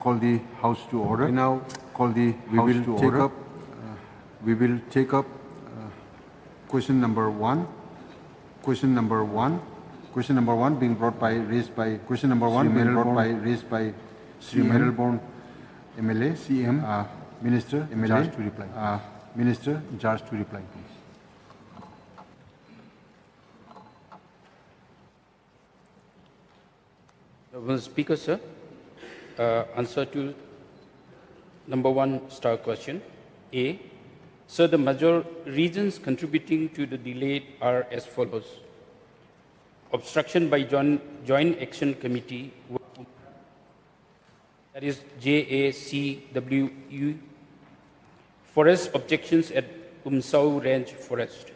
Call the House to order. I now call the House to order. We will take up question number one. Question number one. Question number one being raised by question number one being raised by Sri Melbourne MLA CM Minister MLA to reply. Minister George to reply, please. Mr. Speaker, sir, answer to number one star question. A. Sir, the major reasons contributing to the delay are as follows. Obstruction by Joint Action Committee, that is JACWU. Forest objections at Umsau Range Forest.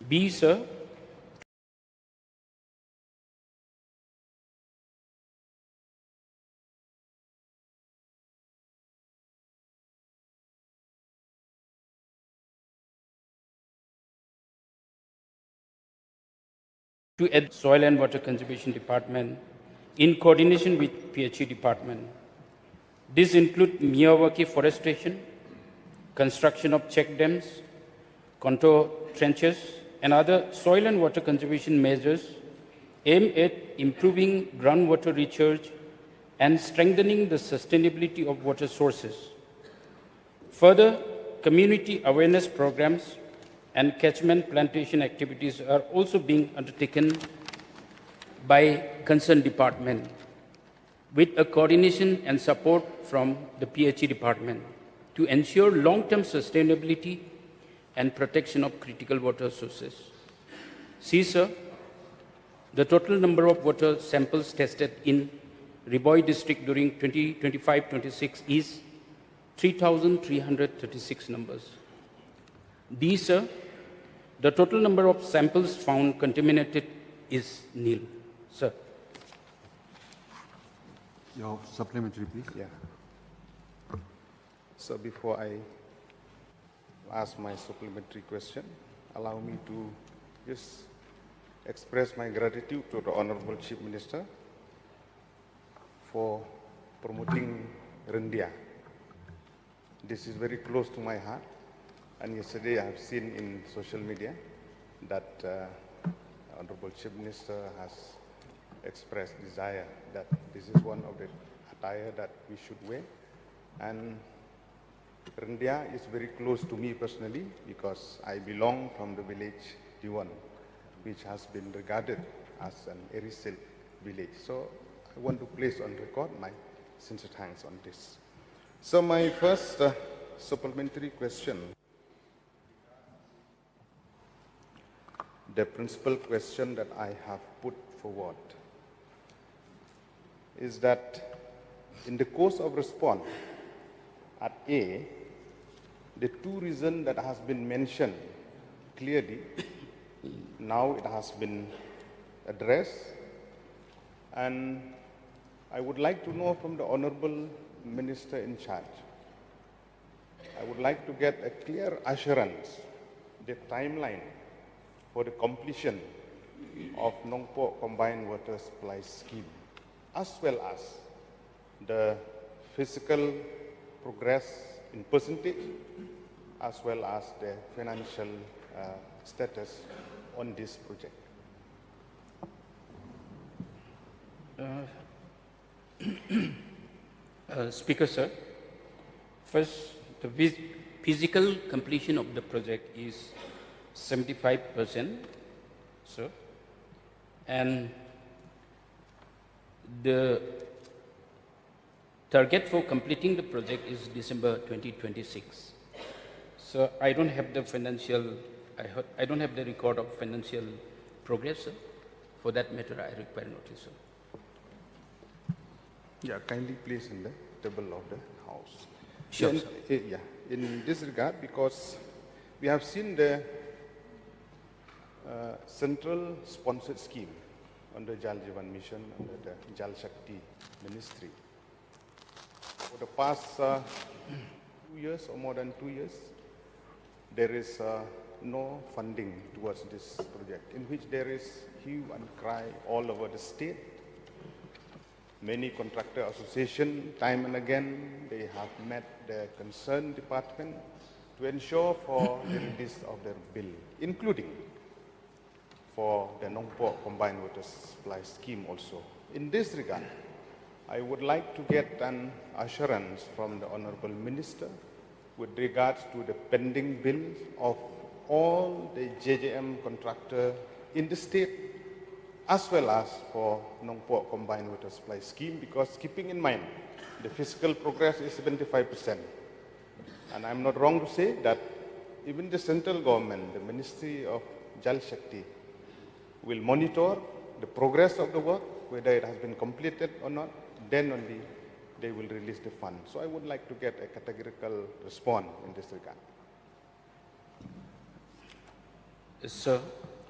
B, sir, to add Soil and Water Conservation Department in coordination with PHE Department. This includes Miyawaki forestation, construction of check dams, contour trenches, and other soil and water conservation measures aimed at improving groundwater recharge and strengthening the sustainability of water sources. Further, community awareness programs and catchment plantation activities are also being undertaken by concerned department with a coordination and support from the PHE department to ensure long-term sustainability and protection of critical water sources. See, sir, the total number of water samples tested in Riboy district during 2025-26 is 3,336 numbers. D, sir, the total number of samples found contaminated is nil. Sir. Your supplementary, please. Yeah. So before I ask my supplementary question, allow me to just express my gratitude to the Honorable Chief Minister for promoting Rendia. This is very close to my heart. And yesterday I have seen in social media that Honorable Chief Minister has expressed desire that this is one of the attire that we should wear. And Rendia is very close to me personally because I belong from the village Diwan, which has been regarded as an Erisil village. So I want to place on record my sincere thanks on this. So my first supplementary question. The principal question that I have put forward is that in the course of response at A, the two reasons that has been mentioned clearly, now it has been addressed, and I would like to know from the Honorable Minister in charge, I would like to get a clear assurance, the timeline for the completion of Nongpo Combined Water Supply Scheme, as well as the physical progress in percentage, as well as the financial status on this project. Speaker, sir, first, the physical completion of the project is 75%, sir, and the target for completing the project is December 2026. So I don't have the financial, I don't have the record of financial progress, sir. For that matter, I require notice, sir. Yeah, kindly place in the table of the House. Sure, sir. Yeah, in this regard, because we have seen the central sponsored scheme under Jal Jeevan Mission, under the Jal Shakti Ministry. For the past 2 years or more than 2 years, there is no funding towards this project, in which there is hue and cry all over the state Many contractor associations, time and again, they have met the concerned department to ensure for the release of their bill, including for the Nongpo Combined Water Supply Scheme also. In this regard, I would like to get an assurance from the Honorable Minister with regards to the pending bills of all the JJM contractor in the state, as well as for Nongpo Combined Water Supply Scheme, because keeping in mind the fiscal progress is 75%. And I'm not wrong to say that even the central government, the Ministry of Jal Shakti, will monitor the progress of the work, whether it has been completed or not, then only they will release the fund. So I would like to get a categorical response in this regard. Sir,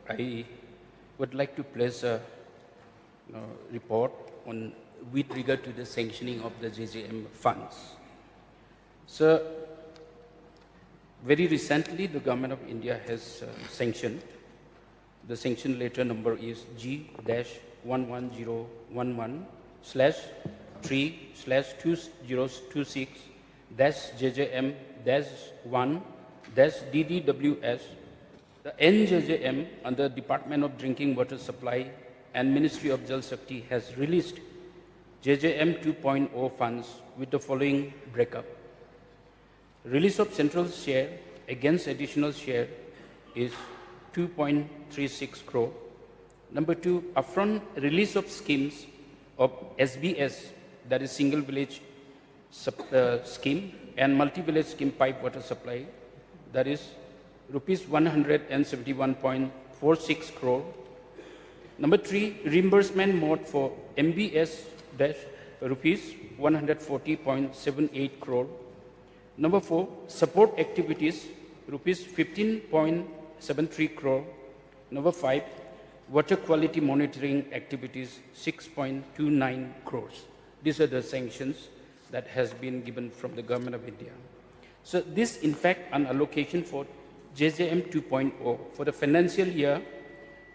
I would like to place a report on with regard to the sanctioning of the JJM funds. Sir, very recently the Government of India has sanctioned. The sanction letter number is G-1026/JJM-1-DDWS. The NJJM under Department of Drinking Water Supply and Ministry of Jal Shakti has released JJM 2.0 funds with the following breakup. Release of central share against additional share is 2.36 crore. Number two, upfront release of schemes of SBS, that is single village scheme, and multi-village scheme pipe water supply, that is rupees 171.46 crore. Number three, reimbursement mode for MBS dash rupees 140.78 crore. Number four, support activities rupees 15.73 crore. Number five, water quality monitoring activities 6.29 crores. These are the sanctions that has been given from the Government of India. So this in fact an allocation for JJM 2.0 for the financial year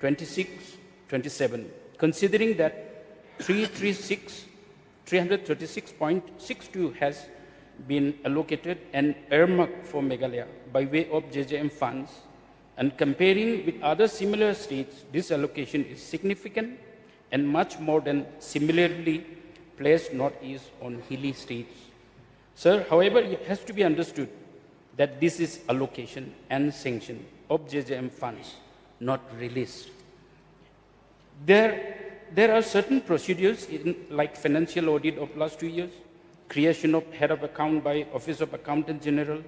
26-27, considering that 336.62 has been allocated and earmarked for Meghalaya by way of JJM funds, and comparing with other similar states, this allocation is significant and much more than similarly placed northeast on hilly states. Sir, however, it has to be understood that this is allocation and sanction of JJM funds, not released. There are certain procedures like financial audit of last 2 years, creation of head of account by Office of Accountant General,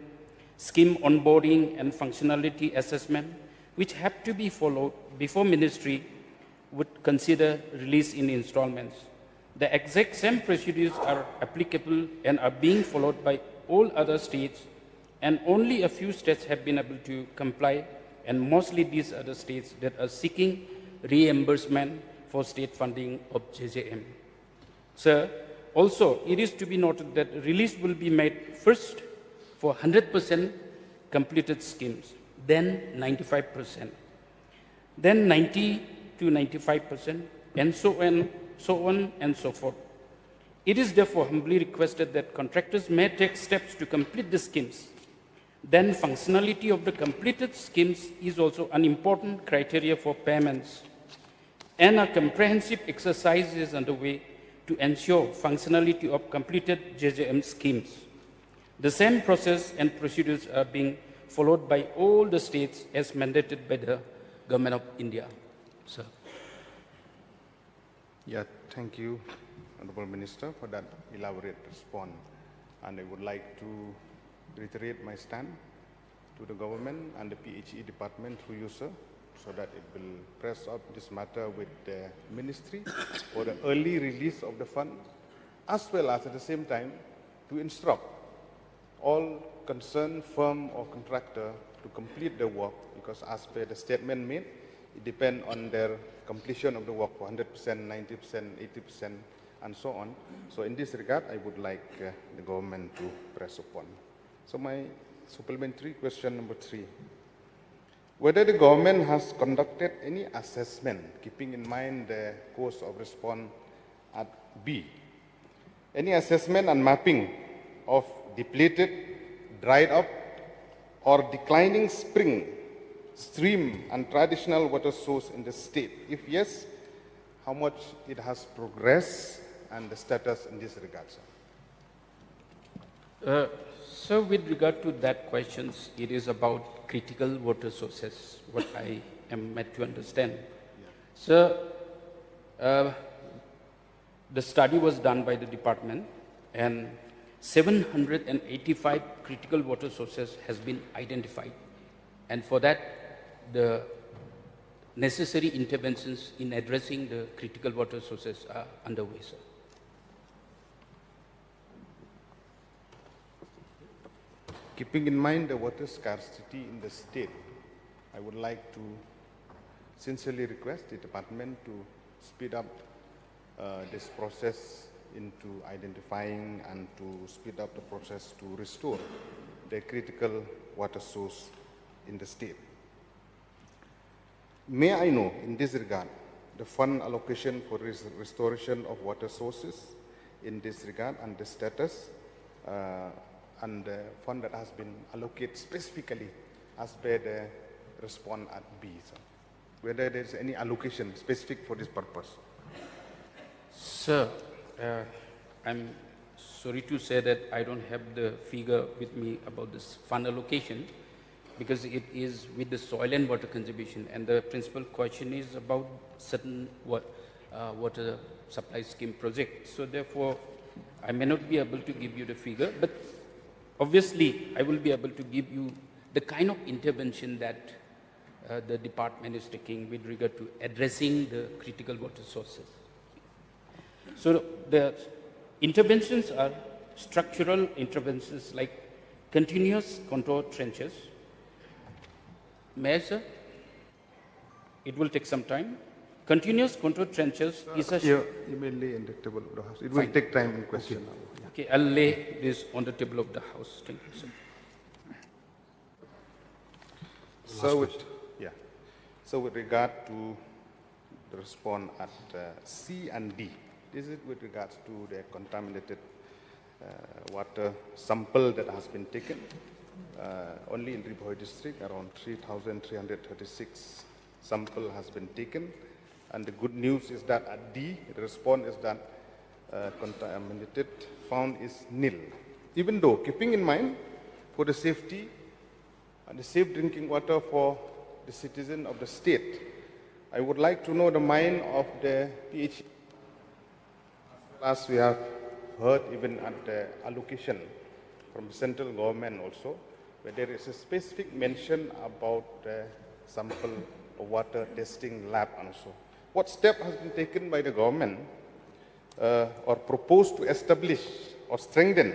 scheme onboarding and functionality assessment, which have to be followed before ministry would consider release in installments. The exact same procedures are applicable and are being followed by all other states, and only a few states have been able to comply, and mostly these are the states that are seeking reimbursement for state funding of JJM. Sir, also it is to be noted that release will be made first for 100% completed schemes, then 95%, then 90 to 95%, and so on and so forth. It is therefore humbly requested that contractors may take steps to complete the schemes. Then functionality of the completed schemes is also an important criteria for payments, and a comprehensive exercise is underway to ensure functionality of completed JJM schemes. The same process and procedures are being followed by all the states as mandated by the Government of India. Sir. Yeah, thank you, Honorable Minister, for that elaborate response. And I would like to reiterate my stand to the government and the PHE department through you, sir, so that it will press up this matter with the ministry for the early release of the fund, as well as at the same time to instruct all concerned firm or contractor to complete the work, because as per the statement made, it depends on their completion of the work for 100%, 90%, 80%, and so on. So in this regard, I would like the government to press upon. So my supplementary question number 3. Whether the government has conducted any assessment, keeping in mind the course of response at B, any assessment and mapping of depleted, dried up, or declining spring, stream, and traditional water source in the state? If yes, how much it has progressed and the status in this regard, sir? So with regard to that questions, it is about critical water sources, what I am meant to understand. So the study was done by the department and 785 critical water sources has been identified. And for that, the necessary interventions in addressing the critical water sources are underway, sir. Keeping in mind the water scarcity in the state, I would like to sincerely request the department to speed up this process into identifying and to speed up the process to restore the critical water source in the state. May I know, in this regard, the fund allocation for restoration of water sources in this regard and the status and the fund that has been allocated specifically as per the response at B, sir? Whether there is any allocation specific for this purpose? Sir, I'm sorry to say that I don't have the figure with me about this fund allocation because it is with the soil and water conservation, and the principal question is about certain water supply scheme project. So therefore, I may not be able to give you the figure, but obviously I will be able to give you the kind of intervention that the department is taking with regard to addressing the critical water sources. So the interventions are structural interventions like continuous contour trenches. May I, sir? It will take some time. Continuous contour trenches is a... You may lay in the table of the house. It will Fine. take time in question. Okay, I'll lay this on the table of the house. Thank you, sir. So with regard to the response at C and D, this is with regards to the contaminated water sample that has been taken. Only in Ribhoi district, around 3,336 sample has been taken. And the good news is that at D, the response is that contaminated found is nil. Even though, keeping in mind, for the safety and the safe drinking water for the citizen of the state, I would like to know the mind of the PH. As we have heard even at the allocation from the central government also, where there is a specific mention about the sample water testing lab also. What step has been taken by the government or proposed to establish or strengthen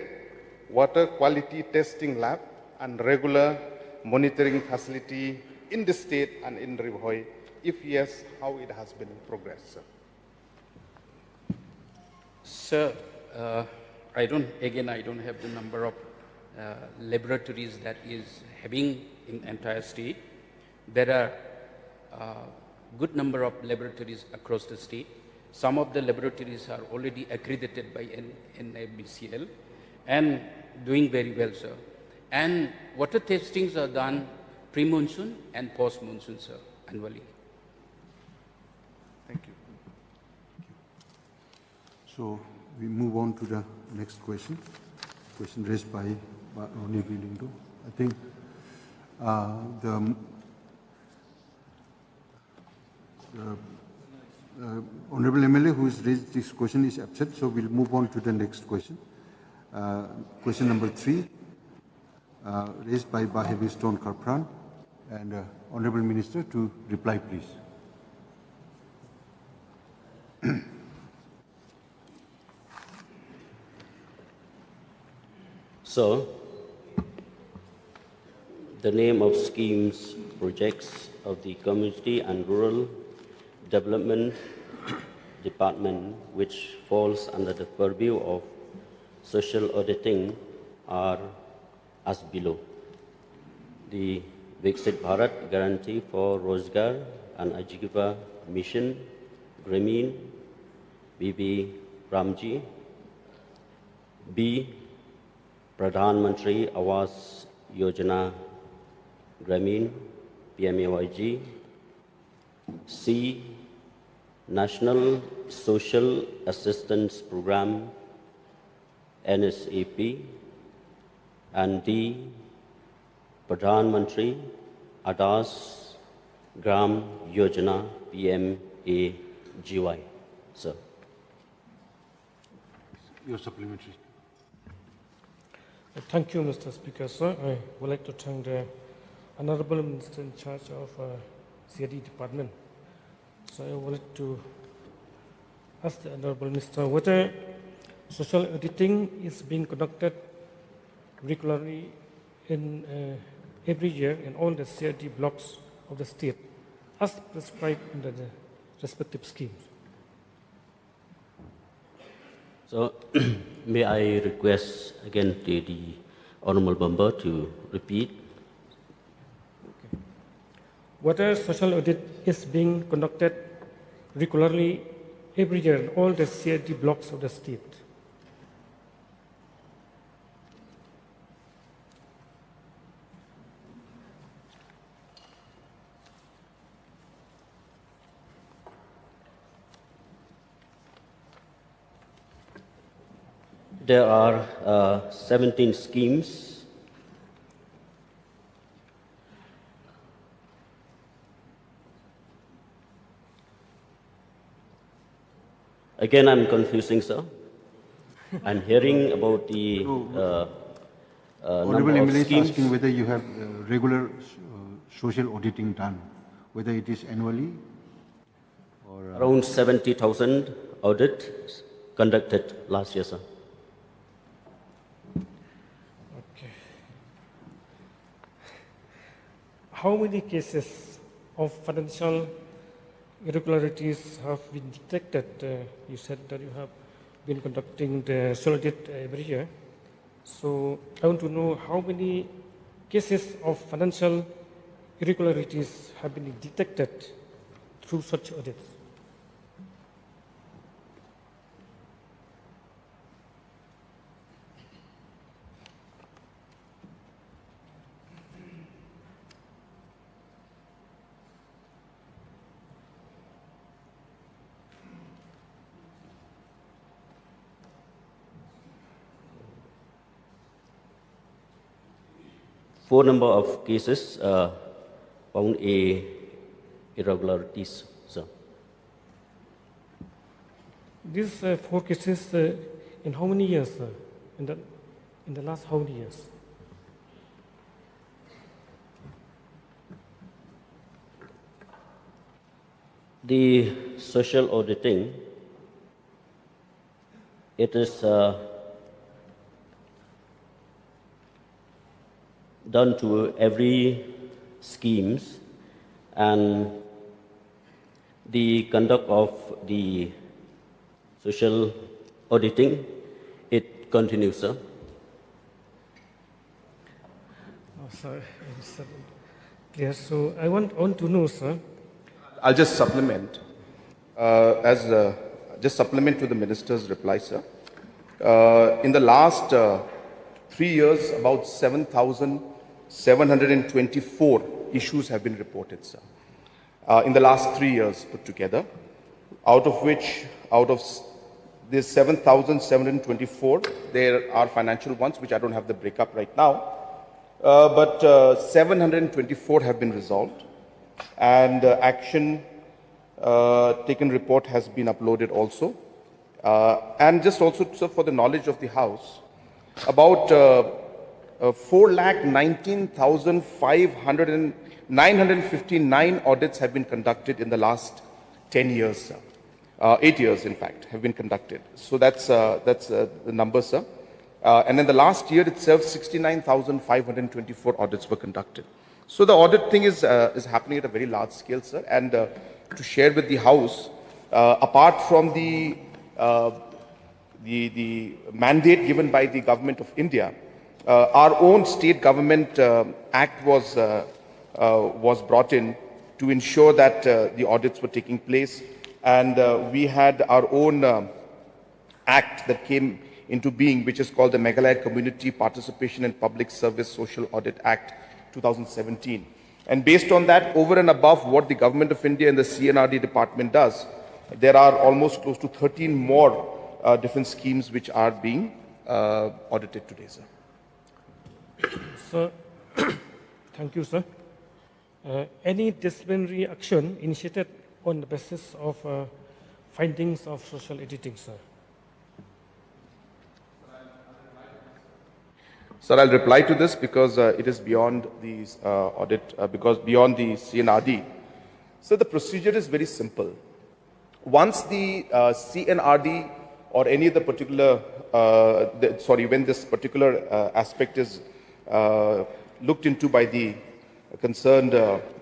water quality testing lab and regular monitoring facility in the state and in Ribhoi? If yes, how it has been progressed, sir? Sir, I don't have the number of laboratories that is having in entire state. There are good number of laboratories across the state. Some of the laboratories are already accredited by NABCL and doing very well, sir. And water testings are done pre-monsoon and post-monsoon, sir, annually. Thank you. So we move on to the next question raised by Ronnie Lindo. I think the Honorable MLA who has raised this question is absent, so we'll move on to the next question. Question number 3, raised by Bahevi Stone Karpran, and Honorable Minister to reply, please. So, the name of schemes, projects of the Community and Rural Development Department, which falls under the purview of social auditing, are as below. The Viksit Bharat Guarantee for Rozgar and Ajivika Mission, Grameen, BB Ramji. B. Pradhan Mantri Awas Yojana Gramin PMAYG. C. National Social Assistance Program NSAP. And D. Pradhan Mantri Adas Gram Yojana PMAGY. Sir. Your supplementary. Thank you, Mr. Speaker, sir. I would like to thank the Honorable Minister in charge of CID Department. So I would like to ask the Honorable Minister whether social auditing is being conducted regularly in every year in all the CID blocks of the state, as prescribed under the respective schemes. So, may I request again the Honourable Member to repeat? Whether social audit is being conducted regularly every year in all the CID blocks of the state. There are 17 schemes. Again, I'm confusing, sir. I'm hearing about the Honorable number of MLA is schemes. asking whether you have regular social auditing done, whether it is annually or Around 70,000 audits conducted last year, sir. Okay. How many cases of financial irregularities have been detected? You said that you have been conducting the social audit every year. So I want to know how many cases of financial irregularities have been detected through such audits. Four number of cases found irregularities, sir. These four cases in how many years? In the last how many years? The social auditing, it is done to every schemes, and the conduct of the social auditing, it continues, sir. Oh, sorry, I clear. So I want to know, sir. I'll just supplement. Just supplement to the minister's reply, sir. In the last 3 years, about 7,724 issues have been reported, sir. In the last 3 years put together, out of these 7,724, there are financial ones, which I don't have the breakup right now, but 724 have been resolved, and action taken report has been uploaded also. And just also, sir, for the knowledge of the House, about 4,19,959 audits have been conducted in the last 10 years, sir. 8 years, in fact, have been conducted. So that's the number, sir. And in the last year itself, 69,524 audits were conducted. So the audit thing is happening at a very large scale, sir. And to share with the House, apart from the mandate given by the Government of India, our own state government act was brought in to ensure that the audits were taking place, and we had our own act that came into being, which is called the Meghalaya Community Participation in Public Service Social Audit Act 2017. And based on that, over and above what the Government of India and the CNRD department does, there are almost close to 13 more different schemes which are being audited today, sir. Sir, thank you, sir. Any disciplinary action initiated on the basis of findings of social auditing, sir? Sir, I'll reply to this because it is beyond the audit, because beyond the CNRD. So the procedure is very simple. Once the CNRD or any of the particular, when this particular aspect is looked into by the concerned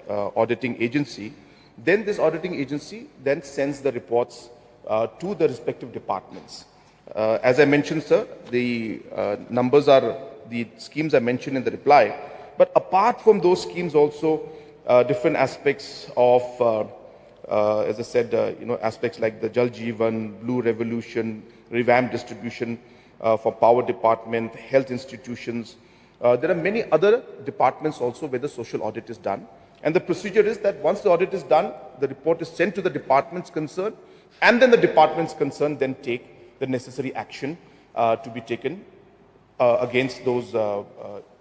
auditing agency, then this auditing agency then sends the reports to the respective departments. As I mentioned, sir, the the schemes are mentioned in the reply, but apart from those schemes also, different aspects of, as I said, aspects like the Jal Jeevan, Blue Revolution, revamped distribution for power department, health institutions. There are many other departments also where the social audit is done. And the procedure is that once the audit is done, the report is sent to the departments concerned, and then the departments concerned then take the necessary action to be taken against those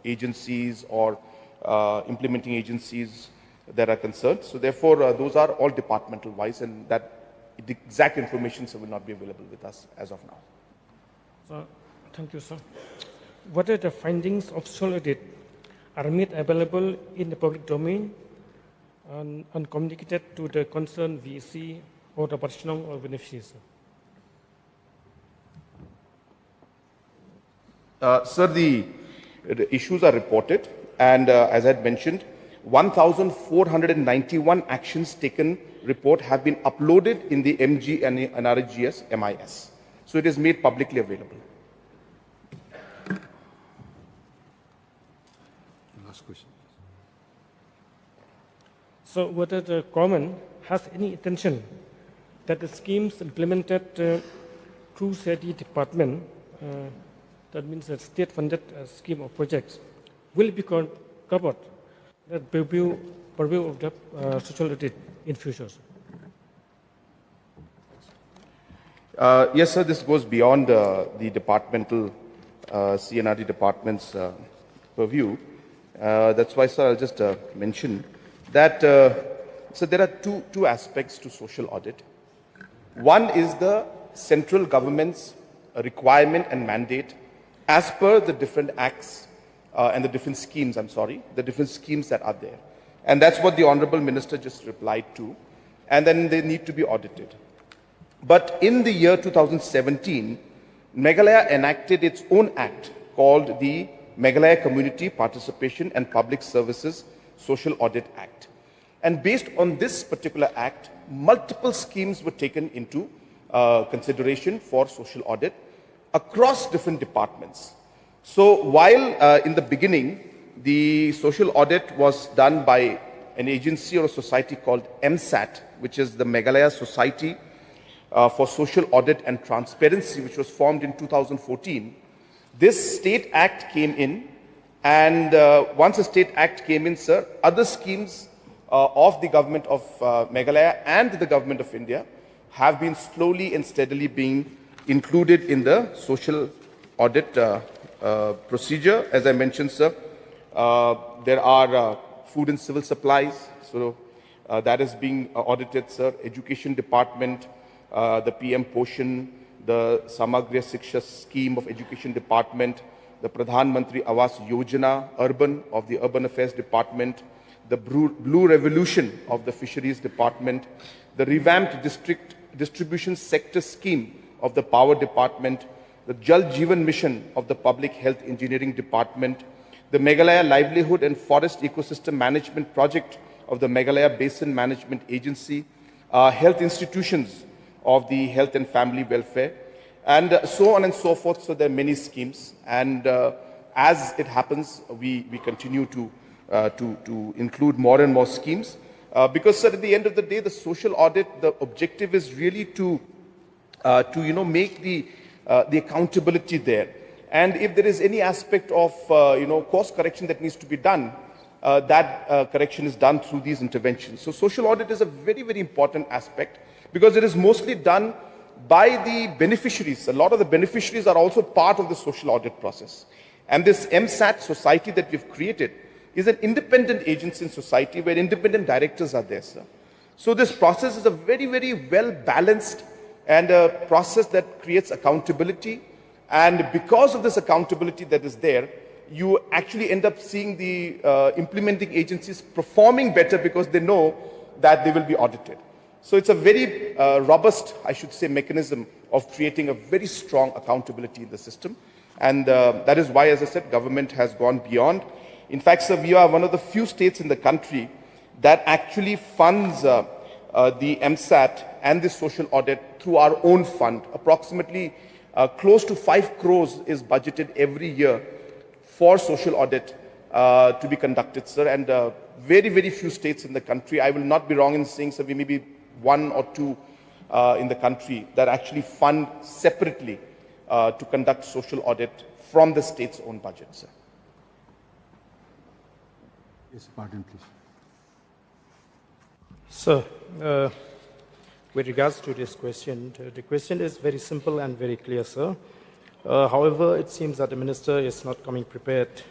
agencies or implementing agencies that are concerned. So therefore, those are all departmental wise, and that the exact information will not be available with us as of now. So, thank you, sir. What are the findings of social audit are made available in the public domain and communicated to the concerned VC or the participant or beneficiaries? Sir, the issues are reported, and as I had mentioned, 1,491 actions taken report have been uploaded in the MG and NRGS MIS. So it is made publicly available. Last question. So whether the government has any intention that the schemes implemented through CID department, that means a state-funded scheme of projects, will be covered that purview of the social audit in future? Yes, sir, this goes beyond the departmental CNRD department's purview. That's why, sir, I'll just mention that so there are two aspects to social audit. One is the central government's requirement and mandate as per the different acts and the different schemes, the different schemes that are there. And that's what the Honorable Minister just replied to. And then they need to be audited. But in the year 2017, Meghalaya enacted its own act called the Meghalaya Community Participation and Public Services Social Audit Act. And based on this particular act, multiple schemes were taken into consideration for social audit across different departments. So while in the beginning, the social audit was done by an agency or a society called MSAT, which is the Meghalaya Society for Social Audit and Transparency, which was formed in 2014. This state act came in, and once a state act came in, sir, other schemes of the government of Meghalaya and the government of India have been slowly and steadily being included in the social audit procedure. As I mentioned, sir, there are food and civil supplies, so that is being audited, sir. Education department, the PM Poshan, the Samagrya Shiksha scheme of education department, the Pradhan Mantri Awas Yojana, urban of the urban affairs department, the Blue Revolution of the fisheries department, the revamped district distribution sector scheme of the power department, the Jal Jeevan mission of the public health engineering department, the Meghalaya livelihood and forest ecosystem management project of the Meghalaya Basin Management Agency, health institutions of the health and family welfare, and so on and so forth. So there are many schemes, and as it happens, we continue to include more and more schemes, because, sir, at the end of the day, the social audit, the objective is really to make the the accountability there. And if there is any aspect of course correction that needs to be done, that correction is done through these interventions. So social audit is a very, very important aspect because it is mostly done by the beneficiaries. A lot of the beneficiaries are also part of the social audit process. And this MSAT society that we've created is an independent agency in society where independent directors are there, sir. So this process is a very, very well balanced and a process that creates accountability. And because of this accountability that is there, you actually end up seeing the implementing agencies performing better because they know that they will be audited. So it's a very robust, I should say, mechanism of creating a very strong accountability in the system. And that is why, as I said, government has gone beyond. In fact, sir, we are one of the few states in the country that actually funds the MSAT and the social audit through our own fund. Approximately close to 5 crores is budgeted every year for social audit to be conducted, sir. And very, very few states in the country, I will not be wrong in saying, sir, we may be 1 or 2 in the country that actually fund separately to conduct social audit from the state's own budget, sir. Yes, pardon, please. Sir, with regards to this question, the question is very simple and very clear, sir. However, it seems that the minister is not coming prepared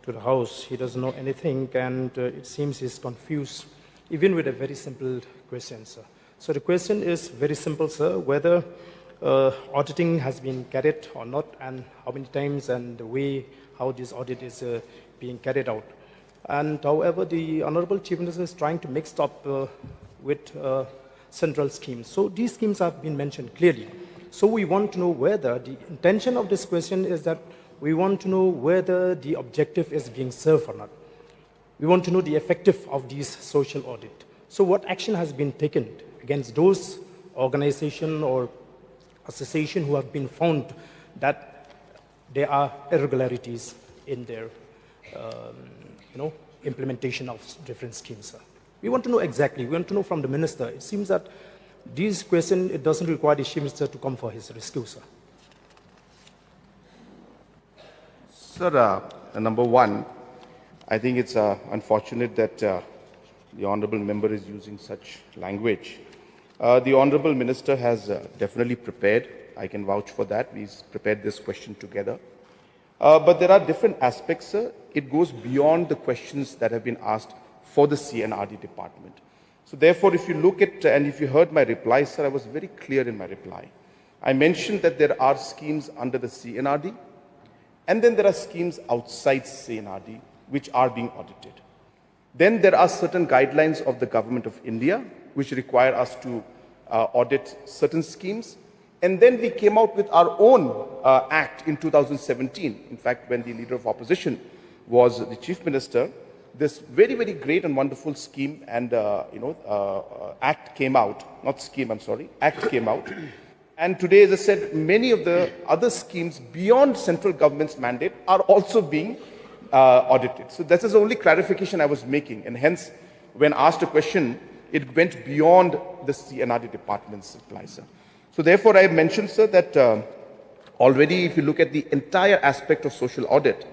to the House. He doesn't know anything, and it seems he's confused, even with a very simple question, sir. So the question is very simple, sir, whether auditing has been carried or not, and how many times, and the way how this audit is being carried out. And however, the Honorable Chief Minister is trying to mix up with central schemes. So these schemes have been mentioned clearly. So we want to know whether the intention of this question is that we want to know whether the objective is being served or not. We want to know the effective of these social audit. So what action has been taken against those organizations or associations who have been found that there are irregularities in their implementation of different schemes, sir. We want to know exactly. We want to know from the minister. It seems that this question, it doesn't require the chief minister to come for his rescue, sir. Sir, number one, I think it's unfortunate that the honorable member is using such language. The honorable minister has definitely prepared. I can vouch for that. We've prepared this question together. But there are different aspects, sir. It goes beyond the questions that have been asked for the CNRD department. So therefore, if you look at, and if you heard my reply, sir, I was very clear in my reply. I mentioned that there are schemes under the CNRD, and then there are schemes outside CNRD, which are being audited. Then there are certain guidelines of the Government of India, which require us to audit certain schemes. And then we came out with our own act in 2017. In fact, when the leader of opposition was the chief minister, this very, very great and wonderful scheme and act came out. Not scheme, I'm sorry. Act came out. And today, as I said, many of the other schemes beyond central government's mandate are also being audited. So this is the only clarification I was making. And hence, when asked a question, it went beyond the CNRD department's reply, sir. So therefore, I mentioned, sir, that already if you look at the entire aspect of social audit,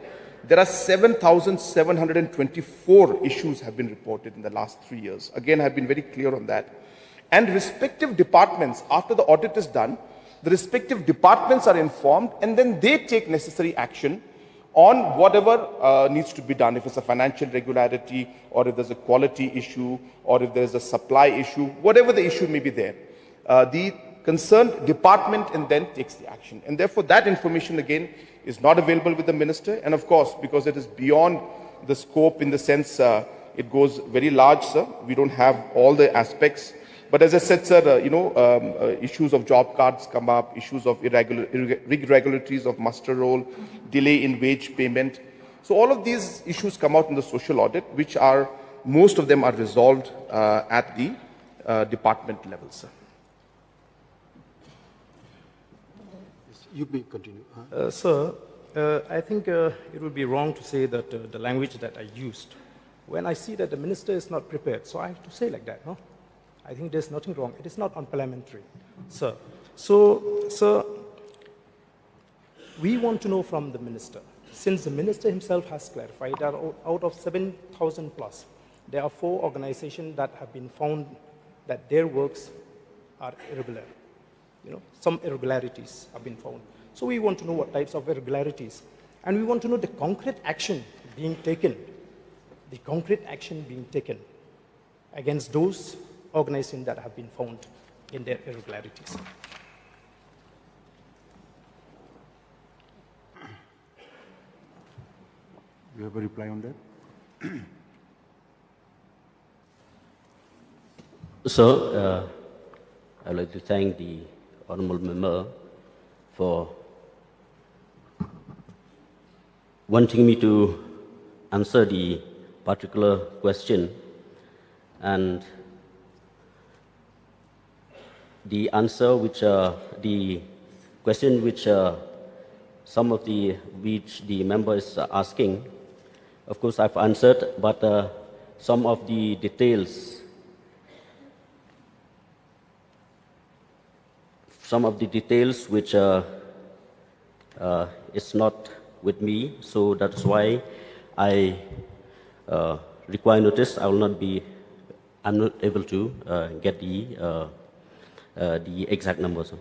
there are 7,724 issues have been reported in the last 3 years. Again, I've been very clear on that. And respective departments, after the audit is done, the respective departments are informed and then they take necessary action on whatever needs to be done. If it's a financial regularity or if there's a quality issue or if there's a supply issue, whatever the issue may be there. The concerned department and then takes the action. And therefore, that information again is not available with the minister. And of course, because it is beyond the scope in the sense it goes very large, sir. We don't have all the aspects. But as I said, sir, issues of job cards come up, issues of irregularities of muster roll, delay in wage payment. So all of these issues come out in the social audit, which are, most of them are resolved at the department level, sir. You may continue. Sir, I think it would be wrong to say that the language that I used, when I see that the minister is not prepared, so I have to say like that, no? I think there's nothing wrong. It is not unparliamentary, sir. So, sir, we want to know from the minister, since the minister himself has clarified that out of 7,000 plus, there are 4 organizations that have been found that their works are irregular. Some irregularities have been found. So we want to know what types of irregularities. And we want to know the concrete action being taken against those organizations that have been found in their irregularities. You have a reply on that? So, I'd like to thank the honorable member for wanting me to answer the particular question, and the answer which the question which some of the which the member is asking, of course I've answered, but some of the details which is not with me, so that's why I require notice. I'm not able to get the exact numbers.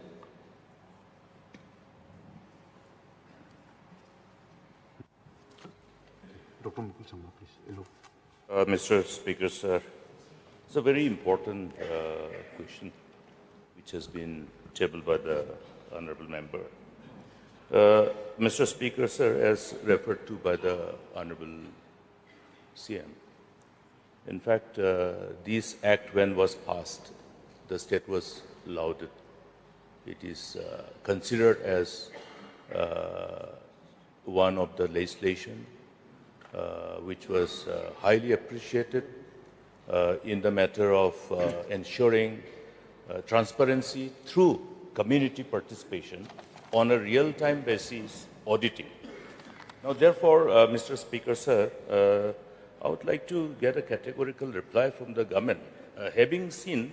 Dr. Mukul Sangma, please. Hello. Mr. Speaker, sir, it's a very important question which has been tabled by the honorable member. Mr. Speaker, sir, as referred to by the honorable CM, in fact, this act, when was passed, the state was lauded. It is considered as one of the legislation which was highly appreciated in the matter of ensuring transparency through community participation on a real-time basis auditing. Now, therefore, Mr. Speaker, sir, I would like to get a categorical reply from the government, having seen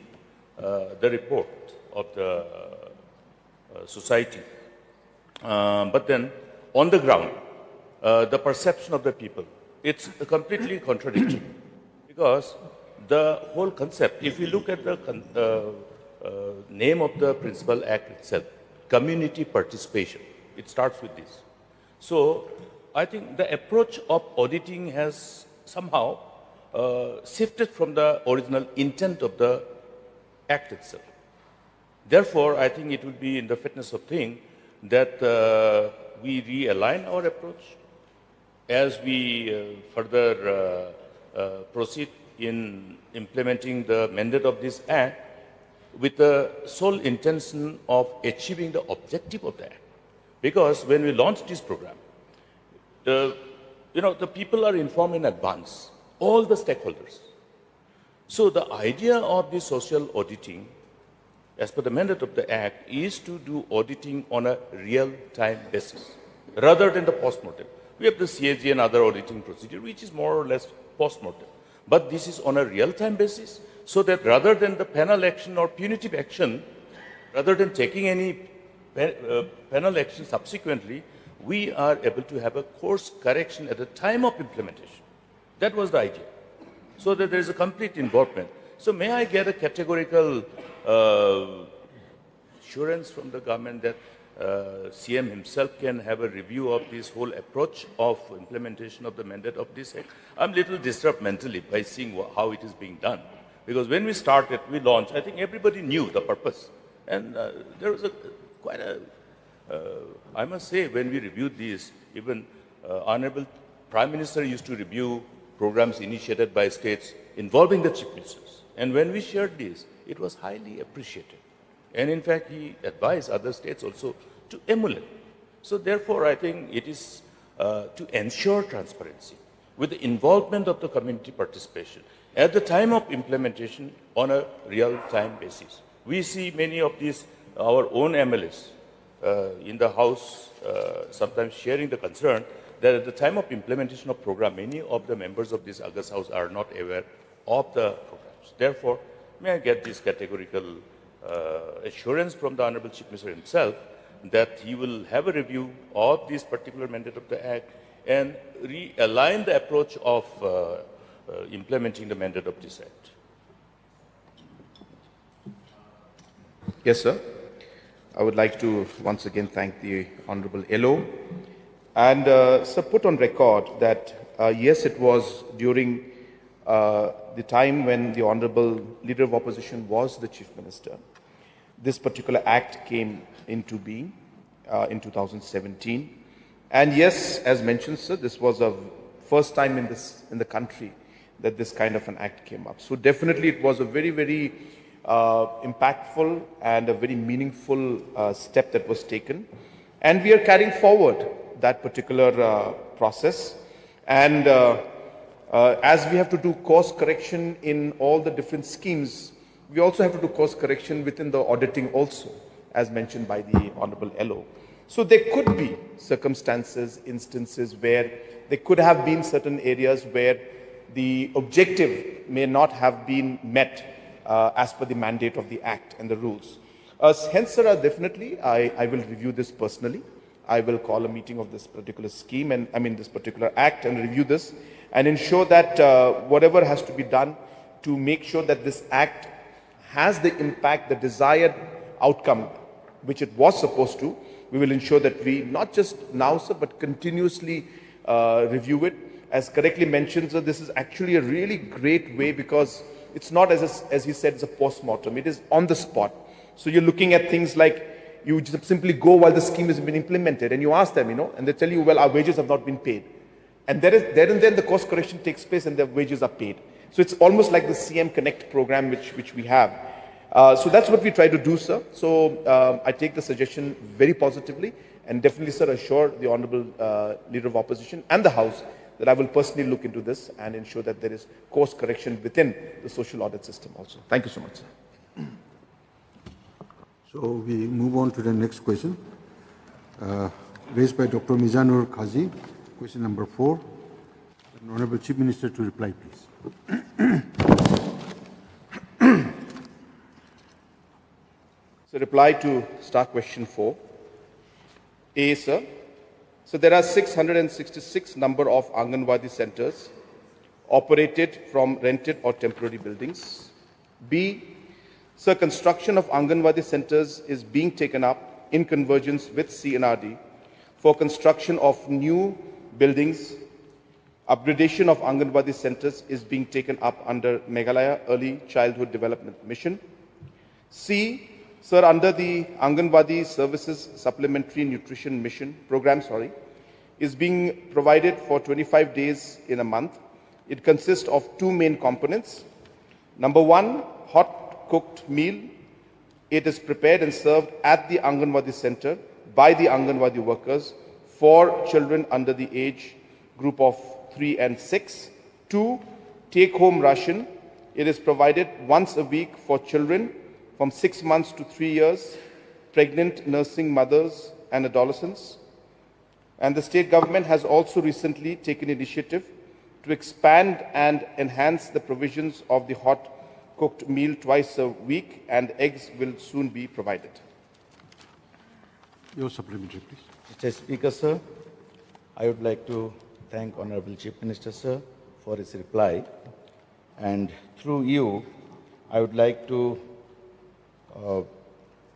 the report of the society. But then, on the ground, the perception of the people, it's completely contradictory. Because the whole concept, if you look at the name of the principal act itself, community participation, it starts with this. So I think the approach of auditing has somehow shifted from the original intent of the act itself. Therefore, I think it would be in the fitness of thing that we realign our approach as we further proceed in implementing the mandate of this act with the sole intention of achieving the objective of the act. Because when we launched this program, the people are informed in advance, all the stakeholders. So the idea of the social auditing, as per the mandate of the act, is to do auditing on a real-time basis, rather than the post-mortem. We have the CAG and other auditing procedure, which is more or less post-mortem. But this is on a real-time basis, so that rather than the penal action or punitive action, rather than taking any penal action subsequently, we are able to have a course correction at the time of implementation. That was the idea, so that there is a complete involvement. So may I get a categorical assurance from the government that CM himself can have a review of this whole approach of implementation of the mandate of this act? I'm a little disturbed mentally by seeing how it is being done. Because when we started, we launched, I think everybody knew the purpose. And there was I must say, when we reviewed these, even Honorable Prime Minister used to review programs initiated by states involving the chief ministers. And when we shared this, it was highly appreciated. And in fact, he advised other states also to emulate. So therefore, I think it is to ensure transparency with the involvement of the community participation at the time of implementation on a real-time basis. We see many of these, our own MLAs in the House, sometimes sharing the concern that at the time of implementation of program, many of the members of this August House are not aware of the programs. Therefore, may I get this categorical assurance from the Honorable Chief Minister himself that he will have a review of this particular mandate of the Act and realign the approach of implementing the mandate of this Act. Yes, sir. I would like to once again thank the Honorable LO and sir, put on record that yes, it was during the time when the Honorable Leader of Opposition was the Chief Minister. This particular act came into being in 2017. And yes, as mentioned, sir, this was the first time in the country that this kind of an act came up. So definitely it was a very, very impactful and a very meaningful step that was taken. And we are carrying forward that particular process. And as we have to do course correction in all the different schemes, we also have to do course correction within the auditing also, as mentioned by the Honorable LO. So there could be circumstances, instances where there could have been certain areas where the objective may not have been met as per the mandate of the Act and the rules. Hence, sir, definitely I will review this personally. I will call a meeting of this particular scheme and this particular Act and review this and ensure that whatever has to be done to make sure that this Act has the impact, the desired outcome which it was supposed to, we will ensure that we not just now, sir, but continuously review it. As correctly mentioned, sir, this is actually a really great way because it's not, as he said, it's a post-mortem. It is on the spot. So you're looking at things like you just simply go while the scheme has been implemented and you ask them, and they tell you, well, our wages have not been paid. And there and then the course correction takes place and their wages are paid. So it's almost like the CM Connect program which we have. So that's what we try to do, sir. So I take the suggestion very positively and definitely, sir, assure the Honorable Leader of Opposition and the House that I will personally look into this and ensure that there is course correction within the social audit system also. Thank you so much, sir. So we move on to the next question, raised by Dr. Mizanur Kazi, question number 4. The Honorable Chief Minister to reply, please. So reply to star question 4. A, sir. So there are 666 number of Anganwadi centers operated from rented or temporary buildings. B, sir, construction of Anganwadi centers is being taken up in convergence with CNRD for construction of new buildings. Upgradation of Anganwadi centers is being taken up under Meghalaya Early Childhood Development Mission. C, sir, under the Anganwadi Services Supplementary Nutrition Mission program, is being provided for 25 days in a month. It consists of 2 main components. Number 1, hot cooked meal. It is prepared and served at the Anganwadi center by the Anganwadi workers for children under the age group of 3 and 6. 2, take-home ration. It is provided once a week for children from 6 months to 3 years, pregnant nursing mothers and adolescents. And the state government has also recently taken initiative to expand and enhance the provisions of the hot cooked meal twice a week, and eggs will soon be provided. Your supplementary, please. Mr. Speaker, sir, I would like to thank Honorable Chief Minister, sir, for his reply. And through you, I would like to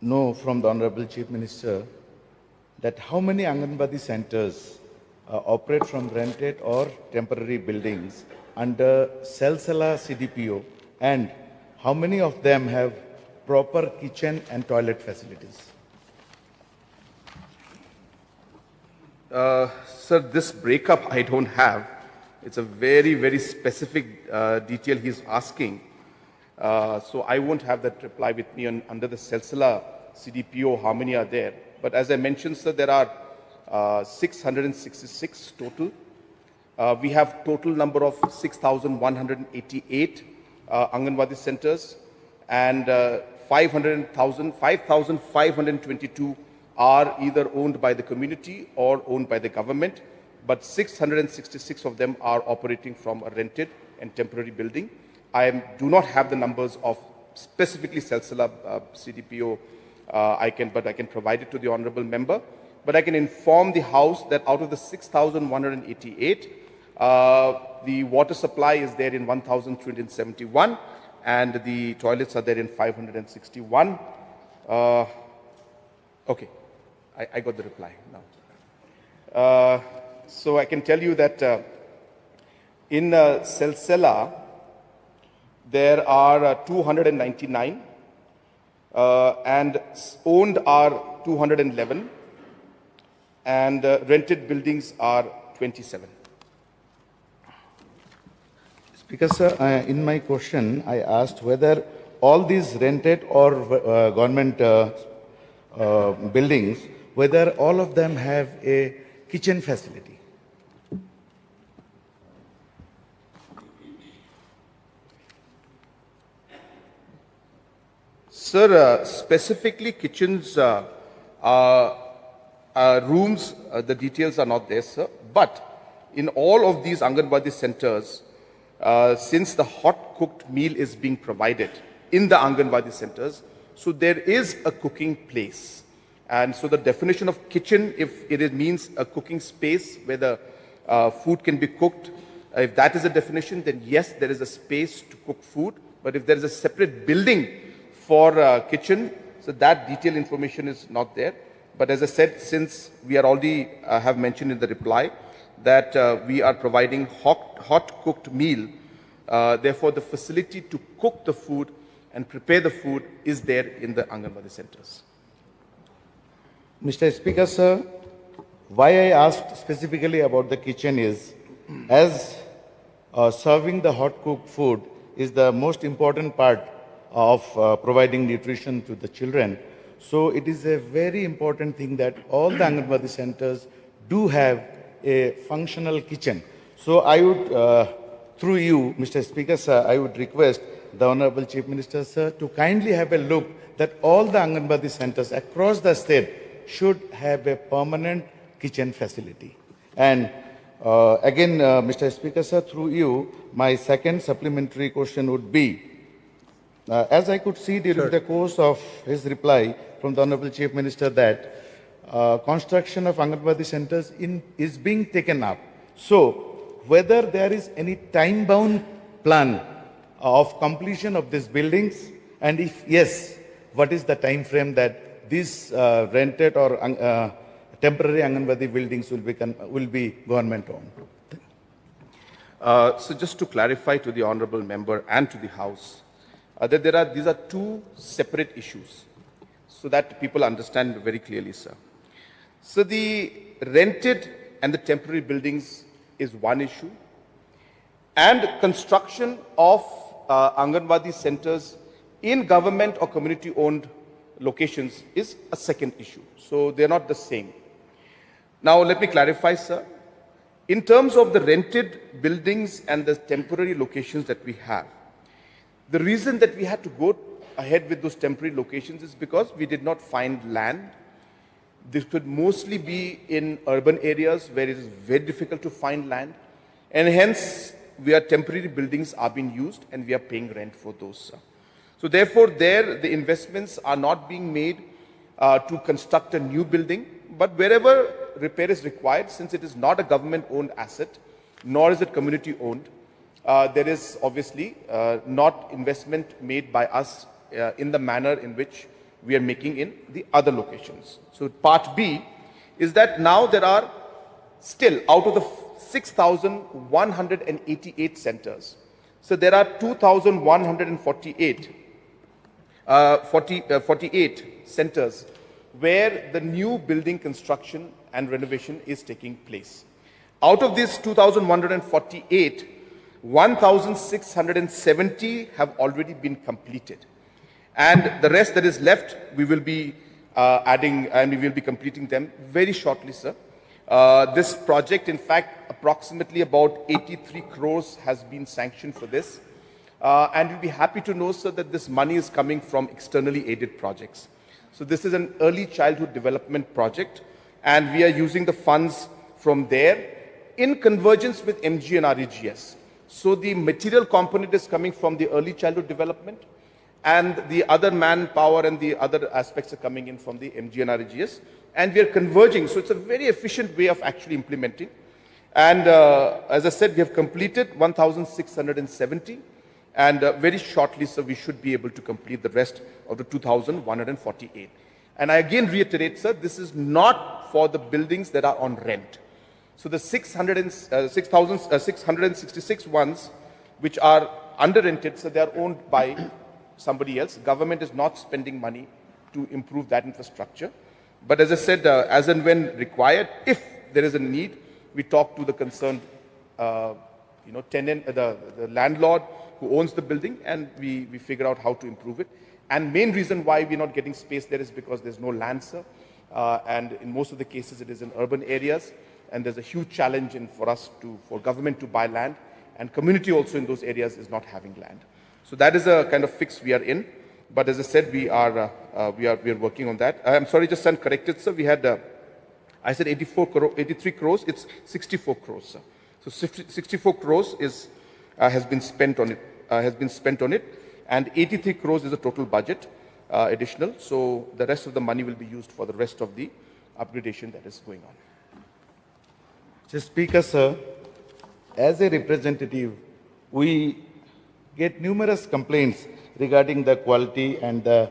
know from the Honorable Chief Minister that how many Anganwadi centers operate from rented or temporary buildings under Salsala CDPO, and how many of them have proper kitchen and toilet facilities? Sir, this breakup I don't have. It's a very, very specific detail he's asking. So I won't have that reply with me under the Salsala CDPO, how many are there. But as I mentioned, sir, there are 666 total. We have total number of 6,188 Anganwadi centers, and 5,522 are either owned by the community or owned by the government, but 666 of them are operating from a rented and temporary building. I do not have the numbers of specifically Salsala CDPO I can provide it to the honorable member. But I can inform the House that out of the 6,188, the water supply is there in 1,271, and the toilets are there in 561. Okay, I got the reply now. So I can tell you that in Salsela, there are 299, and owned are 211, and rented buildings are 27. Speaker, sir, in my question, I asked whether all these rented or government buildings, whether all of them have a kitchen facility. Sir, specifically kitchens, rooms, the details are not there, sir. But in all of these Anganwadi centers, since the hot cooked meal is being provided in the Anganwadi centers, so there is a cooking place. And so the definition of kitchen, if it means a cooking space where the food can be cooked, if that is a definition, then yes, there is a space to cook food. But if there is a separate building for kitchen, so that detailed information is not there. But as I said, since we are already have mentioned in the reply that we are providing hot cooked meal, therefore the facility to cook the food and prepare the food is there in the Anganwadi centers. Mr. Speaker, sir, why I asked specifically about the kitchen is, as serving the hot cooked food is the most important part of providing nutrition to the children. So it is a very important thing that all the Anganwadi centers do have a functional kitchen. So I would, through you, Mr. Speaker, sir, I would request the Honorable Chief Minister, sir, to kindly have a look that all the Anganwadi centers across the state should have a permanent kitchen facility. And again, Mr. Speaker, sir, through you, my second supplementary question would be, as I could see during the course of his reply from the Honorable Chief Minister that construction of Anganwadi centers is being taken up. So, whether there is any time-bound plan of completion of these buildings, and if yes, what is the time frame that these rented or temporary Anganwadi buildings will be government-owned? So just to clarify to the honorable member and to the House, that these are two separate issues, so that people understand very clearly, sir. So the rented and the temporary buildings is one issue, and construction of Anganwadi centers in government or community-owned locations is a second issue. So they're not the same. Now let me clarify, sir. In terms of the rented buildings and the temporary locations that we have, the reason that we had to go ahead with those temporary locations is because we did not find land. This could mostly be in urban areas where it is very difficult to find land, and hence where temporary buildings are being used and we are paying rent for those, sir. So therefore, the investments are not being made to construct a new building, but wherever repair is required, since it is not a government-owned asset, nor is it community-owned, there is obviously not investment made by us in the manner in which we are making in the other locations. So part B is that now there are still, out of the 6,188 centers, so there are 2,148 48 centers where the new building construction and renovation is taking place. Out of these 2,148, 1,670 have already been completed. And the rest that is left, we will be adding, and we will be completing them very shortly, sir. This project, in fact, approximately about 83 crores has been sanctioned for this. And you'll be happy to know, sir, that this money is coming from externally aided projects. So this is an early childhood development project, and we are using the funds from there in convergence with MG and REGS. So the material component is coming from the early childhood development, and the other manpower and the other aspects are coming in from the MGNRGS, and we are converging. So it's a very efficient way of actually implementing. And as I said, we have completed 1,670, and very shortly, so we should be able to complete the rest of the 2,148. And I again reiterate, sir, this is not for the buildings that are on rent. So the 666 ones which are under rented, so they are owned by somebody else. Government is not spending money to improve that infrastructure. But as I said, as and when required, if there is a need, we talk to the concerned tenant, the landlord who owns the building, and we figure out how to improve it. And main reason why we're not getting space there is because there's no land, sir. And in most of the cases, it is in urban areas. And there's a huge challenge for government to buy land. And community also in those areas is not having land. So that is a kind of fix we are in. But as I said, we are working on that. I'm sorry, just stand corrected, sir. We had, I said 83 crores. It's 64 crores, sir. So 64 crores has been spent on it. And 83 crores is the total budget additional. So the rest of the money will be used for the rest of the upgradation that is going on. Mr. Speaker, sir, as a representative, we get numerous complaints regarding the quality and the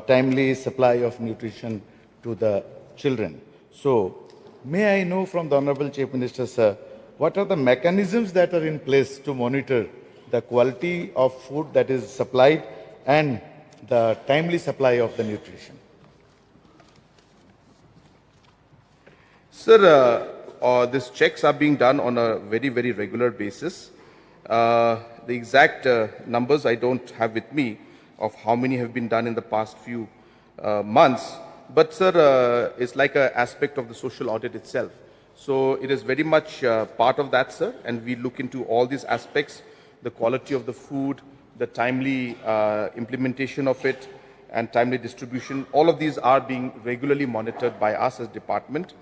timely supply of nutrition to the children. So, may I know from the Honorable Chief Minister, sir, what are the mechanisms that are in place to monitor the quality of food that is supplied and the timely supply of the nutrition? Sir, these checks are being done on a very, very regular basis. The exact numbers I don't have with me of how many have been done in the past few months. But, sir, it's like an aspect of the social audit itself. So it is very much part of that, sir, and we look into all these aspects, the quality of the food, the timely implementation of it, and timely distribution. All of these are being regularly monitored by us as department.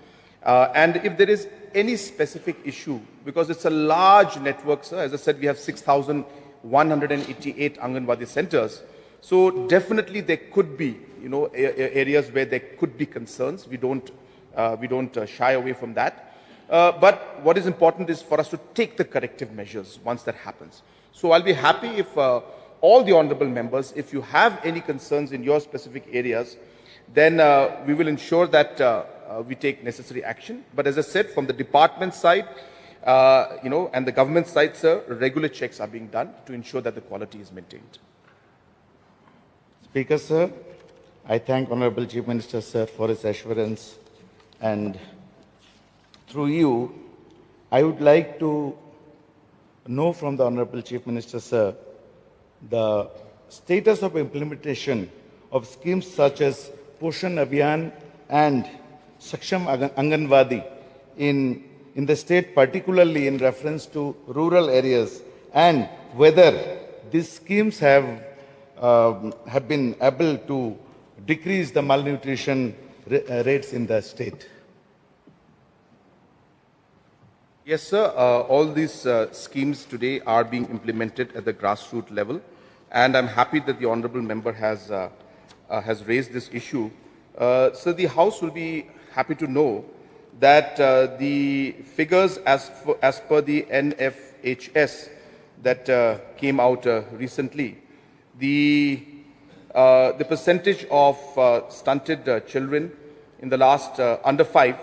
And if there is any specific issue, because it's a large network, sir, as I said, we have 6,188 Anganwadi centers. So definitely there could be, areas where there could be concerns. We don't shy away from that. But what is important is for us to take the corrective measures once that happens. So I'll be happy if all the honorable members, if you have any concerns in your specific areas, then we will ensure that we take necessary action. But as I said, from the department side, and the government side, sir, regular checks are being done to ensure that the quality is maintained. Speaker, sir, I thank Honorable Chief Minister, sir, for his assurance. And through you, I would like to know from the Honorable Chief Minister, sir, the status of implementation of schemes such as Poshan Abhiyan and Saksham Anganwadi in the state, particularly in reference to rural areas, and whether these schemes have been able to decrease the malnutrition rates in the state. Yes, sir. All these schemes today are being implemented at the grassroots level, and I'm happy that the honourable member has raised this issue. So the House will be happy to know that the figures as per the NFHS that came out recently, the percentage of stunted children in the last under 5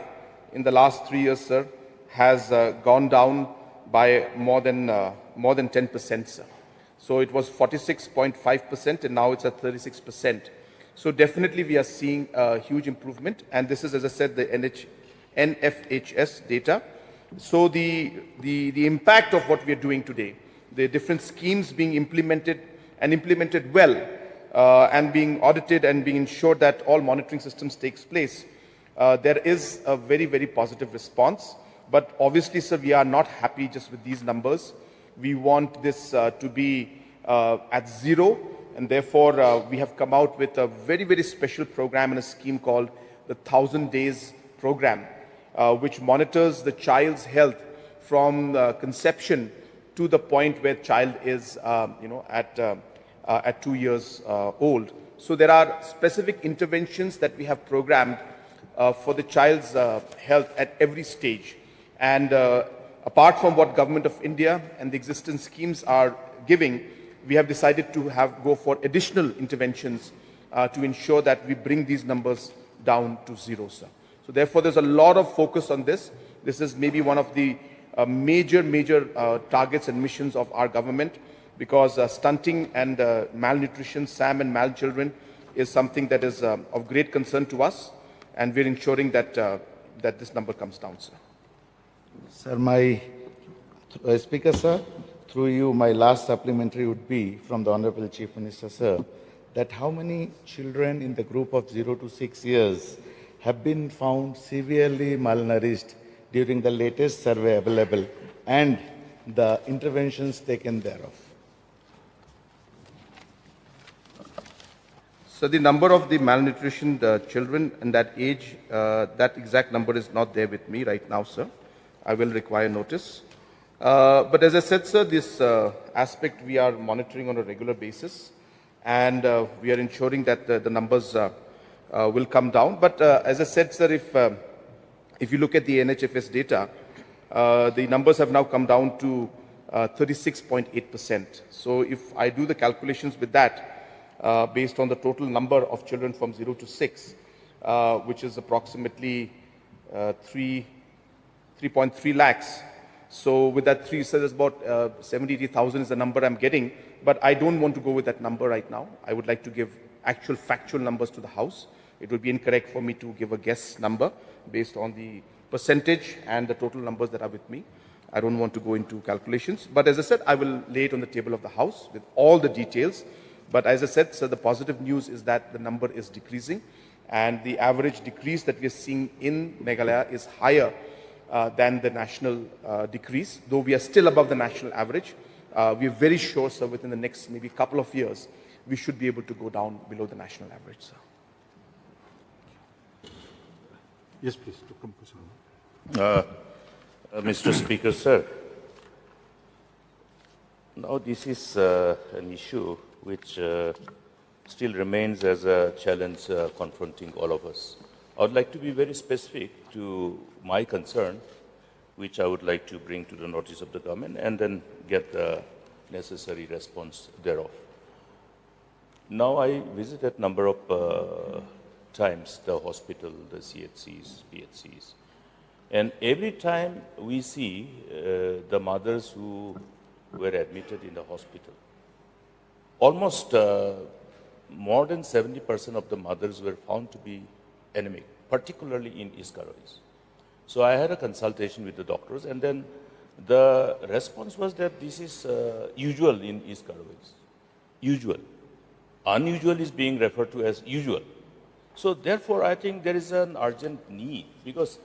in the last 3 years, sir, has gone down by more than 10%, sir. So it was 46.5%, and now it's at 36%. So definitely we are seeing a huge improvement, and this is, as I said, the NFHS data. So the impact of what we are doing today, the different schemes being implemented and implemented well, and being audited and being ensured that all monitoring systems takes place, there is a very, very positive response. But obviously, sir, we are not happy just with these numbers. We want this to be at zero, and therefore we have come out with a very, very special program and a scheme called the 1,000 Days Program, which monitors the child's health from conception to the point where child is, at 2 years old. So there are specific interventions that we have programmed for the child's health at every stage. And apart from what Government of India and the existing schemes are giving, we have decided to go for additional interventions to ensure that we bring these numbers down to zero, sir. So therefore, there's a lot of focus on this. This is maybe one of the major targets and missions of our government, because stunting and malnutrition, SAM and mal children, is something that is of great concern to us, and we're ensuring that that this number comes down, sir. Sir, Speaker, sir, through you, my last supplementary would be from the Honorable Chief Minister, sir, that how many children in the group of 0 to 6 years have been found severely malnourished during the latest survey available and the interventions taken thereof? So the number of the malnutrition children in that age, that exact number is not there with me right now, sir. I will require notice. But as I said, sir, this aspect we are monitoring on a regular basis, and we are ensuring that the numbers will come down. But as I said, sir, if you look at the NHFS data, the numbers have now come down to 36.8%. So if I do the calculations with that, based on the total number of children from 0 to 6, which is approximately 3.3 lakhs. So with that so there's about 70,000 is the number I'm getting, but I don't want to go with that number right now. I would like to give actual factual numbers to the House. It would be incorrect for me to give a guess number based on the percentage and the total numbers that are with me. I don't want to go into calculations, but as I said, I will lay it on the table of the House with all the details. But as I said, sir, the positive news is that the number is decreasing, and the average decrease that we are seeing in Meghalaya is higher than the national decrease, though we are still above the national average. We are very sure, sir, within the next maybe couple of years, we should be able to go down below the national average, sir. Yes, please. To come, Mr. Speaker, sir, now this is an issue which still remains as a challenge confronting all of us. I would like to be very specific to my concern, which I would like to bring to the notice of the government and then get the necessary response thereof. Now, I visited a number of times the hospital, the CHCs, PHCs, and every time we see the mothers who were admitted in the hospital, almost more than 70% of the mothers were found to be anemic, particularly in East Garois. So I had a consultation with the doctors, and then the response was that this is usual in East Garois. Usual. Unusual is being referred to as usual. So therefore, I think there is an urgent need, because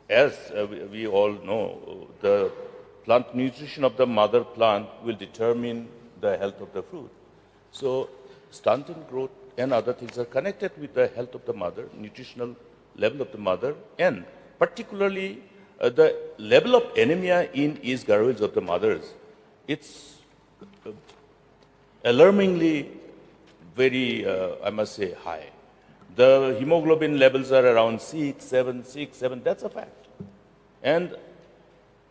as we all know, the plant nutrition of the mother plant will determine the health of the fruit. So stunting growth and other things are connected with the health of the mother, nutritional level of the mother, and particularly the level of anemia in East Garois of the mothers. It's alarmingly very, I must say, high. The hemoglobin levels are around 6, 7, that's a fact. And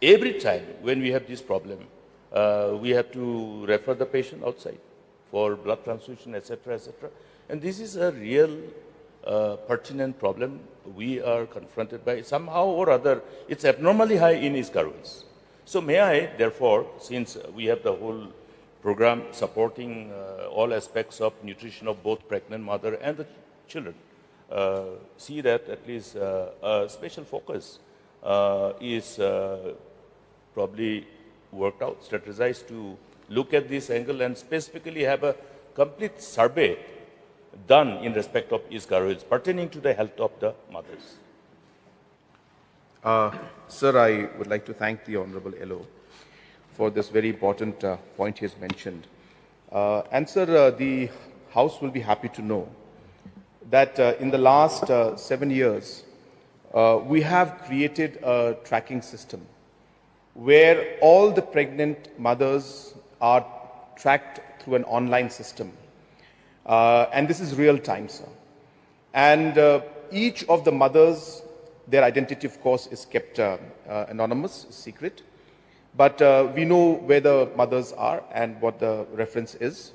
every time when we have this problem, we have to refer the patient outside for blood transfusion, etc., etc. And this is a real pertinent problem we are confronted by. Somehow or other, it's abnormally high in East Garois. So may I, therefore, since we have the whole program supporting all aspects of nutrition of both pregnant mother and the children, see that at least a special focus is probably worked out, strategized to look at this angle and specifically have a complete survey done in respect of East Garois pertaining to the health of the mothers. Sir, I would like to thank the Honorable LO for this very important point he has mentioned. And sir, the House will be happy to know that in the last 7 years, we have created a tracking system where all the pregnant mothers are tracked through an online system. And this is real time, sir. And each of the mothers, their identity, of course, is kept anonymous, secret. But we know where the mothers are and what the reference is.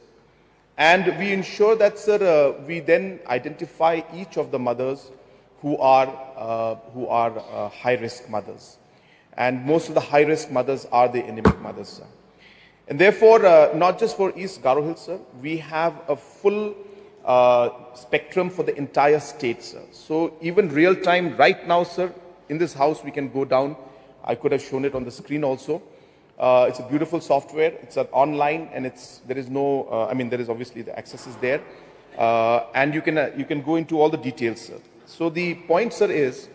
And we ensure that, sir, we then identify each of the mothers who are high-risk mothers. And most of the high-risk mothers are the anemic mothers, sir. And therefore, not just for East Garo Hills, sir, we have a full spectrum for the entire state, sir. So even real time, right now, sir, in this house, we can go down. I could have shown it on the screen also. It's a beautiful software. It's an online, and there is no. There is obviously the access is there, and you can go into all the details, sir. So the point, sir, is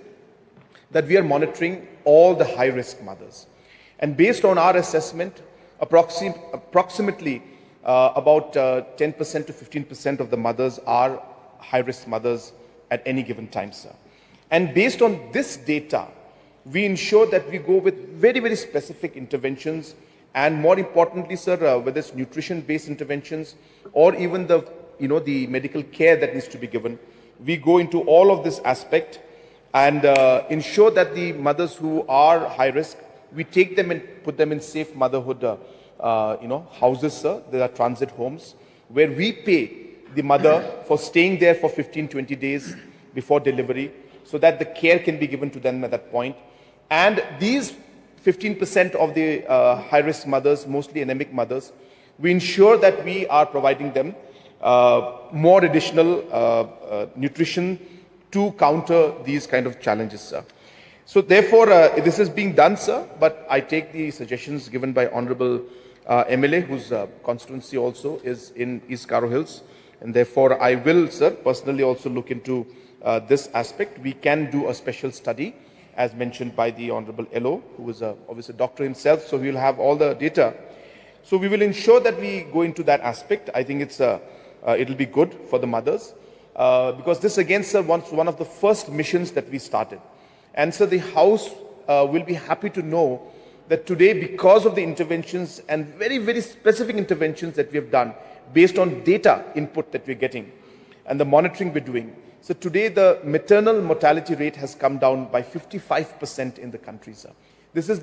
that we are monitoring all the high-risk mothers, and based on our assessment, approximately about 10% to 15% of the mothers are high-risk mothers at any given time, sir. And based on this data, we ensure that we go with very, very specific interventions, and more importantly, sir, whether it's nutrition-based interventions or even the medical care that needs to be given, we go into all of this aspect and ensure that the mothers who are high risk, we take them and put them in safe motherhood houses, sir. There are transit homes where we pay the mother for staying there for 15, 20 days before delivery, so that the care can be given to them at that point. And these 15% of the high-risk mothers, mostly anemic mothers, we ensure that we are providing them more additional nutrition to counter these kind of challenges, sir. So therefore, this is being done, sir, but I take the suggestions given by Honorable MLA, whose constituency also is in East Garo Hills, and therefore I will, sir, personally also look into this aspect. We can do a special study, as mentioned by the Honorable LO, who is obviously a doctor himself, so we will have all the data. So we will ensure that we go into that aspect. I think it'll be good for the mothers, because this again, sir, was one of the first missions that we started. And so the House will be happy to know that today, because of the interventions and very, very specific interventions that we have done, based on data input that we're getting and the monitoring we're doing, so today the maternal mortality rate has come down by 55% in the country, sir. This is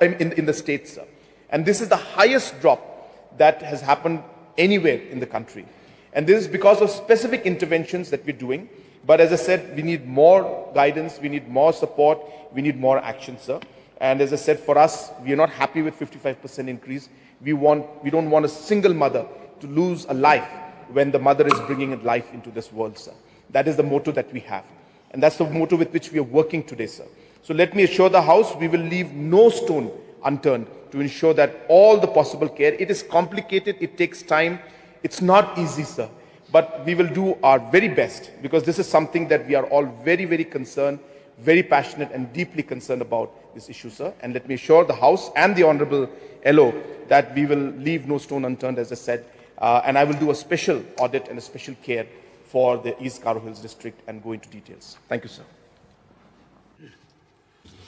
in the state, sir. And this is the highest drop that has happened anywhere in the country. And this is because of specific interventions that we're doing. But as I said, we need more guidance, we need more support, we need more action, sir. And as I said, for us, we are not happy with 55% increase. We don't want a single mother to lose a life when the mother is bringing a life into this world, sir. That is the motto that we have. And that's the motto with which we are working today, sir. So let me assure the House, we will leave no stone unturned to ensure that all the possible care. It is complicated, it takes time. It's not easy, sir. But we will do our very best, because this is something that we are all very, very concerned, very passionate and deeply concerned about this issue, sir. And let me assure the House and the Honorable LO that we will leave no stone unturned, as I said. And I will do a special audit and a special care for the East Garo Hills district and go into details. Thank you, sir.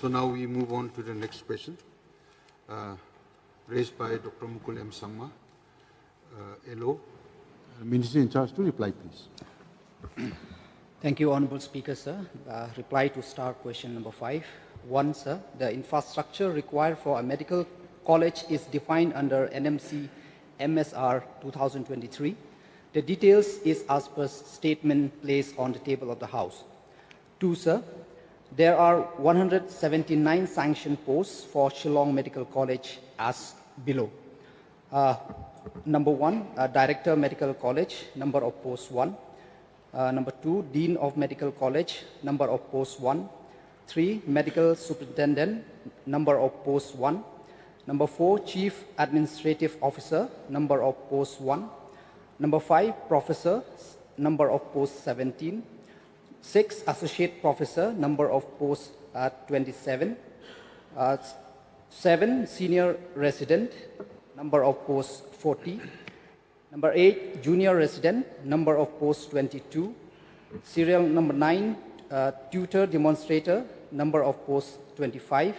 So now we move on to the next question, raised by Dr. Mukul M. Sangma, LO. Minister in charge to reply, please. Thank you, Honourable Speaker, sir. Reply to star question number 5. 1, sir, the infrastructure required for a medical college is defined under NMC MSR 2023. The details is as per statement placed on the table of the House. 2, sir, there are 179 sanctioned posts for Shillong Medical College as below. Number 1, Director Medical College, number of posts 1. Number 2, Dean of Medical College, number of posts 1. 3, Medical Superintendent, number of posts 1. Number 4, Chief Administrative Officer, number of posts 1. Number 5, Professor, number of posts 17. 6, Associate Professor, number of posts 27. 7, Senior Resident, number of posts 40. Number 8, Junior Resident, number of posts 22. Serial number 9, Tutor Demonstrator, number of posts 25.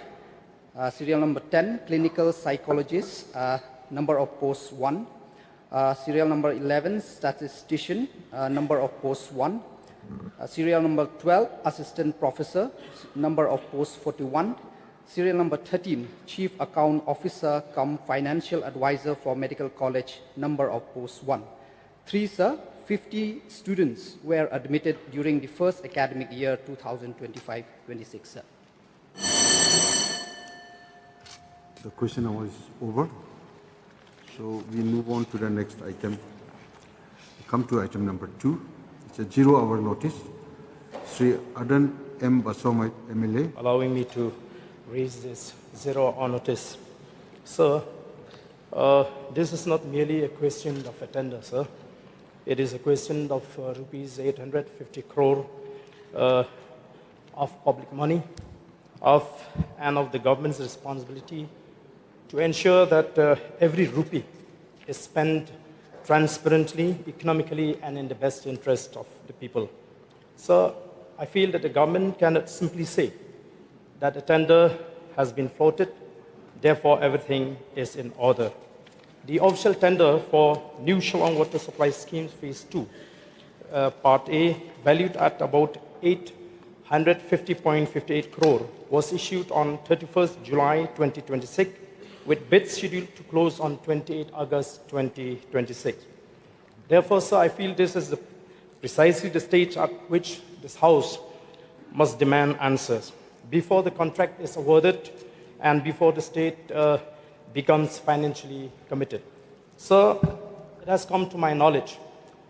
Serial number 10, Clinical Psychologist, number of posts 1. Serial number 11, statistician, number of posts 1. Serial number 12, assistant professor, number of posts 41. Serial number 13, chief account officer cum financial advisor for medical college, number of posts 1. 3, sir, 50 students were admitted during the first academic year 2025-26, sir. The question hour is over. So we move on to the next item. We come to item number 2. It's a 0-hour notice. Sri Adan M. Basomait, MLA. Allowing me to raise this 0-hour notice. Sir, this is not merely a question of a tender, sir. It is a question of rupees 850 crore of public money and of the government's responsibility to ensure that every rupee is spent transparently, economically, and in the best interest of the people. So I feel that the government cannot simply say that a tender has been floated, therefore everything is in order. The official tender for New Shillong Water Supply Scheme Phase 2, Part A, valued at about 850.58 crore, was issued on 31st July 2026, with bids scheduled to close on 28 August 2026. Therefore, sir, I feel this is precisely the stage at which this House must demand answers before the contract is awarded and before the state becomes financially committed. So, it has come to my knowledge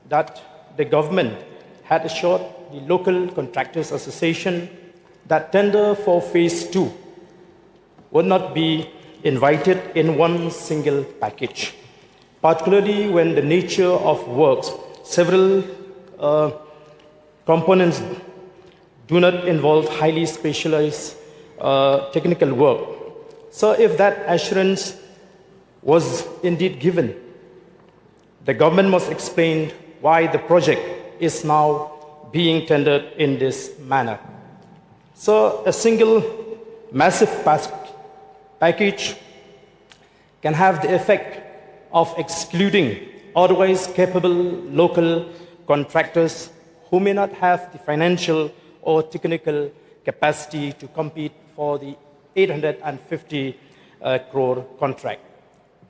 that the government had assured the local contractors association that tender for phase 2 would not be invited in one single package, particularly when the nature of works, several components do not involve highly specialized technical work. So if that assurance was indeed given, the government must explain why the project is now being tendered in this manner. So a single massive package can have the effect of excluding otherwise capable local contractors who may not have the financial or technical capacity to compete for the 850 crore contract.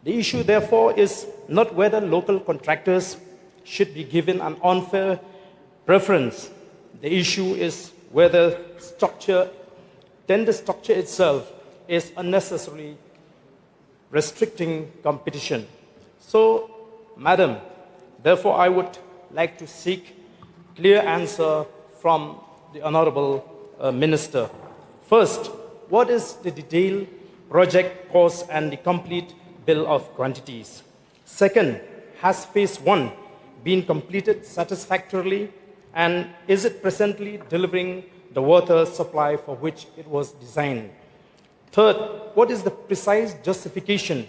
The issue, therefore, is not whether local contractors should be given an unfair preference. The issue is whether tender structure itself is unnecessarily restricting competition. So, Madam, therefore, I would like to seek clear answer from the Honorable Minister. First, what is the detailed project cost and the complete bill of quantities? Second, has phase 1 been completed satisfactorily, and is it presently delivering the water supply for which it was designed? Third, what is the precise justification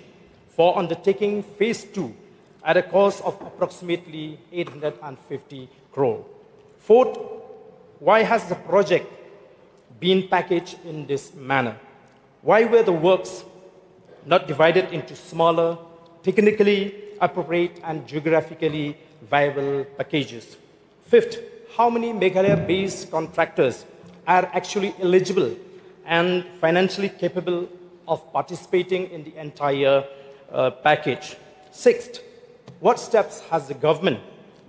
for undertaking phase 2 at a cost of approximately 850 crore? Fourth, why has the project been packaged in this manner? Why were the works not divided into smaller, technically appropriate and geographically viable packages? Fifth, how many Meghalaya-based contractors are actually eligible and financially capable of participating in the entire package? Sixth, what steps has the government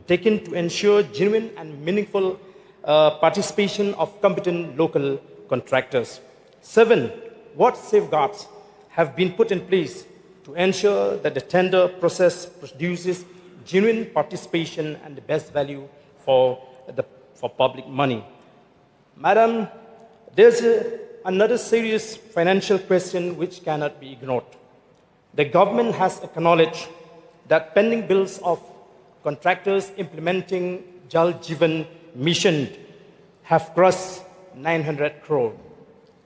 taken to ensure genuine and meaningful participation of competent local contractors? Seven, what safeguards have been put in place to ensure that the tender process produces genuine participation and the best value for public money? Madam, there's another serious financial question which cannot be ignored. The government has acknowledged that pending bills of contractors implementing Jal Jeevan Mission have crossed 900 crore.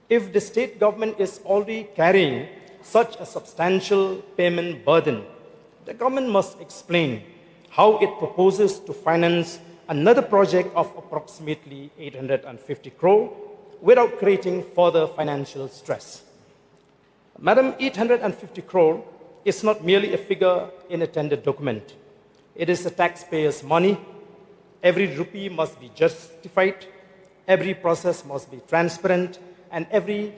If the state government is already carrying such a substantial payment burden, the government must explain how it proposes to finance another project of approximately 850 crore without creating further financial stress. Madam, 850 crore is not merely a figure in a tender document. It is the taxpayers' money. Every rupee must be justified, every process must be transparent, and every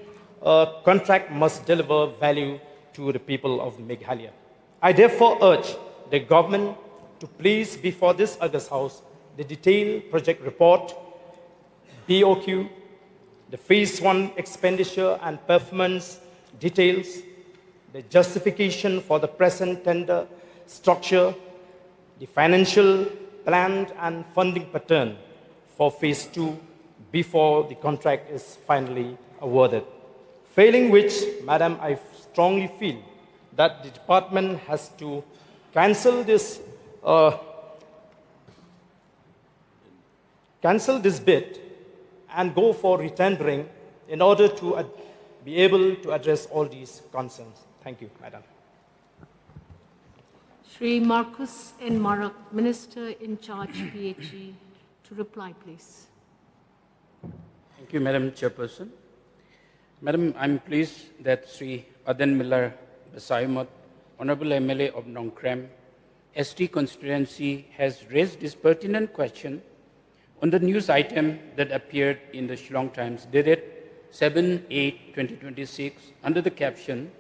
contract must deliver value to the people of Meghalaya. I therefore urge the government to place before this August House the detailed project report, BOQ, the Phase 1 expenditure and performance details, the justification for the present tender structure, the financial plan and funding pattern for Phase 2 before the contract is finally awarded. Failing which, Madam, I strongly feel that the department has to cancel this bid and go for retendering in order to be able to address all these concerns. Thank you, Madam. Shri Marcus N. Marak, Minister in charge, PHE, to reply, please. Thank you, Madam Chairperson. Madam, I'm pleased that Sri Adan Miller Basayumat, Honorable MLA of Nongkrem, ST constituency, has raised this pertinent question on the news item that appeared in the Shillong Times dated 7/8/2026 under the caption,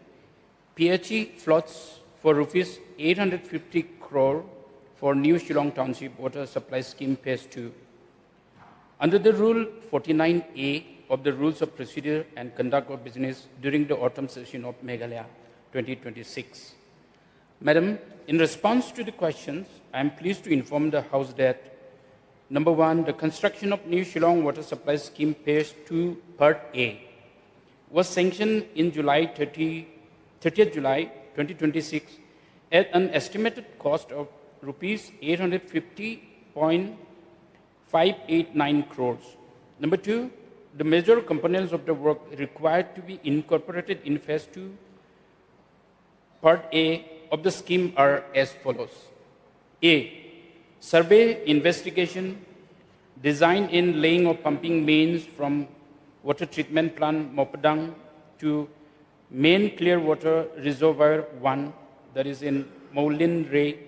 PHE floats for Rs 850 crore for new Shillong Township Water Supply Scheme Phase 2. Under the Rule 49A of the Rules of Procedure and Conduct of Business during the autumn session of Meghalaya 2026. Madam, in response to the questions, I am pleased to inform the House that number 1, the construction of new Shillong Water Supply Scheme Phase 2 Part A was sanctioned in 30th July 2026 at an estimated cost of Rs 850.589 crores. Number 2, the major components of the work required to be incorporated in Phase 2 Part A of the scheme are as follows. A, survey, investigation, design in laying of pumping mains from water treatment plant Mopadang to main clear water reservoir 1, that is in Maulin Ray,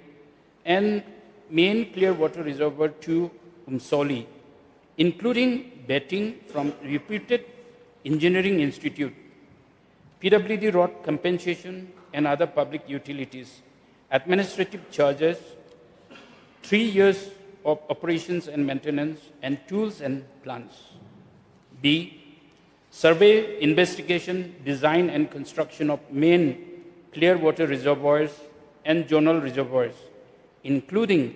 and main clear water reservoir 2, Umsoli, including betting from reputed engineering institute, PWD road compensation and other public utilities, administrative charges, 3 years of operations and maintenance, and tools and plants. B, survey, investigation, design and construction of main clear water reservoirs and zonal reservoirs, including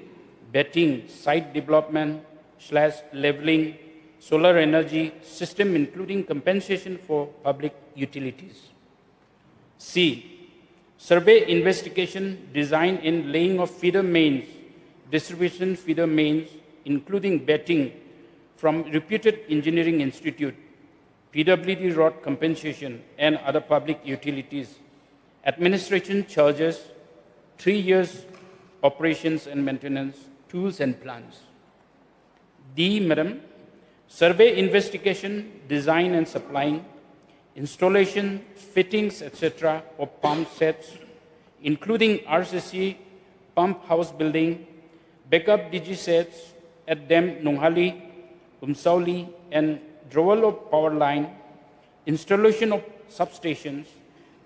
betting, site development / leveling, solar energy system, including compensation for public utilities. C, survey, investigation, design in laying of feeder mains, distribution feeder mains, including betting from reputed engineering institute, PWD road compensation and other public utilities, administration charges, 3 years operations and maintenance, tools and plants. D, Madam, survey, investigation, design and supplying, installation, fittings, etc. of pump sets, including RCC, pump house building, backup DG sets at Dam Nonghali, Umsauli, and drawal of power line, installation of substations,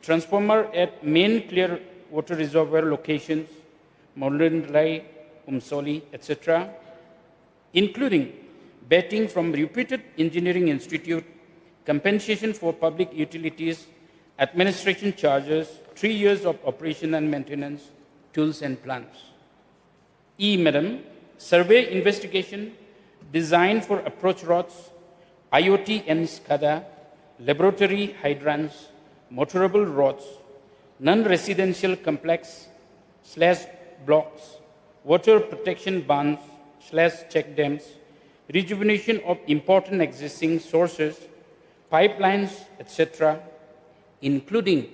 transformer at main clear water reservoir locations, Maulin, Umsauli, etc., including betting from reputed engineering institute, compensation for public utilities, administration charges, 3 years of operation and maintenance, tools and plants. E, Madam, survey, investigation, design for approach roads, IoT and SCADA, laboratory hydrants, motorable roads, non-residential complex / blocks, water protection bunds / check dams, rejuvenation of important existing sources, pipelines, etc., including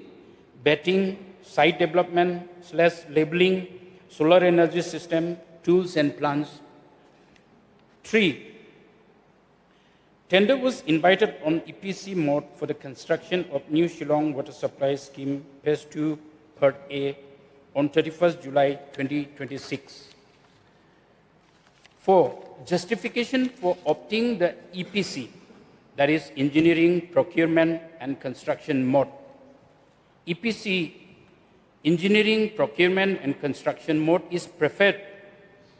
betting, site development / labeling, solar energy system, tools and plants. 3, tender was invited on EPC mode for the construction of new Shillong Water Supply Scheme Phase 2 Part A on 31st July 2026. 4. Justification for opting the EPC, that is Engineering, Procurement and Construction mode. EPC, Engineering, Procurement and Construction mode is preferred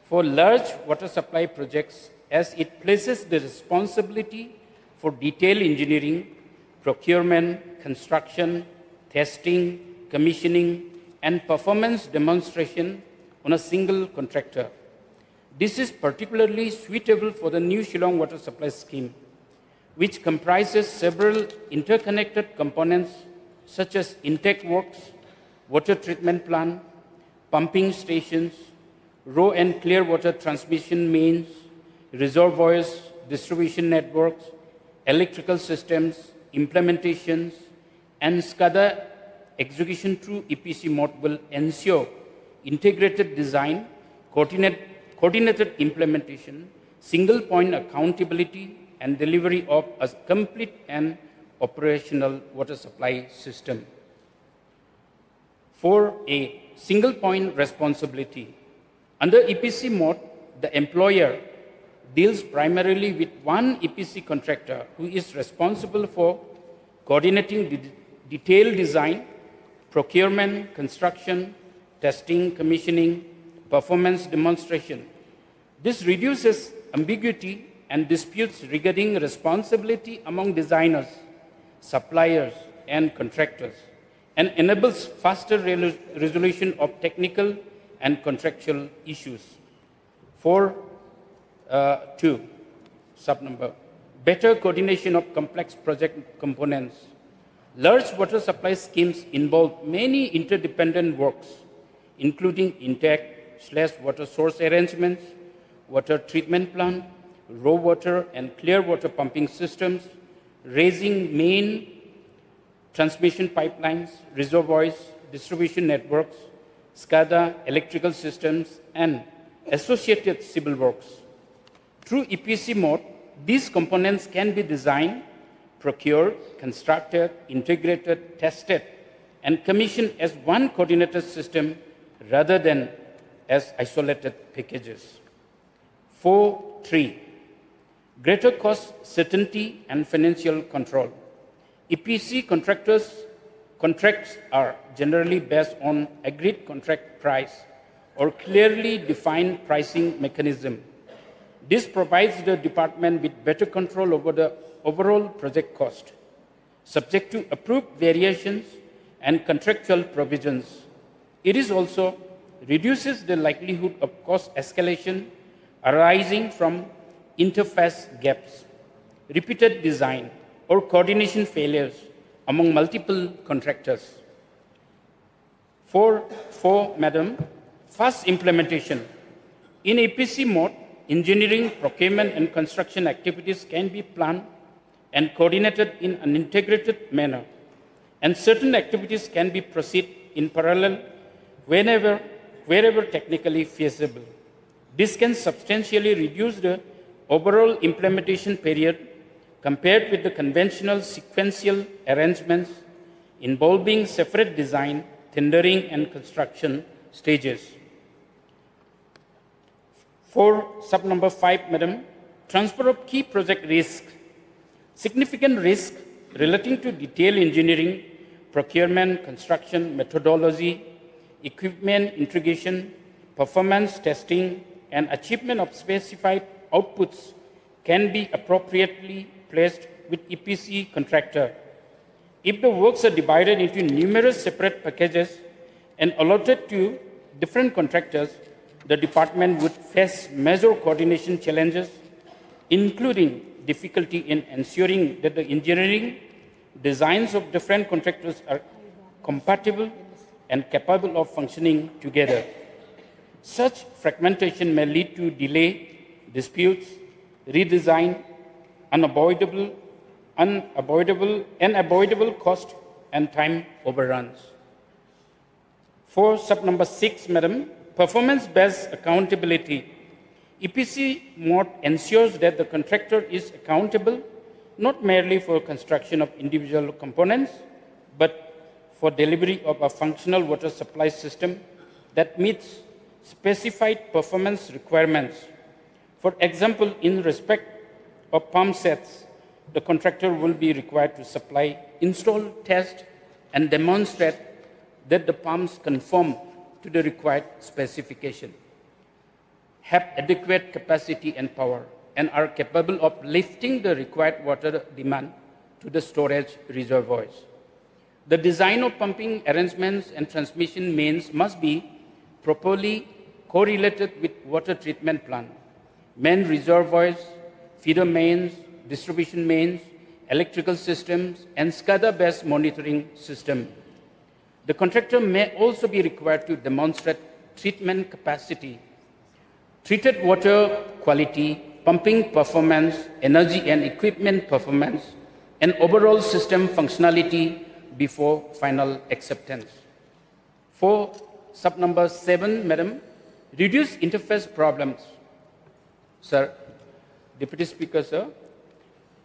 for large water supply projects as it places the responsibility for detailed engineering, procurement, construction, testing, commissioning, and performance demonstration on a single contractor. This is particularly suitable for the new Shillong Water Supply Scheme, which comprises several interconnected components such as intake works, water treatment plant, pumping stations, raw and clear water transmission mains, reservoirs, distribution networks, electrical systems, implementations, and SCADA execution through EPC mode will ensure integrated design, coordinated implementation, single point accountability, and delivery of a complete and operational water supply system. 4A, single point responsibility. Under EPC mode, the employer deals primarily with one EPC contractor who is responsible for coordinating the detailed design, procurement, construction, testing, commissioning, performance demonstration. This reduces ambiguity and disputes regarding responsibility among designers, suppliers, and contractors, and enables faster resolution of technical and contractual issues. 4.2, subnumber, better coordination of complex project components. Large water supply schemes involve many interdependent works, including intake/water source arrangements, water treatment plant, raw water and clear water pumping systems, raising main transmission pipelines, reservoirs, distribution networks, SCADA, electrical systems, and associated civil works. Through EPC mode, these components can be designed, procured, constructed, integrated, tested, and commissioned as one coordinated system rather than as isolated packages. 4.3, greater cost certainty and financial control. EPC contracts are generally based on agreed contract price or clearly defined pricing mechanism. This provides the department with better control over the overall project cost, subject to approved variations and contractual provisions. It is also reduces the likelihood of cost escalation arising from interface gaps, repeated design, or coordination failures among multiple contractors. 4, Madam, fast implementation. In EPC mode, engineering, procurement, and construction activities can be planned and coordinated in an integrated manner, and certain activities can be proceed in parallel wherever technically feasible. This can substantially reduce the overall implementation period compared with the conventional sequential arrangements involving separate design, tendering, and construction stages. 4, 5, Madam, transfer of key project risk. Significant risk relating to detailed engineering, procurement, construction, methodology, equipment integration, performance testing, and achievement of specified outputs can be appropriately placed with EPC contractor. If the works are divided into numerous separate packages and allotted to different contractors, the department would face major coordination challenges, including difficulty in ensuring that the engineering designs of different contractors are compatible and capable of functioning together. Such fragmentation may lead to delay, disputes, redesign, unavoidable cost, and time overruns. 4, 6, Madam, performance-based accountability. EPC mode ensures that the contractor is accountable not merely for construction of individual components, but for delivery of a functional water supply system that meets specified performance requirements. For example, in respect of pump sets, the contractor will be required to supply, install, test, and demonstrate that the pumps conform to the required specification, have adequate capacity and power, and are capable of lifting the required water demand to the storage reservoirs. The design of pumping arrangements and transmission mains must be properly correlated with water treatment plant, main reservoirs, feeder mains, distribution mains, electrical systems, and SCADA-based monitoring system. The contractor may also be required to demonstrate treatment capacity, treated water quality, pumping performance, energy and equipment performance, and overall system functionality before final acceptance. For sub-number 7, Madam, reduce interface problems. Sir, Deputy Speaker, sir.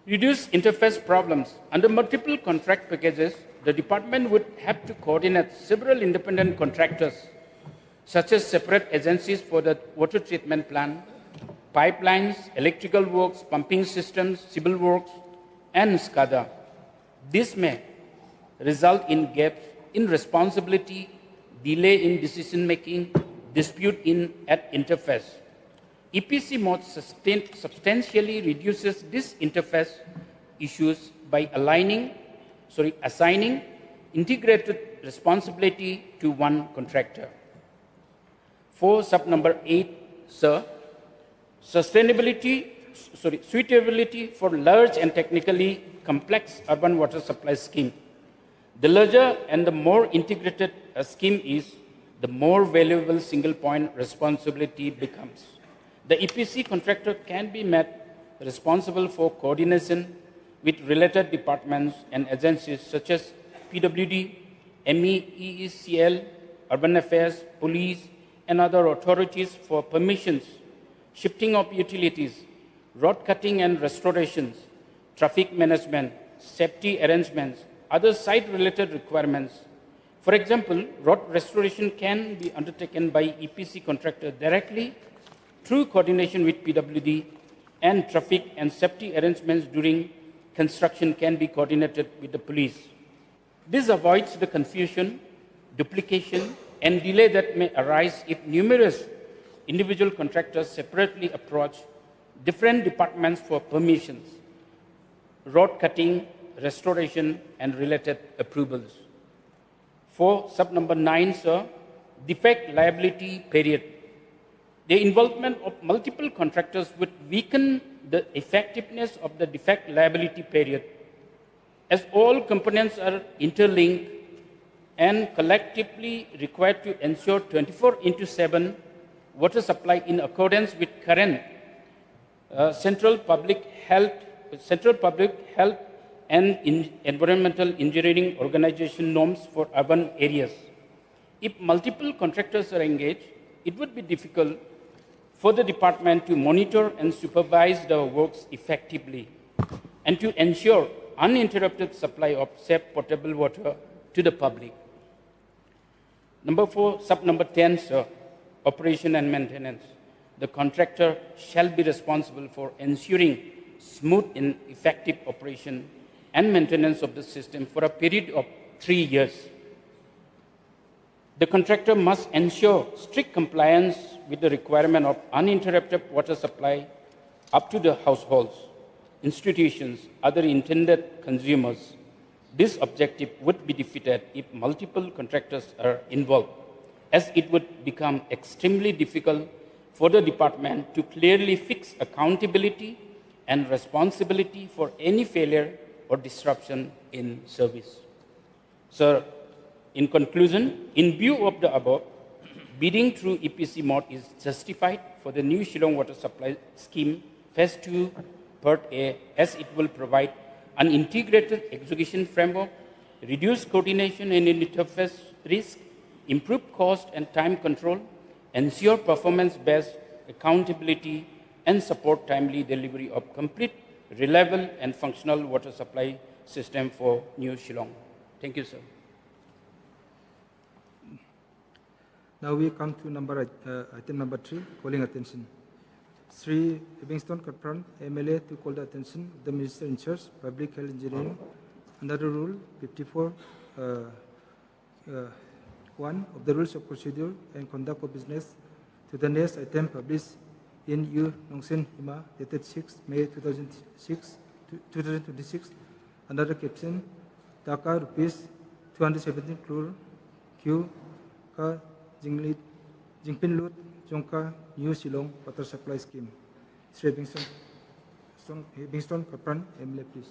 Reduce interface problems. Under multiple contract packages, the department would have to coordinate several independent contractors, such as separate agencies for the water treatment plant, pipelines, electrical works, pumping systems, civil works, and SCADA. This may result in gaps in responsibility, delay in decision-making, dispute at interface. EPC mode substantially reduces this interface issues by assigning integrated responsibility to one contractor. For sub-number 8, sir, suitability for large and technically complex urban water supply scheme. The larger and the more integrated a scheme is, the more valuable single point responsibility becomes. The EPC contractor can be made responsible for coordination with related departments and agencies such as PWD, MEECL, Urban Affairs, Police, and other authorities for permissions, shifting of utilities, road cutting and restorations, traffic management, safety arrangements, other site-related requirements. For example, road restoration can be undertaken by EPC contractor directly through coordination with PWD, and traffic and safety arrangements during construction can be coordinated with the police. This avoids the confusion, duplication, and delay that may arise if numerous individual contractors separately approach different departments for permissions, road cutting, restoration, and related approvals. For sub-number 9, sir, defect liability period. The involvement of multiple contractors would weaken the effectiveness of the defect liability period, as all components are interlinked and collectively required to ensure 24/7 water supply in accordance with current central public health and environmental engineering organization norms for urban areas. If multiple contractors are engaged, it would be difficult for the department to monitor and supervise the works effectively and to ensure uninterrupted supply of safe potable water to the public. Number 4, sub-number 10, sir, operation and maintenance. The contractor shall be responsible for ensuring smooth and effective operation and maintenance of the system for a period of 3 years. The contractor must ensure strict compliance with the requirement of uninterrupted water supply up to the households, institutions, other intended consumers. This objective would be defeated if multiple contractors are involved, as it would become extremely difficult for the department to clearly fix accountability and responsibility for any failure or disruption in service. Sir, in conclusion, in view of the above, bidding through EPC mode is justified for the new Shillong Water Supply Scheme Phase 2, Part A, as it will provide an integrated execution framework, reduce coordination and interface risk, improve cost and time control, ensure performance-based accountability, and support timely delivery of complete, reliable, and functional water supply system for New Shillong. Thank you, sir. Now we come to item number 3, calling attention. Sri Livingston Katpran, MLA, to call the attention of the Minister in charge, Public Health Engineering, under the Rule 54, 1 of the Rules of Procedure and Conduct of Business to the next item published in U. Nongsen Hima, dated 6 May 2026, under the caption, Taka rupees 217 crore Q Ka Jingpin Lut Jongka New Shillong Water Supply Scheme. Sri Livingston Katpran, MLA, please.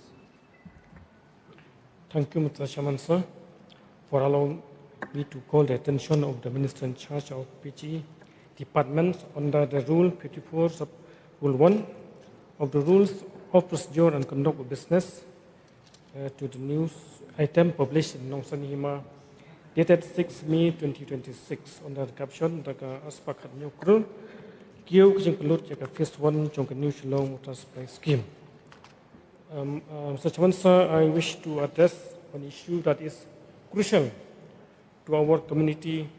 Thank you, Mr. Chairman, sir, for allowing me to call the attention of the Minister in charge of PG Department under the Rule 54, sub Rule 1 of the Rules of Procedure and Conduct of Business to the news item published in Nongsan Hima, dated 6 May 2026, under the caption, Daga Aspakat Nyokru, Kyo Kijing Pelut Jaka Phase 1 Jongka New Shillong Water Supply Scheme. Mr. Chairman, sir, I wish to address an issue that is crucial to our community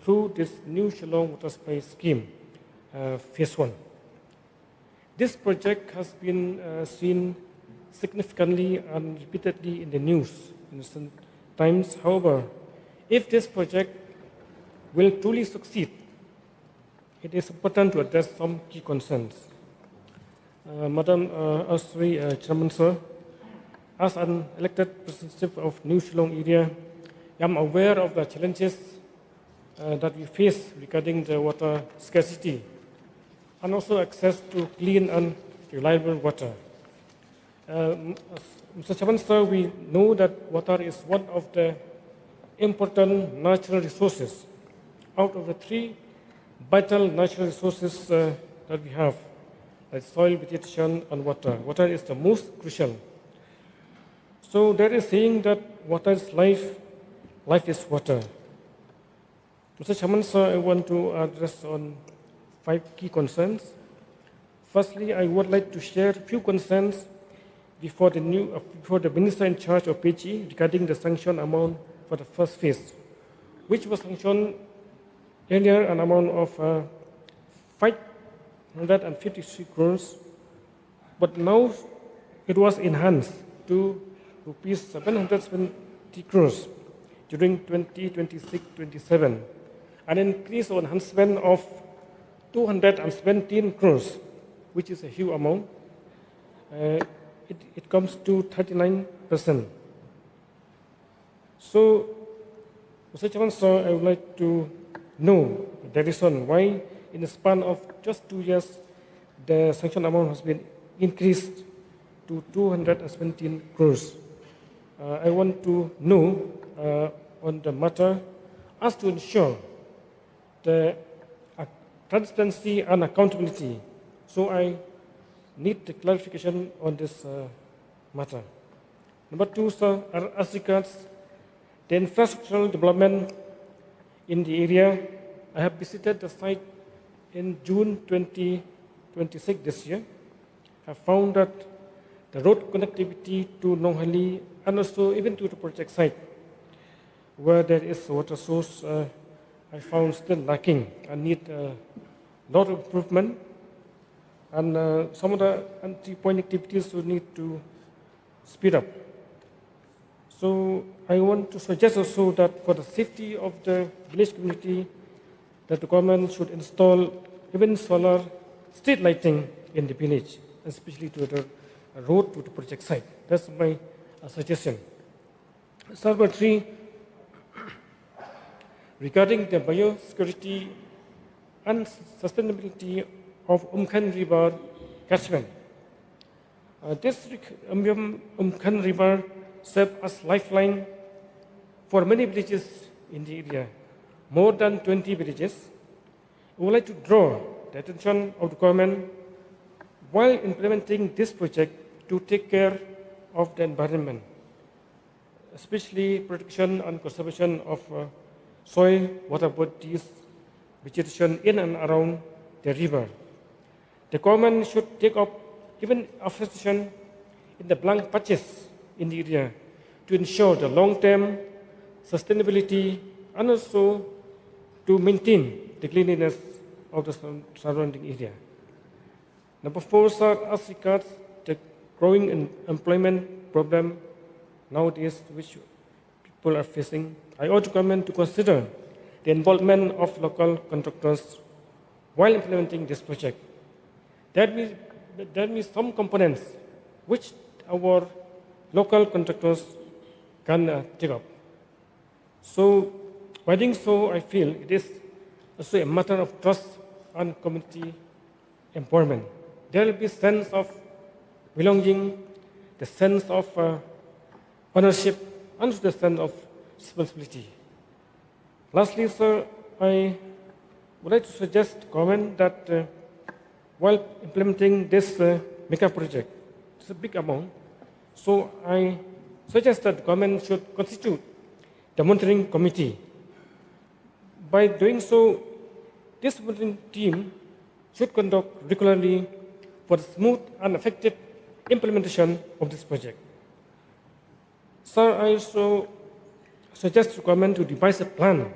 through this New Shillong Water Supply Scheme, Phase 1. This project has been seen significantly and repeatedly in the news in recent times. However, if this project will truly succeed, it is important to address some key concerns. Madam Sri Chairman, sir, as an elected representative of New Shillong area, I am aware of the challenges that we face regarding the water scarcity and also access to clean and reliable water. Mr. Chairman, sir, we know that water is one of the important natural resources out of the 3 vital natural resources that we have, like soil, vegetation, and water. Water is the most crucial. So there is saying that water is life, life is water. Mr. Chairman, sir, I want to address on 5 key concerns. Firstly, I would like to share a few concerns before the Minister in charge of PG regarding the sanction amount for the first phase, which was sanctioned earlier an amount of 553 crores, but now it was enhanced to rupees 770 crores during 2026-27, an increase or enhancement of 217 crores, which is a huge amount. It comes to 39%. So, Mr. Chairman, sir, I would like to know the reason why, in the span of just 2 years, the sanction amount has been increased to 217 crores. I want to know on the matter as to ensure the transparency and accountability. So I need the clarification on this matter. Number 2, sir, as regards the infrastructural development in the area, I have visited the site in June 2026 this year. I found that the road connectivity to Nonghali and also even to the project site, where there is a water source, I found still lacking and need a lot of improvement. And some of the anti-point activities will need to speed up. So I want to suggest also that for the safety of the village community, that the government should install even solar street lighting in the village, especially to the road to the project site. That's my suggestion. Number 3, regarding the biosecurity and sustainability of Umkhan River catchment. This Umkhan River serves as lifeline for many villages in the area, more than 20 villages. We would like to draw the attention of the government while implementing this project to take care of the environment, especially protection and conservation of soil, water bodies, vegetation in and around the river. The government should take up even afforestation in the blank patches in the area to ensure the long-term sustainability and also to maintain the cleanliness of the surrounding area. Number 4, sir, as regards the growing employment problem nowadays which people are facing, I urge government to consider the involvement of local contractors while implementing this project. There be some components which our local contractors can take up. So, by doing so, I feel it is also a matter of trust and community empowerment. There will be a sense of belonging, the sense of ownership, and the sense of responsibility. Lastly, sir, I would like to suggest comment that while implementing this mega project, it's a big amount, so I suggest that the government should constitute the monitoring committee. By doing so, this monitoring team should conduct regularly for the smooth and effective implementation of this project. Sir, I also suggest the government to devise a plan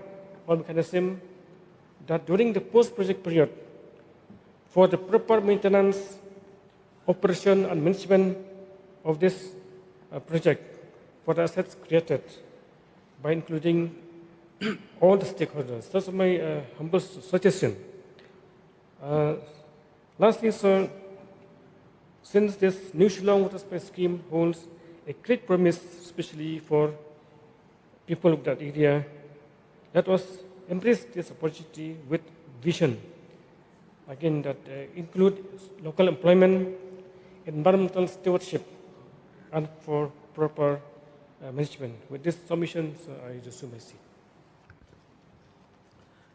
or mechanism that during the post-project period, for the proper maintenance, operation and management of this project for the assets created by including all the stakeholders. That's my humble suggestion. Lastly, sir, since this new Shillong water supply scheme holds a great promise, especially for people of that area, let us embrace this opportunity with vision. Again, that include local employment, environmental stewardship, and for proper management. With this submission, I resume my seat.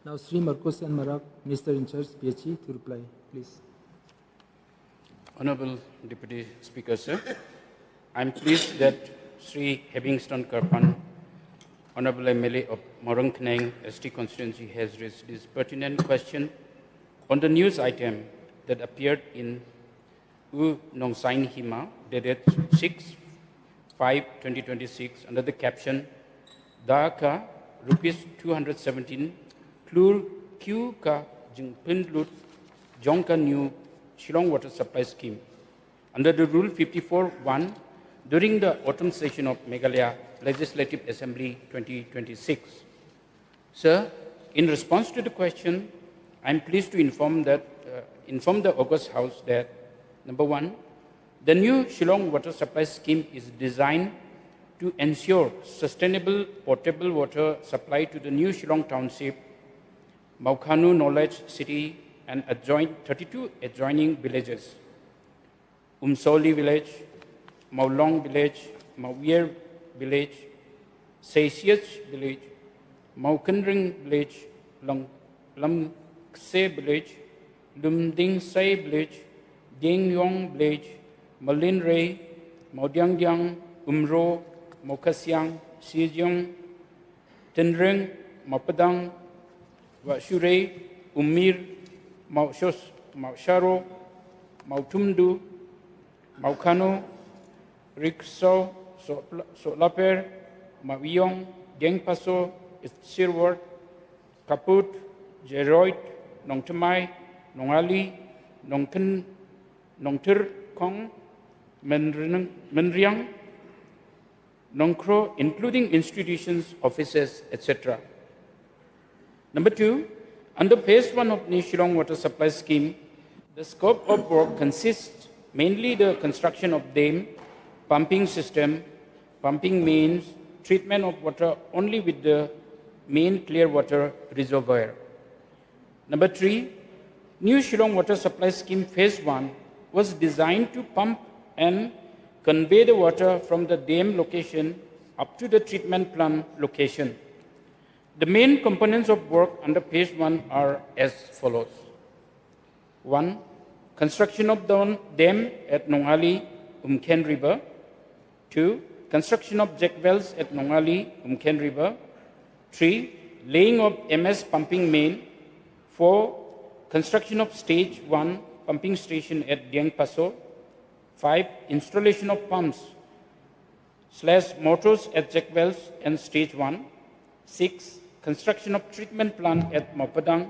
Now, Sri Marcos and Marak, Minister in charge, PHE, to reply, please. Honorable Deputy Speaker, sir, I am pleased that Sri Hebingston Karpan, Honorable MLA of Morang Kneng ST constituency, has raised this pertinent question on the news item that appeared in U Nong Sain Hima, dated 6/5/2026, under the caption, Daka Rs 217 Klur Q Ka Jingpin Lut Jongka New Shillong Water Supply Scheme. Under the Rule 54.1, during the autumn session of Meghalaya Legislative Assembly 2026. Sir, in response to the question, I am pleased to inform the August House that, number 1, the new Shillong Water Supply Scheme is designed to ensure sustainable potable water supply to the new Shillong Township, Maukhanu Knowledge City, and 32 adjoining villages, Umsoli Village, Maulong Village, Mauyer Village, Seisiach Village, Maukenring Village, Lamkse Village, Lumding Sai Village, Ding Yong Village, Malin Ray, Maudiangdiang, Umro, Mokasiang, Sijiong, Tenreng, Mapadang, Washure, Umir, Mausharo, Mautumdu, Maukano, Rikso, Solaper, Mawiyong, Dengpaso, Sirwar, Kaput, Jeroid, Nongtamai, Nongali, Nongken, Nongtir Kong, Menriang, Nongkro, including institutions, offices, etc. Number 2, under Phase 1 of the Shillong Water Supply Scheme, the scope of work consists mainly the construction of dam, pumping system, pumping mains, treatment of water only with the main clear water reservoir. Number 3, new Shillong Water Supply Scheme Phase 1 was designed to pump and convey the water from the dam location up to the treatment plant location. The main components of work under Phase 1 are as follows. 1. Construction of the dam at Nongali, Umken River. 2. Construction of jack wells at Nongali, Umken River. 3. Laying of MS pumping main. 4. Construction of Stage 1 pumping station at Dieng Paso. 5. Installation of pumps/motors at jack wells and Stage 1. 6. construction of treatment plant at Mopadang.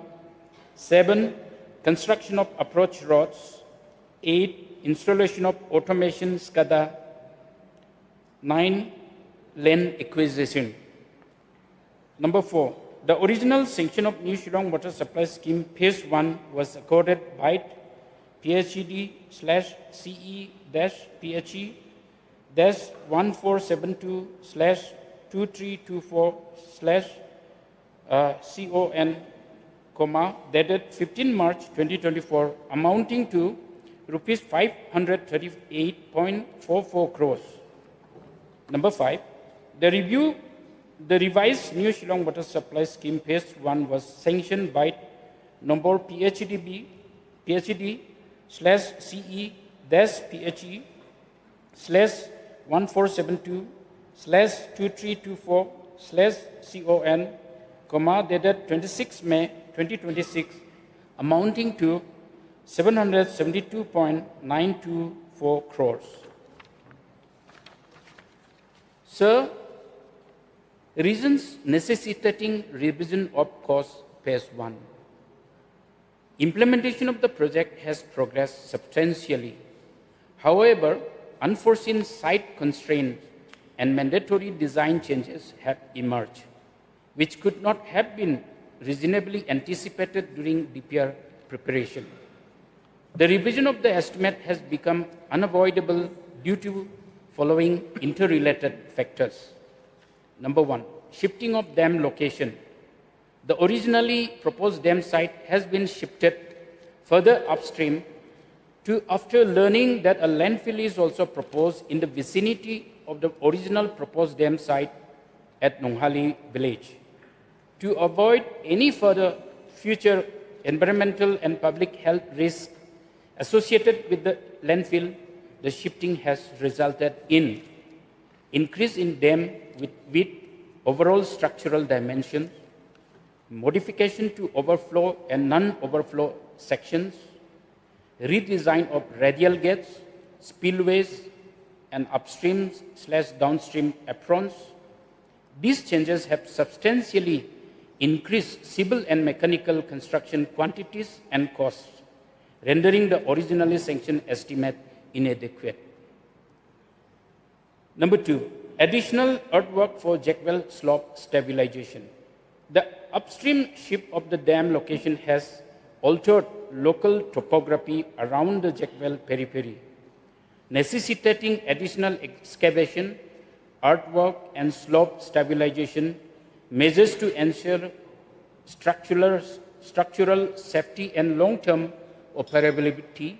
7, construction of approach roads. 8, installation of automation SCADA. 9, land acquisition. Number 4, the original sanction of New Shillong Water Supply Scheme Phase 1 was accorded by PHED/CE-PHE-1324/CON, dated 15 March 2024, amounting to rupees 538.44 crores. Number 5, the revised New Shillong Water Supply Scheme Phase 1 was sanctioned by number PHED/CE-PHE/1324/CON, dated 26 May 2026, amounting to 772.924 crores. Sir, reasons necessitating revision of cost Phase 1. Implementation of the project has progressed substantially. However, unforeseen site constraints and mandatory design changes have emerged, which could not have been reasonably anticipated during DPR preparation. The revision of the estimate has become unavoidable due to following interrelated factors. Number 1, shifting of dam location. The originally proposed dam site has been shifted further upstream after learning that a landfill is also proposed in the vicinity of the original proposed dam site at Nonghali village. To avoid any further future environmental and public health risks associated with the landfill, the shifting has resulted in increase in dam width, overall structural dimensions, modification to overflow and non-overflow sections, redesign of radial gates, spillways, and upstream/downstream aprons. These changes have substantially increased civil and mechanical construction quantities and costs, rendering the originally sanctioned estimate inadequate. Number 2, additional earthwork for Jackwell slope stabilization. The upstream shift of the dam location has altered local topography around the Jackwell periphery, necessitating additional excavation, earthwork, and slope stabilization measures to ensure structural safety and long-term operability.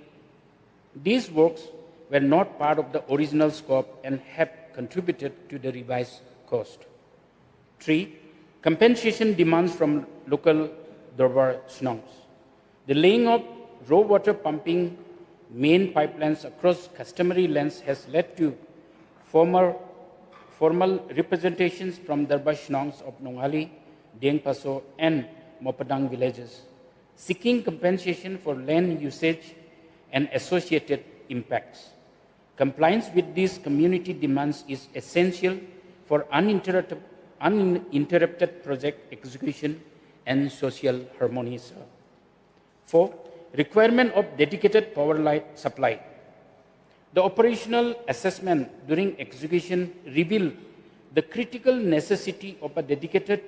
These works were not part of the original scope and have contributed to the revised cost. 3, compensation demands from local Dorbar Shnongs. The laying of raw water pumping main pipelines across customary lengths has led to formal representations from Dorbar Shnongs of Nonghali, Dieng Paso, and Mopadang villages, seeking compensation for land usage and associated impacts. Compliance with these community demands is essential for uninterrupted project execution and social harmony. 4, requirement of dedicated power light supply. The operational assessment during execution revealed the critical necessity of a dedicated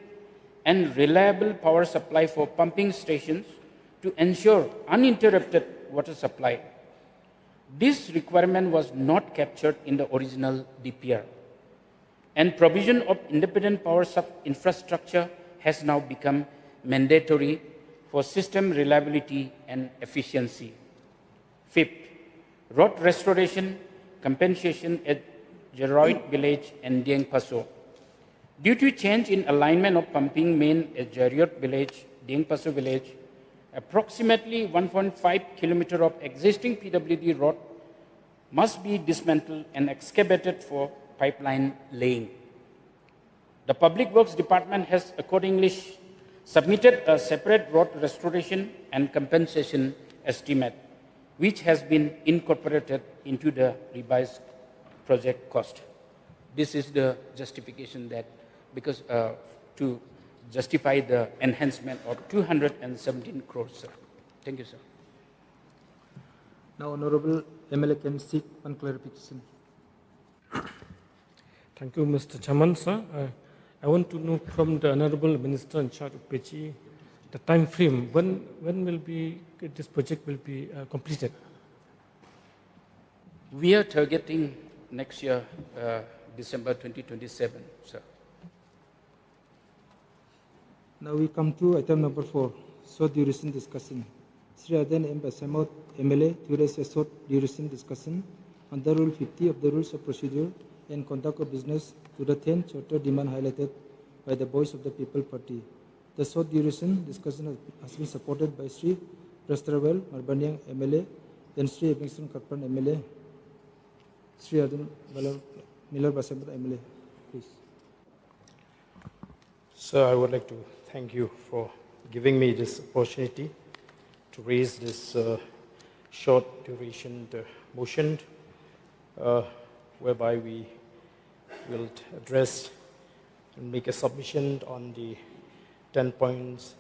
and reliable power supply for pumping stations to ensure uninterrupted water supply. This requirement was not captured in the original DPR, and provision of independent power infrastructure has now become mandatory for system reliability and efficiency. 5th, road restoration compensation at Jeroit village and Dieng Paso. Due to change in alignment of pumping main at Jeroit village, Dieng Paso village, approximately 1.5 kilometers of existing PWD road must be dismantled and excavated for pipeline laying. The Public Works Department has accordingly submitted a separate road restoration and compensation estimate, which has been incorporated into the revised project cost. This is the justification that because to justify the enhancement of 217 crores, sir. Thank you, sir. Now, Honorable MLA can seek one clarification. Thank you, Mr. Chairman, sir. I want to know from the Honorable Minister in charge of PHE the time frame. When will this project will be completed? We are targeting next year, December 2027, sir. Now we come to item number 4, short duration discussion. Sri Aden M. Basamot, MLA, to raise a short duration discussion on the Rule 50 of the Rules of Procedure and Conduct of Business to the 10th charter demand highlighted by the Voice of the People Party. The short duration discussion has been supported by Sri Prastravel Marbanyang, MLA, and Sri Evingston Katpan, MLA. Sri Aden Miller Basamot, MLA, please. Sir, I would like to thank you for giving me this opportunity to raise this short duration motion, whereby we will address and make a submission on the 10 points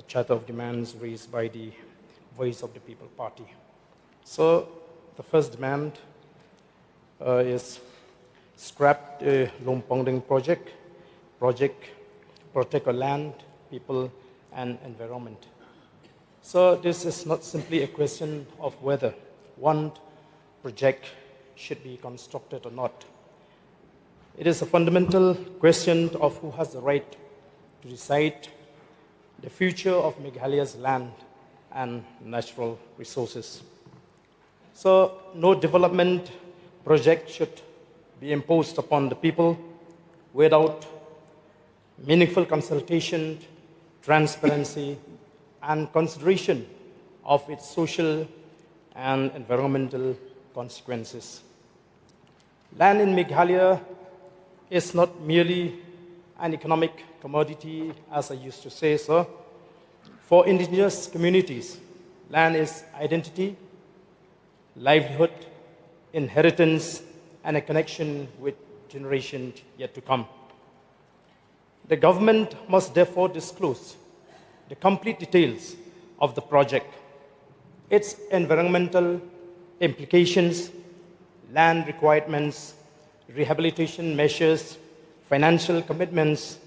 charter of demands raised by the Voice of the People Party. So the first demand is scrap the Lompongding project, protect our land, people, and environment. So this is not simply a question of whether one project should be constructed or not. It is a fundamental question of who has the right to decide the future of Meghalaya's land and natural resources. So no development project should be imposed upon the people without meaningful consultation, transparency, and consideration of its social and environmental consequences. Land in Meghalaya is not merely an economic commodity, as I used to say, sir. For indigenous communities, land is identity, livelihood, inheritance, and a connection with generations yet to come. The government must therefore disclose the complete details of the project, its environmental implications, land requirements, rehabilitation measures, financial commitments,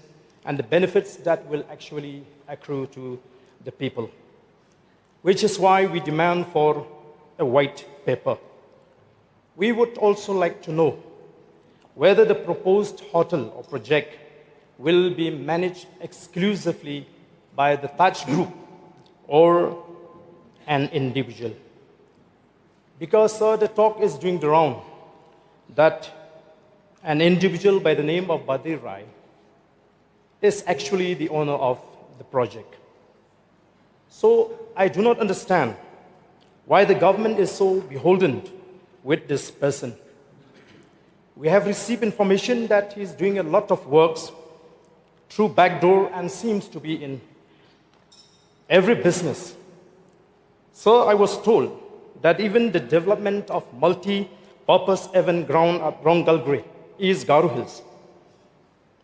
and the benefits that will actually accrue to the people. Which is why we demand for a white paper. We would also like to know whether the proposed hotel or project will be managed exclusively by the Taj Group or an individual. Because, sir, the talk is doing the round that an individual by the name of Badir Rai is actually the owner of the project. So I do not understand why the government is so beholden with this person. We have received information that he is doing a lot of works through backdoor and seems to be in every business. So I was told that even the development of multi-purpose event ground at Rongalgre, East Garo Hills,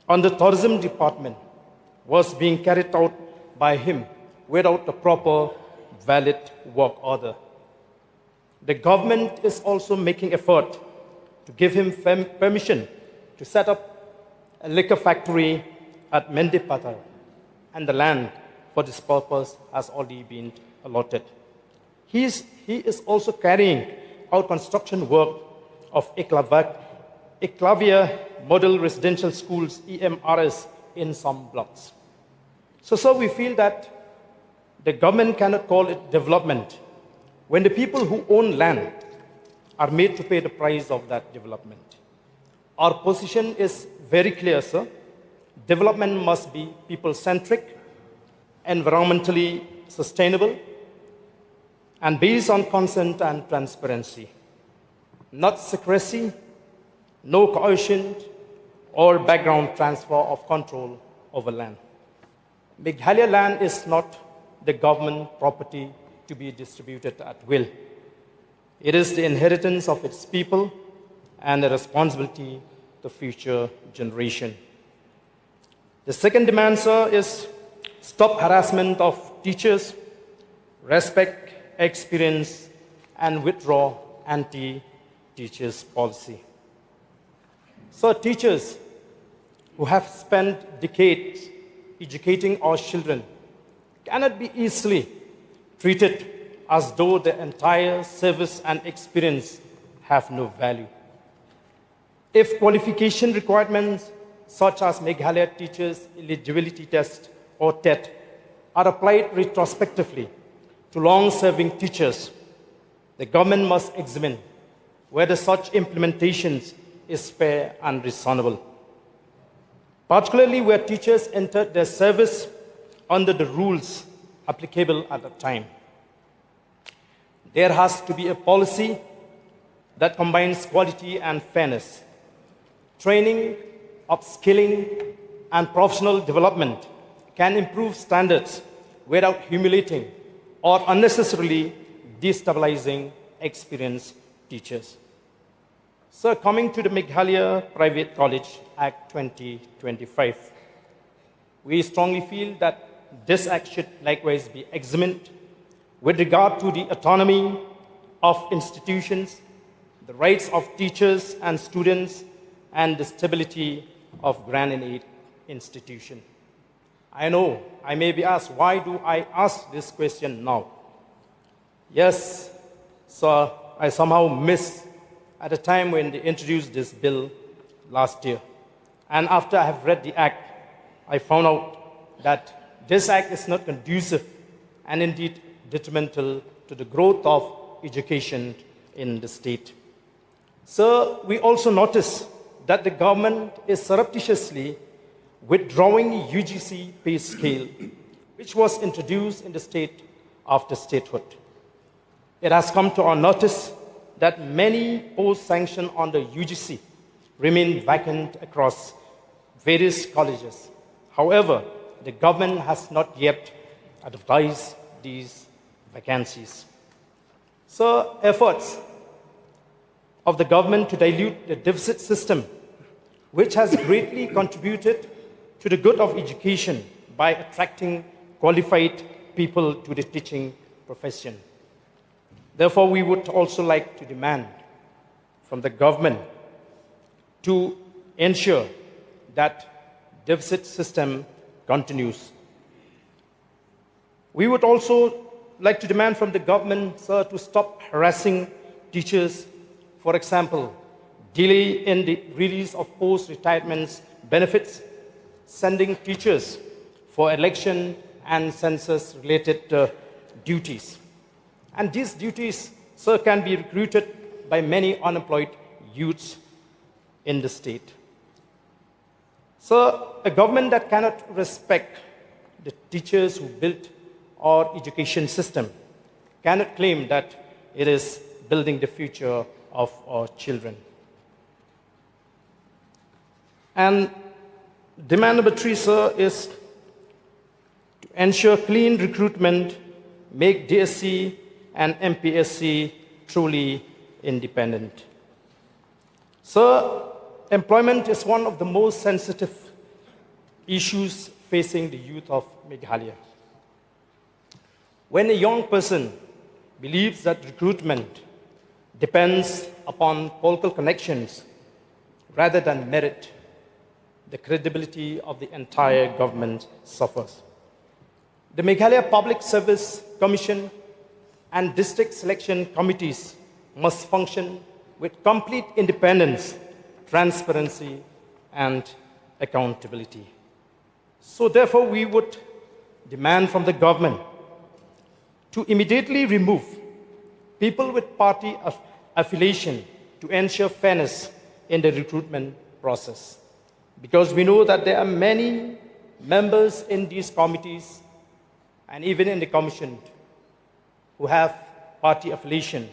on the tourism department was being carried out by him without the proper valid work order. The government is also making effort to give him permission to set up a liquor factory at Mendipatar, and the land for this purpose has already been allotted. He is also carrying out construction work of Eklavia Model Residential Schools, EMRS, in some blocks. So we feel that the government cannot call it development when the people who own land are made to pay the price of that development. Our position is very clear, sir. Development must be people-centric, environmentally sustainable, and based on consent and transparency. Not secrecy, no coercion, or background transfer of control over land. Meghalaya land is not the government property to be distributed at will. It is the inheritance of its people and the responsibility to future generation. The second demand, sir, is stop harassment of teachers, respect experience, and withdraw anti-teachers policy. So teachers who have spent decades educating our children cannot be easily treated as though the entire service and experience have no value. If qualification requirements such as Meghalaya Teachers Eligibility Test or TET are applied retrospectively to long-serving teachers, the government must examine whether such implementations is fair and reasonable, particularly where teachers entered their service under the rules applicable at the time. There has to be a policy that combines quality and fairness. Training, upskilling, and professional development can improve standards without humiliating or unnecessarily destabilizing experienced teachers. So coming to the Meghalaya Private College Act 2025, we strongly feel that this act should likewise be examined with regard to the autonomy of institutions, the rights of teachers and students, and the stability of grant and aid institution. I know I may be asked, why do I ask this question now? Yes, sir, I somehow missed at the time when they introduced this bill last year. And after I have read the act, I found out that this act is not conducive and indeed detrimental to the growth of education in the state. So we also notice that the government is surreptitiously withdrawing UGC pay scale, which was introduced in the state after statehood. It has come to our notice that many posts sanctioned under UGC remain vacant across various colleges. However, the government has not yet advertised these vacancies. So, efforts of the government to dilute the deficit system, which has greatly contributed to the good of education by attracting qualified people to the teaching profession. Therefore, we would also like to demand from the government to ensure that deficit system continues. We would also like to demand from the government, sir, to stop harassing teachers. For example, delay in the release of post-retirement benefits, sending teachers for election and census-related duties. And these duties, sir, can be recruited by many unemployed youths in the state. So, a government that cannot respect the teachers who built our education system cannot claim that it is building the future of our children. And demand number 3, sir, is to ensure clean recruitment, make DSC and MPSC truly independent. So, employment is one of the most sensitive issues facing the youth of Meghalaya. When a young person believes that recruitment depends upon political connections rather than merit, the credibility of the entire government suffers. The Meghalaya Public Service Commission and district selection committees must function with complete independence, transparency, and accountability. So therefore, we would demand from the government to immediately remove people with party affiliation to ensure fairness in the recruitment process. Because we know that there are many members in these committees and even in the commission who have party affiliation.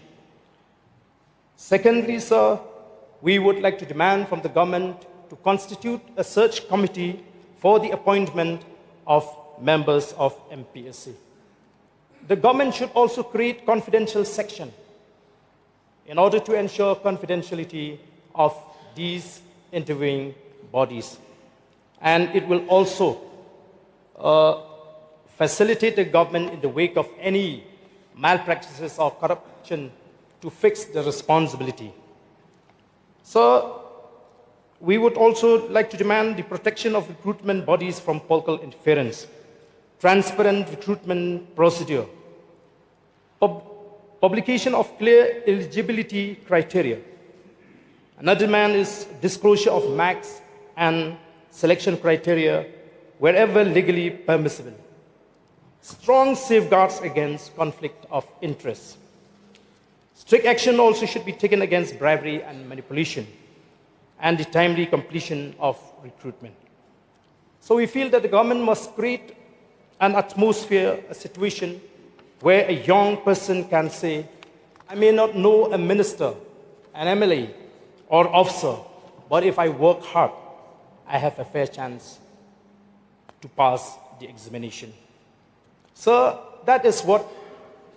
Secondly, sir, we would like to demand from the government to constitute a search committee for the appointment of members of MPSC. The government should also create confidential section in order to ensure confidentiality of these interviewing bodies. and it will also facilitate the government in the wake of any malpractices or corruption to fix the responsibility. So, we would also like to demand the protection of recruitment bodies from political interference, transparent recruitment procedure, publication of clear eligibility criteria. Another demand is disclosure of marks and selection criteria wherever legally permissible. Strong safeguards against conflict of interest. Strict action also should be taken against bribery and manipulation, and the timely completion of recruitment. So we feel that the government must create an atmosphere, a situation where a young person can say, I may not know a minister, an MLA, or officer, but if I work hard, I have a fair chance to pass the examination. So that is what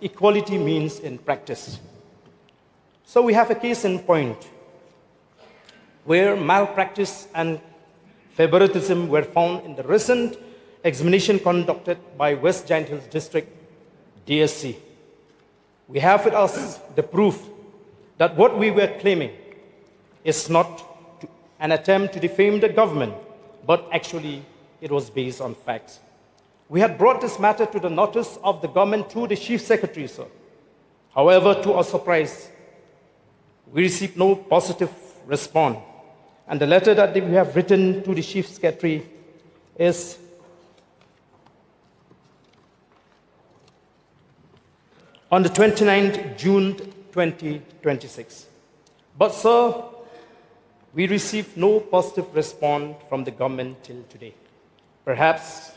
equality means in practice. So we have a case in point where malpractice and favoritism were found in the recent examination conducted by West Giant Hills District DSC. We have with us the proof that what we were claiming is not an attempt to defame the government, but actually it was based on facts. We had brought this matter to the notice of the government through the Chief Secretary, sir. However, to our surprise, we received no positive response. And the letter that we have written to the Chief Secretary is on the 29th June 2026. But, sir, we received no positive response from the government till today. Perhaps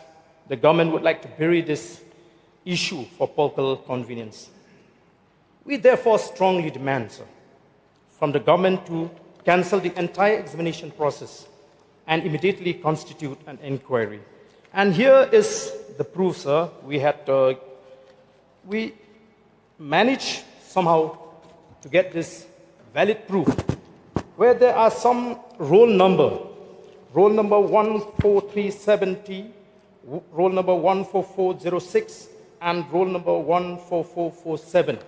the government would like to bury this issue for political convenience. We therefore strongly demand, sir, from the government to cancel the entire examination process and immediately constitute an inquiry. And here is the proof, sir. We managed somehow to get this valid proof where there are some roll number 14370, roll number 14406, and roll number 14447.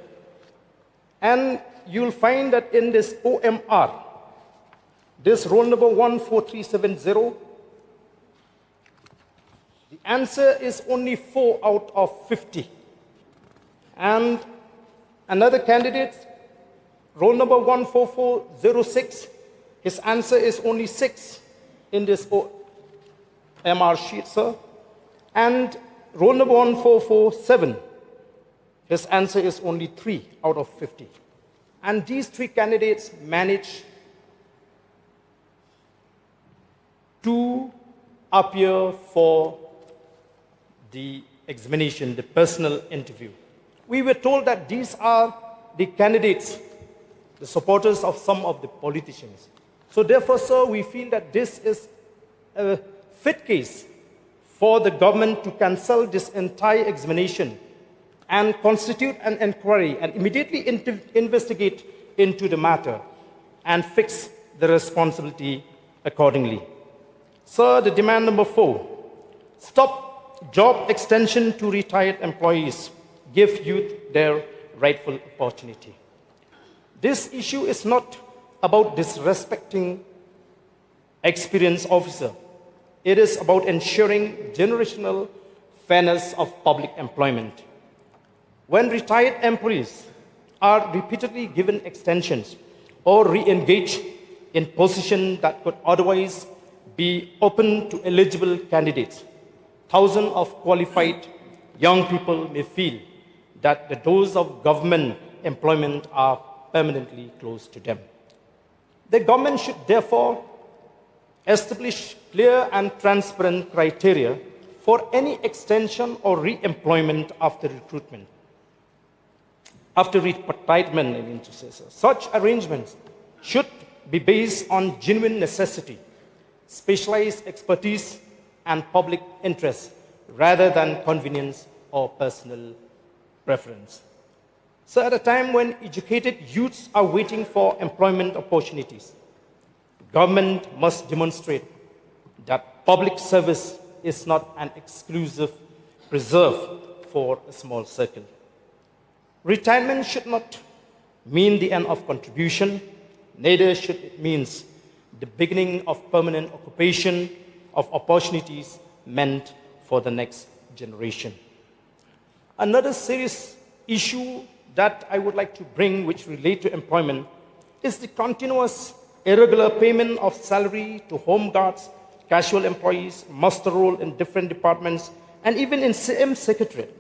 And you'll find that in this OMR, this roll number 14370, the answer is only 4 out of 50. And another candidate, roll number 14406, his answer is only 6 in this OMR sheet, sir. And roll number 1447, his answer is only 3 out of 50. And these 3 candidates managed to appear for the examination, the personal interview. We were told that these are the candidates, the supporters of some of the politicians. So therefore, sir, we feel that this is a fit case for the government to cancel this entire examination and constitute an inquiry and immediately investigate into the matter and fix the responsibility accordingly. Sir, the demand number 4, stop job extension to retired employees. Give youth their rightful opportunity. This issue is not about disrespecting experienced officer. It is about ensuring generational fairness of public employment. When retired employees are repeatedly given extensions or re-engaged in positions that could otherwise be open to eligible candidates, thousands of qualified young people may feel that the doors of government employment are permanently closed to them. The government should therefore establish clear and transparent criteria for any extension or re-employment after recruitment. After retirement, I mean to say so. Such arrangements should be based on genuine necessity, specialized expertise, and public interest, rather than convenience or personal preference. So at a time when educated youths are waiting for employment opportunities, government must demonstrate that public service is not an exclusive reserve for a small circle. Retirement should not mean the end of contribution, neither should it mean the beginning of permanent occupation of opportunities meant for the next generation. Another serious issue that I would like to bring, which relate to employment, is the continuous irregular payment of salary to home guards, casual employees, muster roll in different departments, and even in same secretariat.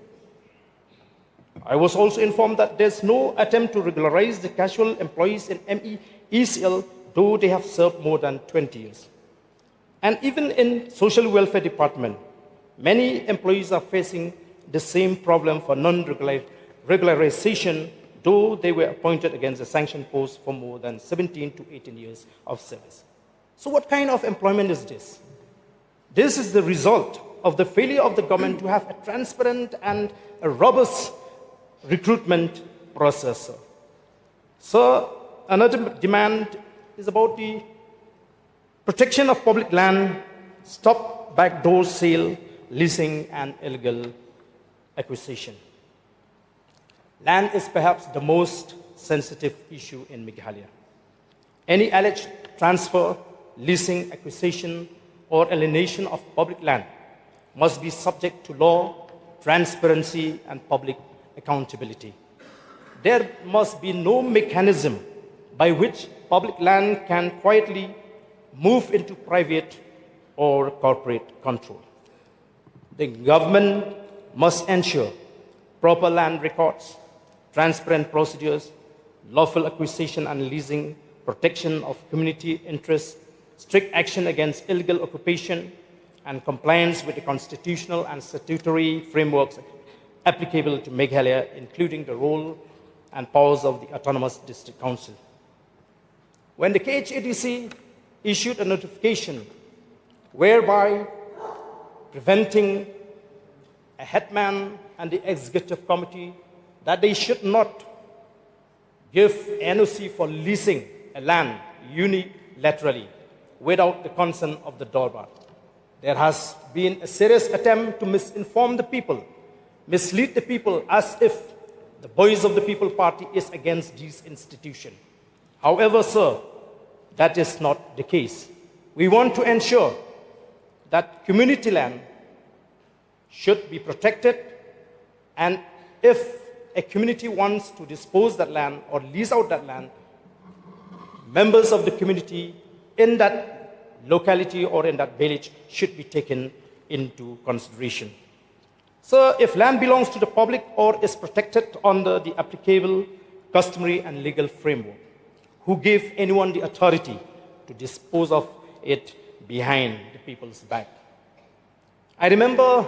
I was also informed that there's no attempt to regularize the casual employees in MEECL, though they have served more than 20 years. And even in social welfare department, many employees are facing the same problem for non-regularization, though they were appointed against a sanctioned post for more than 17 to 18 years of service. So what kind of employment is this? This is the result of the failure of the government to have a transparent and a robust recruitment process. So another demand is about the protection of public land, stop backdoor sale, leasing, and illegal acquisition. Land is perhaps the most sensitive issue in Meghalaya. Any alleged transfer, leasing, acquisition, or alienation of public land must be subject to law, transparency, and public accountability. There must be no mechanism by which public land can quietly move into private or corporate control. The government must ensure proper land records, transparent procedures, lawful acquisition and leasing, protection of community interests, strict action against illegal occupation, and compliance with the constitutional and statutory frameworks applicable to Meghalaya, including the role and powers of the Autonomous District Council. When the KHADC issued a notification whereby preventing a headman and the executive committee that they should not give NOC for leasing a land unilaterally without the consent of the Dorbar. There has been a serious attempt to misinform the people, mislead the people as if the Voice of the People Party is against these institutions. However, sir, that is not the case. We want to ensure that community land should be protected, and if a community wants to dispose that land or lease out that land, members of the community in that locality or in that village should be taken into consideration. So if land belongs to the public or is protected under the applicable customary and legal framework, who gave anyone the authority to dispose of it behind the people's back? I remember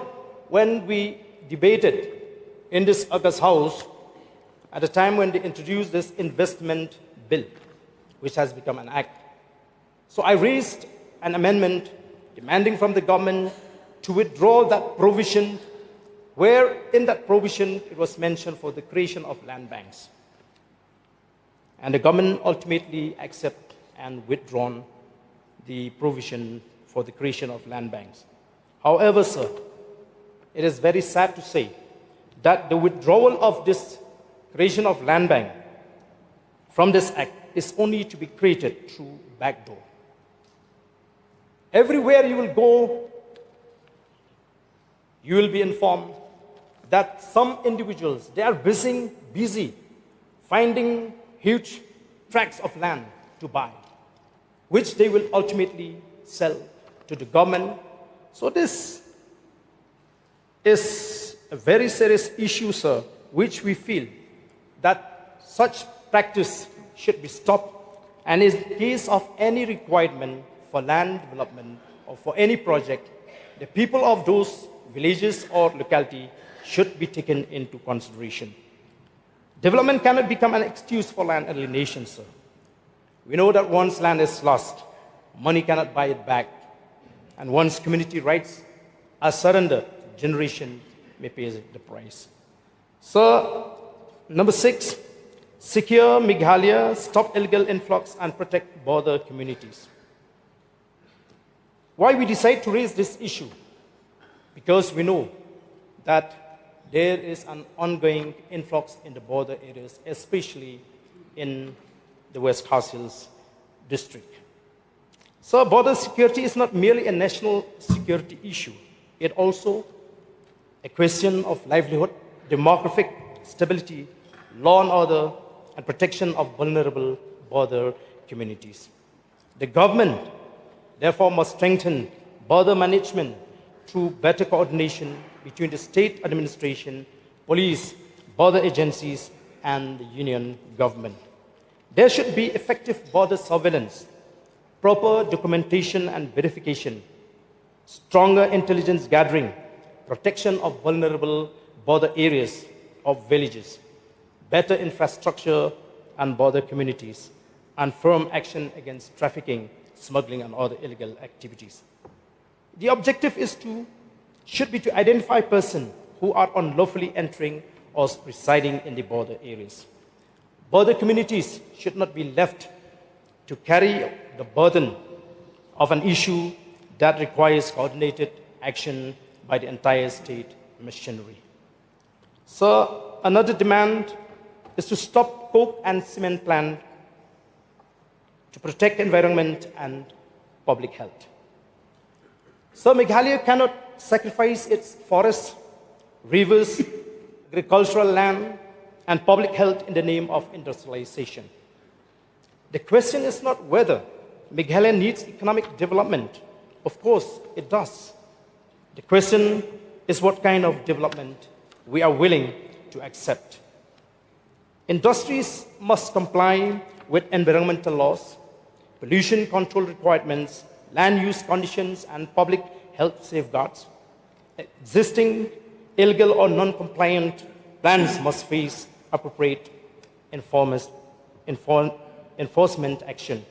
when we debated in this August House at the time when they introduced this investment bill, which has become an act. So I raised an amendment demanding from the government to withdraw that provision, where in that provision it was mentioned for the creation of land banks. And the government ultimately accepted and withdrawn the provision for the creation of land banks. However, sir, it is very sad to say that the withdrawal of this creation of land bank from this act is only to be created through backdoor. Everywhere you will go, you will be informed that some individuals, they are busy finding huge tracts of land to buy, which they will ultimately sell to the government. So this is a very serious issue, sir, which we feel that such practice should be stopped, and in case of any requirement for land development or for any project, the people of those villages or locality should be taken into consideration. Development cannot become an excuse for land alienation, sir. We know that once land is lost, money cannot buy it back. And once community rights are surrendered, generation may pay the price. So, number 6, secure Meghalaya, stop illegal influx, and protect border communities. Why we decide to raise this issue? Because we know that there is an ongoing influx in the border areas, especially in the West Kars Hills district. So border security is not merely a national security issue. It also a question of livelihood, demographic stability, law and order, and protection of vulnerable border communities. The government, therefore, must strengthen border management through better coordination between the state administration, police, border agencies, and the union government. There should be effective border surveillance, proper documentation and verification, stronger intelligence gathering, protection of vulnerable border areas of villages, better infrastructure and border communities, and firm action against trafficking, smuggling, and other illegal activities. The objective should be to identify persons who are unlawfully entering or residing in the border areas. Border communities should not be left to carry the burden of an issue that requires coordinated action by the entire state machinery. So another demand is to stop coke and cement plant to protect environment and public health. So Meghalaya cannot sacrifice its forests, rivers, agricultural land, and public health in the name of industrialization. The question is not whether Meghalaya needs economic development. Of course, it does. The question is what kind of development we are willing to accept. Industries must comply with environmental laws, pollution control requirements, land use conditions, and public health safeguards. Existing illegal or non-compliant plans must face appropriate enforcement action.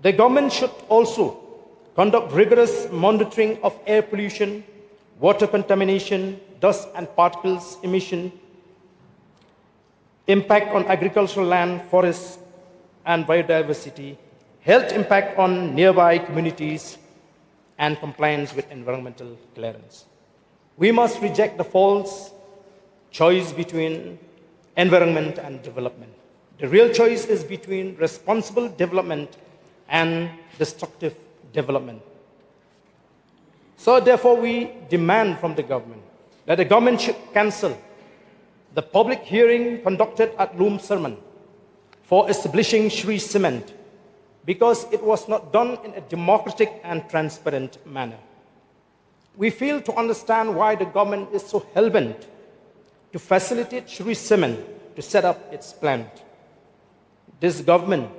The government should also conduct rigorous monitoring of air pollution, water contamination, dust and particles emission, impact on agricultural land, forests, and biodiversity, health impact on nearby communities, and compliance with environmental clearance. We must reject the false choice between environment and development. The real choice is between responsible development and destructive development. So therefore, we demand from the government that the government should cancel the public hearing conducted at Loom Sermon for establishing Shri Cement, because it was not done in a democratic and transparent manner. We fail to understand why the government is so hell-bent to facilitate Shri Cement to set up its plant. This government,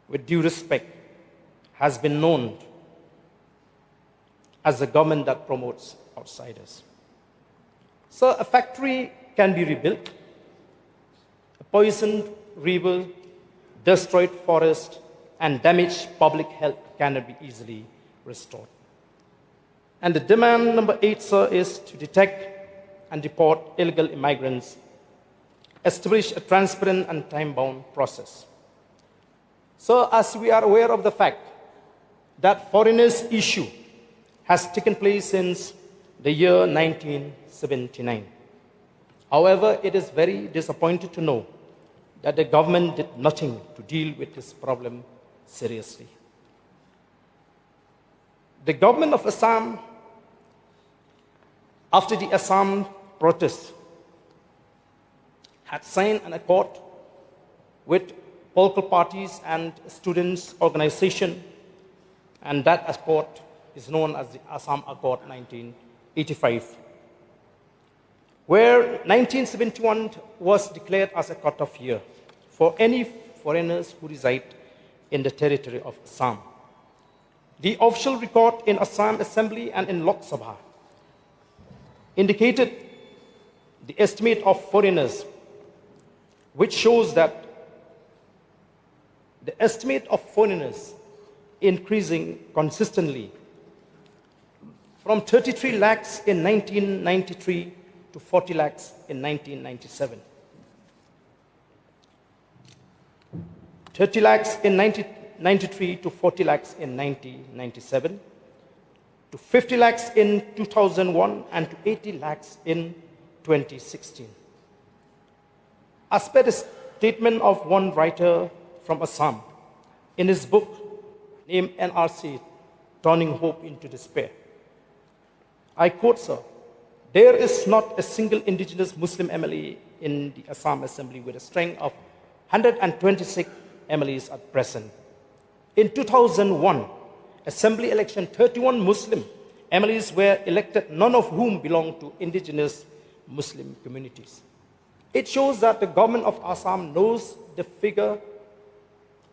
with due respect, has been known as a government that promotes outsiders. So a factory can be rebuilt, a poisoned river, destroyed forest, and damaged public health cannot be easily restored. And the demand number 8, sir, is to detect and deport illegal immigrants, establish a transparent and time-bound process. So as we are aware of the fact that foreigners' issue has taken place since the year 1979. However, it is very disappointing to know that the government did nothing to deal with this problem seriously. The government of Assam, after the Assam protests, had signed an accord with political parties and students' organization, and that accord is known as the Assam Accord 1985, where 1971 was declared as a cut-off year for any foreigners who reside in the territory of Assam. The official record in Assam Assembly and in Lok Sabha indicated the estimate of foreigners, which shows that the estimate of foreigners increasing consistently from 33 lakhs in 1993 to 40 lakhs in 1997. 30 lakhs in 1993 to 40 lakhs in 1997, to 50 lakhs in 2001, and to 80 lakhs in 2016. As per the statement of one writer from Assam in his book named NRC, Turning Hope into Despair, I quote, sir, "There is not a single indigenous Muslim MLA in the Assam Assembly with a strength of 126 MLAs at present. In 2001, Assembly election, 31 Muslim MLAs were elected, none of whom belong to indigenous Muslim communities. It shows that the government of Assam knows the figure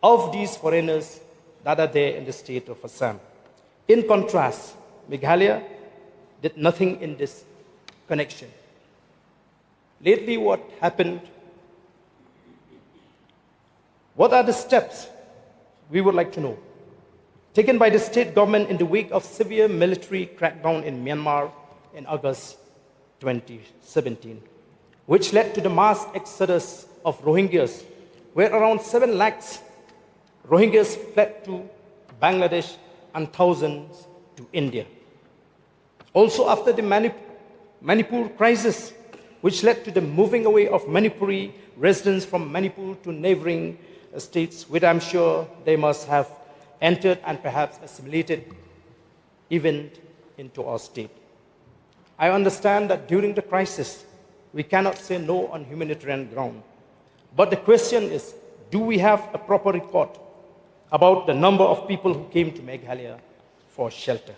of these foreigners that are there in the state of Assam. In contrast, Meghalaya did nothing in this connection. Lately, what happened? What are the steps we would like to know taken by the state government in the wake of severe military crackdown in Myanmar in August 2017, which led to the mass exodus of Rohingyas, where around 7 lakhs Rohingyas fled to Bangladesh and thousands to India. Also, after the Manipur crisis, which led to the moving away of Manipuri residents from Manipur to neighboring states, which I'm sure they must have entered and perhaps assimilated even into our state. I understand that during the crisis, we cannot say no on humanitarian ground. But the question is, do we have a proper record about the number of people who came to Meghalaya for shelter?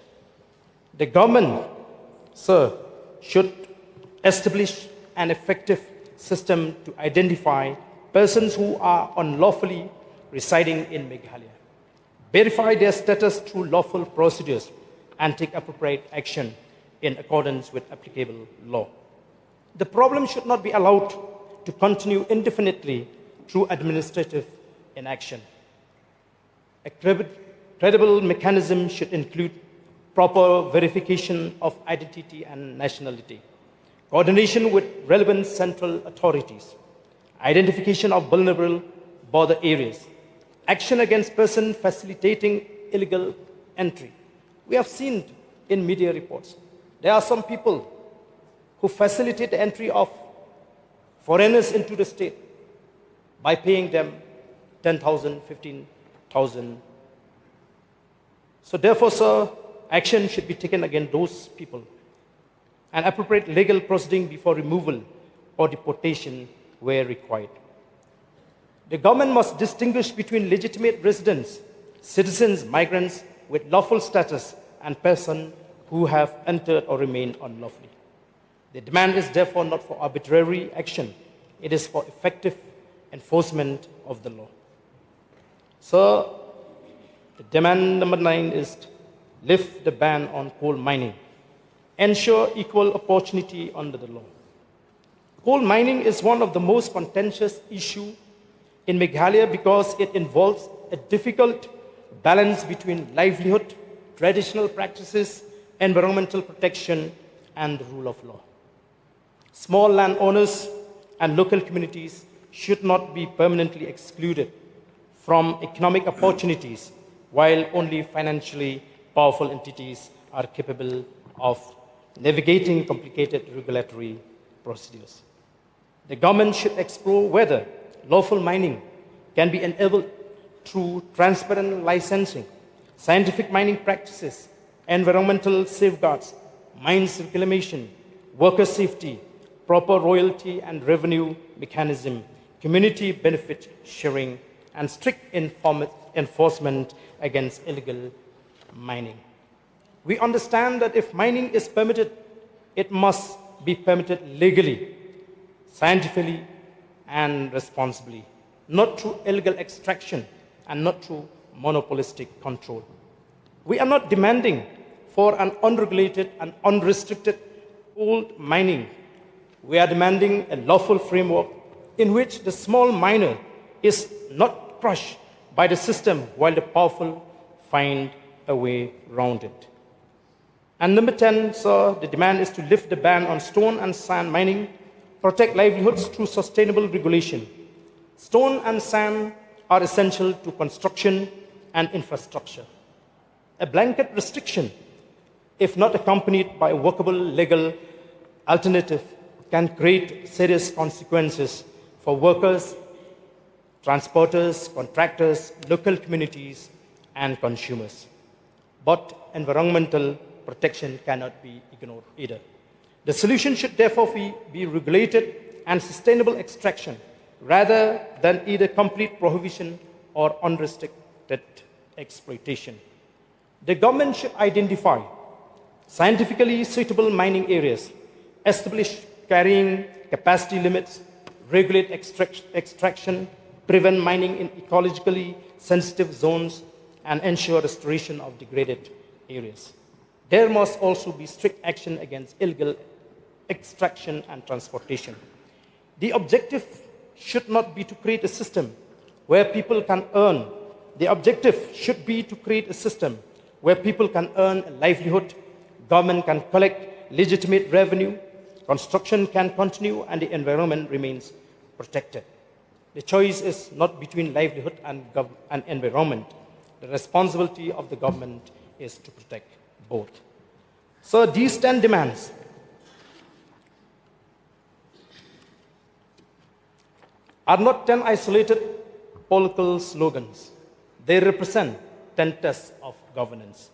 The government, sir, should establish an effective system to identify persons who are unlawfully residing in Meghalaya, verify their status through lawful procedures, and take appropriate action in accordance with applicable law. The problem should not be allowed to continue indefinitely through administrative inaction. A credible mechanism should include proper verification of identity and nationality, coordination with relevant central authorities, identification of vulnerable border areas, action against persons facilitating illegal entry. We have seen in media reports, there are some people who facilitate the entry of foreigners into the state by paying them 10,000, 15,000. So therefore, sir, action should be taken against those people and appropriate legal proceeding before removal or deportation where required. The government must distinguish between legitimate residents, citizens, migrants with lawful status, and persons who have entered or remained unlawfully. The demand is therefore not for arbitrary action, it is for effective enforcement of the law. So, the demand number 9 is lift the ban on coal mining, ensure equal opportunity under the law. Coal mining is one of the most contentious issues in Meghalaya because it involves a difficult balance between livelihood, traditional practices, environmental protection, and the rule of law. Small landowners and local communities should not be permanently excluded from economic opportunities, while only financially powerful entities are capable of navigating complicated regulatory procedures. The government should explore whether lawful mining can be enabled through transparent licensing, scientific mining practices, environmental safeguards, mines reclamation, worker safety, proper royalty and revenue mechanism, community benefit sharing, and strict enforcement against illegal mining. We understand that if mining is permitted, it must be permitted legally, scientifically, and responsibly, not through illegal extraction and not through monopolistic control. We are not demanding for an unregulated and unrestricted coal mining. We are demanding a lawful framework in which the small miner is not crushed by the system while the powerful find a way around it. And number 10, sir, the demand is to lift the ban on stone and sand mining, protect livelihoods through sustainable regulation. Stone and sand are essential to construction, and infrastructure. A blanket restriction, if not accompanied by a workable legal alternative, can create serious consequences for workers, transporters, contractors, local communities, and consumers. But environmental protection cannot be ignored either. The solution should therefore be regulated and sustainable extraction rather than either complete prohibition or unrestricted exploitation. The government should identify scientifically suitable mining areas, establish carrying capacity limits, regulate extraction, prevent mining in ecologically sensitive zones, and ensure restoration of degraded areas. There must also be strict action against illegal extraction and transportation. The objective should not be to create a system where people can earn. The objective should be to create a system where people can earn a livelihood, government can collect legitimate revenue, construction can continue, and the environment remains protected. The choice is not between livelihood and environment. The responsibility of the government is to protect both. So these 10 demands are not 10 isolated political slogans. They represent 10 tests of governance.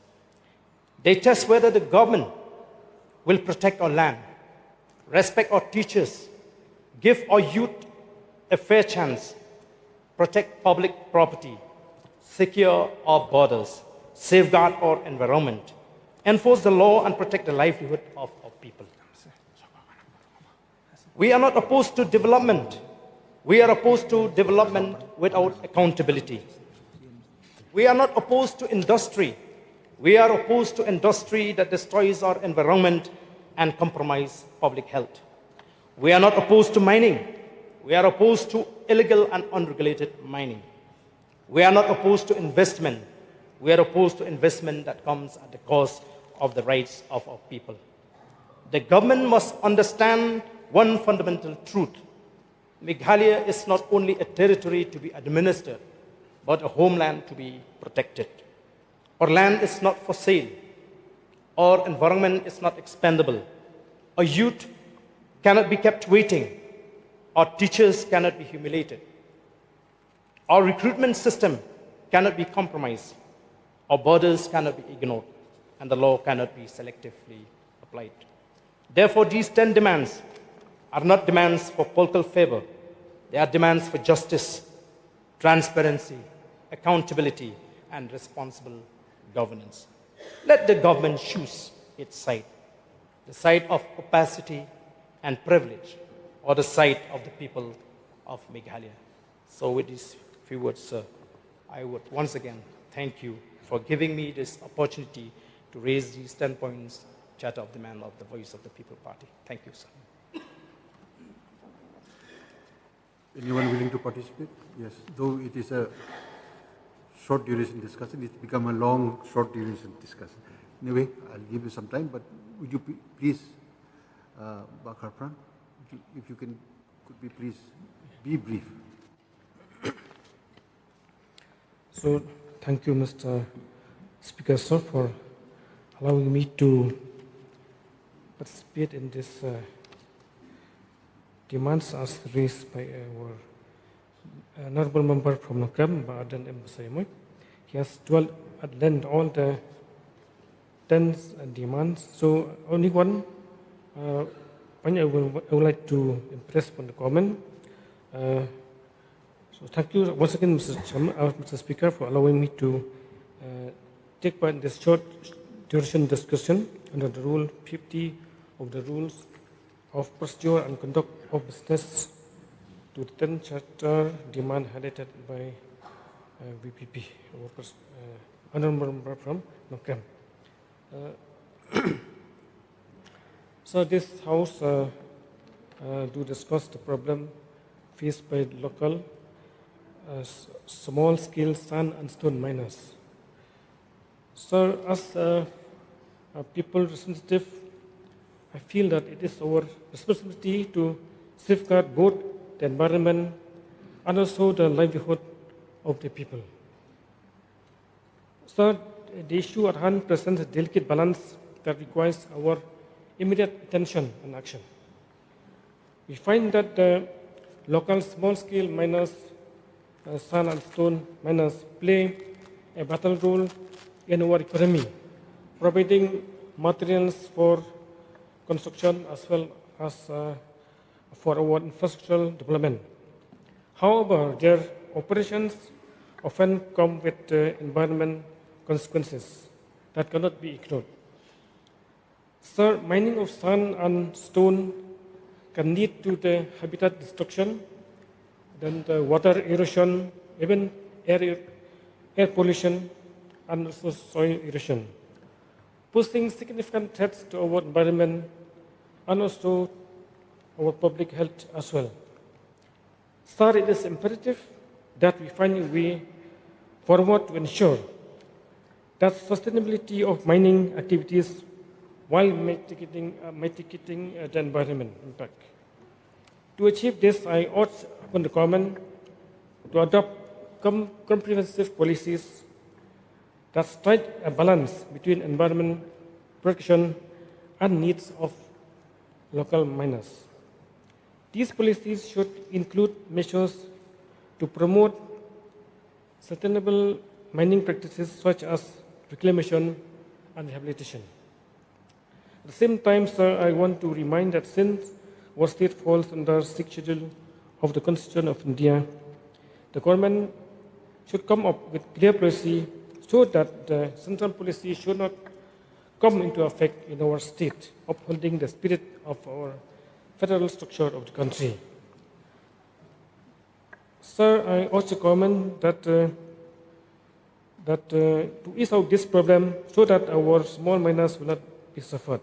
They test whether the government will protect our land, respect our teachers, give our youth a fair chance, protect public property, secure our borders, safeguard our environment, enforce the law, and protect the livelihood of our people. We are not opposed to development. We are opposed to development without accountability. We are not opposed to industry. We are opposed to industry that destroys our environment and compromises public health. We are not opposed to mining. We are opposed to illegal and unregulated mining. We are not opposed to investment. We are opposed to investment that comes at the cost of the rights of our people. The government must understand one fundamental truth. Meghalaya is not only a territory to be administered, but a homeland to be protected. Our land is not for sale. Our environment is not expendable. Our youth cannot be kept waiting. Our teachers cannot be humiliated. Our recruitment system cannot be compromised. Our borders cannot be ignored. And the law cannot be selectively applied. Therefore, these 10 demands are not demands for political favor. They are demands for justice, transparency, accountability, and responsible governance. Let the government choose its side, the side of opacity and privilege, or the side of the people of Meghalaya. So with these few words, sir, I would once again thank you for giving me this opportunity to raise these 10 points, Charter of Demand of the Voice of the People Party. Thank you, sir. Anyone willing to participate? Yes. Though it is a short duration discussion, it's become a long, short duration discussion. Anyway, I'll give you some time, but would you please, Bakar Pran, if you can, could be please be brief. So, thank you, Mr. Speaker, sir, for allowing me to participate in this demands as raised by our honorable member from Nakam, Badan M. Saimoy. He has dwelt at length all the 10 demands. So only one point I would like to impress upon the comment. So thank you once again, Mr. Speaker, for allowing me to take part in this short duration discussion under the Rule 50 of the Rules of Procedure and Conduct of Business to the 10 Charter demand highlighted by VPP, honorable member from Nakam. So this House do discuss the problem faced by local small-scale sand and stone miners. So as a people representative, I feel that it is our responsibility to safeguard both the environment and also the livelihood of the people. Sir, the issue at hand presents a delicate balance that requires our immediate attention and action. We find that the local small-scale miners, sand and stone miners, play a vital role in our economy, providing materials for construction as well as for our infrastructural development. However, their operations often come with environmental consequences that cannot be ignored. Sir, mining of sand and stone can lead to the habitat destruction, then the water erosion, even air pollution, and also soil erosion, posing significant threats to our environment and also our public health as well. Sir, it is imperative that we find a way forward to ensure that sustainability of mining activities while mitigating the environment impact. To achieve this, I urge upon the government to adopt comprehensive policies that strike a balance between environment protection and needs of local miners. These policies should include measures to promote sustainable mining practices such as reclamation and rehabilitation. At the same time, sir, I want to remind that since our state falls under 6th schedule of the Constitution of India, the government should come up with clear policy so that the central policy should not come into effect in our state, upholding the spirit of our federal structure of the country. Sir, I also comment that to ease out this problem so that our small miners will not be suffered.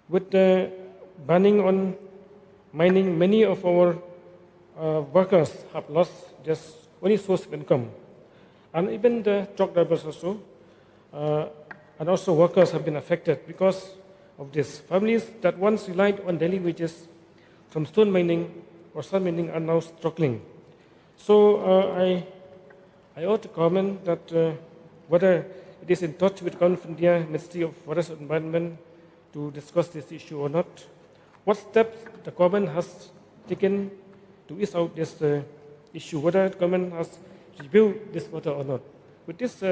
With the banning on mining, many of our workers have lost their only source of income. And even the truck drivers also, and also workers have been affected because of this. Families that once relied on daily wages from stone mining or sand mining are now struggling. So I ought to comment that whether it is in touch with Government of India, Ministry of Forest and Environment to discuss this issue or not, what steps the government has taken to ease out this issue, whether the government has reviewed this matter or not. With this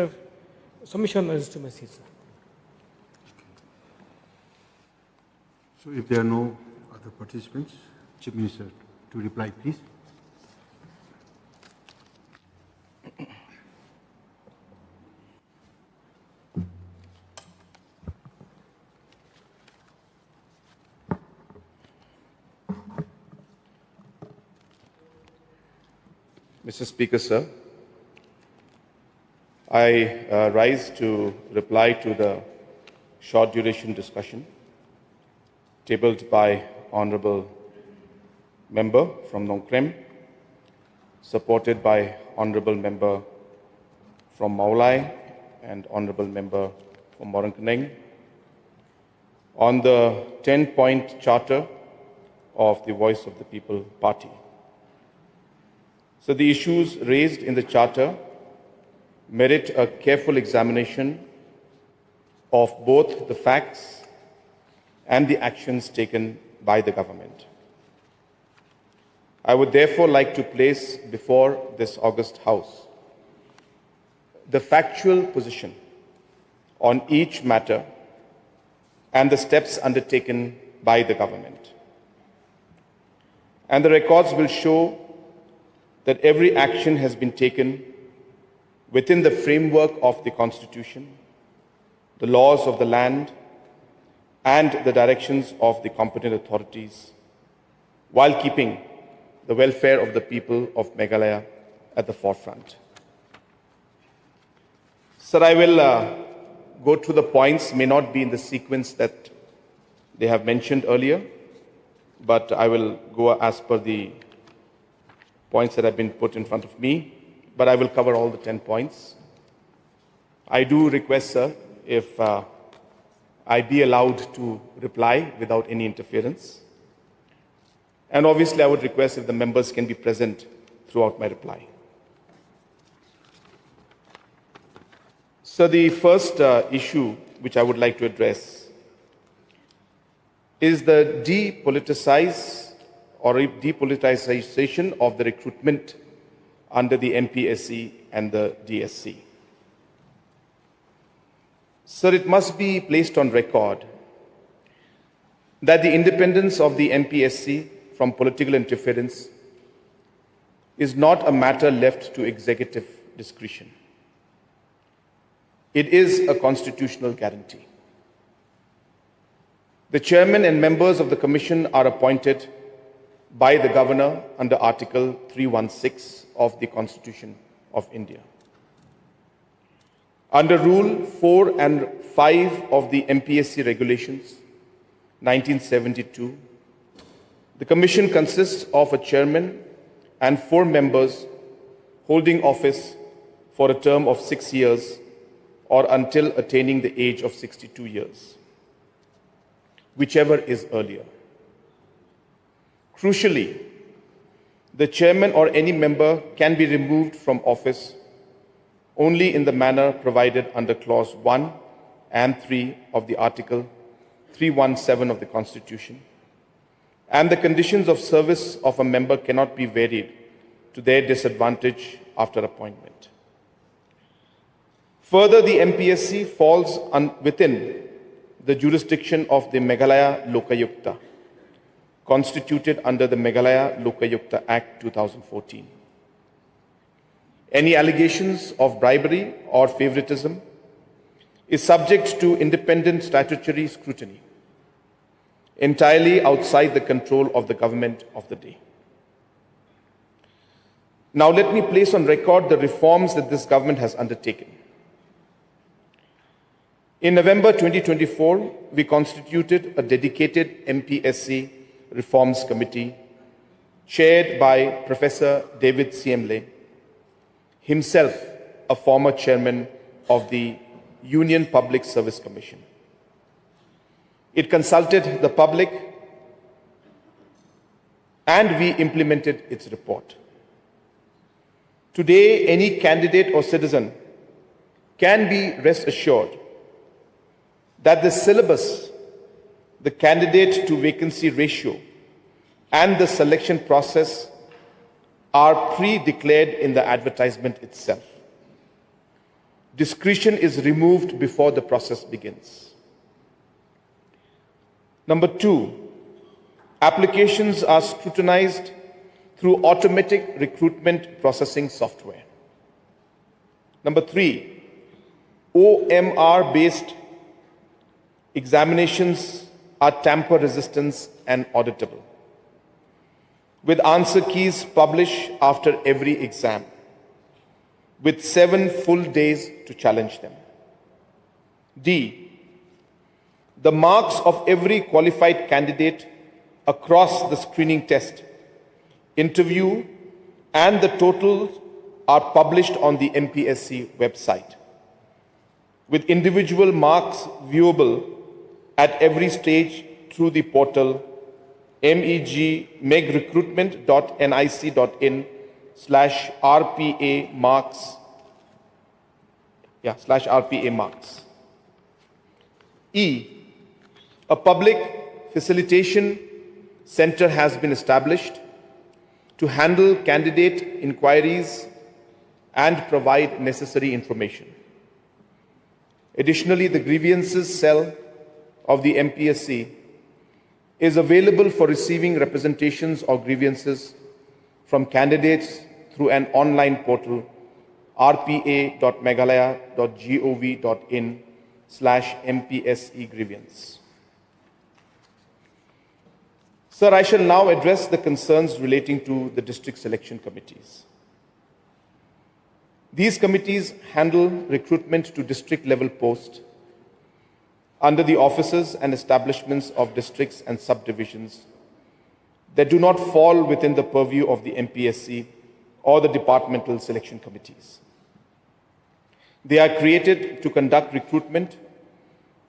submission, I to my seat, sir. So if there are no other participants, Chief Minister, to reply, please. Mr. Speaker, sir, I rise to reply to the short duration discussion tabled by Honorable Member from Nongkrem, supported by Honorable Member from Meghalaya and Honorable Member from Morangkaneng, on the 10-point charter of the Voice of the People Party. So the issues raised in the charter merit a careful examination of both the facts and the actions taken by the government. I would therefore like to place before this august House the factual position on each matter and the steps undertaken by the government. And the records will show that every action has been taken within the framework of the Constitution, the laws of the land, and the directions of the competent authorities, while keeping the welfare of the people of Meghalaya at the forefront. Sir, I will go through the points, may not be in the sequence that they have mentioned earlier, but I will go as per the points that have been put in front of me, but I will cover all the 10 points. I do request, sir, if I be allowed to reply without any interference. And obviously, I would request if the members can be present throughout my reply. So the first issue which I would like to address is the depoliticization of the recruitment under the MPSC and the DSC. Sir, it must be placed on record that the independence of the MPSC from political interference is not a matter left to executive discretion. It is a constitutional guarantee. The chairman and members of the commission are appointed by the governor under Article 316 of the Constitution of India. Under Rule 4 and 5 of the MPSC Regulations, 1972, the commission consists of a chairman and 4 members holding office for a term of 6 years or until attaining the age of 62 years, whichever is earlier. Crucially, the chairman or any member can be removed from office only in the manner provided under Clause 1 and 3 of the Article 317 of the Constitution, and the conditions of service of a member cannot be varied to their disadvantage after appointment. Further, the MPSC falls within the jurisdiction of the Meghalaya Lokayukta, constituted under the Meghalaya Lokayukta Act 2014. Any allegations of bribery or favoritism is subject to independent statutory scrutiny, entirely outside the control of the government of the day. Now let me place on record the reforms that this government has undertaken. In November 2024, we constituted a dedicated MPSC Reforms Committee chaired by Professor David Siemle, himself a former chairman of the Union Public Service Commission. It consulted the public and we implemented its report. Today, any candidate or citizen can be rest assured that the syllabus, the candidate to vacancy ratio, and the selection process are pre-declared in the advertisement itself. Discretion is removed before the process begins. Number 2, applications are scrutinized through automatic recruitment processing software. Number 3, OMR-based examinations are tamper-resistant and auditable, with answer keys published after every exam, with 7 full days to challenge them. D, the marks of every qualified candidate across the screening test, interview, and the totals are published on the MPSC website, with individual marks viewable at every stage through the portal megrecruitment.nic.in/RPA marks. /RPA marks. E, a public facilitation center has been established to handle candidate inquiries and provide necessary information. Additionally, the grievances cell of the MPSC is available for receiving representations or grievances from candidates through an online portal, rpa.meghalaya.gov.in/MPSE grievance. Sir, I shall now address the concerns relating to the district selection committees. These committees handle recruitment to district level posts under the offices and establishments of districts and subdivisions that do not fall within the purview of the MPSC or the departmental selection committees. They are created to conduct recruitment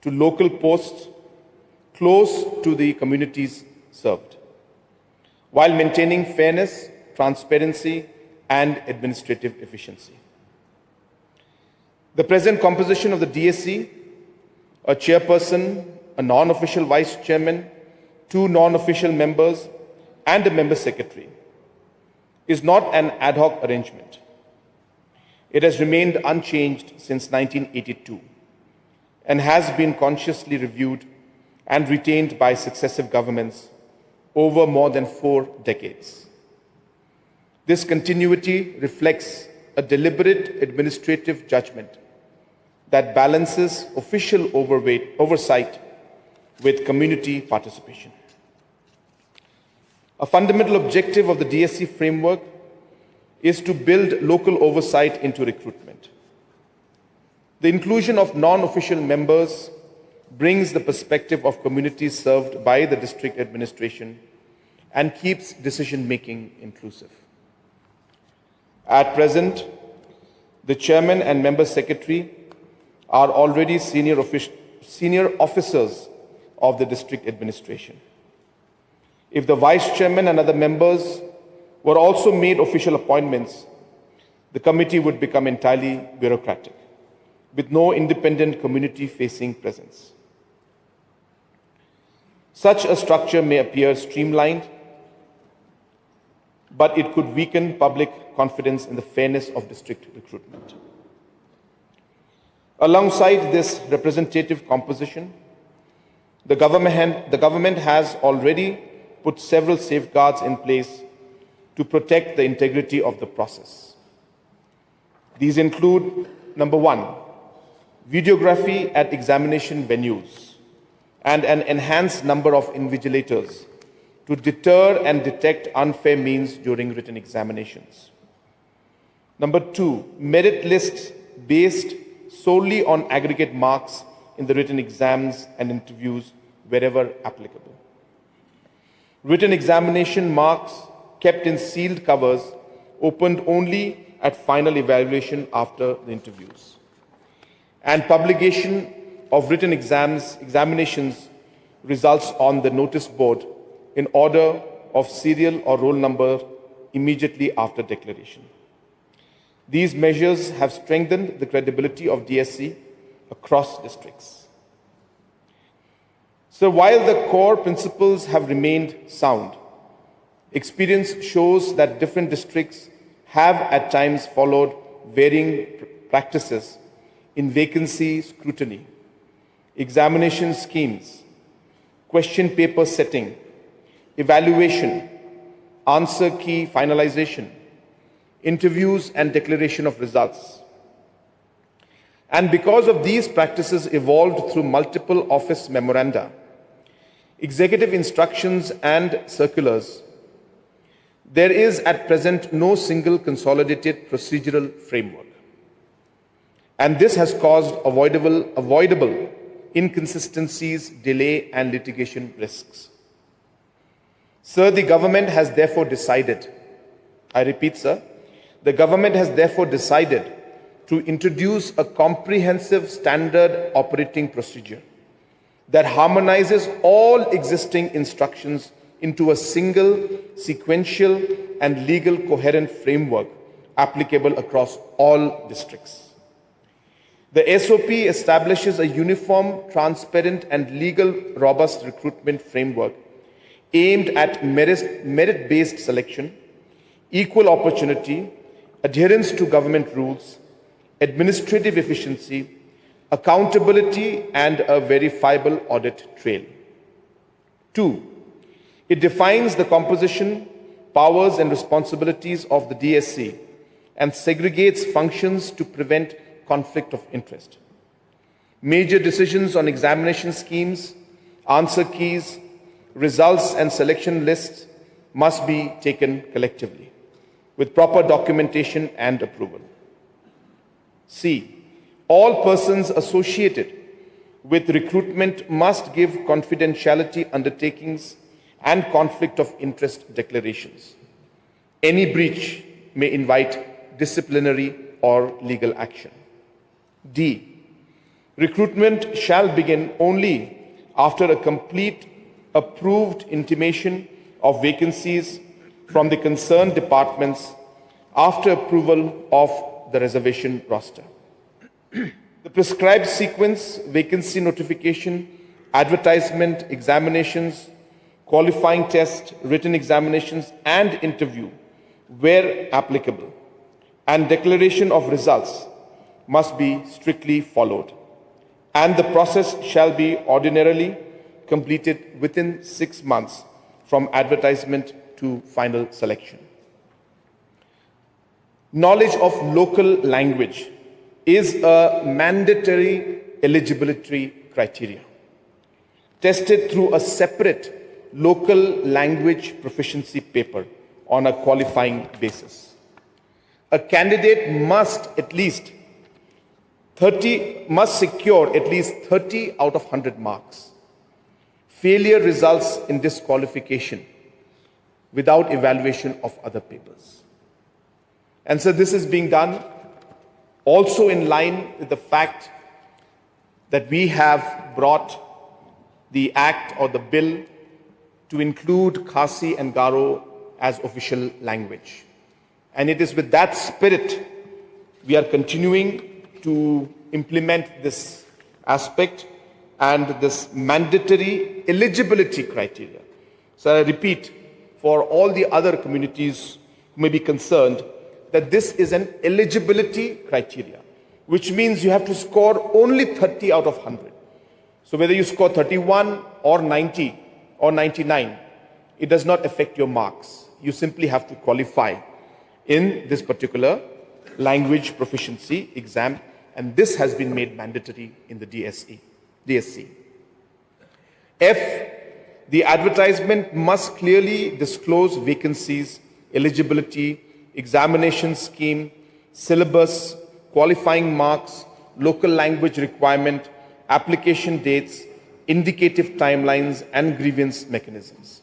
to local posts close to the communities served, while maintaining fairness, transparency, and administrative efficiency. The present composition of the DSC, a chairperson, a non-official vice chairman, 2 non-official members, and a member secretary, is not an ad hoc arrangement. It has remained unchanged since 1982 and has been consciously reviewed and retained by successive governments over more than 4 decades. This continuity reflects a deliberate administrative judgment that balances official oversight with community participation. A fundamental objective of the DSC framework is to build local oversight into recruitment. The inclusion of non-official members brings the perspective of communities served by the district administration and keeps decision-making inclusive. At present, the chairman and member secretary are already senior officers of the district administration. If the vice chairman and other members were also made official appointments, the committee would become entirely bureaucratic, with no independent community-facing presence. Such a structure may appear streamlined, but it could weaken public confidence in the fairness of district recruitment. Alongside this representative composition, the government has already put several safeguards in place to protect the integrity of the process. These include, number 1, videography at examination venues and an enhanced number of invigilators to deter and detect unfair means during written examinations. Number 2, merit lists based solely on aggregate marks in the written exams and interviews wherever applicable. Written examination marks kept in sealed covers, opened only at final evaluation after the interviews. And publication of written examinations results on the notice board in order of serial or roll number immediately after declaration. These measures have strengthened the credibility of DSC across districts. So while the core principles have remained sound, experience shows that different districts have at times followed varying practices in vacancy scrutiny, examination schemes, question paper setting, evaluation, answer key finalization, interviews and declaration of results. And because of these practices evolved through multiple office memoranda, executive instructions and circulars, there is at present no single consolidated procedural framework. And this has caused avoidable inconsistencies, delay, and litigation risks. Sir, the government has therefore decided, I repeat, sir, the government has therefore decided to introduce a comprehensive standard operating procedure that harmonizes all existing instructions into a single, sequential, and legal coherent framework applicable across all districts. The SOP establishes a uniform, transparent, and legal robust recruitment framework aimed at merit-based selection, equal opportunity, adherence to government rules, administrative efficiency, accountability, and a verifiable audit trail. 2, it defines the composition, powers, and responsibilities of the DSC and segregates functions to prevent conflict of interest. Major decisions on examination schemes, answer keys, results, and selection lists must be taken collectively with proper documentation and approval. C, all persons associated with recruitment must give confidentiality undertakings and conflict of interest declarations. Any breach may invite disciplinary or legal action. D, recruitment shall begin only after a complete approved intimation of vacancies from the concerned departments after approval of the reservation roster. The prescribed sequence, vacancy notification, advertisement, examinations, qualifying test, written examinations, and interview, where applicable, and declaration of results must be strictly followed, and the process shall be ordinarily completed within 6 months from advertisement to final selection. Knowledge of local language is a mandatory eligibility criteria, tested through a separate local language proficiency paper on a qualifying basis. A candidate must secure at least 30 out of 100 marks. Failure results in disqualification without evaluation of other papers. And so this is being done also in line with the fact that we have brought the act or the bill to include Khasi and Garo as official language. And it is with that spirit we are continuing to implement this aspect and this mandatory eligibility criteria. So I repeat, for all the other communities who may be concerned, that this is an eligibility criteria, which means you have to score only 30 out of 100. So whether you score 31 or 90 or 99, it does not affect your marks. You simply have to qualify in this particular language proficiency exam, and this has been made mandatory in the DSC. F, the advertisement must clearly disclose vacancies, eligibility, examination scheme, syllabus, qualifying marks, local language requirement, application dates, indicative timelines, and grievance mechanisms.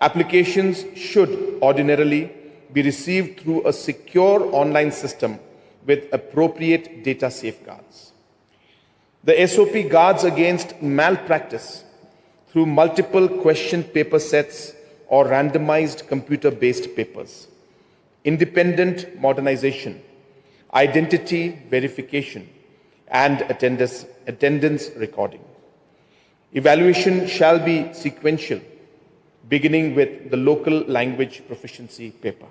Applications should ordinarily be received through a secure online system with appropriate data safeguards. The SOP guards against malpractice through multiple question paper sets or randomized computer-based papers, independent modernization, identity verification, and attendance recording. Evaluation shall be sequential, beginning with the local language proficiency paper.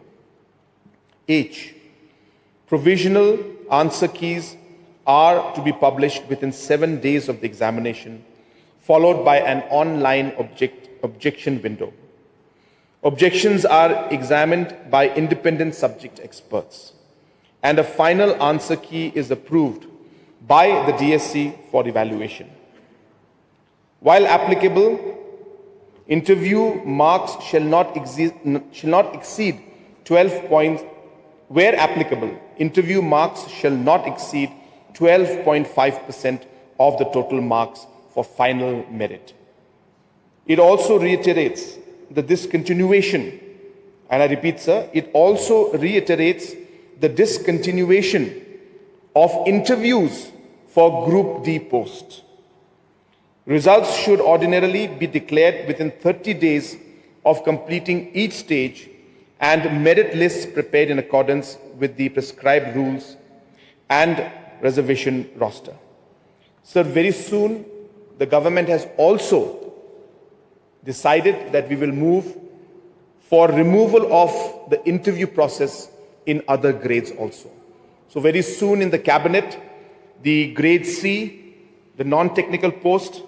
H, provisional answer keys are to be published within 7 days of the examination, followed by an online objection window. Objections are examined by independent subject experts, and a final answer key is approved by the DSC for evaluation. While applicable, interview marks shall not exceed 12 points. Where applicable, interview marks shall not exceed 12.5% of the total marks for final merit. It also reiterates the discontinuation, and I repeat, sir, it also reiterates the discontinuation of interviews for Group D posts. Results should ordinarily be declared within 30 days of completing each stage, and merit lists prepared in accordance with the prescribed rules and reservation roster. Sir, very soon the government has also decided that we will move for removal of the interview process in other grades also. So very soon in the cabinet, the grade C, the non-technical post,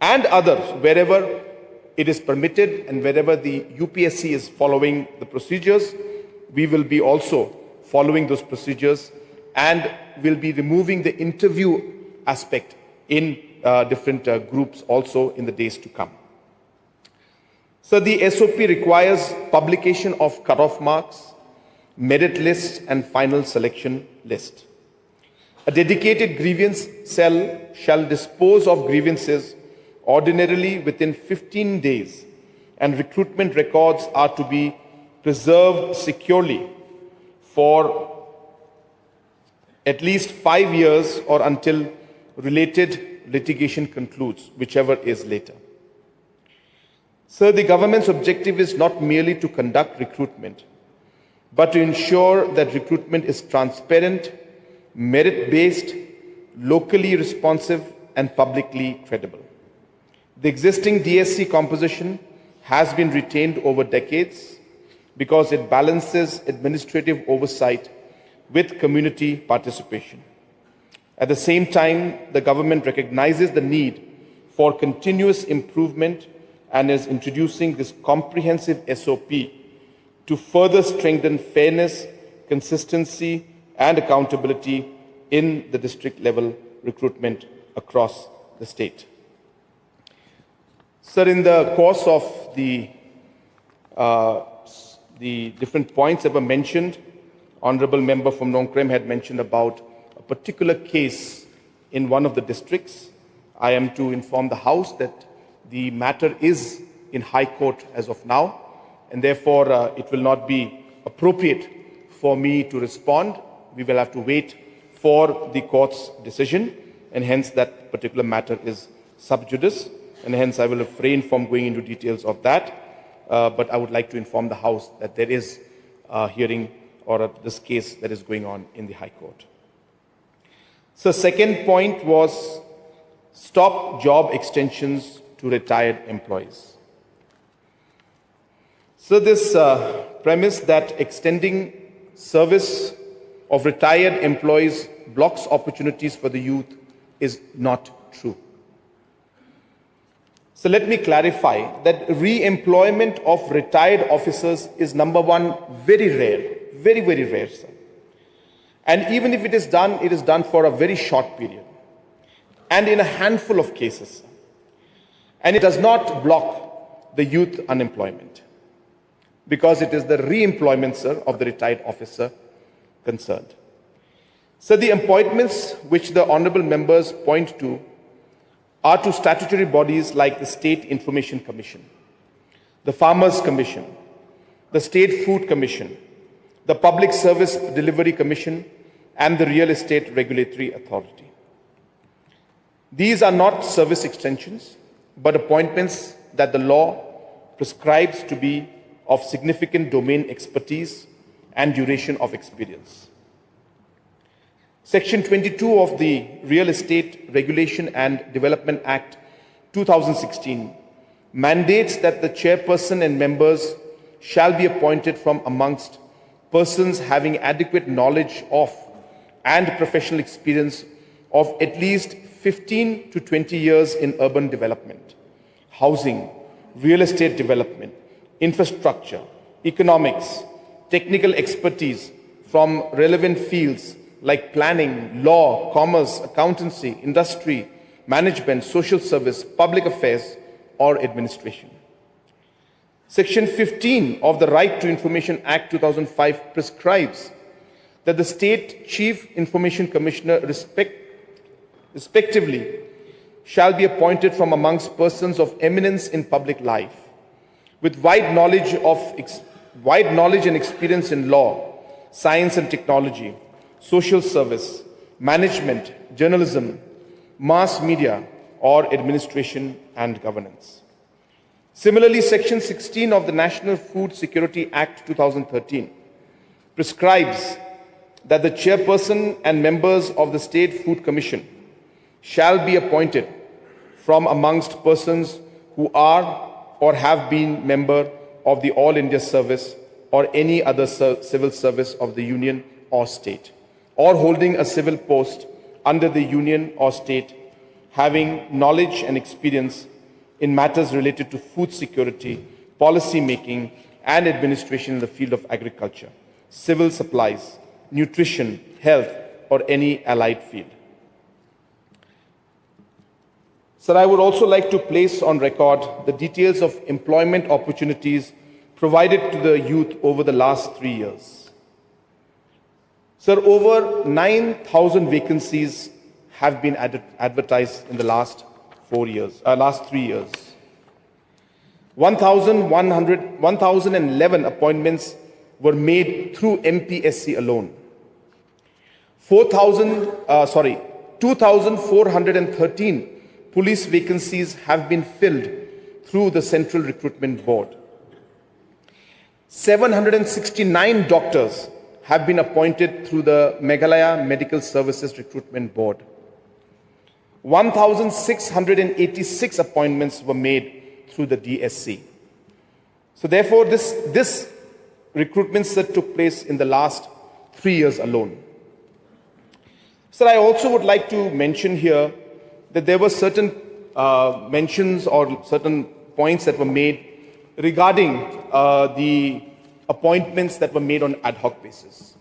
and others, wherever it is permitted and wherever the UPSC is following the procedures, we will be also following those procedures and will be removing the interview aspect in different groups also in the days to come. So the SOP requires publication of cutoff marks, merit list, and final selection list. A dedicated grievance cell shall dispose of grievances ordinarily within 15 days, and recruitment records are to be preserved securely for at least 5 years or until related litigation concludes, whichever is later. Sir, the government's objective is not merely to conduct recruitment, but to ensure that recruitment is transparent, merit-based, locally responsive, and publicly credible. The existing DSC composition has been retained over decades because it balances administrative oversight with community participation. At the same time, the government recognizes the need for continuous improvement and is introducing this comprehensive SOP to further strengthen fairness, consistency, and accountability in the district level recruitment across the state. Sir, in the course of the different points that were mentioned, Honorable Member from Nongkrem had mentioned about a particular case in one of the districts. I am to inform the House that the matter is in High Court as of now, and therefore it will not be appropriate for me to respond. We will have to wait for the court's decision, and hence that particular matter is sub judice, and hence I will refrain from going into details of that. But I would like to inform the House that there is a hearing or this case that is going on in the High Court. So second point was stop job extensions to retired employees. So this premise that extending service of retired employees blocks opportunities for the youth is not true. So let me clarify that re-employment of retired officers is, number one, very rare, very, very rare, sir. And even if it is done for a very short period and in a handful of cases. And it does not block the youth unemployment because it is the re-employment, sir, of the retired officer concerned. So the appointments which the honorable members point to are to statutory bodies like the State Information Commission, the Farmers Commission, the State Food Commission, the Public Service Delivery Commission, and the Real Estate Regulatory Authority. These are not service extensions, but appointments that the law prescribes to be of significant domain expertise and duration of experience. Section 22 of the Real Estate Regulation and Development Act 2016 mandates that the chairperson and members shall be appointed from amongst persons having adequate knowledge of and professional experience of at least 15 to 20 years in urban development, housing, real estate development, infrastructure, economics, technical expertise from relevant fields like planning, law, commerce, accountancy, industry, management, social service, public affairs, or administration. Section 15 of the Right to Information Act 2005 prescribes that the State Chief Information Commissioner respectively shall be appointed from amongst persons of eminence in public life, with wide knowledge and experience in law, science and technology, social service, management, journalism, mass media, or administration and governance. Similarly, Section 16 of the National Food Security Act 2013 prescribes that the chairperson and members of the State Food Commission shall be appointed from amongst persons who are or have been member of the All India Service or any other civil service of the Union or state, or holding a civil post under the Union or state, having knowledge and experience in matters related to food security, policy making, and administration in the field of agriculture, civil supplies, nutrition, health, or any allied field. Sir, I would also like to place on record the details of employment opportunities provided to the youth over the last 3 years. Sir, over 9,000 vacancies have been advertised in the last 3 years. 1,011 appointments were made through MPSC alone. 2,413 police vacancies have been filled through the Central Recruitment Board. 769 doctors have been appointed through the Meghalaya Medical Services Recruitment Board. 1,686 appointments were made through the DSC. So therefore, this recruitment took place in the last 3 years alone. Sir, I also would like to mention here that there were certain mentions or certain points that were made regarding the appointments that were made on ad hoc basis,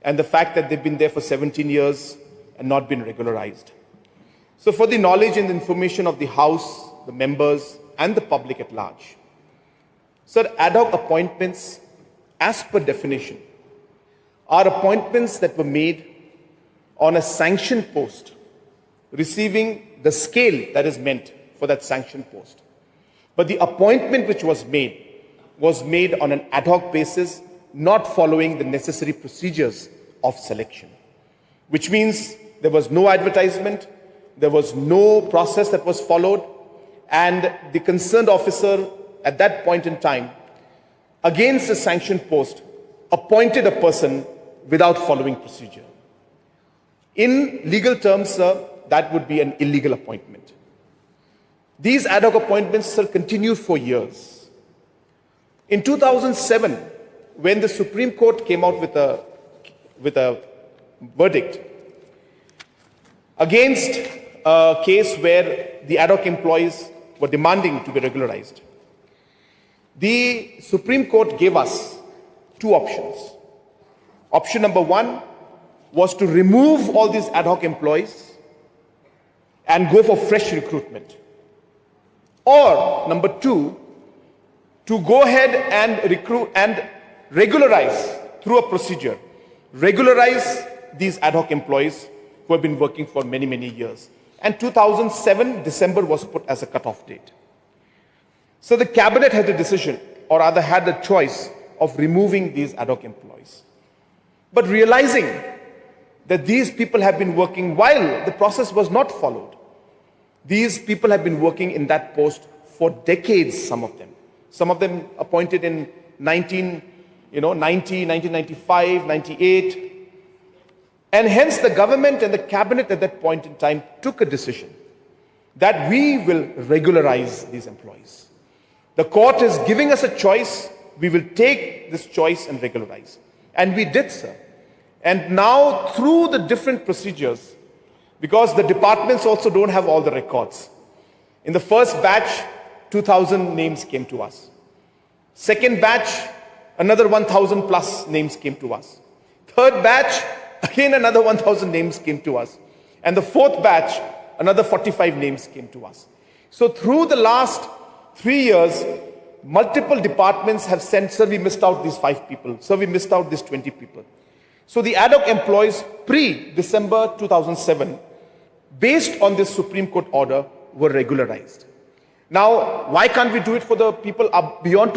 and the fact that they've been there for 17 years and not been regularized. So for the knowledge and information of the House, the members, and the public at large, sir, ad hoc appointments, as per definition, are appointments that were made on a sanctioned post, receiving the scale that is meant for that sanctioned post. But the appointment which was made on an ad hoc basis, not following the necessary procedures of selection, which means there was no advertisement, there was no process that was followed, and the concerned officer at that point in time, against the sanctioned post, appointed a person without following procedure. In legal terms, sir, that would be an illegal appointment. These ad hoc appointments, sir, continued for years. In 2007, when the Supreme Court came out with a verdict against a case where the ad hoc employees were demanding to be regularized, the Supreme Court gave us two options. Option number one was to remove all these ad hoc employees and go for fresh recruitment. Or number two, to go ahead and recruit and regularize through a procedure, regularize these ad hoc employees who have been working for many, many years. And 2007, December was put as a cutoff date. So the cabinet had a decision, or rather had the choice of removing these ad hoc employees. But realizing that these people have been working while the process was not followed, these people have been working in that post for decades, some of them. Some of them appointed in 1995, 98. And hence the government and the cabinet at that point in time took a decision that we will regularize these employees. The court is giving us a choice. We will take this choice and regularize. And we did, sir. And now through the different procedures, because the departments also don't have all the records. In the first batch, 2,000 names came to us. Second batch, another 1,000 plus names came to us. Third batch, again another 1,000 names came to us. And the fourth batch, another 45 names came to us. So through the last 3 years, multiple departments have sent, sir, we missed out these 5 people. Sir, we missed out these 20 people. So the ad hoc employees pre-December 2007, based on this Supreme Court order, were regularized. Now, why can't we do it for the people up beyond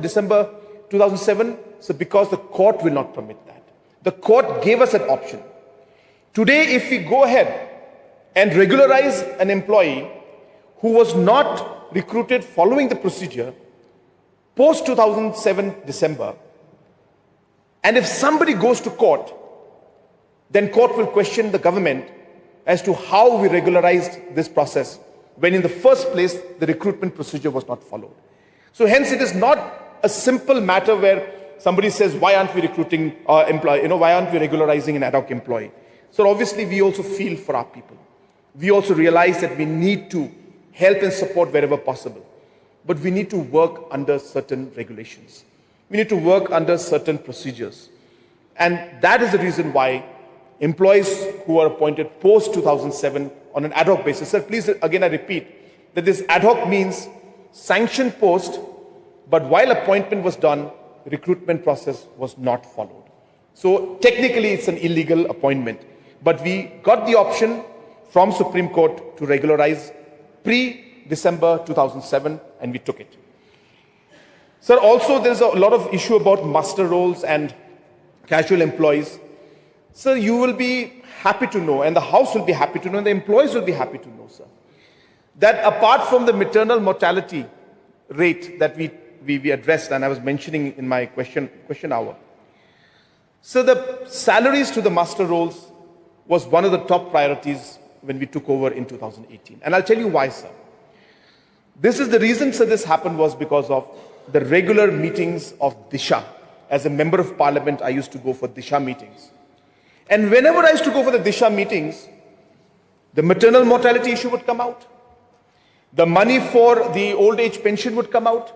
December 2007? So because the court will not permit that. The court gave us an option. Today, if we go ahead and regularize an employee who was not recruited following the procedure, post 2007 December, and if somebody goes to court, then court will question the government as to how we regularized this process when in the first place the recruitment procedure was not followed. So hence it is not a simple matter where somebody says, why aren't we recruiting employee, why aren't we regularizing an ad hoc employee? So obviously we also feel for our people. We also realize that we need to help and support wherever possible. But we need to work under certain regulations. We need to work under certain procedures. And that is the reason why employees who are appointed post-2007 on an ad hoc basis, sir, please, again, I repeat, that this ad hoc means sanctioned post, but while appointment was done, the recruitment process was not followed. So technically, it's an illegal appointment. But we got the option from Supreme Court to regularize pre-December 2007, and we took it. Sir, also there's a lot of issue about muster rolls and casual employees. Sir, you will be happy to know, and the House will be happy to know, and the employees will be happy to know, sir, that apart from the maternal mortality rate that we addressed, and I was mentioning in my question hour, so the salaries to the muster rolls was one of the top priorities when we took over in 2018. And I'll tell you why, sir. This is the reason, sir, this happened was because of the regular meetings of Disha. As a member of parliament, I used to go for Disha meetings. And whenever I used to go for the Disha meetings, the maternal mortality issue would come out. The money for the old age pension would come out.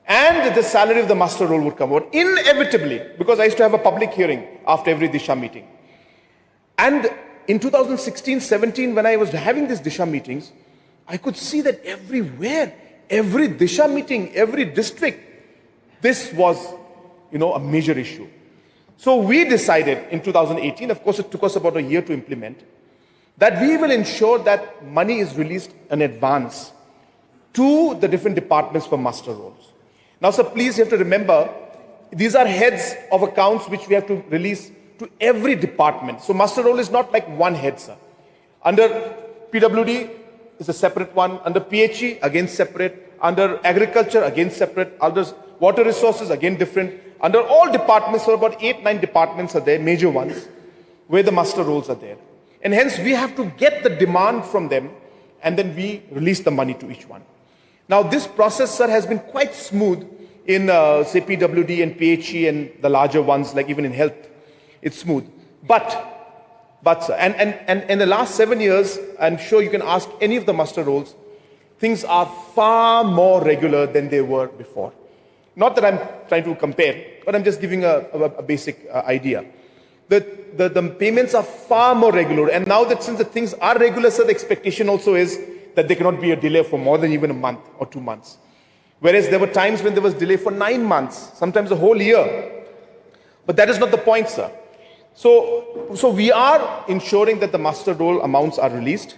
And the salary of the master roll would come out. Inevitably, because I used to have a public hearing after every Disha meeting. And in 2016-17, when I was having these Disha meetings, I could see that everywhere, every Disha meeting, every district, this was, a major issue. So we decided in 2018, of course it took us about a year to implement, that we will ensure that money is released in advance to the different departments for master rolls. Now, sir, please you have to remember, these are heads of accounts which we have to release to every department. So master roll is not like one head, sir. Under PWD is a separate one. Under PHE, again separate. Under agriculture, again separate. Under water resources, again different. Under all departments, so about 8-9 departments are there, major ones, where the master rolls are there. And hence we have to get the demand from them and then we release the money to each one. Now this process, sir, has been quite smooth in say PWD and PHE and the larger ones, like even in health, it's smooth. But sir, and in the last 7 years, I'm sure you can ask any of the master rolls, things are far more regular than they were before. Not that I'm trying to compare, but I'm just giving a basic idea. The payments are far more regular, and now that since the things are regular, sir, the expectation also is that there cannot be a delay for more than even a month or 2 months. Whereas there were times when there was delay for 9 months, sometimes a whole year. But that is not the point, sir. So we are ensuring that the master roll amounts are released.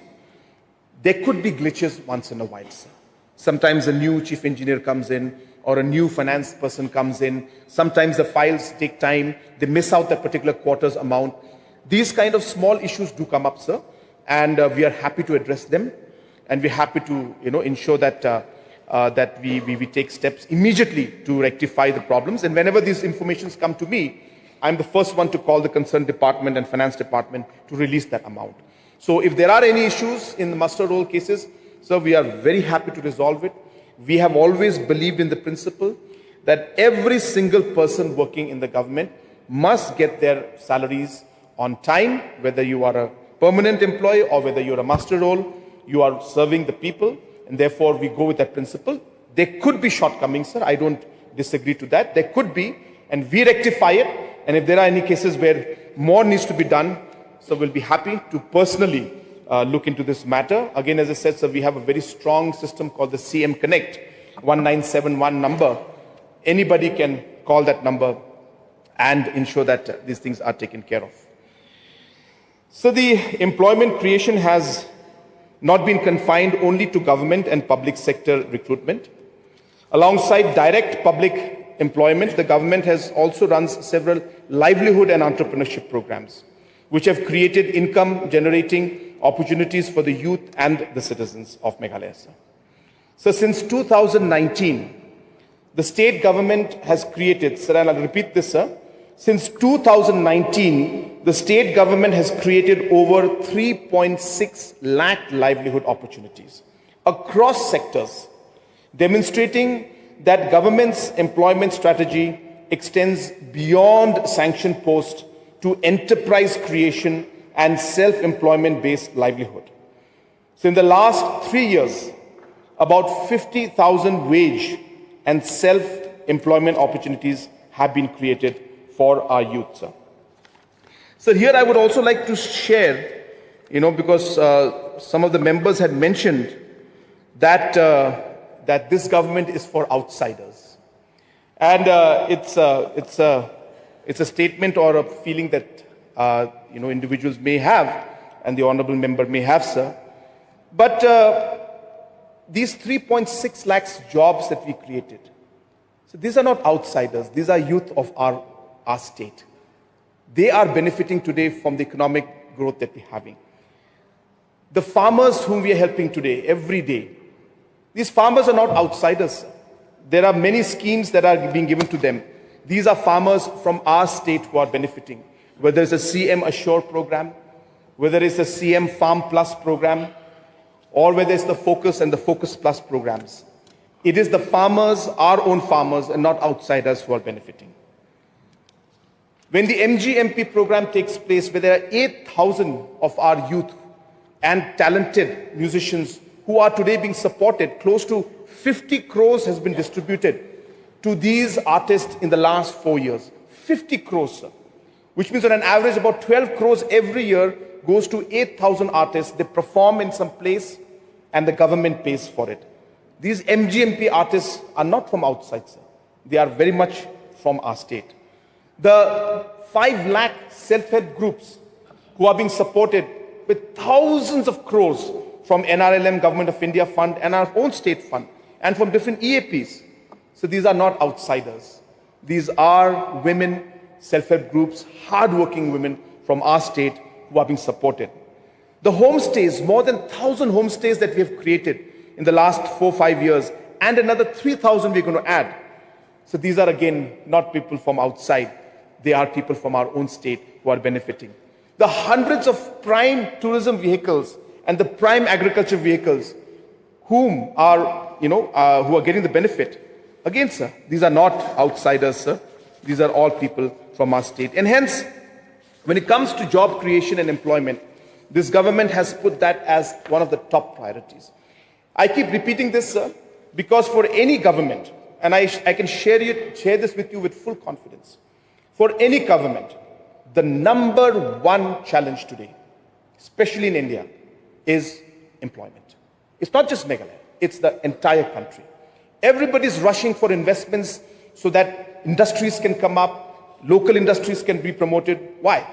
There could be glitches once in a while, sir. Sometimes a new chief engineer comes in, or a new finance person comes in. Sometimes the files take time. They miss out that particular quarter's amount. These kind of small issues do come up, sir. And we are happy to address them. And we're happy to, ensure that that we take steps immediately to rectify the problems. And whenever these informations come to me, I'm the first one to call the concerned department and finance department to release that amount. So if there are any issues in the master roll cases, sir, we are very happy to resolve it. We have always believed in the principle that every single person working in the government must get their salaries on time, whether you are a permanent employee or whether you're a master roll, you are serving the people, and therefore we go with that principle. There could be shortcomings, sir. I don't disagree to that. There could be, and we rectify it. And if there are any cases where more needs to be done, so we'll be happy to personally look into this matter. Again, as I said, sir, we have a very strong system called the CM Connect 1971 number. Anybody can call that number and ensure that these things are taken care of. So the employment creation has not been confined only to government and public sector recruitment. Alongside direct public employment, the government has also runs several livelihood and entrepreneurship programs, which have created income-generating opportunities for the youth and the citizens of Meghalaya, sir. So since 2019, the state government has created, sir, and I'll repeat this, sir. Since 2019, the state government has created over 3.6 lakh livelihood opportunities across sectors, demonstrating that government's employment strategy extends beyond sanction post to enterprise creation and self-employment based livelihood. So in the last 3 years, about 50,000 wage and self-employment opportunities have been created for our youth, sir. So here I would also like to share, because some of the members had mentioned that that this government is for outsiders. And it's a statement or a feeling that individuals may have, and the honorable member may have, sir. But these 3.6 lakhs jobs that we created, so these are not outsiders. These are youth of our state. They are benefiting today from the economic growth that we're having. The farmers whom we are helping today, every day, these farmers are not outsiders, sir. There are many schemes that are being given to them. These are farmers from our state who are benefiting, whether it's a CM Assure program, whether it's the CM Farm Plus program, or whether it's the Focus and the Focus Plus programs. It is the farmers, our own farmers, and not outsiders who are benefiting. When the MGMP program takes place, where there are 8,000 of our youth and talented musicians who are today being supported, close to 50 crores has been distributed to these artists in the last 4 years. 50 crores, sir. Which means on an average about 12 crores every year goes to 8,000 artists. They perform in some place and the government pays for it. These MGMP artists are not from outside, sir. They are very much from our state. The 5 lakh self-help groups who are being supported with thousands of crores from NRLM, Government of India fund, and our own state fund, and from different EAPs. So these are not outsiders. These are women, self-help groups, hard-working women from our state who are being supported. The homestays, more than 1,000 homestays that we have created in the last 4-5 years, and another 3,000 we're going to add. So these are again not people from outside. They are people from our own state who are benefiting. The hundreds of prime tourism vehicles and the prime agriculture vehicles who are getting the benefit. Again, sir, these are not outsiders, sir. These are all people from our state. And hence, when it comes to job creation and employment, this government has put that as one of the top priorities. I keep repeating this, sir, because for any government, and I can share this with you with full confidence, for any government, the number one challenge today, especially in India, is employment. It's not just Meghalaya, it's the entire country. Everybody's rushing for investments so that industries can come up, local industries can be promoted. Why?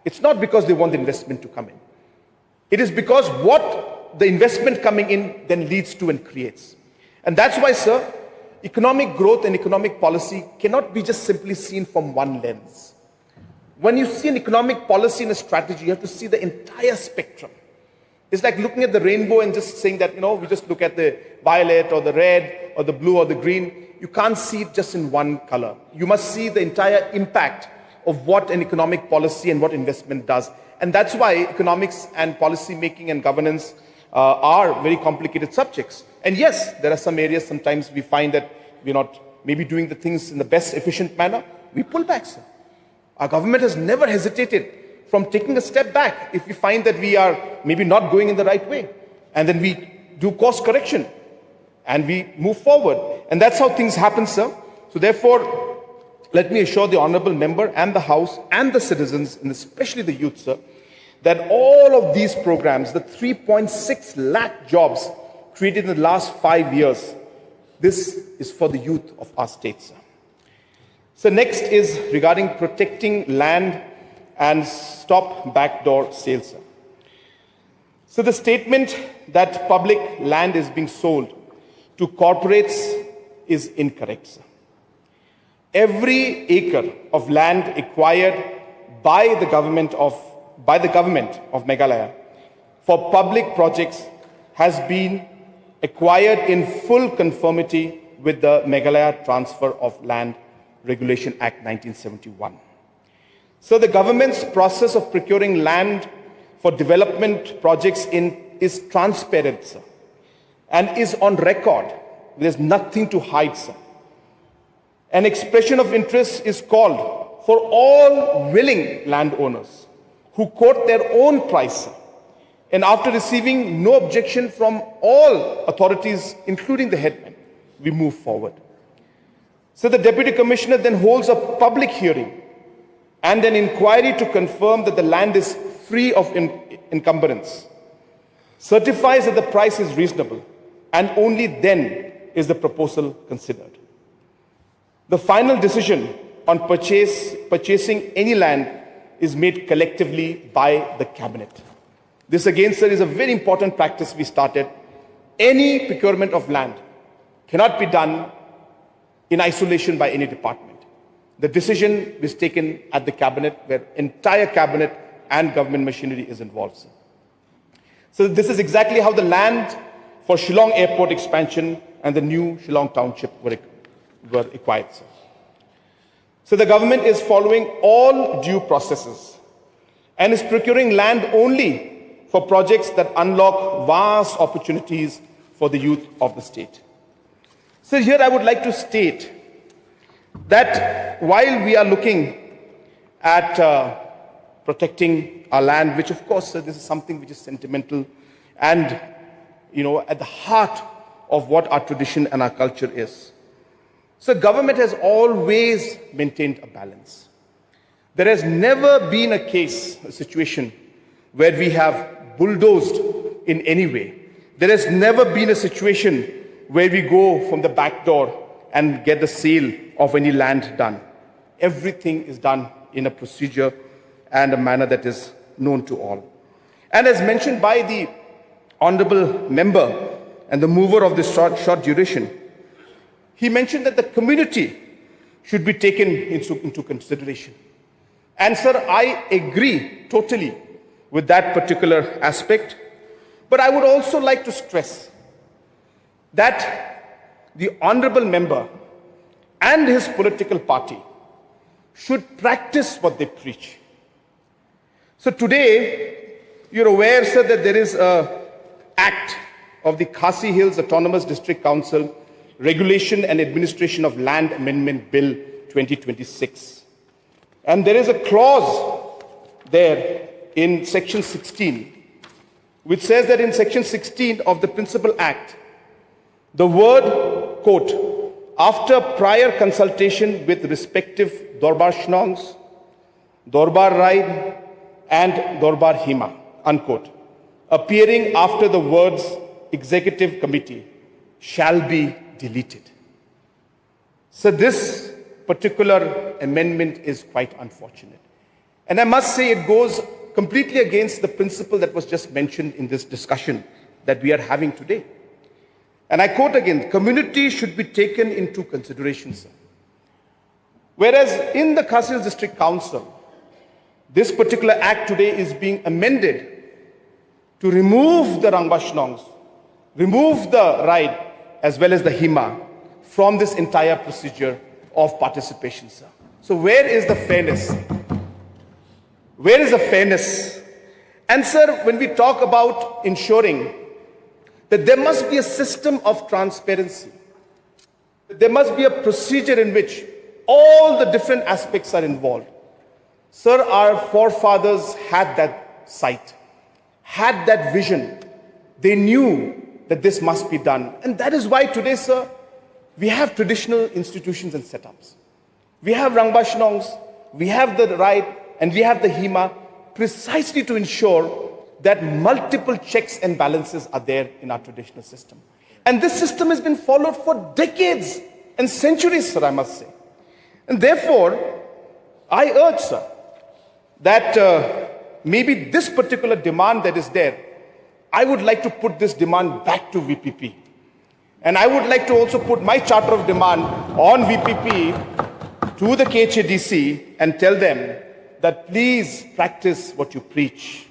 It's not because they want the investment to come in. It is because what the investment coming in then leads to and creates. And that's why, sir, economic growth and economic policy cannot be just simply seen from one lens. When you see an economic policy and a strategy, you have to see the entire spectrum. It's like looking at the rainbow and just saying that, we just look at the violet or the red or the blue or the green. You can't see it just in one color. You must see the entire impact of what an economic policy and what investment does. And that's why economics and policy making and governance are very complicated subjects. And yes, there are some areas sometimes we find that we're not maybe doing the things in the best efficient manner. We pull back, sir. Our government has never hesitated from taking a step back if we find that we are maybe not going in the right way. And then we do course correction and we move forward. And that's how things happen, sir. So therefore, let me assure the honorable member and the House and the citizens, and especially the youth, sir, that all of these programs, the 3.6 lakh jobs created in the last 5 years, this is for the youth of our state, sir. So next is regarding protecting land and stop backdoor sales, sir. So the statement that public land is being sold to corporates is incorrect, sir. Every acre of land acquired by the government of Meghalaya for public projects has been acquired in full conformity with the Meghalaya Transfer of Land Regulation Act 1971. So the government's process of procuring land for development projects is transparent, sir, and is on record. There's nothing to hide, sir. An expression of interest is called for all willing landowners who quote their own price, sir. And after receiving no objection from all authorities, including the headman, we move forward. So the Deputy Commissioner then holds a public hearing and an inquiry to confirm that the land is free of encumbrance, certifies that the price is reasonable, and only then is the proposal considered. The final decision on purchasing any land is made collectively by the Cabinet. This again, sir, is a very important practice we started. Any procurement of land cannot be done in isolation by any department. The decision was taken at the Cabinet, where entire Cabinet and government machinery is involved, sir. So this is exactly how the land for Shillong Airport expansion and the new Shillong Township were acquired, sir. So the government is following all due processes and is procuring land only for projects that unlock vast opportunities for the youth of the state. So here I would like to state that while we are looking at protecting our land, which of course, this is something which is sentimental and, at the heart of what our tradition and our culture is. So government has always maintained a balance. There has never been a situation where we have bulldozed in any way. There has never been a situation where we go from the back door and get the sale of any land done. Everything is done in a procedure and a manner that is known to all. And as mentioned by the honorable member and the mover of this short duration, he mentioned that the community should be taken into consideration. And sir, I agree totally with that particular aspect. But I would also like to stress that the honorable member and his political party should practice what they preach. So today, you're aware, sir, that there is an act of the Khasi Hills Autonomous District Council Regulation and Administration of Land Amendment Bill 2026. And there is a clause there in section 16, which says that in section 16 of the Principal Act, the word, quote, after prior consultation with respective Dorbar Shnongs, Dorbar Raid, and Dorbar Hima, unquote, appearing after the words Executive Committee shall be deleted. So this particular amendment is quite unfortunate. And I must say it goes completely against the principle that was just mentioned in this discussion that we are having today. And I quote again, community should be taken into consideration, sir. Whereas in the Khasi Hills District Council, this particular act today is being amended to remove the Rangbashnongs, remove the Raid, as well as the Hima from this entire procedure of participation, sir. So where is the fairness? Where is the fairness? And sir, when we talk about ensuring that there must be a system of transparency, that there must be a procedure in which all the different aspects are involved. Sir, our forefathers had that sight, had that vision. They knew that this must be done. And that is why today, sir, we have traditional institutions and setups. We have Rangbashnongs, we have the Raid, and we have the Hima, precisely to ensure that multiple checks and balances are there in our traditional system. And this system has been followed for decades and centuries, sir, I must say. And therefore, I urge, sir, that maybe this particular demand that is there, I would like to put this demand back to VPP. And I would like to also put my charter of demand on VPP to the KHADC and tell them that please practice what you preach.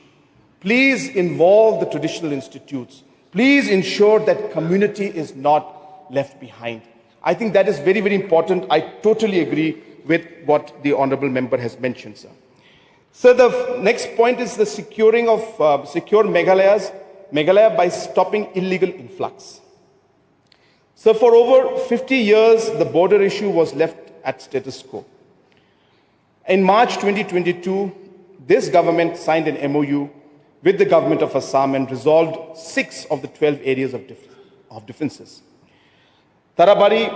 Please involve the traditional institutes. Please ensure that community is not left behind. I think that is very, very important. I totally agree with what the honorable member has mentioned, sir. So the next point is the securing of secure Meghalaya by stopping illegal influx. So for over 50 years, the border issue was left at status quo. In March 2022, this government signed an MOU with the government of Assam and resolved 6 of the 12 areas of differences. Tarabari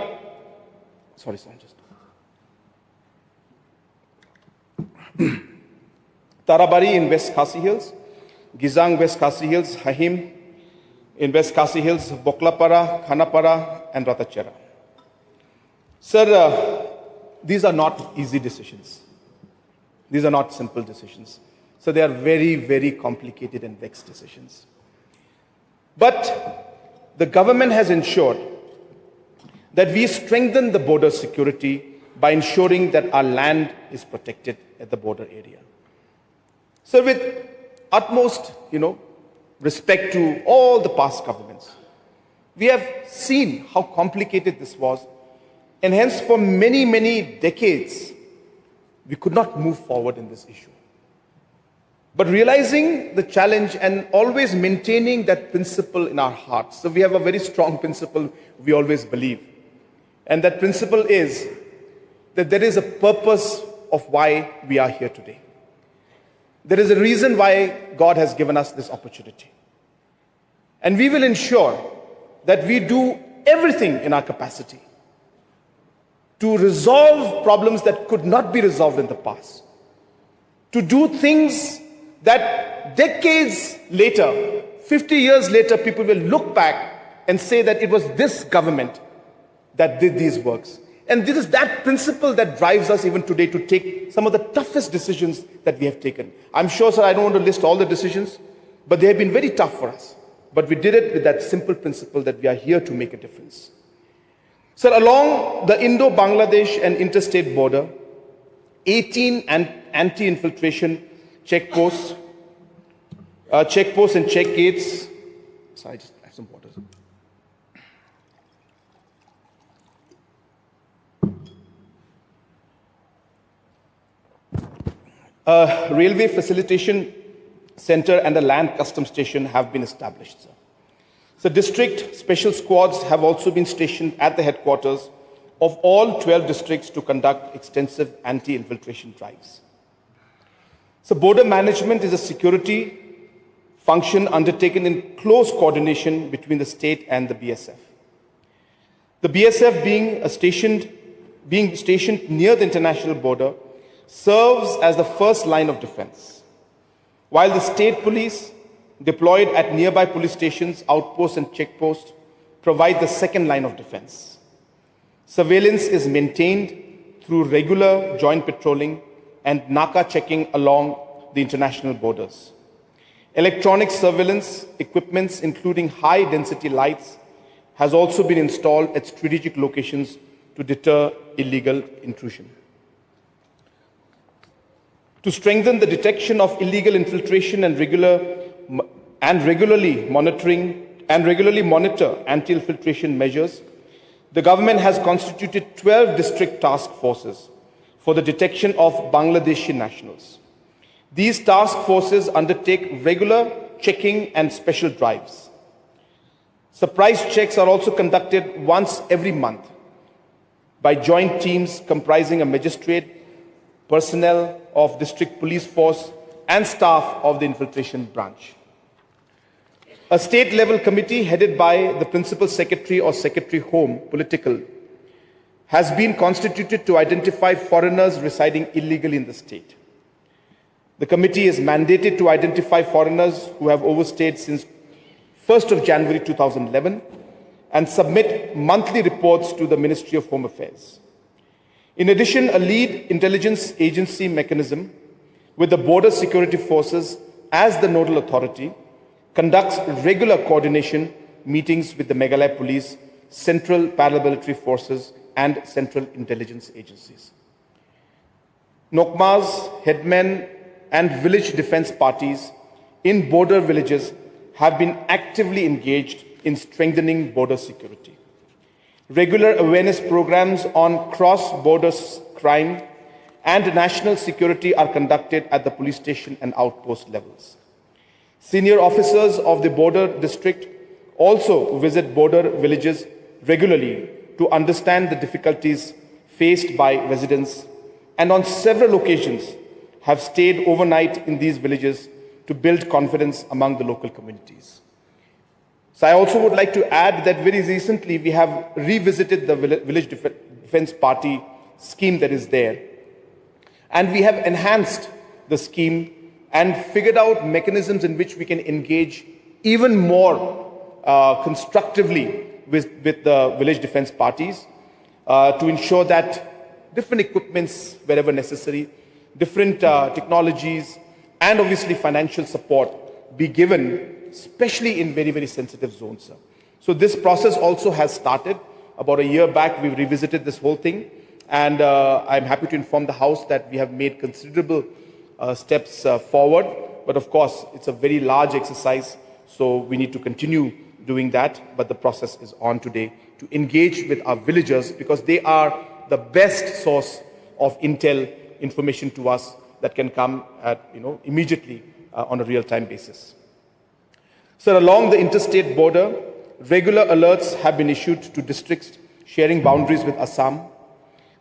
in West Khasi Hills, Gizang West Khasi Hills, Hahim in West Khasi Hills, Boklapara, Khanapara, and Ratachera. Sir, these are not easy decisions. These are not simple decisions. So they are very, very complicated and vexed decisions. But the government has ensured that we strengthen the border security by ensuring that our land is protected at the border area. So with utmost, respect to all the past governments, we have seen how complicated this was, and hence for many, many decades, we could not move forward in this issue. but realizing the challenge and always maintaining that principle in our hearts. So we have a very strong principle we always believe. And that principle is that there is a purpose of why we are here today. There is a reason why God has given us this opportunity. And we will ensure that we do everything in our capacity to resolve problems that could not be resolved in the past, to do things that decades later, 50 years later, people will look back and say that it was this government that did these works. And this is that principle that drives us even today to take some of the toughest decisions that we have taken. I'm sure, sir, I don't want to list all the decisions, but they have been very tough for us. But we did it with that simple principle that we are here to make a difference. Sir, along the Indo-Bangladesh and interstate border, 18 anti-infiltration checkposts and check gates. Sorry, I just have some water. A railway facilitation center and a land customs station have been established, sir. So district special squads have also been stationed at the headquarters of all 12 districts to conduct extensive anti-infiltration drives. So border management is a security function undertaken in close coordination between the state and the BSF. The BSF being stationed near the international border serves as the first line of defense, while the state police deployed at nearby police stations, outposts and checkposts provide the second line of defense. Surveillance is maintained through regular joint patrolling and Naka checking along the international borders. Electronic surveillance equipments, including high-density lights, has also been installed at strategic locations to deter illegal intrusion. To strengthen the detection of illegal infiltration and regularly monitor anti-infiltration measures, the government has constituted 12 district task forces for the detection of Bangladeshi nationals. These task forces undertake regular checking and special drives. Surprise checks are also conducted once every month by joint teams comprising a magistrate, personnel of district police force, and staff of the infiltration branch. A state-level committee headed by the Principal Secretary or Secretary Home, Political, has been constituted to identify foreigners residing illegally in the state. The committee is mandated to identify foreigners who have overstayed since 1st of January 2011 and submit monthly reports to the Ministry of Home Affairs. In addition, a lead intelligence agency mechanism with the Border Security Forces as the nodal authority conducts regular coordination meetings with the Meghalaya Police, Central Paramilitary Forces, and Central Intelligence Agencies. Nokmas, headmen, and village defense parties in border villages have been actively engaged in strengthening border security. Regular awareness programs on cross-border crime and national security are conducted at the police station and outpost levels. Senior officers of the border district also visit border villages regularly to understand the difficulties faced by residents, and on several occasions have stayed overnight in these villages to build confidence among the local communities. So I also would like to add that very recently we have revisited the Village Defense Party scheme that is there. And we have enhanced the scheme and figured out mechanisms in which we can engage even more constructively with the village defense parties to ensure that different equipments, wherever necessary, different technologies, and obviously financial support be given, especially in very, very sensitive zones, sir. So this process also has started. About a year back, we revisited this whole thing. And I'm happy to inform the House that we have made considerable steps forward. But of course, it's a very large exercise, so we need to continue doing that. But the process is on today to engage with our villagers, because they are the best source of intel information to us that can come at, immediately on a real-time basis. Sir, along the interstate border, regular alerts have been issued to districts sharing boundaries with Assam,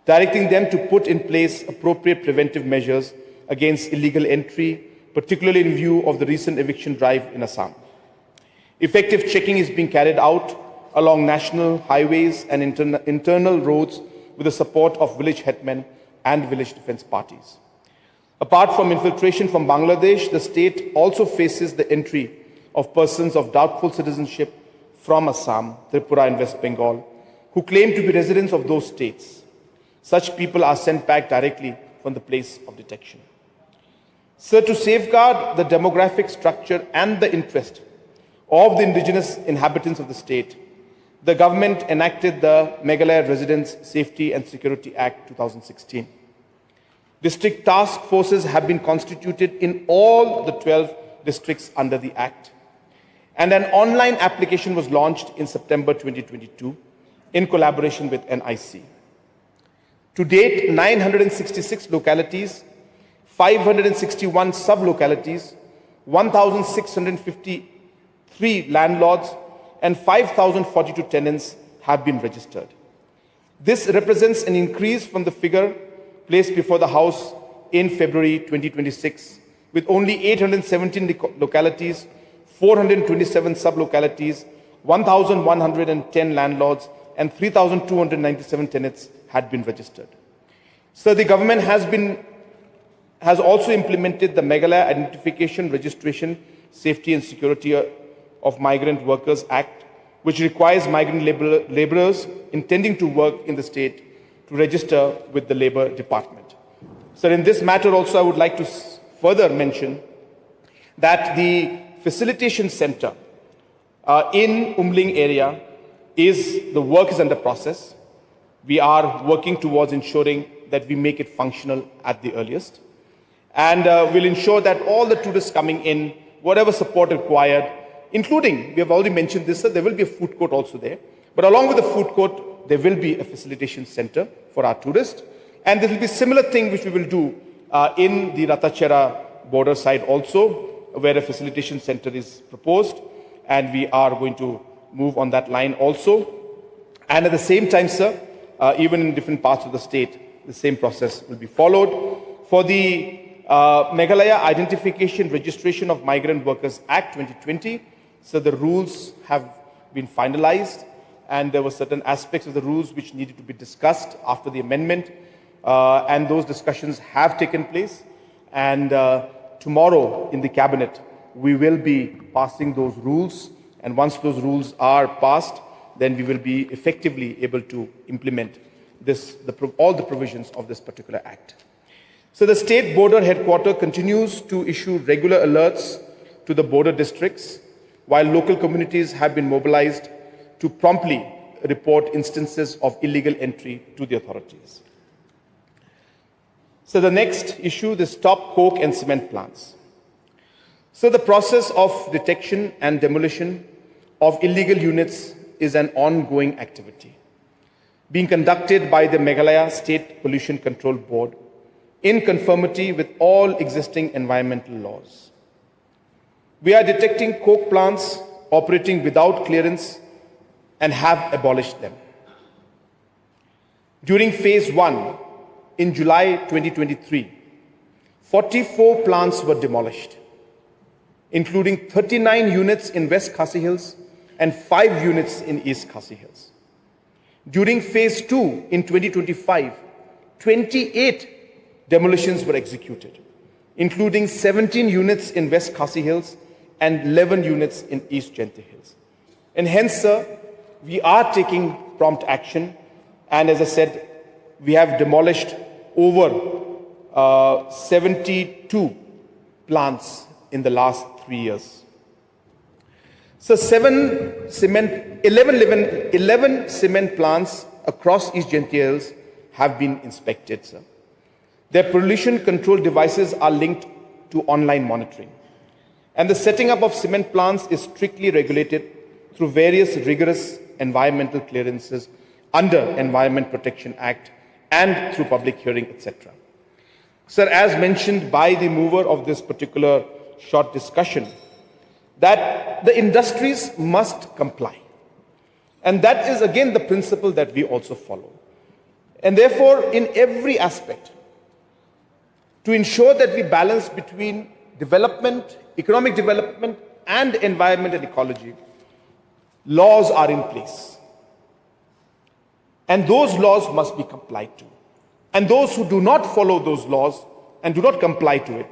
directing them to put in place appropriate preventive measures against illegal entry, particularly in view of the recent eviction drive in Assam. Effective checking is being carried out along national highways and internal roads with the support of village headmen and village defense parties. Apart from infiltration from Bangladesh, the state also faces the entry of persons of doubtful citizenship from Assam, Tripura and West Bengal, who claim to be residents of those states. Such people are sent back directly from the place of detection. Sir, to safeguard the demographic structure and the interest of the indigenous inhabitants of the state, the government enacted the Meghalaya Residents Safety and Security Act 2016. District task forces have been constituted in all the 12 districts under the Act, and an online application was launched in September 2022 in collaboration with NIC. To date, 966 localities, 561 sub-localities, 1,653 landlords, and 5,042 tenants have been registered. This represents an increase from the figure placed before the House in February 2026, with only 817 localities, 427 sub-localities, 1,110 landlords, and 3,297 tenants had been registered. So the government has also implemented the Meghalaya Identification, Registration, Safety and Security of Migrant Workers Act, which requires migrant laborers intending to work in the state to register with the Labour Department. So in this matter also I would like to further mention that the facilitation center in Umling area the work is under process. We are working towards ensuring that we make it functional at the earliest. And we'll ensure that all the tourists coming in, whatever support required, including, we have already mentioned this, there will be a food court also there. But along with the food court, there will be a facilitation center for our tourists. And there will be a similar thing which we will do in the Ratachera border side also, where a facilitation center is proposed. And we are going to move on that line also. And at the same time, sir, even in different parts of the state, the same process will be followed. For the Meghalaya Identification, Registration of Migrant Workers Act 2020, so the rules have been finalized, and there were certain aspects of the rules which needed to be discussed after the amendment, and those discussions have taken place. And tomorrow in the cabinet, we will be passing those rules, and once those rules are passed, then we will be effectively able to implement all the provisions of this particular act. So the state border headquarters continues to issue regular alerts to the border districts, while local communities have been mobilized to promptly report instances of illegal entry to the authorities. So the next issue, the stop coke and cement plants. So the process of detection and demolition of illegal units is an ongoing activity being conducted by the Meghalaya State Pollution Control Board in conformity with all existing environmental laws. We are detecting coke plants operating without clearance and have abolished them. During phase 1 in July 2023, 44 plants were demolished, including 39 units in West Khasi Hills and 5 units in East Khasi Hills. During phase 2 in 2025, 28 demolitions were executed, including 17 units in West Khasi Hills and 11 units in East Jayante Hills. And hence, sir, we are taking prompt action, and as I said, we have demolished over 72 plants in the last 3 years. So 11 cement plants across East Jayante Hills have been inspected, sir. Their pollution control devices are linked to online monitoring. And the setting up of cement plants is strictly regulated through various rigorous environmental clearances under Environment Protection Act and through public hearing, etc. Sir, as mentioned by the mover of this particular short discussion, that the industries must comply. And that is again the principle that we also follow. And therefore, in every aspect, to ensure that we balance between development, economic development, and environment and ecology, laws are in place. And those laws must be complied to. And those who do not follow those laws and do not comply to it,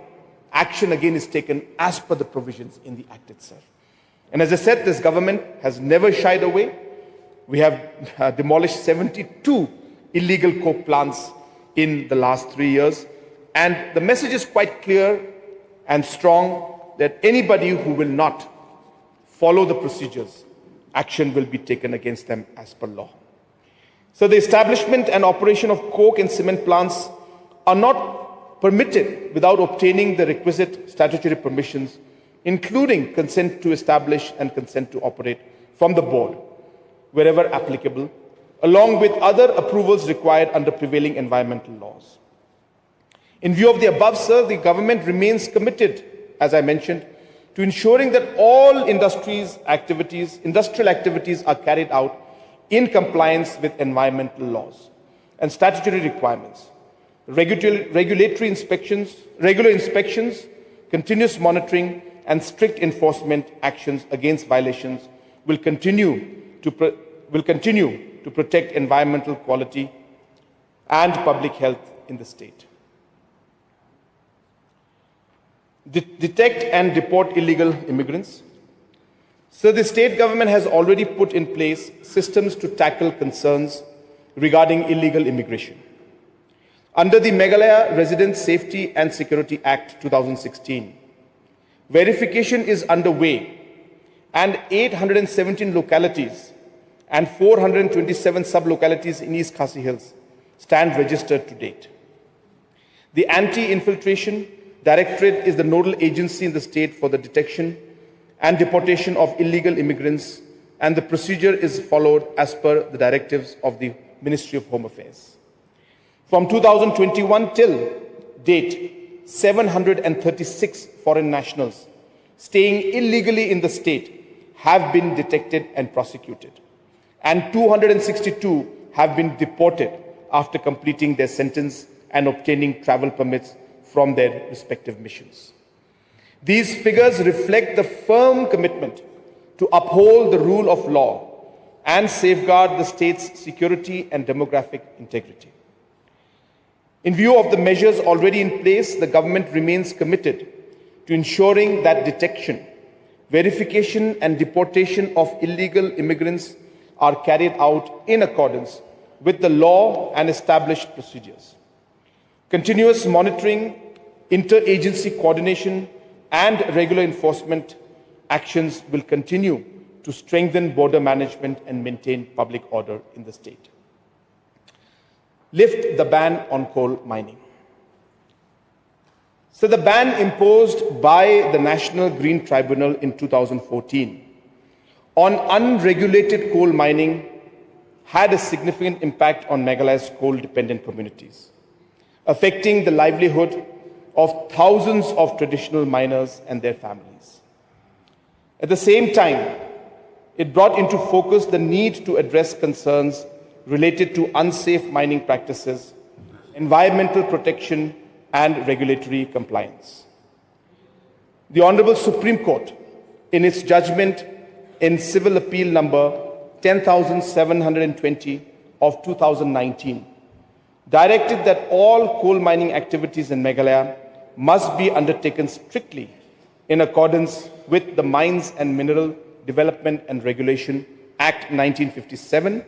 action again is taken as per the provisions in the Act itself. And as I said, this government has never shied away. We have demolished 72 illegal coke plants in the last 3 years. And the message is quite clear and strong that anybody who will not follow the procedures, action will be taken against them as per law. So the establishment and operation of coke and cement plants are not permitted without obtaining the requisite statutory permissions, including consent to establish and consent to operate from the board, wherever applicable, along with other approvals required under prevailing environmental laws. In view of the above, sir, the government remains committed, as I mentioned, to ensuring that all industrial activities are carried out in compliance with environmental laws and statutory requirements. Regulatory inspections, regular inspections, continuous monitoring, and strict enforcement actions against violations will continue to protect environmental quality and public health in the state. Detect and deport illegal immigrants. So the state government has already put in place systems to tackle concerns regarding illegal immigration. Under the Meghalaya Resident Safety and Security Act 2016, verification is underway and 817 localities and 427 sub-localities in East Khasi Hills stand registered to date. The Anti-Infiltration Directorate is the nodal agency in the state for the detection and deportation of illegal immigrants, and the procedure is followed as per the directives of the Ministry of Home Affairs. From 2021 till date, 736 foreign nationals staying illegally in the state have been detected and prosecuted, and 262 have been deported after completing their sentence and obtaining travel permits from their respective missions. These figures reflect the firm commitment to uphold the rule of law and safeguard the state's security and demographic integrity. In view of the measures already in place, the government remains committed to ensuring that detection, verification, and deportation of illegal immigrants are carried out in accordance with the law and established procedures. Continuous monitoring, interagency coordination, and regular enforcement actions will continue to strengthen border management and maintain public order in the state. Lift the ban on coal mining. So the ban imposed by the National Green Tribunal in 2014 on unregulated coal mining had a significant impact on Meghalaya's coal-dependent communities, affecting the livelihood of thousands of traditional miners and their families. At the same time, it brought into focus the need to address concerns related to unsafe mining practices, environmental protection, and regulatory compliance. The Honorable Supreme Court, in its judgment in Civil Appeal number 10,720 of 2019, directed that all coal mining activities in Meghalaya must be undertaken strictly in accordance with the Mines and Mineral Development and Regulation Act 1957,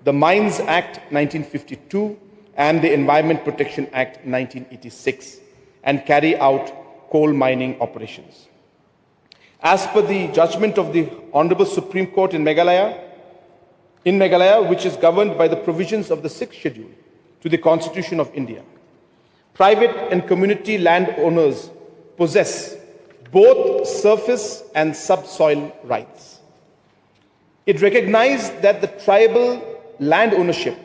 the Mines Act 1952, and the Environment Protection Act 1986, and carry out coal mining operations. As per the judgment of the Honorable Supreme Court in Meghalaya, which is governed by the provisions of the 6th Schedule to the Constitution of India, private and community landowners possess both surface and subsoil rights. It recognized that the tribal land ownership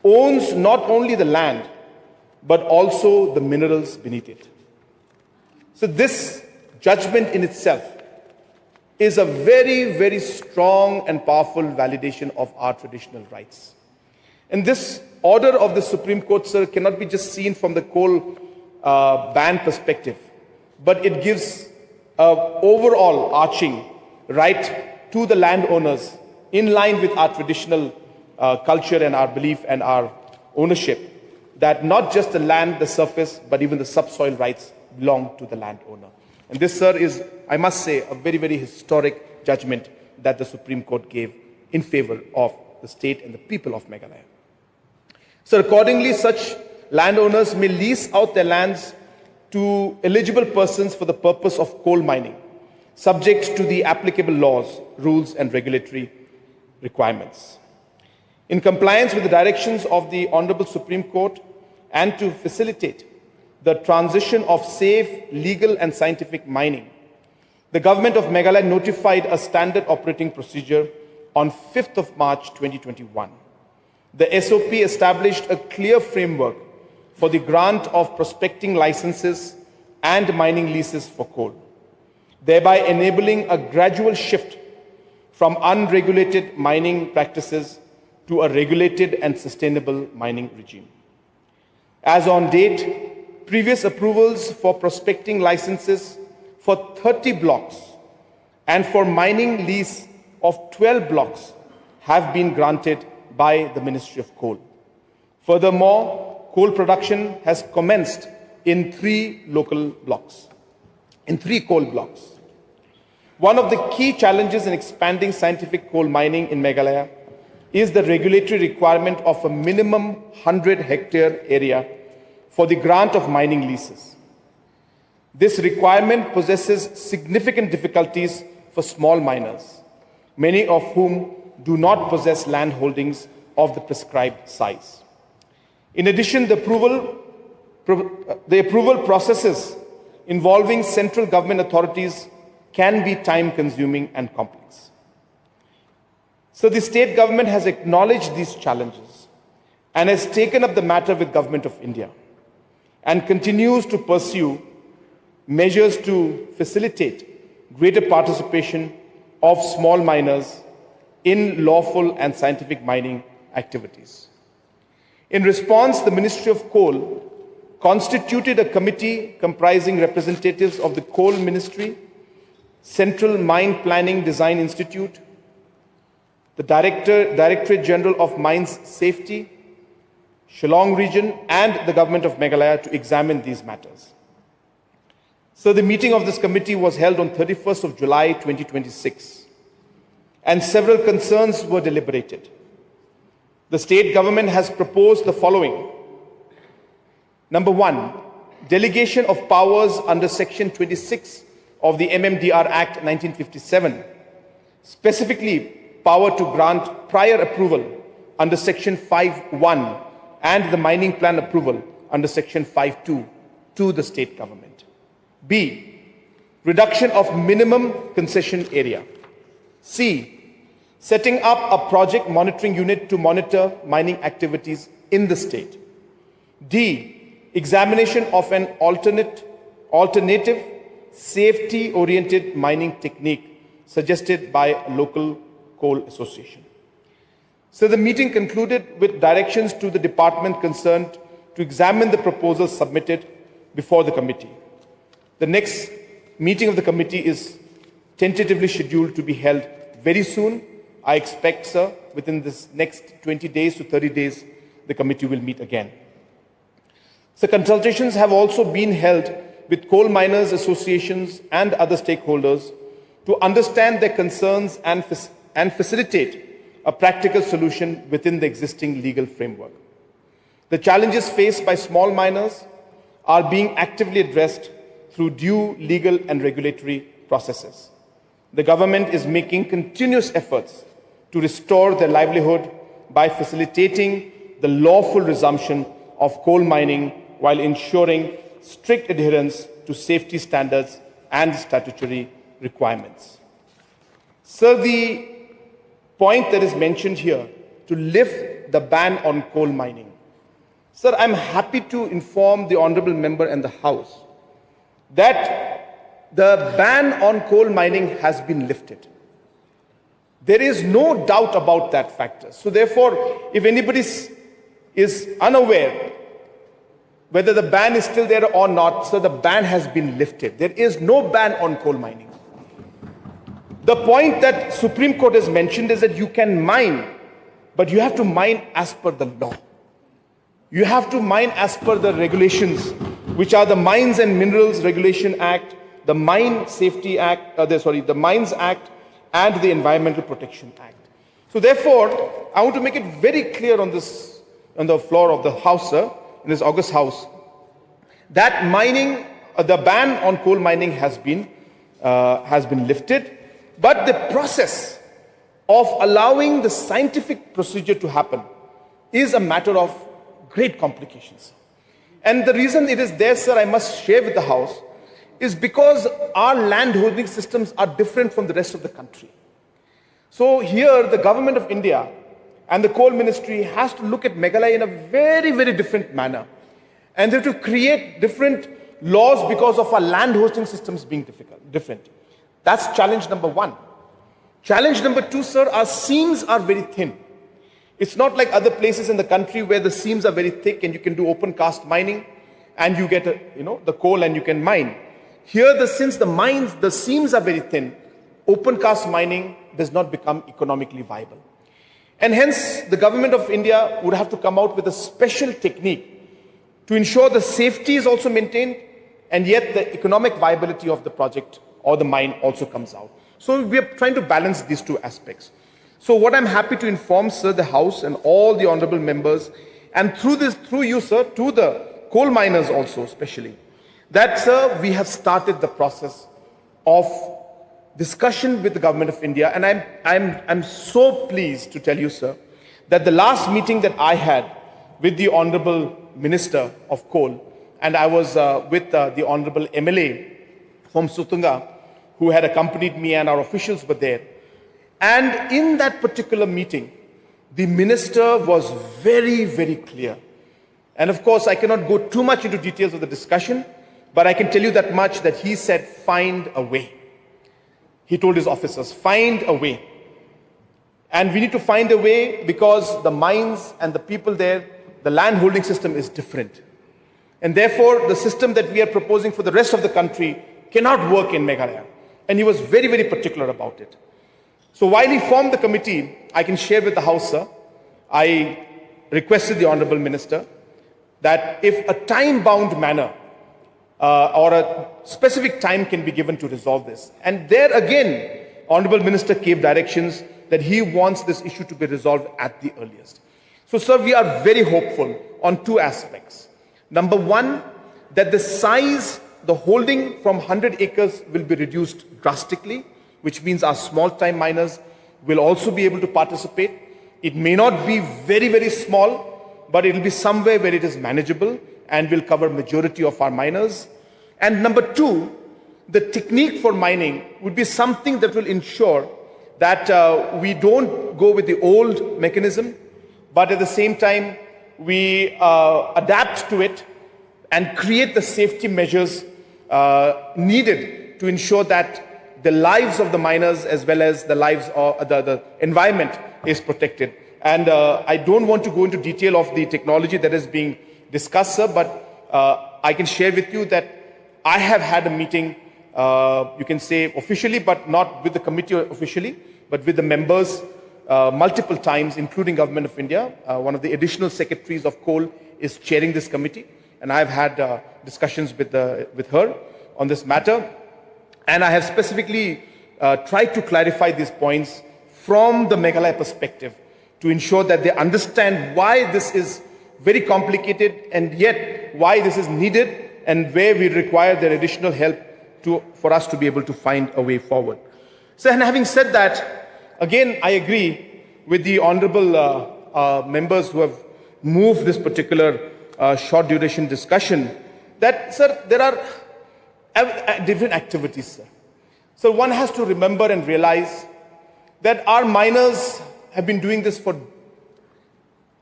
owns not only the land, but also the minerals beneath it. So this judgment in itself is a very, very strong and powerful validation of our traditional rights. And this order of the Supreme Court, sir, cannot be just seen from the coal ban perspective, but it gives an overall arching right to the landowners in line with our traditional culture and our belief and our ownership, that not just the land, the surface, but even the subsoil rights belong to the landowner. And this, sir, is, I must say, a very, very historic judgment that the Supreme Court gave in favor of the state and the people of Meghalaya. So accordingly, such landowners may lease out their lands to eligible persons for the purpose of coal mining, subject to the applicable laws, rules, and regulatory requirements. In compliance with the directions of the Honorable Supreme Court and to facilitate the transition of safe, legal, and scientific mining, the Government of Meghalaya notified a standard operating procedure on 5th of March 2021. The SOP established a clear framework for the grant of prospecting licenses and mining leases for coal, thereby enabling a gradual shift from unregulated mining practices to a regulated and sustainable mining regime. As on date, previous approvals for prospecting licenses for 30 blocks and for mining lease of 12 blocks have been granted by the Ministry of Coal. Furthermore, coal production has commenced in 3 coal blocks. One of the key challenges in expanding scientific coal mining in Meghalaya is the regulatory requirement of a minimum 100-hectare area for the grant of mining leases. This requirement possesses significant difficulties for small miners, many of whom do not possess land holdings of the prescribed size. In addition, the approval processes involving central government authorities can be time-consuming and complex. So the state government has acknowledged these challenges and has taken up the matter with Government of India and continues to pursue measures to facilitate greater participation of small miners in lawful and scientific mining activities. In response, the Ministry of Coal constituted a committee comprising representatives of the Coal Ministry, Central Mine Planning Design Institute, the Directorate General of Mines Safety, Shillong region, and the Government of Meghalaya to examine these matters. So the meeting of this committee was held on 31st of July 2026, and several concerns were deliberated. The state government has proposed the following. Number 1, delegation of powers under Section 26 of the MMDR Act 1957, specifically power to grant prior approval under Section 5(1) and the mining plan approval under Section 5(2) to the state government. B, reduction of minimum concession area. C, setting up a project monitoring unit to monitor mining activities in the state. D, examination of an alternative safety-oriented mining technique suggested by a local coal association. So the meeting concluded with directions to the department concerned to examine the proposals submitted before the committee. The next meeting of the committee is tentatively scheduled to be held very soon. I expect, sir, within this next 20 days to 30 days, the committee will meet again. So consultations have also been held with coal miners associations and other stakeholders to understand their concerns and facilitate a practical solution within the existing legal framework. The challenges faced by small miners are being actively addressed through due legal and regulatory processes. The government is making continuous efforts to restore their livelihood by facilitating the lawful resumption of coal mining while ensuring strict adherence to safety standards and statutory requirements. Sir, the point that is mentioned here, to lift the ban on coal mining. Sir, I'm happy to inform the Honourable Member and the House that the ban on coal mining has been lifted. There is no doubt about that factor. So therefore, if anybody is unaware whether the ban is still there or not, so the ban has been lifted. There is no ban on coal mining. The point that Supreme Court has mentioned is that you can mine, but you have to mine as per the law. You have to mine as per the regulations, which are the Mines and Minerals Regulation Act, the Mine Safety Act, the Mines Act, and the Environmental Protection Act. So therefore, I want to make it very clear on this, on the floor of the House, sir, in this August House, that mining, the ban on coal mining has been lifted, but the process of allowing the scientific procedure to happen is a matter of great complications. And the reason it is there, sir, I must share with the House, is because our land holding systems are different from the rest of the country. So here, the government of India and the coal ministry has to look at Meghalaya in a very, very different manner. And they have to create different laws because of our land hosting systems being different. That's challenge number one. Challenge number two, sir, our seams are very thin. It's not like other places in the country where the seams are very thick and you can do open cast mining and you get the coal and you can mine. Here, since the seams are very thin, open cast mining does not become economically viable. And hence, the government of India would have to come out with a special technique to ensure the safety is also maintained and yet the economic viability of the project or the mine also comes out. So we are trying to balance these two aspects. So what I'm happy to inform, sir, the House and all the honorable members, and through you, sir, to the coal miners also especially, that, sir, we have started the process of discussion with the government of India. And I'm so pleased to tell you, sir, that the last meeting that I had with the Honorable Minister of Coal, and I was with the Honorable MLA from Sutunga, who had accompanied me, and our officials were there. And in that particular meeting, the minister was very, very clear. And of course, I cannot go too much into details of the discussion, but I can tell you that much, that he said, find a way. He told his officers, find a way. And we need to find a way because the mines and the people there, the land holding system is different. And therefore, the system that we are proposing for the rest of the country cannot work in Meghalaya. And he was very, very particular about it. So while he formed the committee, I can share with the House, sir, I requested the Honorable Minister that if a time-bound manner or a specific time can be given to resolve this. And there again, Honorable Minister gave directions that he wants this issue to be resolved at the earliest. So, sir, we are very hopeful on two aspects. Number one, that the size, the holding from 100 acres will be reduced drastically, which means our small-time miners will also be able to participate. It may not be very, very small, but it will be somewhere where it is manageable and will cover majority of our miners. And number two, the technique for mining would be something that will ensure that we don't go with the old mechanism, but at the same time, we adapt to it and create the safety measures needed to ensure that the lives of the miners as well as the lives of the environment is protected. And I don't want to go into detail of the technology that is being discussed, sir, but I can share with you that I have had a meeting, you can say officially, but not with the committee officially, but with the members multiple times, including Government of India. One of the additional secretaries of coal is chairing this committee, and I've had discussions with her on this matter. And I have specifically tried to clarify these points from the Meghalaya perspective to ensure that they understand why this is very complicated and yet why this is needed and where we require their additional help for us to be able to find a way forward. So, and having said that, again, I agree with the honorable members who have moved this particular short duration discussion that, sir, there are different activities, sir. So one has to remember and realize that our miners have been doing this for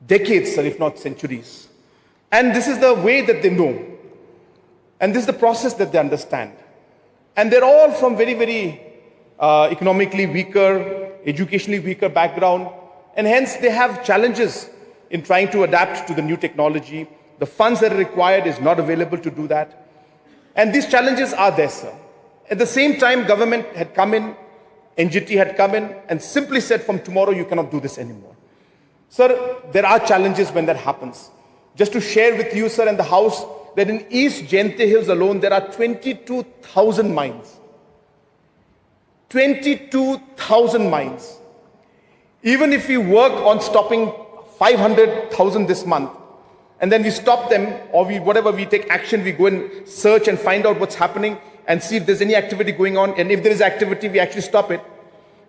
decades, sir, if not centuries. And this is the way that they know. And this is the process that they understand. And they're all from very, very economically weaker, educationally weaker background, and hence they have challenges in trying to adapt to the new technology. The funds that are required is not available to do that. And these challenges are there, sir. At the same time, government had come in, NGT had come in and simply said, from tomorrow you cannot do this anymore. Sir, there are challenges when that happens. Just to share with you, sir, and the House, that in East Jente Hills alone, there are 22,000 mines. 22,000 mines. Even if we work on stopping 500,000 this month, and then we stop them, or whatever we take action, we go and search and find out what's happening and see if there's any activity going on, and if there is activity, we actually stop it.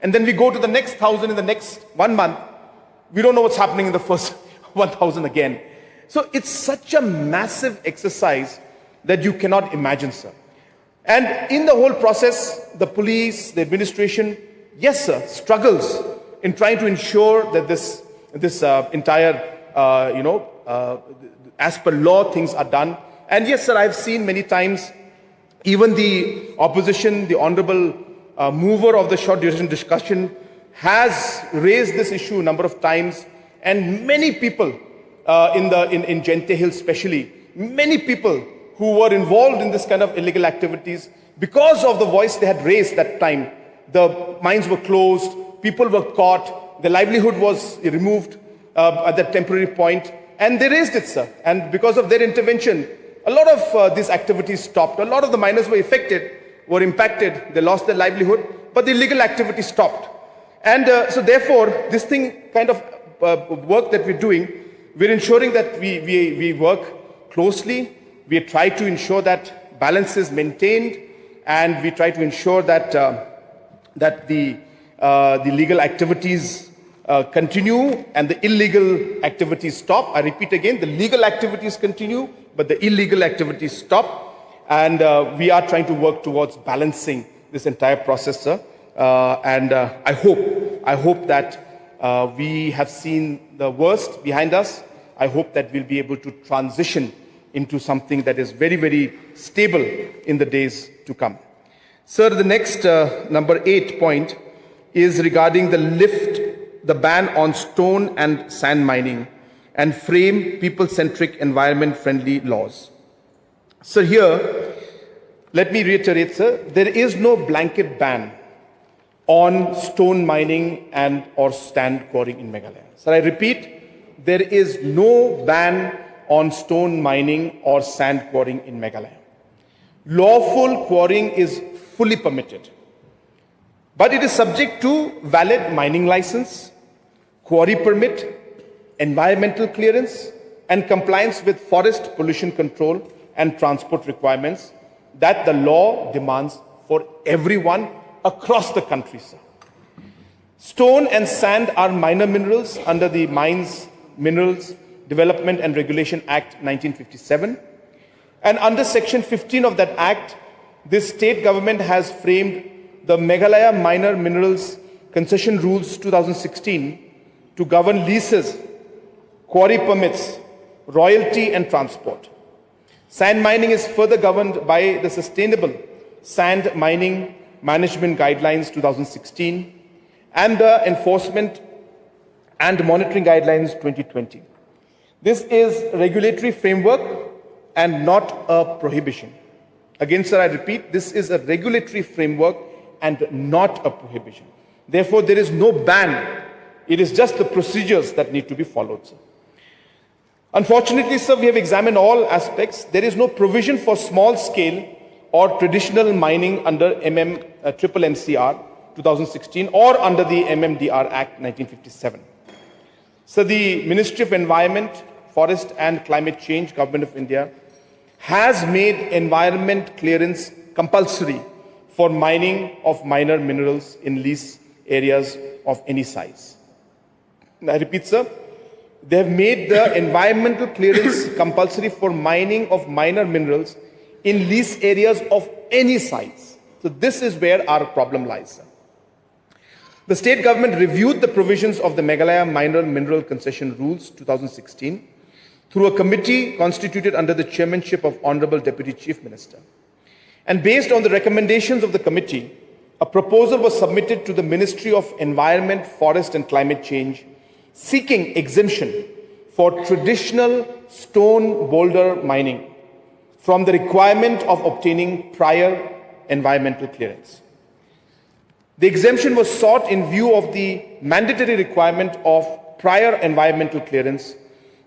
And then we go to the next 1,000 in the next 1 month. We don't know what's happening in the first 1,000 again. So it's such a massive exercise that you cannot imagine, sir. And in the whole process, the police, the administration, yes, sir, struggles in trying to ensure that this entire, as per law, things are done. And yes, sir, I've seen many times, even the opposition, the honorable mover of the short duration discussion, has raised this issue a number of times, and many people in Jente Hills especially, many people who were involved in this kind of illegal activities, because of the voice they had raised that time, the mines were closed, people were caught, their livelihood was removed at that temporary point, and they raised it, sir. And because of their intervention, a lot of these activities stopped. A lot of the miners were affected, were impacted, they lost their livelihood, but the illegal activity stopped. And so therefore, this thing kind of work that we're doing, we're ensuring that we work closely, we try to ensure that balance is maintained, and we try to ensure that that the legal activities continue and the illegal activities stop. I repeat again, the legal activities continue, but the illegal activities stop. And we are trying to work towards balancing this entire process, sir. And I hope that we have seen the worst behind us. I hope that we'll be able to transition into something that is very, very stable in the days to come. Sir, the next number 8 point is regarding the ban on stone and sand mining and frame people-centric, environment-friendly laws. So here, let me reiterate, sir, there is no blanket ban on stone mining and or sand quarrying in Meghalaya. Sir, I repeat, there is no ban on stone mining or sand quarrying in Meghalaya. Lawful quarrying is fully permitted, but it is subject to valid mining license, quarry permit, environmental clearance, and compliance with forest pollution control and transport requirements that the law demands for everyone across the country, sir. Stone and sand are minor minerals under the Mines, Minerals, Development and Regulation Act 1957. And under Section 15 of that Act, this state government has framed the Meghalaya Minor Minerals Concession Rules 2016 to govern leases, quarry permits, royalty and transport. Sand mining is further governed by the Sustainable Sand Mining Management Guidelines 2016 and the Enforcement and Monitoring Guidelines 2020. This is regulatory framework and not a prohibition. Again, sir, I repeat, this is a regulatory framework and not a prohibition. Therefore, there is no ban. It is just the procedures that need to be followed, sir. Unfortunately, sir, we have examined all aspects. There is no provision for small-scale or traditional mining under Triple MCR 2016 or under the MMDR Act 1957. So the Ministry of Environment, Forest and Climate Change, Government of India, has made environment clearance compulsory for mining of minor minerals in lease areas of any size. I repeat, sir, they have made the environmental clearance compulsory for mining of minor minerals in lease areas of any size. So this is where our problem lies, sir. The state government reviewed the provisions of the Meghalaya Minor Mineral Concession Rules 2016 through a committee constituted under the chairmanship of Honorable Deputy Chief Minister. And based on the recommendations of the committee, a proposal was submitted to the Ministry of Environment, Forest and Climate Change seeking exemption for traditional stone boulder mining from the requirement of obtaining prior environmental clearance. The exemption was sought in view of the mandatory requirement of prior environmental clearance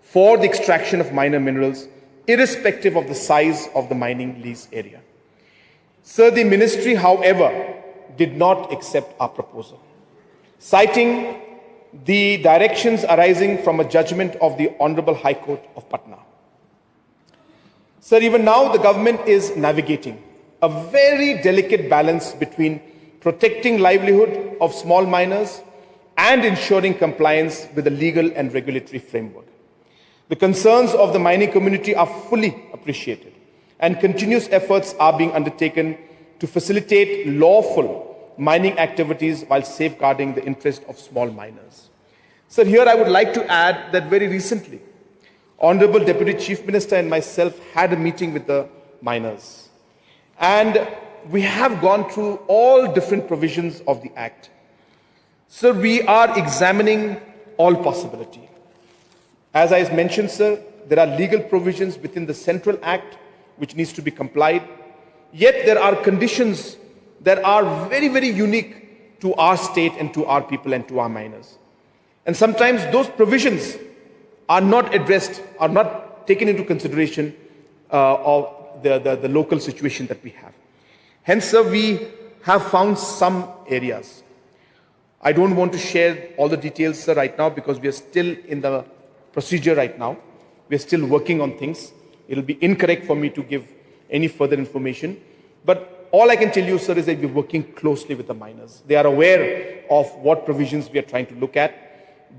for the extraction of minor minerals, irrespective of the size of the mining lease area. Sir, the ministry, however, did not accept our proposal, citing the directions arising from a judgment of the Honorable High Court of Patna. Sir, even now the government is navigating a very delicate balance between protecting livelihood of small miners and ensuring compliance with the legal and regulatory framework. The concerns of the mining community are fully appreciated, and continuous efforts are being undertaken to facilitate lawful mining activities while safeguarding the interest of small miners. Sir, here I would like to add that very recently, Honorable Deputy Chief Minister and myself had a meeting with the miners. And we have gone through all different provisions of the Act. Sir, we are examining all possibility. As I mentioned, sir, there are legal provisions within the Central Act which needs to be complied. Yet there are conditions that are very, very unique to our state and to our people and to our miners. And sometimes those provisions are not addressed, are not taken into consideration of the local situation that we have. Hence, sir, we have found some areas. I don't want to share all the details, sir, right now because we are still in the procedure right now. We are still working on things. It will be incorrect for me to give any further information. But all I can tell you, sir, is that we're working closely with the miners. They are aware of what provisions we are trying to look at.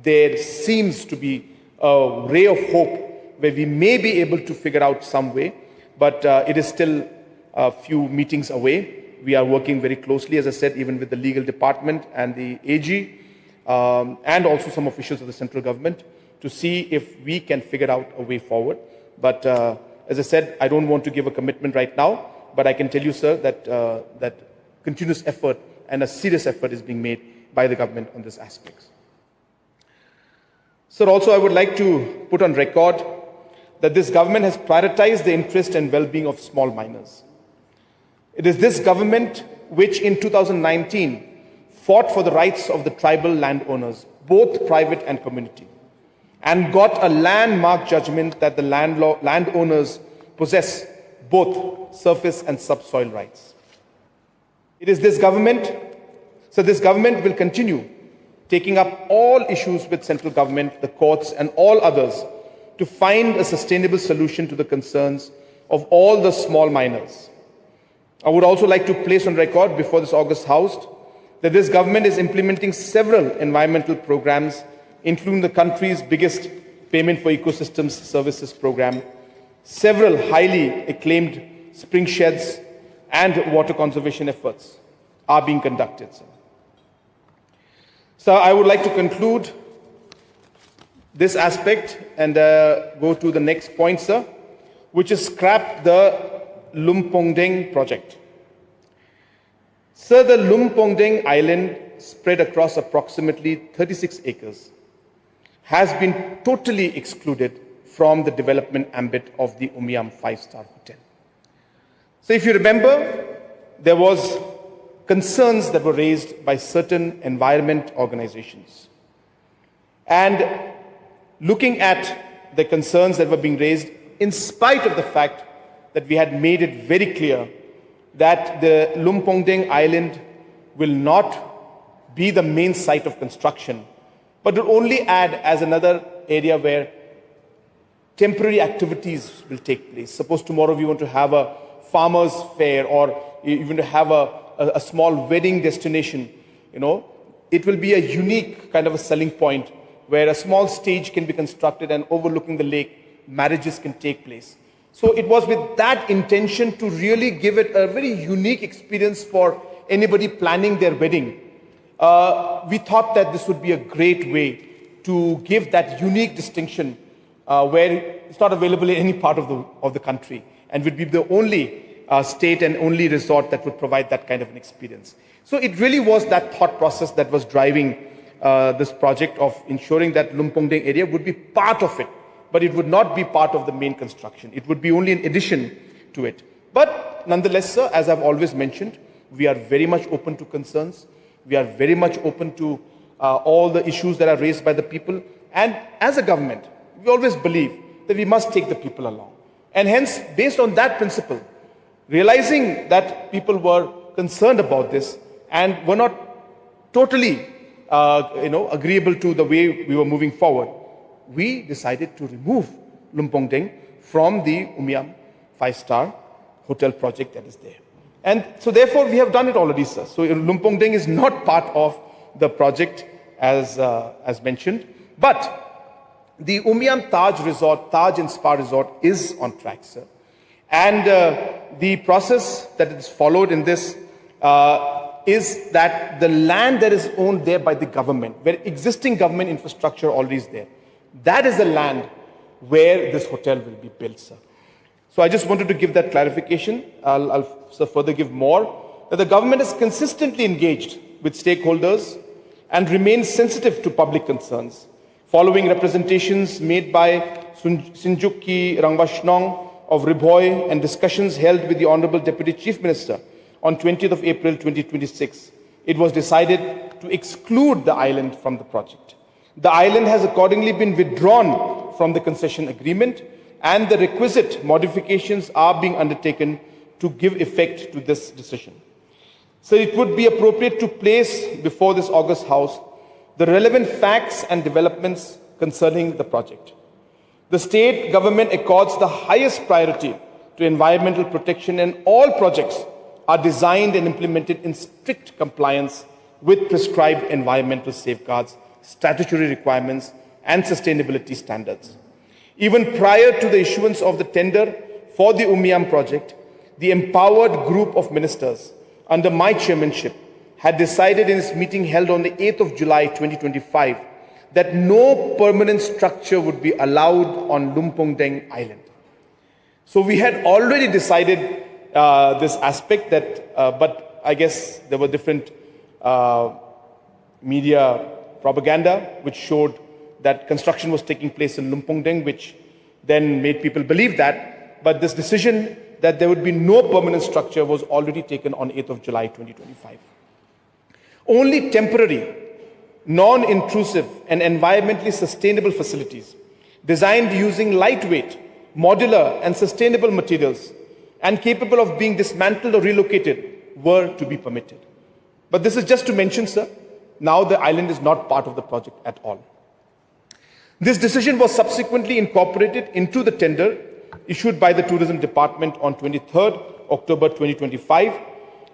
There seems to be a ray of hope where we may be able to figure out some way, but it is still a few meetings away. We are working very closely, as I said, even with the legal department and the AG, and also some officials of the central government to see if we can figure out a way forward. But as I said, I don't want to give a commitment right now, but I can tell you, sir, that that continuous effort and a serious effort is being made by the government on this aspect. Sir, also I would like to put on record that this government has prioritized the interest and well-being of small miners. It is this government which in 2019 fought for the rights of the tribal landowners, both private and community, and got a landmark judgment that the landowners possess both surface and subsoil rights. It is this government, so this government will continue taking up all issues with central government, the courts and all others to find a sustainable solution to the concerns of all the small miners. I would also like to place on record before this August House that this government is implementing several environmental programs, including the country's biggest Payment for Ecosystems Services program, several highly acclaimed spring sheds and water conservation efforts are being conducted. So I would like to conclude this aspect and go to the next point, sir, which is scrap the Lumpongdeng project. Sir, the Lumpongdeng island, spread across approximately 36 acres, has been totally excluded from the development ambit of the Umiam 5-star hotel. So if you remember, there was concerns that were raised by certain environment organizations. And looking at the concerns that were being raised, in spite of the fact that we had made it very clear that the Lumpongdeng island will not be the main site of construction, but will only add as another area where temporary activities will take place. Suppose tomorrow we want to have a farmer's fair or even to have a small wedding destination, it will be a unique kind of a selling point where a small stage can be constructed and overlooking the lake, marriages can take place. So it was with that intention to really give it a very unique experience for anybody planning their wedding. We thought that this would be a great way to give that unique distinction where it's not available in any part of the country and would be the only state and only resort that would provide that kind of an experience. So it really was that thought process that was driving this project of ensuring that Lumpongdeng area would be part of it, but it would not be part of the main construction. It would be only an addition to it. But nonetheless, sir, as I've always mentioned, we are very much open to concerns. We are very much open to all the issues that are raised by the people. And as a government, we always believe that we must take the people along. And hence, based on that principle, realizing that people were concerned about this and were not totally agreeable to the way we were moving forward, we decided to remove Lumpongdeng from the Umiam 5-star hotel project that is there. And so therefore we have done it already, sir. So Lumpongdeng is not part of the project as mentioned, but the Umiam Taj Resort, Taj and Spa Resort is on track, sir. And the process that is followed in this is that the land that is owned there by the government, where existing government infrastructure already is there, that is the land where this hotel will be built, sir. So I just wanted to give that clarification. I'll further give more, that the government is consistently engaged with stakeholders and remains sensitive to public concerns. Following representations made by Sinjukki Rangwashnong of Riboy and discussions held with the Honorable Deputy Chief Minister on 20th of April 2026, it was decided to exclude the island from the project. The island has accordingly been withdrawn from the concession agreement, and the requisite modifications are being undertaken to give effect to this decision. So it would be appropriate to place before this August House the relevant facts and developments concerning the project. The state government accords the highest priority to environmental protection, and all projects are designed and implemented in strict compliance with prescribed environmental safeguards, statutory requirements, and sustainability standards. Even prior to the issuance of the tender for the Umiam project, the empowered group of ministers under my chairmanship had decided in its meeting held on the 8th of July 2025 that no permanent structure would be allowed on Lumpongdeng Island. So we had already decided this aspect, that, but I guess there were different media propaganda which showed that construction was taking place in Lumpongdeng, which then made people believe that. But this decision that there would be no permanent structure was already taken on 8th of July 2025. Only temporary, non-intrusive and environmentally sustainable facilities designed using lightweight, modular and sustainable materials and capable of being dismantled or relocated were to be permitted. But this is just to mention, sir, now the island is not part of the project at all. This decision was subsequently incorporated into the tender issued by the Tourism Department on 23rd October 2025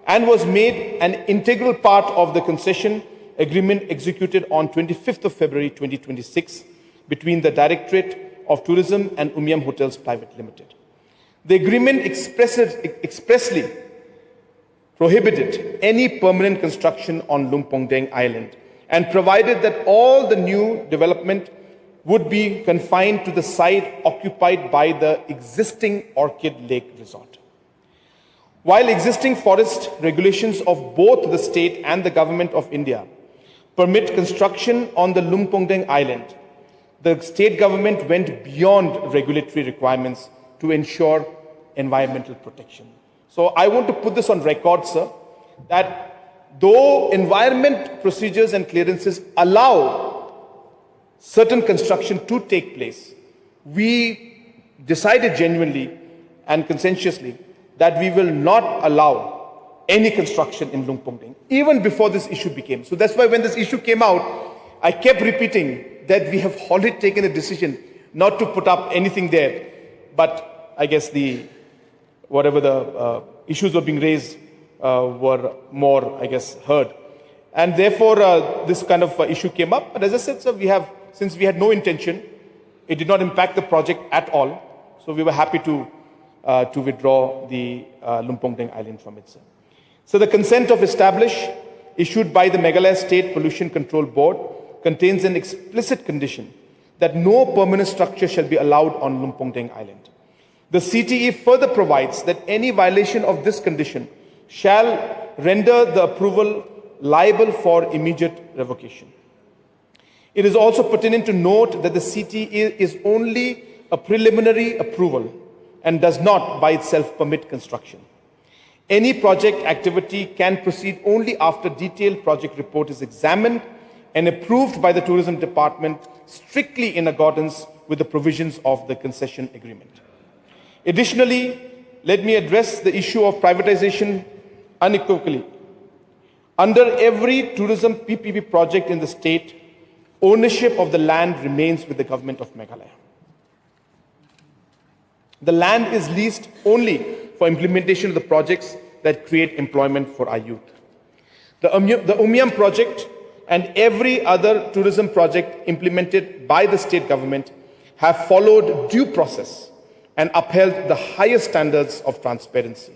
and was made an integral part of the concession agreement executed on 25th of February 2026 between the Directorate of Tourism and Umiam Hotels Private Limited. The agreement expressly prohibited any permanent construction on Lumpongdeng Island and provided that all the new development would be confined to the site occupied by the existing Orchid Lake Resort. While existing forest regulations of both the state and the Government of India permit construction on the Lumpongdeng Island, the state government went beyond regulatory requirements to ensure environmental protection. So I want to put this on record, sir, that though environment procedures and clearances allow certain construction to take place, we decided genuinely and consensuously that we will not allow any construction in Lumpongdeng, even before this issue became. So that's why when this issue came out, I kept repeating that we have already taken a decision not to put up anything there. But I guess whatever the issues were being raised were more, I guess, heard. And therefore, this kind of issue came up. But as I said, sir, since we had no intention, it did not impact the project at all. So we were happy to withdraw the Lumpongdeng Island from it, sir. So the consent of establish issued by the Meghalaya State Pollution Control Board contains an explicit condition that no permanent structure shall be allowed on Lumpongdeng Island. The CTE further provides that any violation of this condition shall render the approval liable for immediate revocation. It is also pertinent to note that the CTE is only a preliminary approval and does not by itself permit construction. Any project activity can proceed only after detailed project report is examined and approved by the Tourism Department, strictly in accordance with the provisions of the concession agreement. Additionally, let me address the issue of privatization unequivocally. Under every tourism PPP project in the state, ownership of the land remains with the government of Meghalaya. The land is leased only for implementation of the projects that create employment for our youth. The Umiam project and every other tourism project implemented by the state government have followed due process and upheld the highest standards of transparency.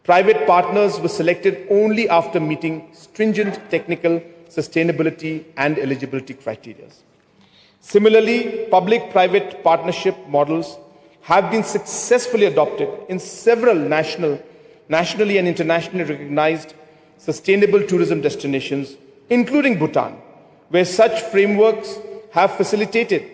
Private partners were selected only after meeting stringent technical, sustainability, and eligibility criteria. Similarly, public-private partnership models have been successfully adopted in several nationally and internationally recognized sustainable tourism destinations, including Bhutan, where such frameworks have facilitated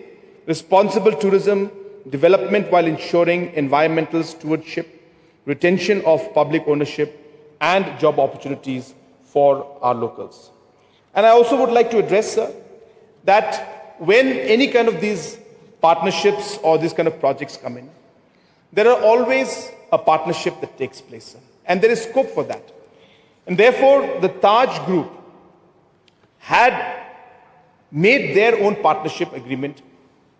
responsible tourism development while ensuring environmental stewardship, retention of public ownership, and job opportunities for our locals. And I also would like to address, sir, that when any kind of these partnerships or these kind of projects come in, there are always a partnership that takes place, sir, and there is scope for that. And therefore, the Taj Group had made their own partnership agreement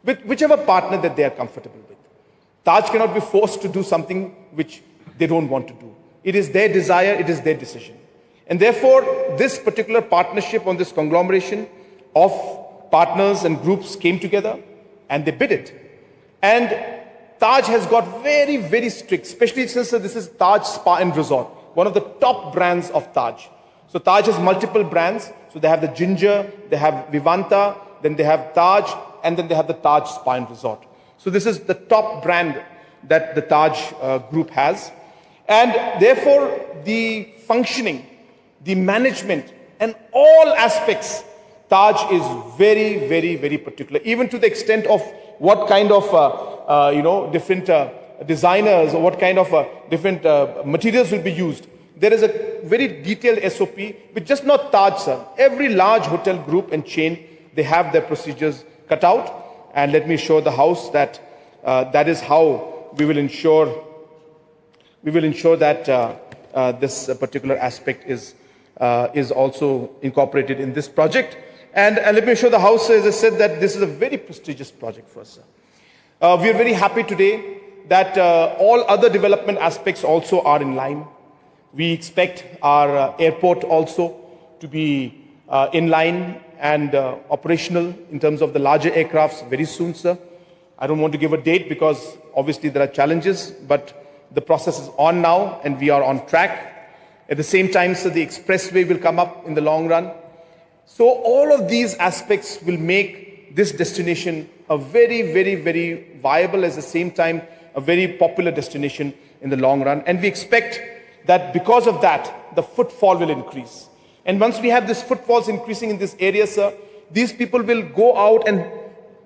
with whichever partner that they are comfortable with. Taj cannot be forced to do something which they don't want to do. It is their desire, it is their decision. And therefore, this particular partnership on this conglomeration of partners and groups came together and they bid it. And Taj has got very, very strict, especially since this is Taj Spa and Resort, one of the top brands of Taj. So Taj has multiple brands. So they have the Ginger, they have Vivanta, then they have Taj, and then they have the Taj Spa and Resort. So this is the top brand that the Taj group has. And therefore, the functioning, the management, and all aspects, Taj is very, very, very particular, even to the extent of what kind of, different designers or what kind of different materials will be used. There is a very detailed SOP with just not Taj, sir. Every large hotel group and chain, they have their procedures cut out. And let me show the house that that is how we will ensure that this particular aspect is also incorporated in this project. And let me show the house, as I said, that this is a very prestigious project for us, sir. We are very happy today that all other development aspects also are in line. We expect our airport also to be in line and operational in terms of the larger aircrafts very soon, sir. I don't want to give a date because obviously there are challenges, but the process is on now and we are on track. At the same time, sir, the expressway will come up in the long run. So all of these aspects will make this destination a very, very, very viable, at the same time, a very popular destination in the long run. And we expect that because of that, the footfall will increase. And once we have this footfalls increasing in this area, sir, these people will go out and,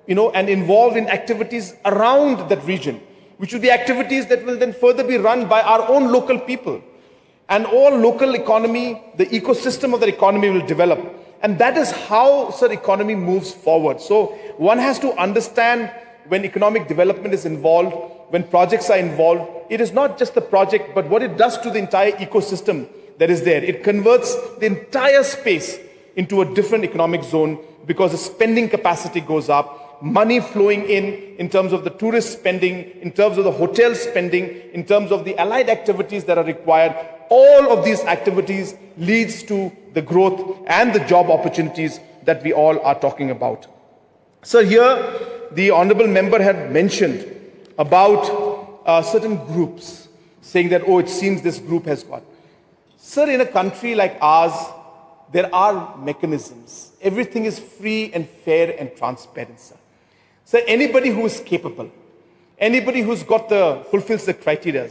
and involve in activities around that region, which will be activities that will then further be run by our own local people. And all local economy, the ecosystem of the economy will develop. And that is how, sir, economy moves forward. So one has to understand when economic development is involved, when projects are involved, it is not just the project, but what it does to the entire ecosystem that is there. It converts the entire space into a different economic zone because the spending capacity goes up, money flowing in terms of the tourist spending, in terms of the hotel spending, in terms of the allied activities that are required. All of these activities leads to the growth and the job opportunities that we all are talking about. So here, the honorable member had mentioned about certain groups, saying that, oh, it seems this group has got. Sir, in a country like ours, there are mechanisms. Everything is free and fair and transparent, sir. So anybody who is capable, anybody who's fulfills the criteria,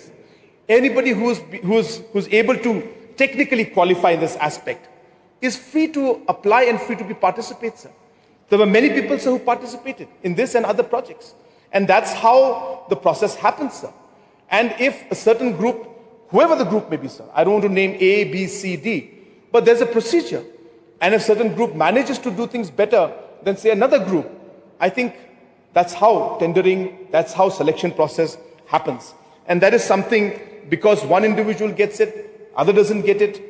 anybody who's able to technically qualify in this aspect is free to apply and free to be participate, sir. There were many people, sir, who participated in this and other projects. And that's how the process happens, sir. And if a certain group, whoever the group may be, sir, I don't want to name A, B, C, D, but there's a procedure. And if a certain group manages to do things better than, say, another group, I think that's how tendering, that's how selection process happens. And that is something, because one individual gets it, other doesn't get it,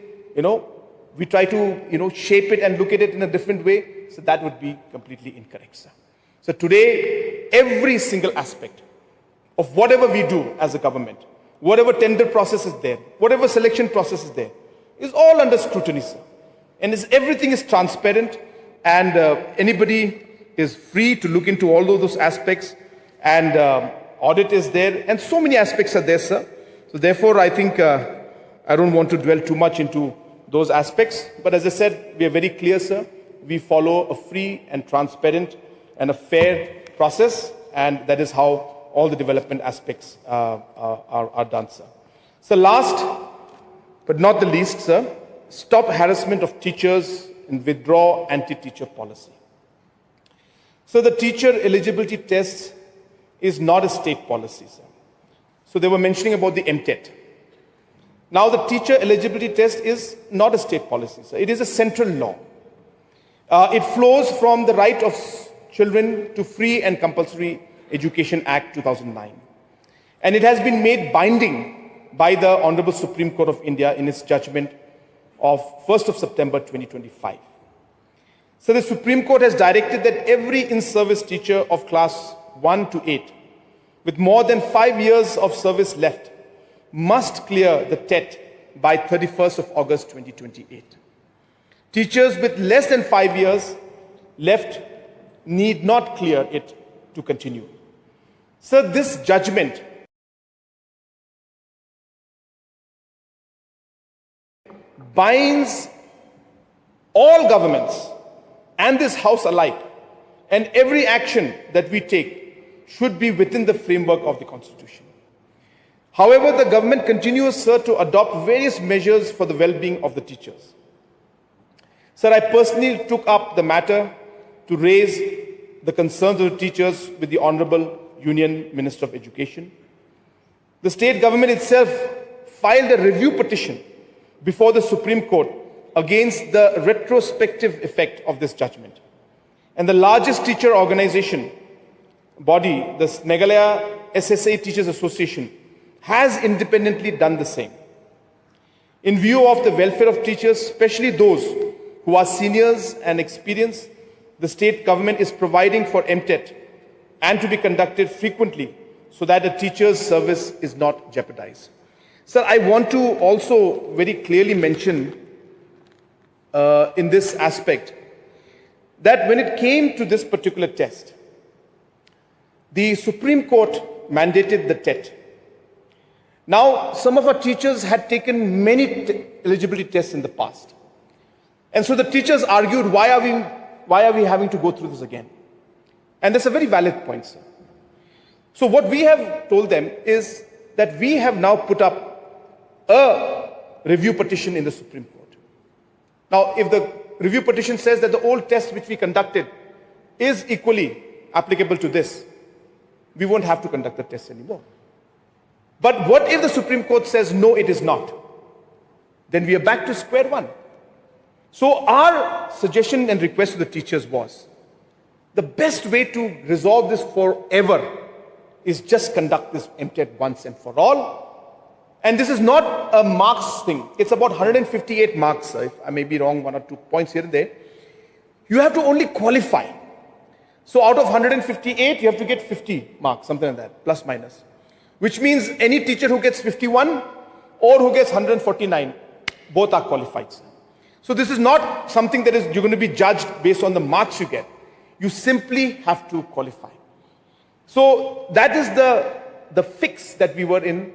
we try to, shape it and look at it in a different way. So that would be completely incorrect, sir. So today, every single aspect of whatever we do as a government, whatever tender process is there, whatever selection process is there, is all under scrutiny, sir. And everything is transparent, and anybody is free to look into all of those aspects, and audit is there, and so many aspects are there, sir. So therefore, I think I don't want to dwell too much into those aspects, but as I said, we are very clear, sir. We follow a free and transparent and a fair process, and that is how all the development aspects are done, sir. So last but not the least, sir, stop harassment of teachers and withdraw anti-teacher policy. So the teacher eligibility test is not a state policy, sir. So they were mentioning about the MTET. Now the teacher eligibility test is not a state policy, sir. It is a central law. It flows from the Right of Children to Free and Compulsory Education Act 2009. And it has been made binding by the Honorable Supreme Court of India in its judgment of 1st of September 2025. So the Supreme Court has directed that every in-service teacher of class 1 to 8 with more than 5 years of service left must clear the TET by 31st of August 2028. Teachers with less than 5 years left need not clear it to continue. So this judgment binds all governments and this House alike, and every action that we take should be within the framework of the Constitution. However, the government continues, sir, to adopt various measures for the well-being of the teachers. Sir, I personally took up the matter to raise the concerns of the teachers with the Honorable Union Minister of Education. The state government itself filed a review petition before the Supreme Court against the retrospective effect of this judgment. And the largest teacher organization body, the Meghalaya SSA Teachers Association, has independently done the same. In view of the welfare of teachers, especially those who are seniors and experienced, the state government is providing for MTET and to be conducted frequently so that a teacher's service is not jeopardized. Sir, I want to also very clearly mention in this aspect that when it came to this particular test, the Supreme Court mandated the TET. Now, some of our teachers had taken many eligibility tests in the past. And so the teachers argued, why are we having to go through this again? And that's a very valid point, sir. So what we have told them is that we have now put up a review petition in the Supreme Court. Now, if the review petition says that the old test which we conducted is equally applicable to this, we won't have to conduct the test anymore. But what if the Supreme Court says, no, it is not? Then we are back to square one. So our suggestion and request to the teachers was, the best way to resolve this forever is just conduct this MTET once and for all. And this is not a marks thing. It's about 158 marks. If I may be wrong, 1 or 2 points here and there. You have to only qualify. So out of 158, you have to get 50 marks, something like that, plus minus. Which means any teacher who gets 51 or who gets 149, both are qualified. So this is not something that you're going to be judged based on the marks you get. You simply have to qualify. So that is the fix that we were in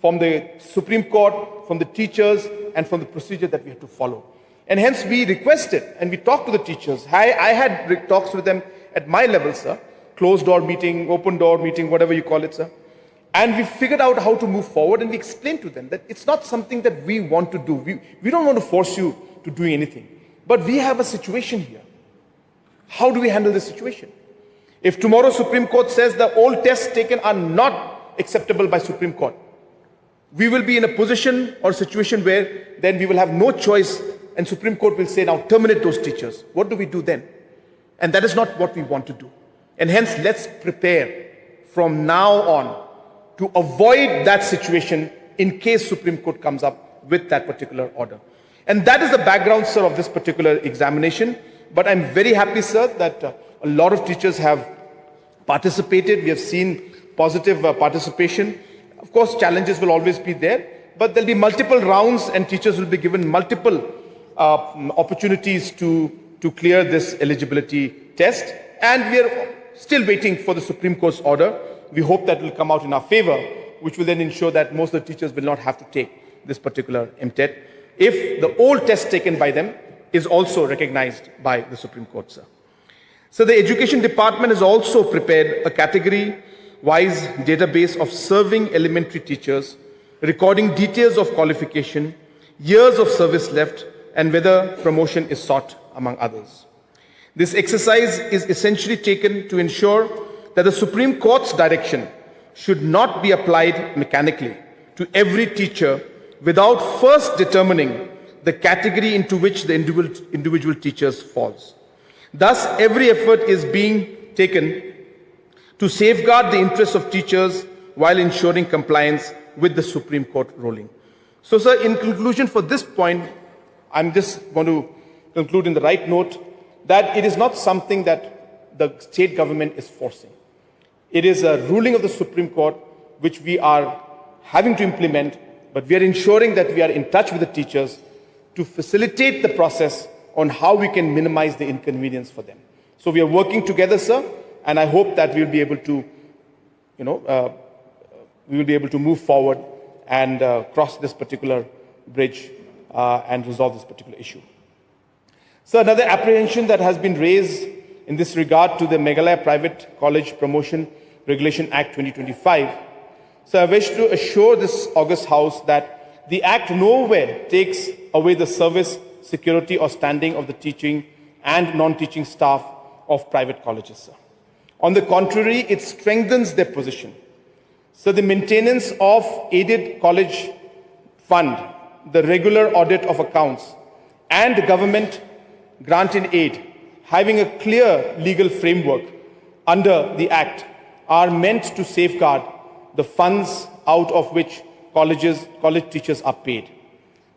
from the Supreme Court, from the teachers, and from the procedure that we had to follow. And hence we requested and we talked to the teachers. I had talks with them at my level, sir, closed door meeting, open door meeting, whatever you call it, sir. And we figured out how to move forward, and we explained to them that it's not something that we want to do. We don't want to force you to do anything. But we have a situation here. How do we handle this situation? If tomorrow Supreme Court says the old tests taken are not acceptable by Supreme Court, we will be in a position or situation where then we will have no choice, and Supreme Court will say, now terminate those teachers. What do we do then? And that is not what we want to do. And hence, let's prepare from now on to avoid that situation in case Supreme Court comes up with that particular order. And that is the background, sir, of this particular examination. But I'm very happy, sir, that a lot of teachers have participated. We have seen positive participation. Of course, challenges will always be there, but there'll be multiple rounds and teachers will be given multiple opportunities to clear this eligibility test. And we are still waiting for the Supreme Court's order. We hope that will come out in our favor, which will then ensure that most of the teachers will not have to take this particular MTET if the old test taken by them is also recognized by the Supreme Court, sir. So the Education Department has also prepared a category-wise database of serving elementary teachers, recording details of qualification, years of service left, and whether promotion is sought, among others. This exercise is essentially taken to ensure that the Supreme Court's direction should not be applied mechanically to every teacher without first determining the category into which the individual teachers falls. Thus, every effort is being taken to safeguard the interests of teachers while ensuring compliance with the Supreme Court ruling. So, sir, in conclusion for this point, I'm just going to conclude in the right note that it is not something that the state government is forcing. It is a ruling of the Supreme Court which we are having to implement, but we are ensuring that we are in touch with the teachers to facilitate the process on how we can minimize the inconvenience for them. So we are working together, sir, and I hope that we will be able to, move forward and cross this particular bridge and resolve this particular issue. So another apprehension that has been raised in this regard to the Meghalaya Private College Promotion Regulation Act 2025. So I wish to assure this August House that the Act nowhere takes away the service, security or standing of the teaching and non-teaching staff of private colleges, sir. On the contrary, it strengthens their position. So the maintenance of aided college fund, the regular audit of accounts, and government grant in aid, having a clear legal framework under the Act, are meant to safeguard the funds out of which college teachers are paid.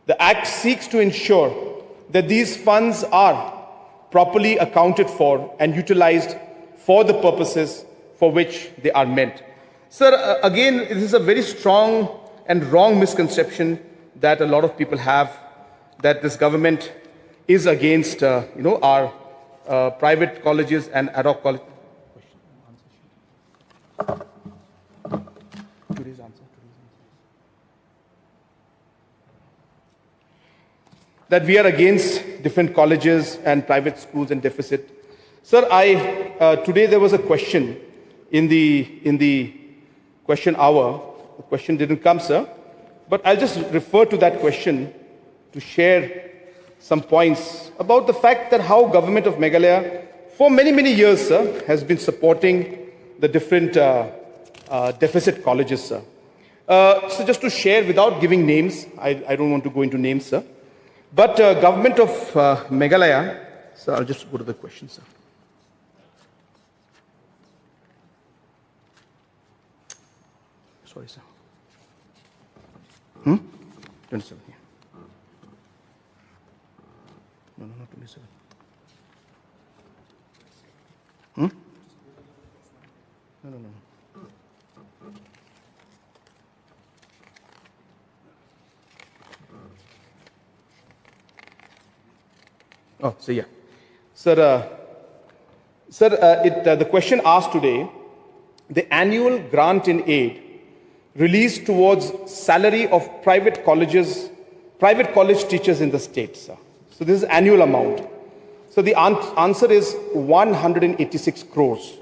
The Act seeks to ensure that these funds are properly accounted for and utilized for the purposes for which they are meant. Sir, again, this is a very strong and wrong misconception that a lot of people have, that this government is against, our private colleges and ad hoc colleges. Today's answer. That we are against different colleges and private schools and deficit. Sir, today there was a question in the question hour. The question didn't come, sir, but I'll just refer to that question to share some points about the fact that how government of Meghalaya for many, many years, sir, has been supporting the different deficit colleges, sir. So just to share without giving names, I don't want to go into names, sir, but government of Meghalaya, sir, I'll just go to the question, sir. Sorry, sir. 27, yeah. No, not 27. No. Oh, so yeah. Sir, the question asked today, the annual grant in aid released towards salary of private college teachers in the state, sir. So this is annual amount. So the answer is 186 crores.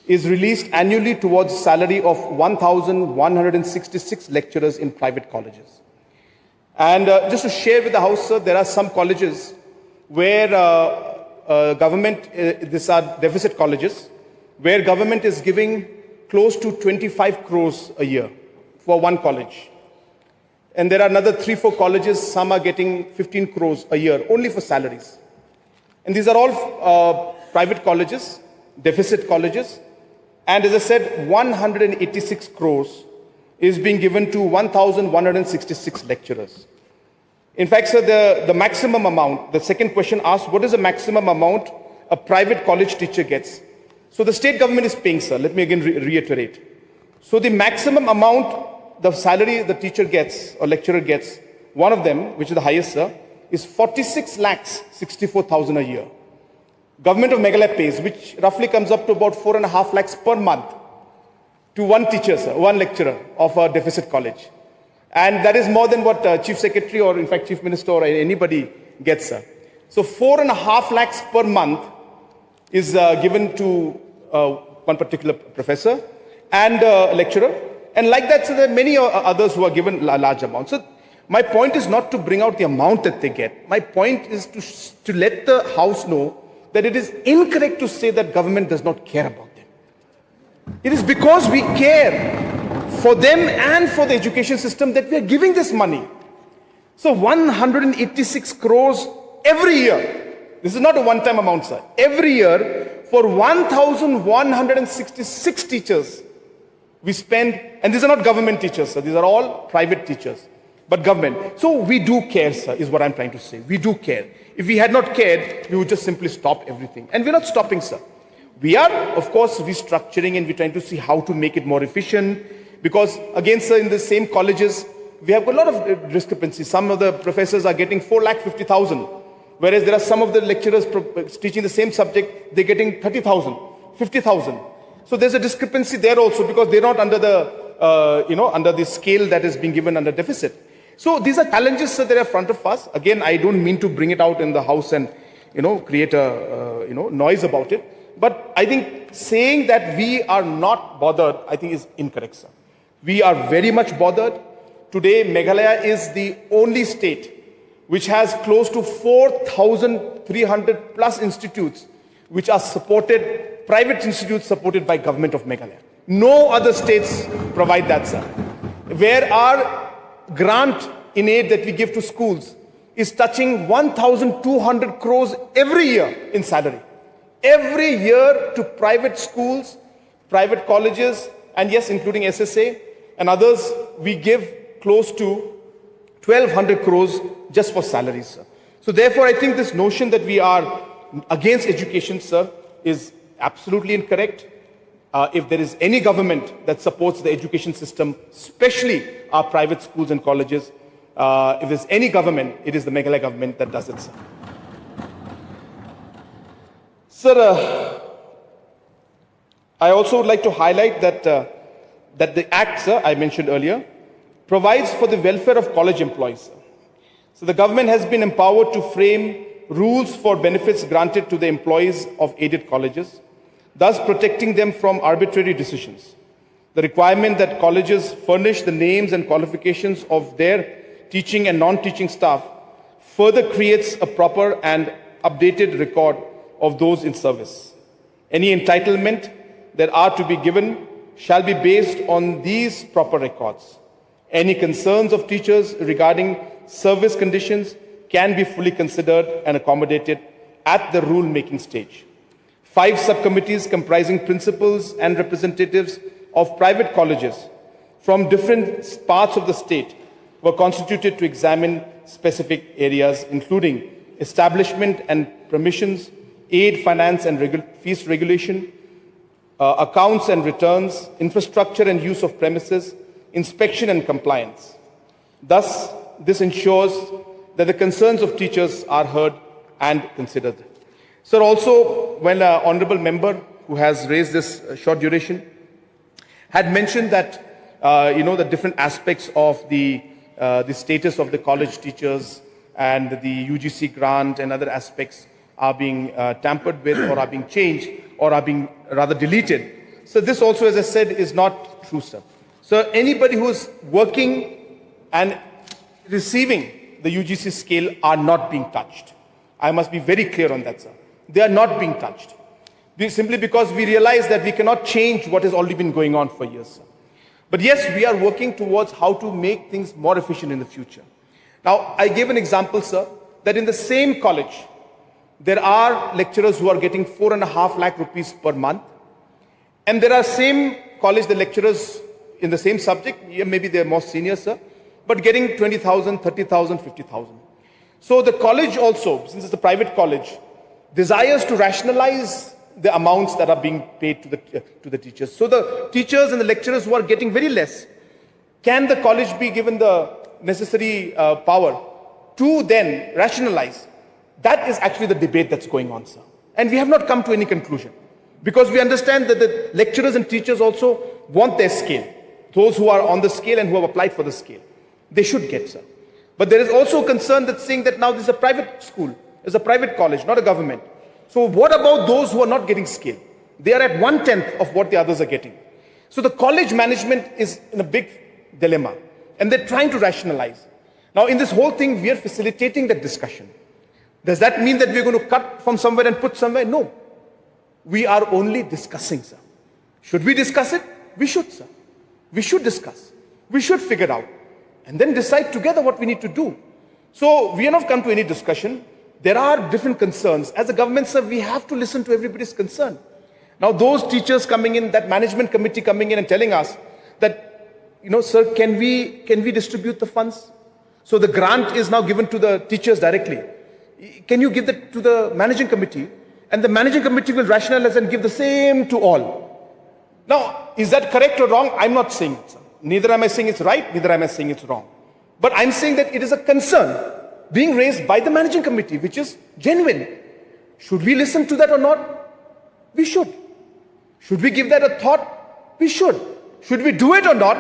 is released annually towards salary of 1,166 lecturers in private colleges. And just to share with the House, sir, there are some colleges where government, these are deficit colleges, where government is giving close to 25 crores a year for one college. And there are another 3-4 colleges, some are getting 15 crores a year only for salaries. And these are all private colleges, deficit colleges. And as I said, 186 crores is being given to 1,166 lecturers. In fact, sir, the maximum amount, the second question asks, what is the maximum amount a private college teacher gets? So the state government is paying, sir. Let me again reiterate. So the maximum amount, the salary the teacher gets or lecturer gets, one of them, which is the highest, sir, is 46,64,000 a year. Government of Meghalaya pays, which roughly comes up to about 4.5 lakhs per month to one teacher, sir, one lecturer of a deficit college. And that is more than what Chief Secretary or in fact Chief Minister or anybody gets, sir. So 4.5 lakhs per month is given to one particular professor and lecturer. And like that, so there are many others who are given large amounts. So my point is not to bring out the amount that they get. My point is to let the House know that it is incorrect to say that government does not care about them. It is because we care for them and for the education system that we are giving this money. So 186 crores every year. This is not a one-time amount, sir. Every year for 1,166 teachers we spend, and these are not government teachers, sir. These are all private teachers, but government. So we do care, sir, is what I'm trying to say. We do care. If we had not cared, we would just simply stop everything. And we're not stopping, sir. We are, of course, restructuring and we're trying to see how to make it more efficient. Because, again, sir, in the same colleges, we have a lot of discrepancies. Some of the professors are getting 4,50,000, whereas there are some of the lecturers teaching the same subject, they're getting 30,000, 50,000. So there's a discrepancy there also because they're not under the, under the scale that is being given under deficit. So these are challenges, sir, that are in front of us. Again, I don't mean to bring it out in the House and, create a, noise about it. But I think saying that we are not bothered, I think is incorrect, sir. We are very much bothered. Today, Meghalaya is the only state which has close to 4,300 plus institutes which are supported, private institutes supported by government of Meghalaya. No other states provide that, sir. Where our grant in aid that we give to schools is touching 1,200 crores every year in salary. Every year to private schools, private colleges, and yes, including SSA and others, we give close to 1,200 crores just for salaries, sir. So therefore, I think this notion that we are against education, sir, is absolutely incorrect. If there is any government that supports the education system, especially our private schools and colleges, if there's any government, it is the Meghalaya government that does it, sir. Sir, I also would like to highlight that the Act, sir, I mentioned earlier, provides for the welfare of college employees, sir. So the government has been empowered to frame rules for benefits granted to the employees of aided colleges, thus protecting them from arbitrary decisions. The requirement that colleges furnish the names and qualifications of their teaching and non-teaching staff further creates a proper and updated record of those in service. Any entitlement that are to be given shall be based on these proper records. Any concerns of teachers regarding service conditions can be fully considered and accommodated at the rule-making stage. 5 subcommittees comprising principals and representatives of private colleges from different parts of the state were constituted to examine specific areas, including establishment and permissions, aid, finance and fees regulation, accounts and returns, infrastructure and use of premises, inspection and compliance. Thus, this ensures that the concerns of teachers are heard and considered. Sir, also, when an honorable member who has raised this short duration had mentioned that, the different aspects of the status of the college teachers and the UGC grant and other aspects are being tampered with or are being changed or are being rather deleted. So this also, as I said, is not true, sir. So anybody who is working and receiving the UGC scale are not being touched. I must be very clear on that, sir. They are not being touched. Simply because we realize that we cannot change what has already been going on for years, sir. But yes, we are working towards how to make things more efficient in the future. Now, I gave an example, sir, that in the same college, there are lecturers who are getting 4.5 lakh rupees per month. And there are same college, the lecturers in the same subject, maybe they're more senior, sir, but getting 20,000, 30,000, 50,000. So the college also, since it's a private college, desires to rationalize the amounts that are being paid to the teachers. So the teachers and the lecturers who are getting very less, can the college be given the necessary power to then rationalize? That is actually the debate that's going on, sir. And we have not come to any conclusion. Because we understand that the lecturers and teachers also want their scale. Those who are on the scale and who have applied for the scale. They should get, sir. But there is also a concern that's saying that now this is a private school, it's a private college, not a government. So what about those who are not getting scale? They are at 1/10 of what the others are getting. So the college management is in a big dilemma. And they're trying to rationalize. Now in this whole thing, we are facilitating that discussion. Does that mean that we're going to cut from somewhere and put somewhere? No. We are only discussing, sir. Should we discuss it? We should, sir. We should discuss. We should figure out. And then decide together what we need to do. So we have not come to any discussion. There are different concerns. As a government, sir, we have to listen to everybody's concern. Now those teachers coming in, that management committee coming in and telling us that, sir, can we distribute the funds? So the grant is now given to the teachers directly. Can you give that to the managing committee? And the managing committee will rationalize and give the same to all. Now, is that correct or wrong? I'm not saying it, sir. Neither am I saying it's right, neither am I saying it's wrong. But I'm saying that it is a concern being raised by the managing committee, which is genuine. Should we listen to that or not? We should. Should we give that a thought? We should. Should we do it or not?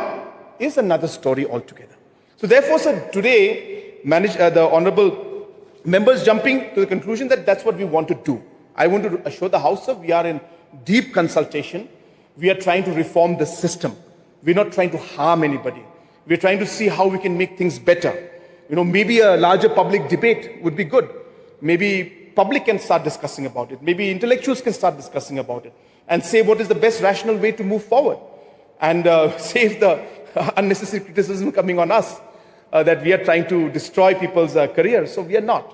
Is another story altogether. So therefore, sir, today, the honorable members jumping to the conclusion that that's what we want to do. I want to assure the House, sir, we are in deep consultation. We are trying to reform the system. We're not trying to harm anybody. We're trying to see how we can make things better. Maybe a larger public debate would be good. Maybe public can start discussing about it. Maybe intellectuals can start discussing about it and say what is the best rational way to move forward and save the unnecessary criticism coming on us that we are trying to destroy people's careers. So we are not.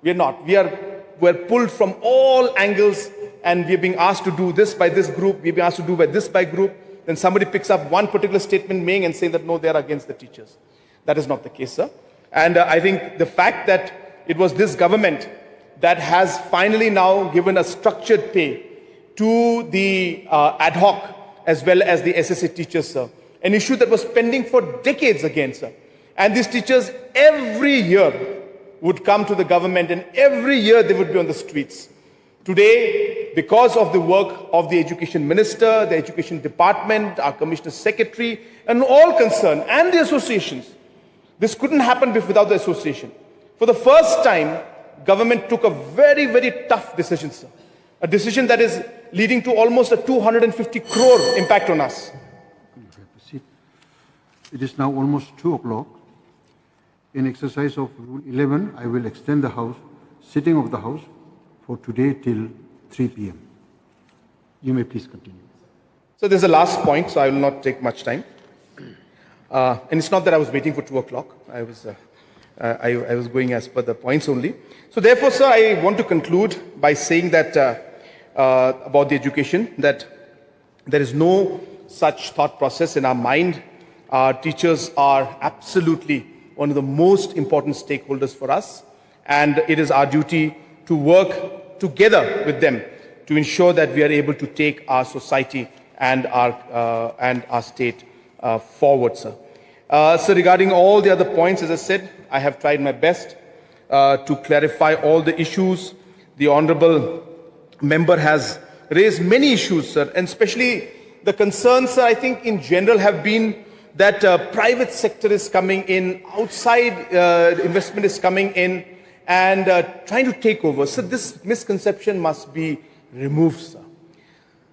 We are not. We're pulled from all angles and we're being asked to do this by this group. We're being asked to do by this by group. Then somebody picks up one particular statement making and saying that no, they're against the teachers. That is not the case, sir. And I think the fact that it was this government that has finally now given a structured pay to the ad hoc as well as the SSA teachers, sir. An issue that was pending for decades again, sir. And these teachers every year would come to the government and every year they would be on the streets. Today, because of the work of the education minister, the education department, our commissioner secretary, and all concerned, and the associations, this couldn't happen without the association. For the first time, government took a very, very tough decision, sir. A decision that is leading to almost a 250 crore impact on us. It is now almost 2 o'clock. In exercise of Rule 11, I will extend the sitting of the House for today till 3 p.m. You may please continue. So there's a last point, so I will not take much time. And it's not that I was waiting for 2 o'clock. I was going as per the points only. So therefore, sir, I want to conclude by saying that about the education, that there is no such thought process in our mind. Our teachers are absolutely one of the most important stakeholders for us. And it is our duty to work together with them to ensure that we are able to take our society and our state forward, sir. So regarding all the other points, as I said, I have tried my best to clarify all the issues. The honorable member has raised many issues, sir, and especially the concerns, sir, I think in general have been that private sector is coming in, outside investment is coming in and trying to take over. So this misconception must be removed, sir.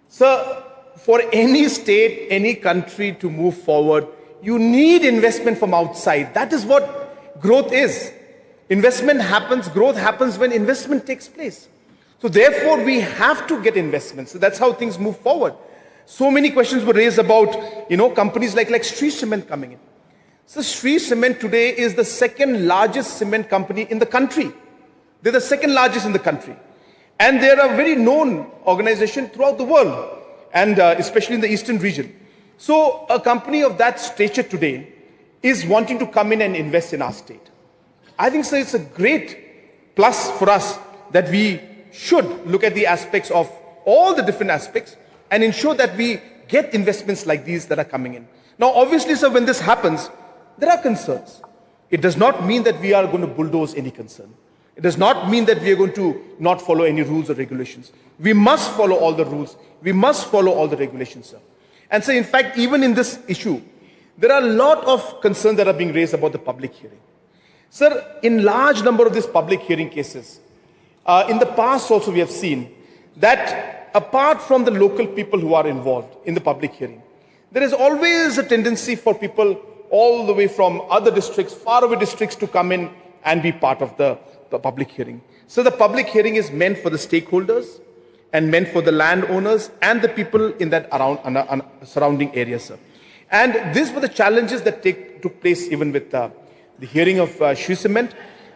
Sir, for any state, any country to move forward, you need investment from outside. That is what growth is. Investment happens, growth happens when investment takes place. So therefore, we have to get investments. So that's how things move forward. So many questions were raised about, companies like Sri Cement coming in. So Sri Cement today is the second largest cement company in the country. They're the second largest in the country. And they're a very known organization throughout the world, and especially in the eastern region. So a company of that stature today is wanting to come in and invest in our state. I think, sir, it's a great plus for us that we should look at the aspects of all the different aspects and ensure that we get investments like these that are coming in. Now, obviously, sir, when this happens, there are concerns. It does not mean that we are going to bulldoze any concern. It does not mean that we are going to not follow any rules or regulations. We must follow all the rules. We must follow all the regulations, sir. And so, in fact, even in this issue, there are a lot of concerns that are being raised about the public hearing. Sir, in large number of these public hearing cases, in the past also we have seen that apart from the local people who are involved in the public hearing, there is always a tendency for people all the way from other districts, faraway districts, to come in and be part of the public hearing. So the public hearing is meant for the stakeholders and meant for the landowners and the people in that surrounding area, sir. And these were the challenges that took place even with the hearing of Sri Cement.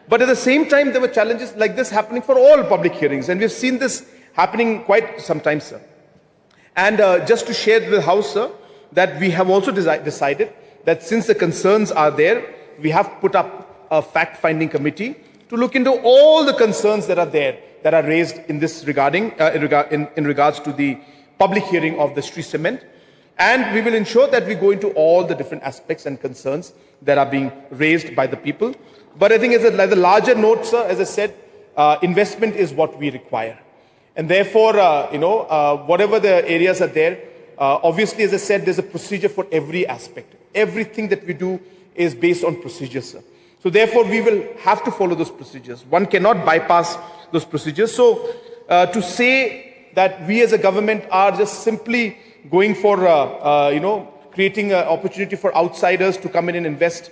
But at the same time, there were challenges like this happening for all public hearings. And we've seen this happening quite sometimes, sir. And just to share with the House, sir, that we have also decided that since the concerns are there, we have put up a fact-finding committee to look into all the concerns that are there, that are raised in this regarding, in regards to the public hearing of the Sri Cement. And we will ensure that we go into all the different aspects and concerns that are being raised by the people. But I think as a larger note, sir, as I said, investment is what we require. And therefore, whatever the areas are there, obviously, as I said, there's a procedure for every aspect. Everything that we do is based on procedures, sir. So therefore, we will have to follow those procedures. One cannot bypass those procedures. So to say that we as a government are just simply going for, creating an opportunity for outsiders to come in and invest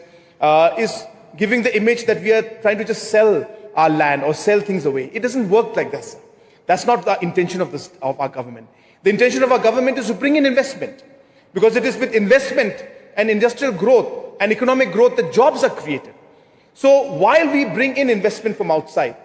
is giving the image that we are trying to just sell our land or sell things away. It doesn't work like that, sir. That's not the intention of our government. The intention of our government is to bring in investment, because it is with investment and industrial growth and economic growth that jobs are created. So while we bring in investment from outside,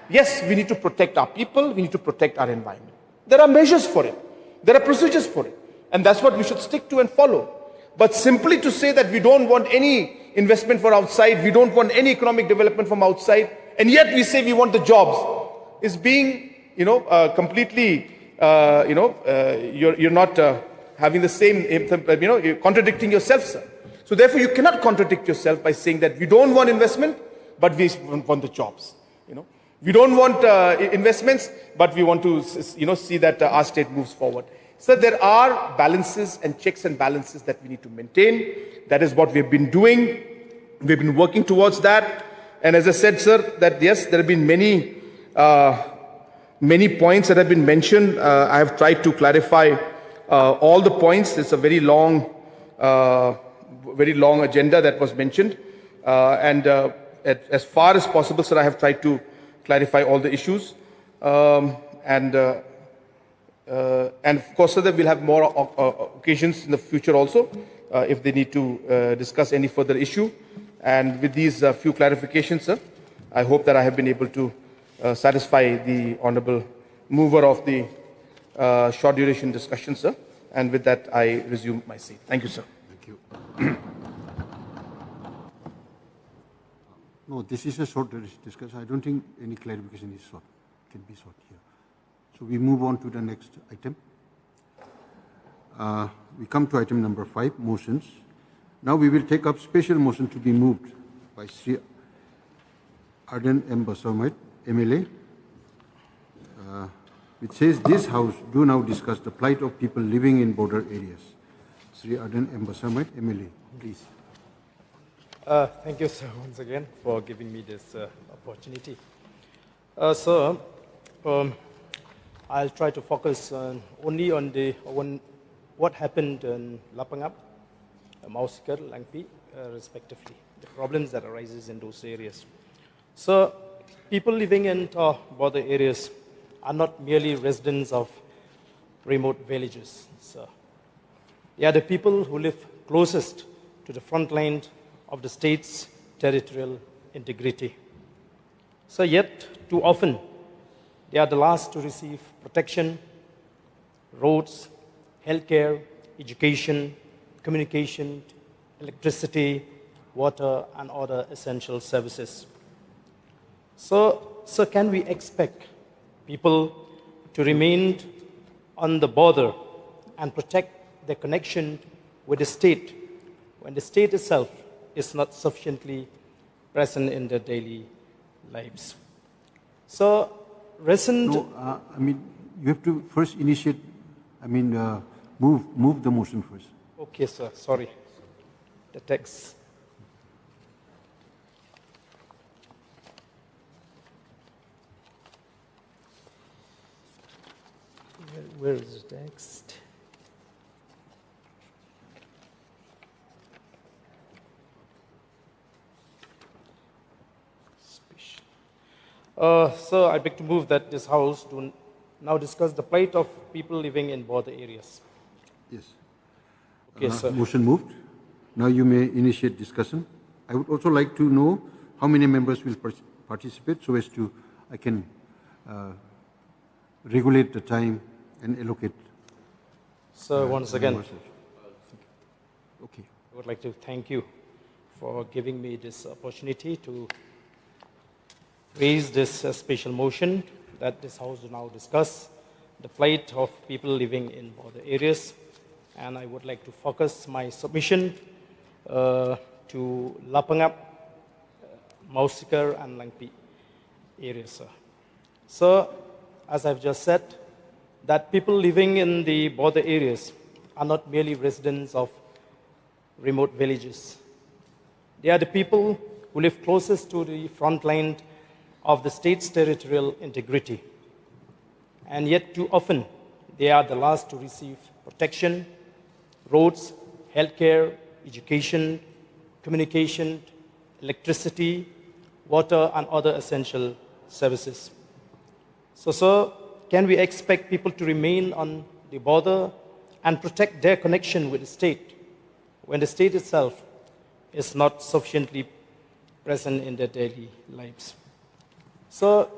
yes, we need to protect our people, we need to protect our environment. There are measures for it. There are procedures for it. And that's what we should stick to and follow. But simply to say that we don't want any investment for outside, we don't want any economic development from outside, and yet we say we want the jobs, is being, completely, you're not having the same, you're contradicting yourself, sir. So therefore, you cannot contradict yourself by saying that we don't want investment, but we want the jobs. We don't want investments, but we want to, see that our state moves forward. So there are balances and checks and balances that we need to maintain. That is what we've been doing. We've been working towards that. And as I said, sir, that yes, there have been many points that have been mentioned. I have tried to clarify all the points. It's a very long agenda that was mentioned. And as far as possible, sir, I have tried to clarify all the issues. And of course, sir, we'll have more occasions in the future also if they need to discuss any further issue. And with these few clarifications, sir, I hope that I have been able to satisfy the honourable mover of the short duration discussion, sir. And with that, I resume my seat. Thank you, sir. Thank you. No, this is a short discussion. I don't think any clarification is can be sought here. So we move on to the next item. We come to item number 5, motions. Now we will take up special motion to be moved by Sri Arden M. Basamait, MLA, which says this House do now discuss the plight of people living in border areas. Sri Arden M. Basamait, MLA, please. Thank you, sir, once again for giving me this opportunity. Sir, I'll try to focus only on the one what happened in Lapangap, Mausikar, Langpi, respectively, the problems that arises in those areas. So people living in border areas are not merely residents of remote villages. So they are the people who live closest to the front line of the state's territorial integrity. So yet, too often, they are the last to receive protection, roads, healthcare, education, communication, electricity, water, and other essential services. So can we expect people to remain on the border and protect their connection with the state when the state itself is not sufficiently present in their daily lives? So, recent... No, you have to first initiate, move the motion first. Okay, sir, sorry. The text. Where is the text? So I beg to move that this House to now discuss the plight of people living in border areas. Yes. Okay, sir. Motion moved. Now you may initiate discussion. I would also like to know how many members will participate so as to, I can regulate the time and allocate. So once again, okay. I would like to thank you for giving me this opportunity to raise this special motion that this House will now discuss the plight of people living in border areas. And I would like to focus my submission to Lapangap, Mausikar, and Langpi areas, sir. So, as I've just said, that people living in the border areas are not merely residents of remote villages. They are the people who live closest to the front line of the state's territorial integrity. And yet, too often, they are the last to receive protection, roads, healthcare, education, communication, electricity, water, and other essential services. So, sir, can we expect people to remain on the border and protect their connection with the state when the state itself is not sufficiently present in their daily lives? So,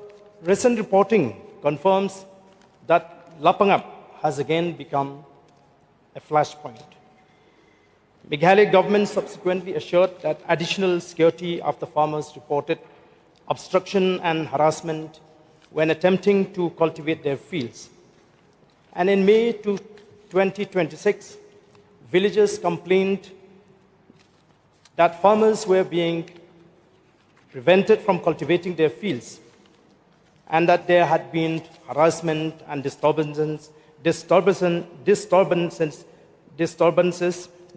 recent reporting confirms that Lapangap has again become a flashpoint. Meghalaya government subsequently assured that additional security after farmers reported obstruction and harassment when attempting to cultivate their fields. And in May 2026, villagers complained that farmers were being prevented from cultivating their fields and that there had been harassment and disturbances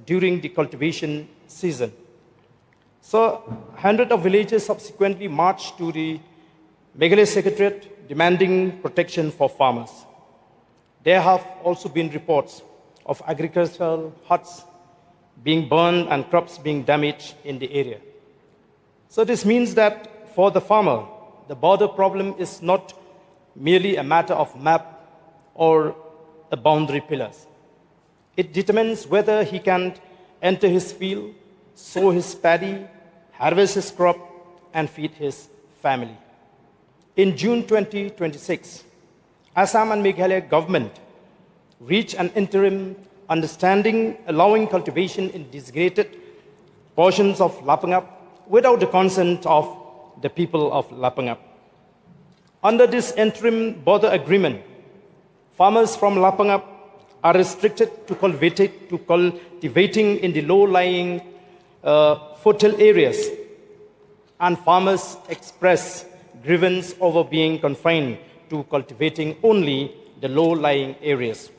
during the cultivation season. So, hundreds of villagers subsequently marched to the Meghalaya Secretariat demanding protection for farmers. There have also been reports of agricultural huts being burned and crops being damaged in the area. So this means that for the farmer, the border problem is not merely a matter of map or a boundary pillars. It determines whether he can enter his field, sow his paddy, harvest his crop, and feed his family. In June 2026, Assam and Meghalaya government reached an interim understanding allowing cultivation in designated portions of Lapangap without the consent of the people of Lapangap. Under this interim border agreement, farmers from Lapangap are restricted to cultivating in the low-lying fertile areas, and farmers express grievance over being confined to cultivating only the low-lying areas,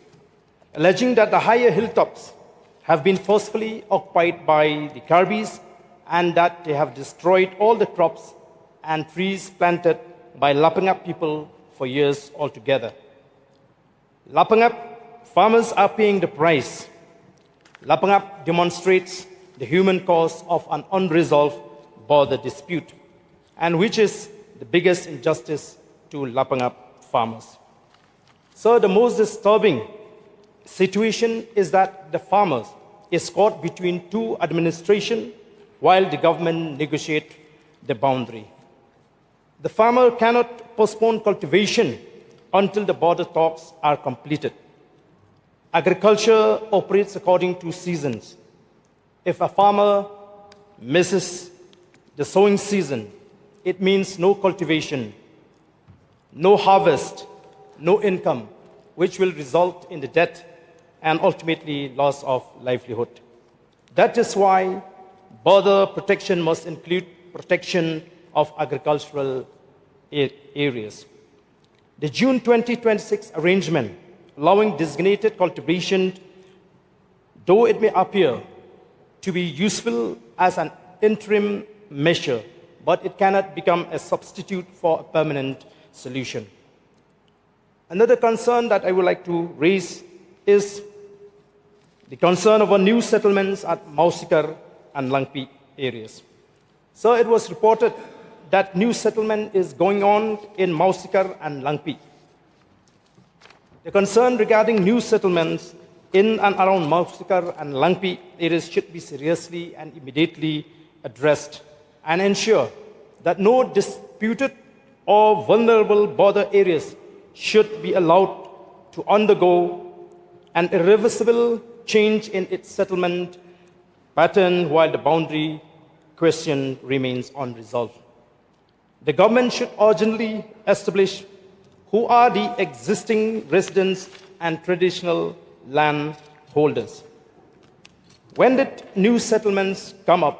alleging that the higher hilltops have been forcefully occupied by the Karbis and that they have destroyed all the crops and trees planted by Lapangap people for years altogether. Lapangap farmers are paying the price. Lapangap demonstrates the human cause of an unresolved border dispute, and which is the biggest injustice to Lapangap farmers. So the most disturbing situation is that the farmers is caught between two administrations while the government negotiates the boundary. The farmer cannot postpone cultivation until the border talks are completed. Agriculture operates according to seasons. If a farmer misses the sowing season, it means no cultivation, no harvest, no income, which will result in the death and ultimately loss of livelihood. That is why border protection must include protection of agricultural areas. The June 2026 arrangement allowing designated cultivation, though it may appear to be useful as an interim measure, but it cannot become a substitute for a permanent solution. Another concern that I would like to raise is the concern of our new settlements at Mausikar and Langpi areas. So it was reported that new settlement is going on in Mausikar and Langpi. The concern regarding new settlements in and around Mausikar and Langpi areas should be seriously and immediately addressed and ensure that no disputed or vulnerable border areas should be allowed to undergo an irreversible change in its settlement pattern while the boundary question remains unresolved. The government should urgently establish who are the existing residents and traditional land holders. When did new settlements come up?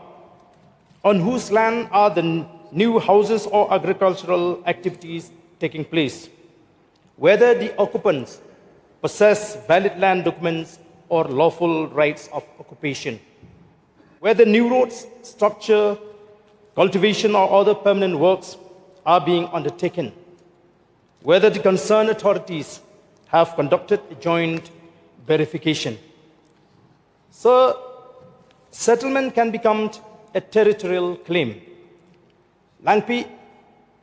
On whose land are the new houses or agricultural activities taking place? Whether the occupants possess valid land documents or lawful rights of occupation. Whether new roads, structure, cultivation or other permanent works are being undertaken. Whether the concerned authorities have conducted a joint verification. So, settlement can become a territorial claim. Langpi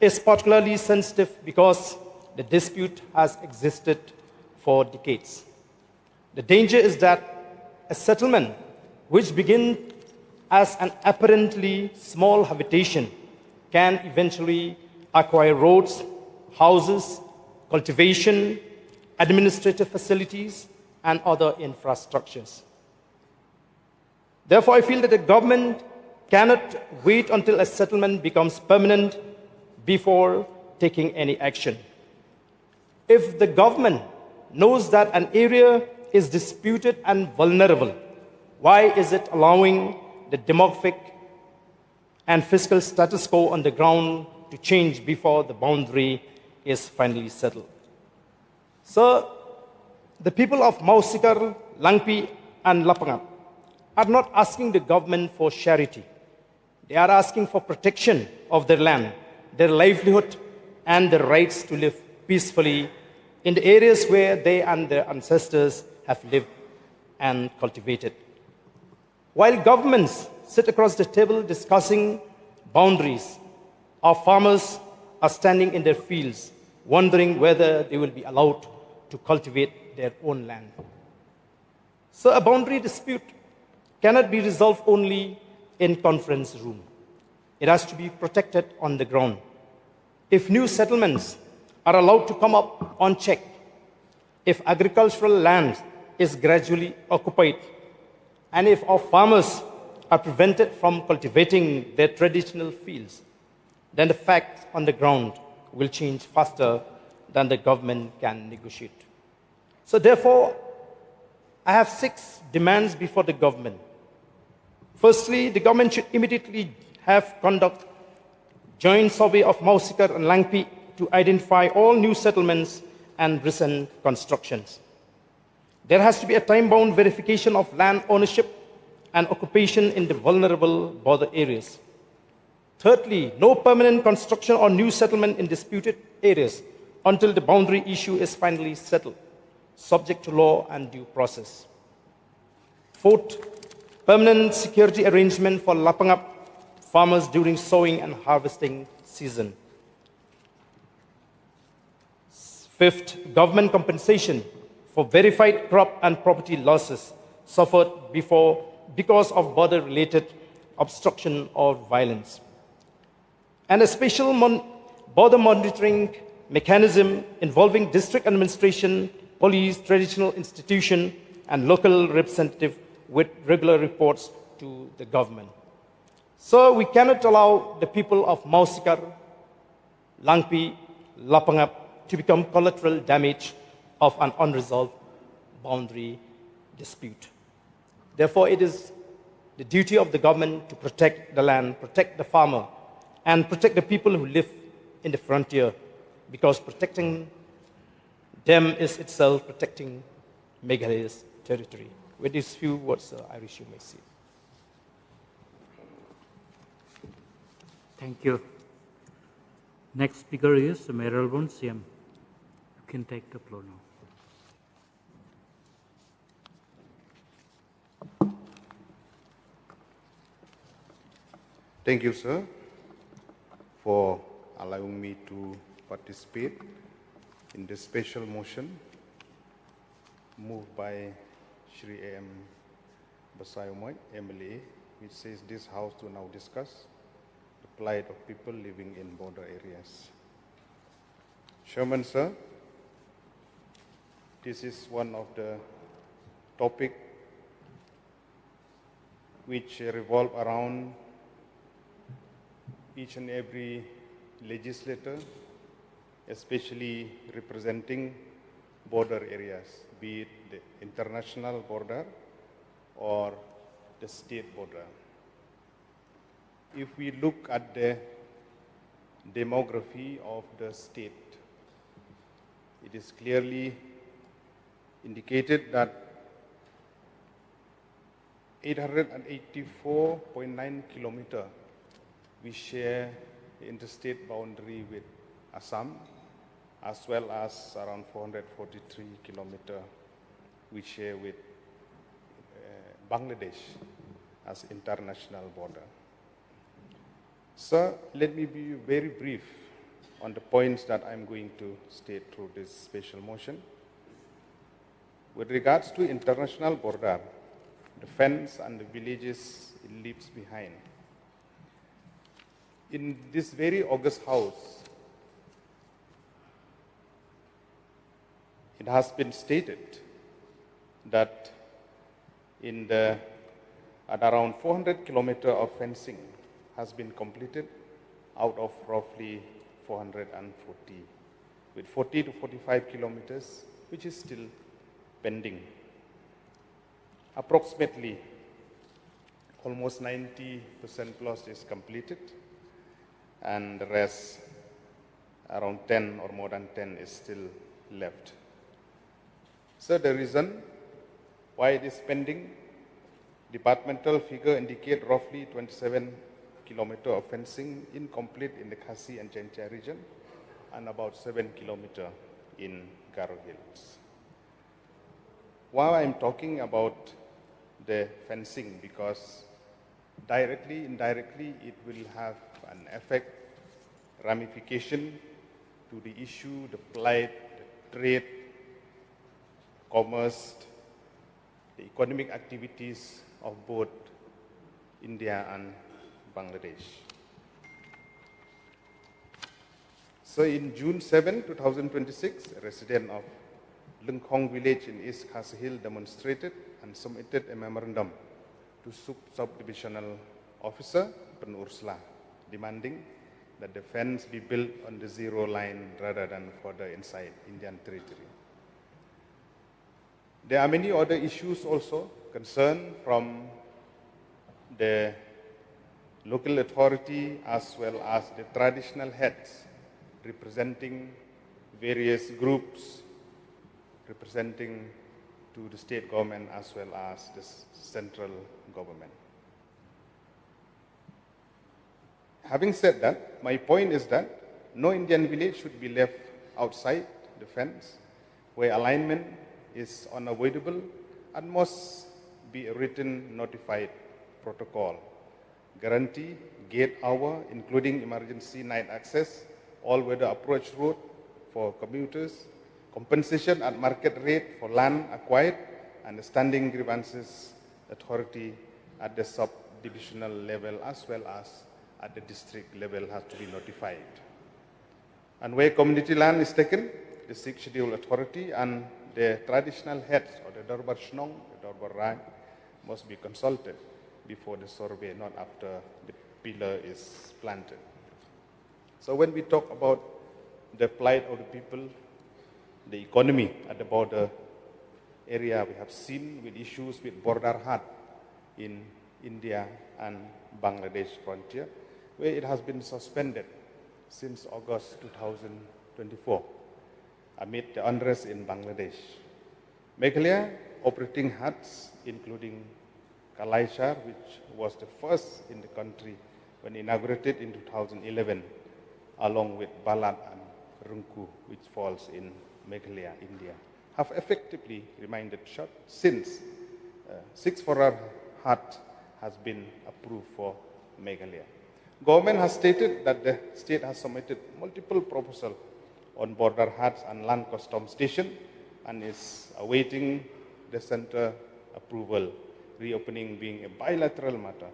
is particularly sensitive because the dispute has existed for decades. The danger is that a settlement which begins as an apparently small habitation can eventually acquire roads, houses, cultivation, administrative facilities, and other infrastructures. Therefore, I feel that the government cannot wait until a settlement becomes permanent before taking any action. If the government knows that an area is disputed and vulnerable, why is it allowing the demographic and fiscal status quo on the ground to change before the boundary is finally settled? So, the people of Mausikar, Langpi, and Lapangap are not asking the government for charity. They are asking for protection of their land, their livelihood, and their rights to live peacefully in the areas where they and their ancestors have lived and cultivated. While governments sit across the table discussing boundaries, our farmers are standing in their fields, wondering whether they will be allowed to cultivate their own land. So a boundary dispute cannot be resolved only in conference room. It has to be protected on the ground. If new settlements are allowed to come up unchecked, if agricultural land is gradually occupied, and if our farmers are prevented from cultivating their traditional fields, then the facts on the ground will change faster than the government can negotiate. So therefore, I have 6 demands before the government. Firstly, the government should immediately conduct joint survey of Mausikar and Langpi to identify all new settlements and recent constructions. There has to be a time-bound verification of land ownership and occupation in the vulnerable border areas. Thirdly, no permanent construction or new settlement in disputed areas until the boundary issue is finally settled. subject to law and due process. Fourth, permanent security arrangement for Lapangap farmers during sowing and harvesting season. Fifth, government compensation for verified crop and property losses suffered because of border-related obstruction or violence. And a special border monitoring mechanism involving district administration, police, traditional institution, and local representative with regular reports to the government. So we cannot allow the people of Mausikar, Langpi, Lapangap to become collateral damage of an unresolved boundary dispute. Therefore, it is the duty of the government to protect the land, protect the farmer, and protect the people who live in the frontier, because protecting them is itself protecting Meghalaya's territory. With these few words, I wish you may see. Thank you. Next speaker is Meralbon CM. You can take the floor now. Thank you, sir, for allowing me to participate in this special motion moved by Shri A.M. Basayomoy, MLA, which says this House to now discuss the plight of people living in border areas. Chairman, sir, this is one of the topics which revolve around each and every legislator, especially representing border areas, be it the international border or the state border. If we look at the demography of the state, it is clearly indicated that 884.9 kilometers we share the interstate boundary with Assam, as well as around 443 kilometers we share with Bangladesh as international border. Sir, let me be very brief on the points that I'm going to state through this special motion. With regards to international border, the fence and the villages it leaves behind. In this very august house, it has been stated that at around 400 kilometers of fencing has been completed out of roughly 440, with 40 to 45 kilometers, which is still pending. Approximately almost 90% plus is completed, and the rest, around 10 or more than 10, is still left. So the reason why it is pending, departmental figure indicate roughly 27 kilometers of fencing incomplete in the Khasi and Chencha region, and about 7 kilometers in Garo Hills. Why I'm talking about the fencing, because directly, indirectly, it will have an effect, ramification to the issue, the plight, the trade, commerce, the economic activities of both India and Bangladesh. So in June 7, 2026, a resident of Lungkhong village in East Khasi Hill demonstrated and submitted a memorandum to Subdivisional Officer Pen Ursula, demanding that the fence be built on the zero line rather than further inside Indian territory. There are many other issues also concerned from the local authority as well as the traditional heads representing various groups, representing to the state government as well as the central government. Having said that, my point is that no Indian village should be left outside the fence, where alignment is unavoidable and must be a written notified protocol. Guarantee gate hour, including emergency night access, all-weather approach road for commuters, compensation at market rate for land acquired, and the standing grievances authority at the subdivisional level as well as at the district level has to be notified. And where community land is taken, the sixth schedule authority and the traditional heads or the Dorbar Shnong, the Dorbar Rai, must be consulted before the survey, not after the pillar is planted. So when we talk about the plight of the people, the economy at the border area, we have seen with issues with border hut in India and Bangladesh frontier, where it has been suspended since August 2024 amid the unrest in Bangladesh. Meghalaya operating huts, including Kalaishar, which was the first in the country when inaugurated in 2011, along with Balat and Rungku, which falls in Meghalaya, India, have effectively remained shut since 6 for hut has been approved for Meghalaya. Government has stated that the state has submitted multiple proposals on border huts and land custom station and is awaiting the center approval, reopening being a bilateral matter.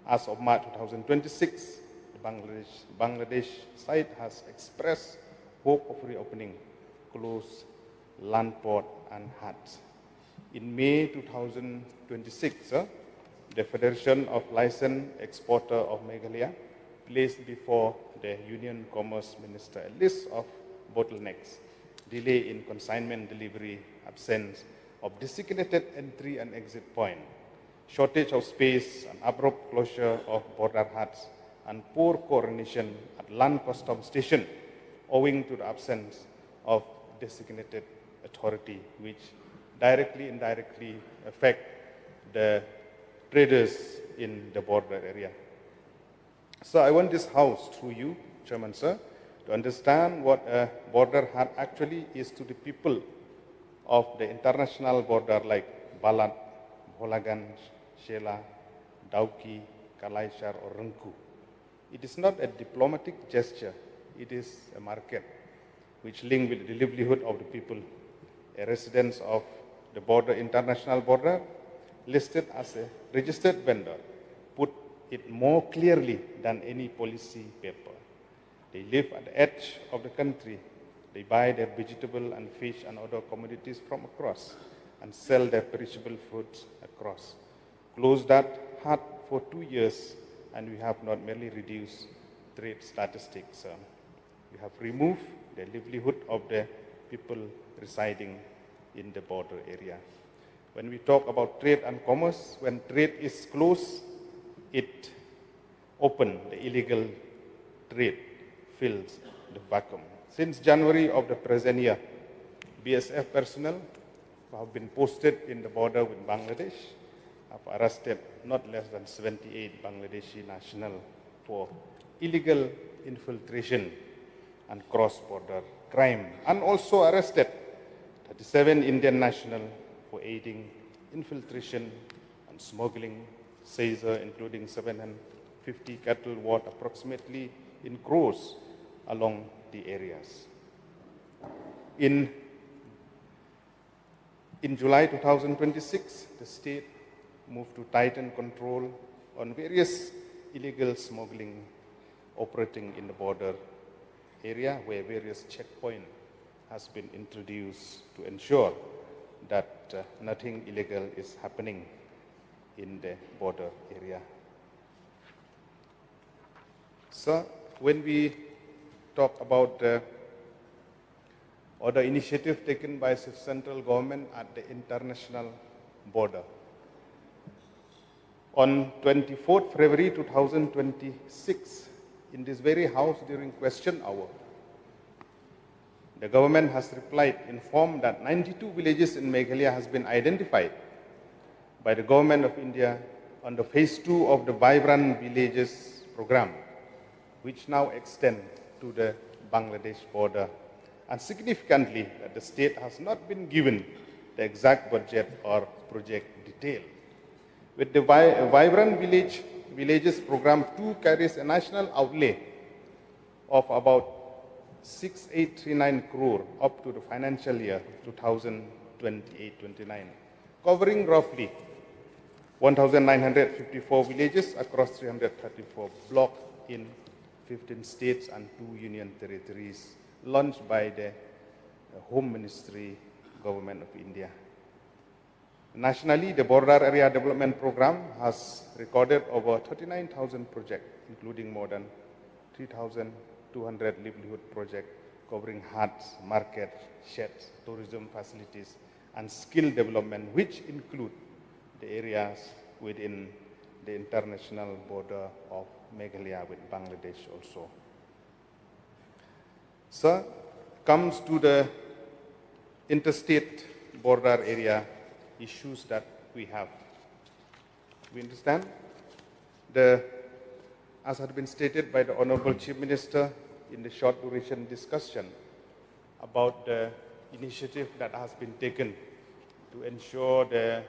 As of March 2026, the Bangladesh side has expressed hope of reopening closed land port and huts. In May 2026, the Federation of Licensed Exporter of Meghalaya placed before the Union Commerce Minister a list of bottlenecks: delay in consignment delivery, absence of designated entry and exit point, shortage of space, and abrupt closure of border huts, and poor coordination at land custom station owing to the absence of designated authority, which directly and indirectly affect the traders in the border area. So I want this House, through you, Chairman Sir, to understand what a border hut actually is to the people of the international border like Balat, Bholagan, Shela, Dauki, Kalaishar, or Rungku. It is not a diplomatic gesture. It is a market which links with the livelihood of the people. A resident of the border, international border, listed as a registered vendor, put it more clearly than any policy paper. They live at the edge of the country. They buy their vegetable and fish and other commodities from across and sell their perishable fruits across. Close that hut for 2 years and we have not merely reduced trade statistics. We have removed the livelihood of the people residing in the border area. When we talk about trade and commerce, when trade is closed, it opens the illegal trade, fills the vacuum. Since January of the present year, BSF personnel who have been posted in the border with Bangladesh have arrested not less than 78 Bangladeshi nationals for illegal infiltration and cross-border crime, and also arrested 37 Indian nationals for aiding infiltration and smuggling, seizure, including 750 cattle worth approximately in crores along the areas. In July 2026, the state moved to tighten control on various illegal smuggling operating in the border area, where various checkpoints has been introduced to ensure that nothing illegal is happening in the border area. So when we talk about other initiative taken by the central government at the international border, on 24th February 2026, in this very house during question hour, the government has replied, informed that 92 villages in Meghalaya has been identified by the government of India under phase 2 of the Vibrant Villages program, which now extends to the Bangladesh border. And significantly, that the state has not been given the exact budget or project detail. With the Vibrant Villages Program 2 carries a national outlay of about 6,839 crore up to the financial year 2028-29, covering roughly 1,954 villages across 334 blocks in 15 states and 2 union territories, launched by the Home Ministry, Government of India. Nationally, the Border Area Development Program has recorded over 39,000 projects, including more than 3,200 livelihood projects covering huts, markets, sheds, tourism facilities, and skill development, which include the areas within the international border of Meghalaya with Bangladesh also. Sir, comes to the interstate border area issues that we have. We understand as had been stated by the Honorable Chief Minister in the short duration discussion about the initiative that has been taken to ensure the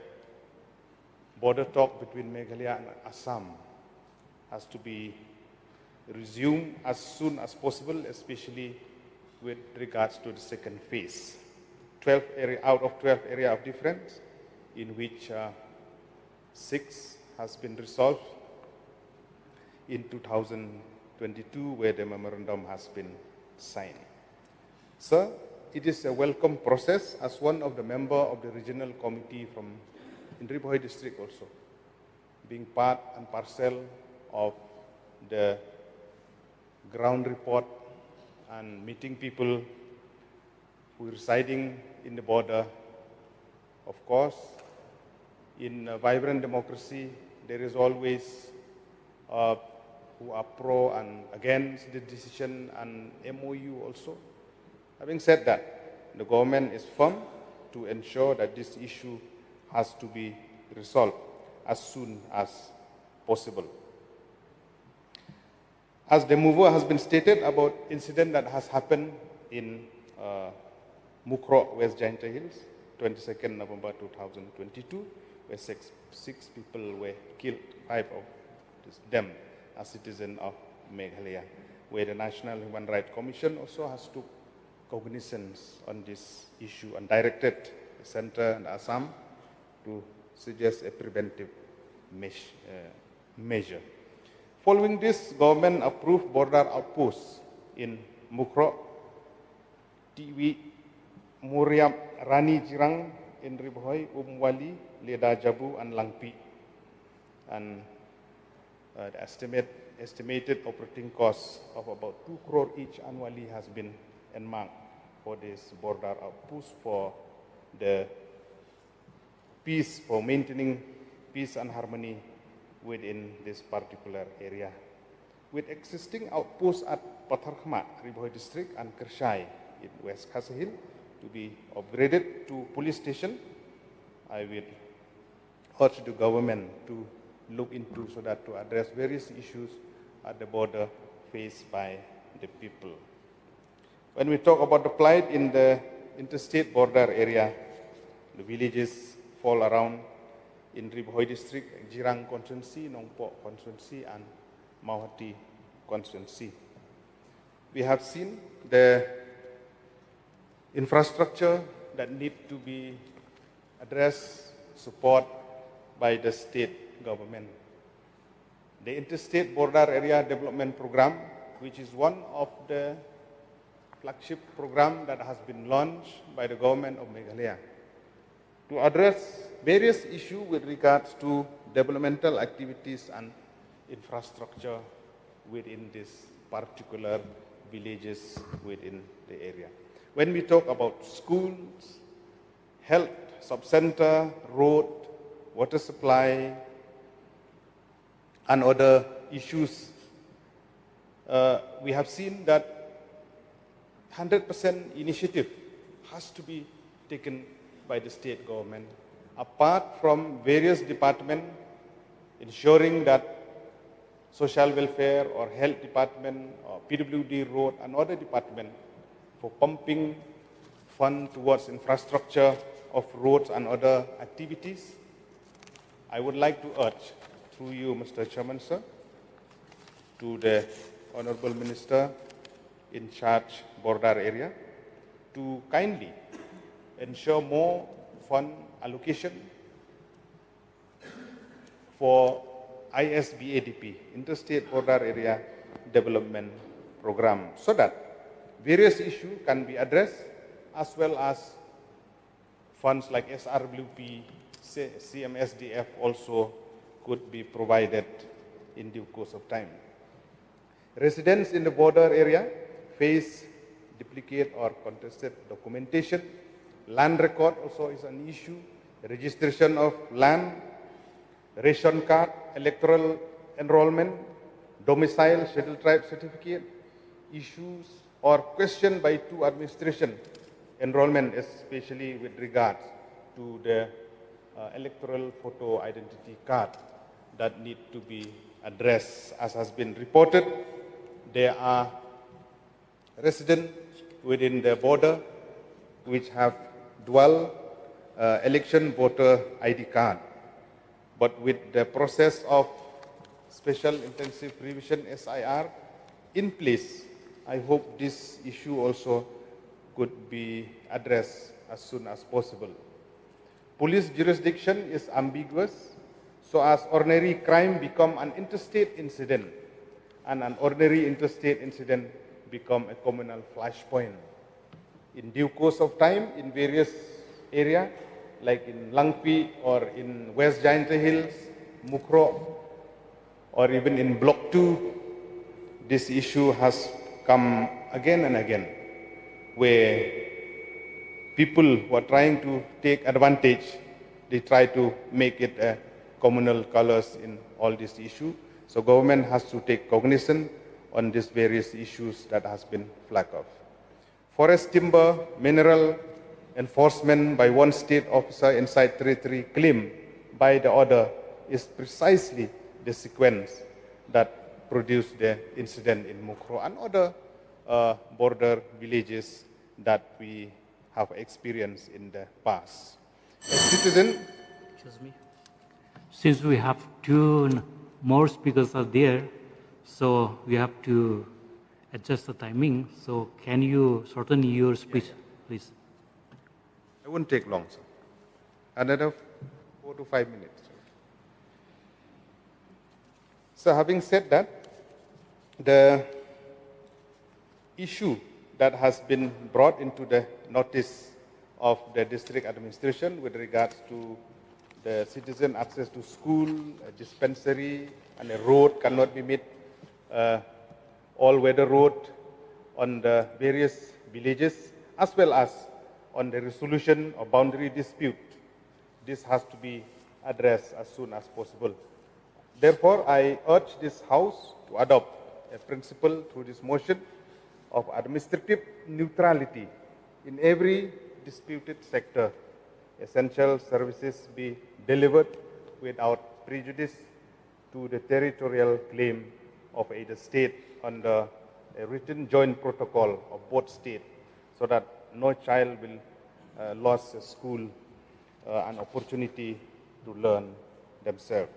border talk between Meghalaya and Assam has to be resumed as soon as possible, especially with regards to the second phase. 12 out of 12 area of difference, in which 6 has been resolved in 2022, where the memorandum has been signed. Sir, it is a welcome process as one of the members of the regional committee from Indribhoi district also, being part and parcel of the ground report and meeting people who are residing in the border. Of course, in a vibrant democracy, there is always who are pro and against the decision and MOU also. Having said that, the government is firm to ensure that this issue has to be resolved as soon as possible. As the mover has been stated about incident that has happened in Mukro, West Jaintia Hills, 22nd November 2022, where six people were killed, 5 of them are citizens of Meghalaya, where the National Human Rights Commission also has took cognizance on this issue and directed the Center and Assam to suggest a preventive measure. Following this, government approved border outposts in Mukro, Tiwi, Muriam, Rani Jirang, Indribhoi, Umwali, Leda Jabu, and Langpi. And the estimated operating cost of about 2 crore each annually has been earmarked for this border outpost for the peace, for maintaining peace and harmony within this particular area. With existing outposts at Patharkhmat, Ribhoi district, and Kershai in West Khasi Hill to be upgraded to police station, I will urge the government to look into so that to address various issues at the border faced by the people. When we talk about the plight in the interstate border area, the villages fall around in Ribhoi district, Jirang constituency, Nongpo constituency, and Mauhati constituency. We have seen the infrastructure that need to be addressed, support by the state government. The Interstate Border Area Development Program, which is one of the flagship program that has been launched by the government of Meghalaya to address various issues with regards to developmental activities and infrastructure within these particular villages within the area. When we talk about schools, health, sub-center, road, water supply, and other issues, we have seen that 100% initiative has to be taken by the state government, apart from various departments ensuring that social welfare or health department or PWD road and other department for pumping fund towards infrastructure of roads and other activities, I would like to urge, through you, Mr. Chairman, sir, to the Honorable Minister in charge border area to kindly ensure more fund allocation for ISBADP, Interstate Border Area Development Program, so that various issues can be addressed, as well as funds like SRWP, CMSDF also could be provided in due course of time. Residents in the border area face duplicate or contested documentation. Land record also is an issue. Registration of land, ration card, electoral enrollment, domicile, scheduled tribe certificate, issues or question by two administration enrollment, especially with regards to the electoral photo identity card that need to be addressed. As has been reported, there are residents within the border which have dual election voter ID card. But with the process of Special Intensive Revision SIR in place, I hope this issue also could be addressed as soon as possible. Police jurisdiction is ambiguous, so as ordinary crime become an interstate incident, and an ordinary interstate incident become a communal flashpoint. In due course of time, in various areas, like in Langpi or in West Giant Hills, Mukro, or even in Block 2, this issue has come again and again, where people who are trying to take advantage, they try to make it a communal colors in all these issues. So government has to take cognizance on these various issues that has been flagged off. Forest timber, mineral enforcement by one state officer inside territory claim by the other is precisely the sequence that produced the incident in Mukro and other border villages that we have experienced in the past. As citizen, Excuse me. Since we have two more speakers are there, so we have to adjust the timing. So can you shorten your speech, please? it won't take long, sir. Another 4 to 5 minutes. So having said that, the issue that has been brought into the notice of the district administration with regards to the citizen access to school, a dispensary, and a road cannot be made all-weather road on the various villages, as well as on the resolution of boundary dispute. This has to be addressed as soon as possible. Therefore, I urge this House to adopt a principle through this motion of administrative neutrality in every disputed sector. Essential services be delivered without prejudice to the territorial claim of either state under a written joint protocol of both states, so that no child will lose a school an opportunity to learn themselves.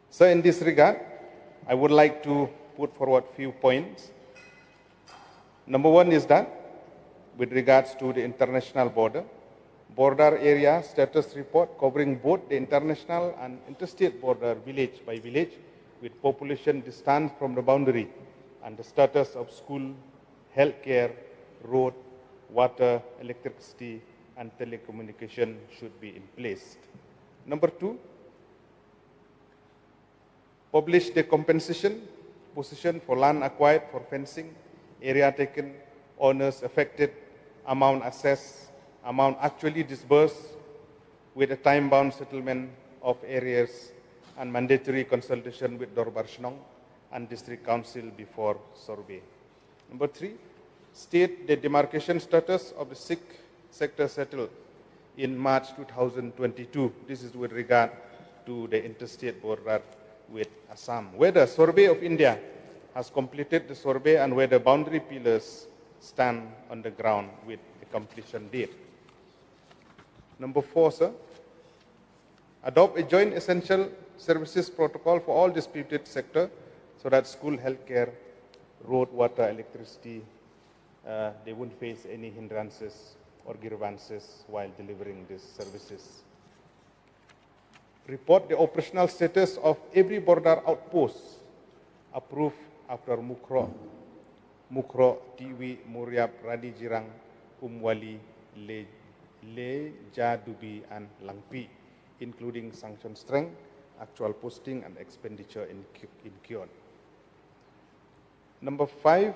So in this regard, I would like to put forward a few points. Number one is that with regards to the international border area status report covering both the international and interstate border village by village with population distance from the boundary and the status of school, healthcare, road, water, electricity, and telecommunication should be in place. Number two, publish the compensation position for land acquired for fencing, area taken, owners affected, amount assessed, amount actually disbursed, with a time-bound settlement of areas and mandatory consultation with Dorbar Shnong and District Council before survey. Number three, state the demarcation status of the Sikh sector settled in March 2022. This is with regard to the interstate border with Assam. Whether Survey of India has completed the survey and where the boundary pillars stand on the ground with a completion date. Number 4, sir, adopt a joint essential services protocol for all disputed sector so that school, healthcare, road, water, electricity, they won't face any hindrances or grievances while delivering these services. Report the operational status of every border outpost approved after Mukro, Tiwi, Muriab, Radi Jirang, Umwali, Jadubi, and Langpi, including sanction strength, actual posting, and expenditure in Kion. Number 5,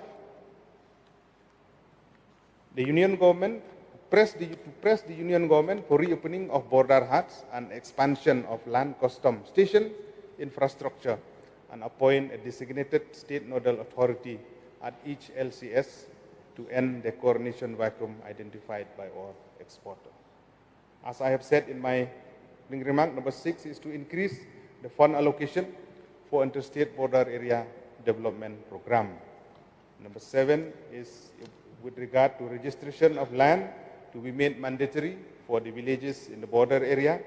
the union government press the union government for reopening of border huts and expansion of land custom station infrastructure, and appoint a designated state nodal authority at each LCS to end the coordination vacuum identified by our exporter. As I have said in my opening remark, number 6 is to increase the fund allocation for interstate border area development program. Number 7 is with regard to registration of land to be made mandatory for the villages in the border area,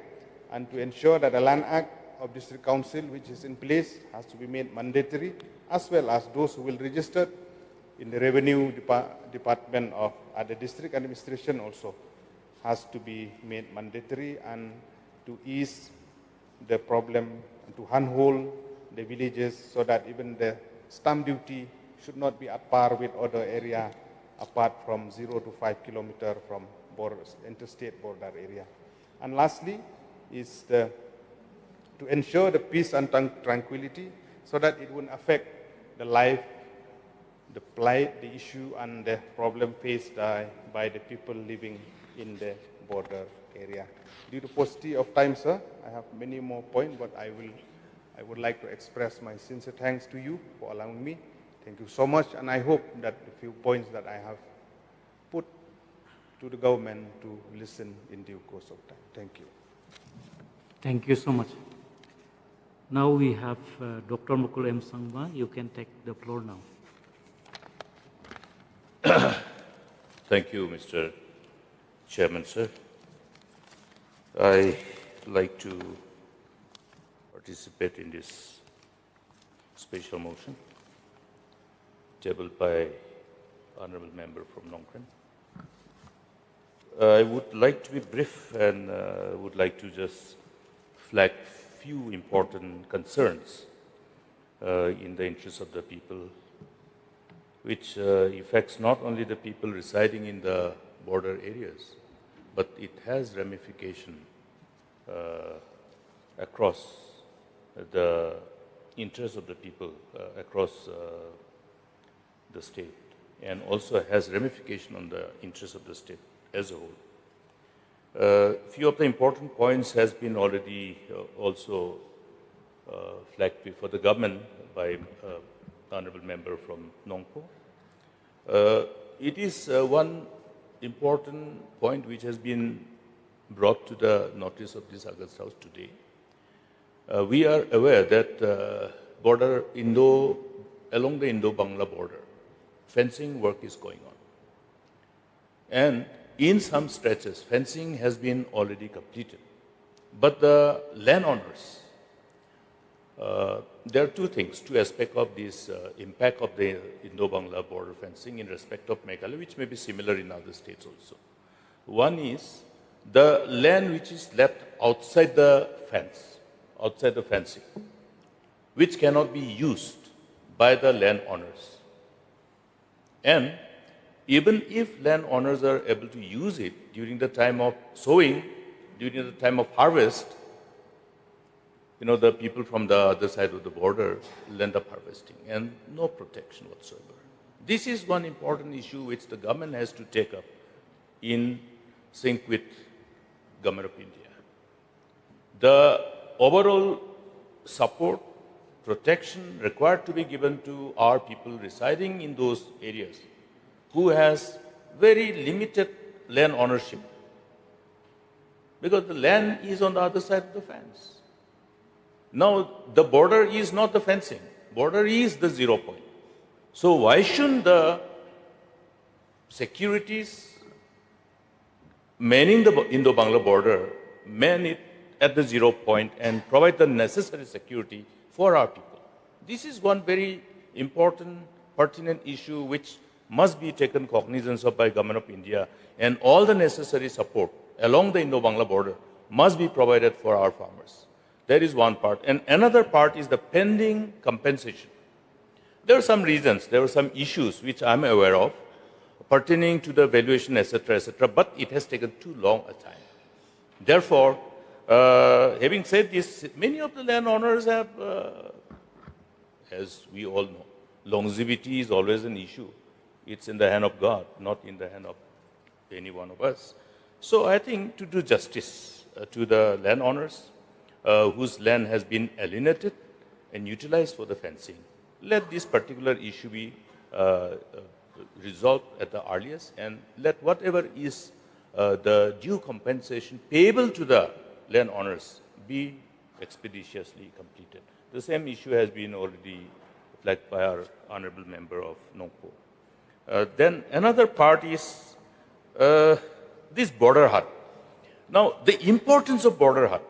and to ensure that the Land Act of District Council, which is in place, has to be made mandatory, as well as those who will register in the Revenue Department at the District Administration also has to be made mandatory, and to ease the problem and to handhold the villages so that even the stamp duty should not be at par with other area apart from 0 to 5 kilometers from borders, interstate border area. And lastly is to ensure the peace and tranquility so that it won't affect the life, the plight, the issue, and the problem faced by the people living in the border area. Due to paucity of time, sir, I have many more points, but I would like to express my sincere thanks to you for allowing me. Thank you so much, and I hope that the few points that I have put to the government to listen in due course of time. Thank you. Thank you so much. Now we have Dr. Mukul M. Sangma. You can take the floor now. Thank you, Mr. Chairman, sir. I like to participate in this special motion tabled by Honorable Member from Nongkren. I would like to be brief and would like to just flag few important concerns in the interest of the people, which affects not only the people residing in the border areas, but it has ramification across the interests of the people across the state, and also has ramification on the interests of the state as a whole. Few of the important points has been already also flagged before the government by honorable member from Nongpo. It is one important point which has been brought to the notice of this August House today. We are aware that along the Indo-Bangla border, fencing work is going on. And in some stretches, fencing has been already completed. But the landowners, there are two things, two aspects of this impact of the Indo-Bangla border fencing in respect of Meghalaya, which may be similar in other states also. One is the land which is left outside the fence, outside the fencing, which cannot be used by the landowners. And even if landowners are able to use it during the time of sowing, during the time of harvest, the people from the other side of the border will end up harvesting, and no protection whatsoever. This is one important issue which the government has to take up in sync with Government of India. The overall support, protection required to be given to our people residing in those areas who has very limited land ownership, because the land is on the other side of the fence. Now, the border is not the fencing. Border is the 0 point. So why shouldn't the securities manning the Indo-Bangla border man it at the 0 point and provide the necessary security for our people? This is one very important, pertinent issue which must be taken cognizance of by Government of India, and all the necessary support along the Indo-Bangla border must be provided for our farmers. That is one part. And another part is the pending compensation. There are some reasons, there are some issues which I'm aware of pertaining to the valuation, etc., but it has taken too long a time. Therefore, having said this, many of the landowners have, as we all know, longevity is always an issue. It's in the hand of God, not in the hand of any one of us. So I think to do justice to the landowners whose land has been alienated and utilized for the fencing, let this particular issue be resolved at the earliest, and let whatever is the due compensation payable to the landowners be expeditiously completed. The same issue has been already flagged by our honorable member of Nongpo. Then another part is this border hut. Now, the importance of border hut,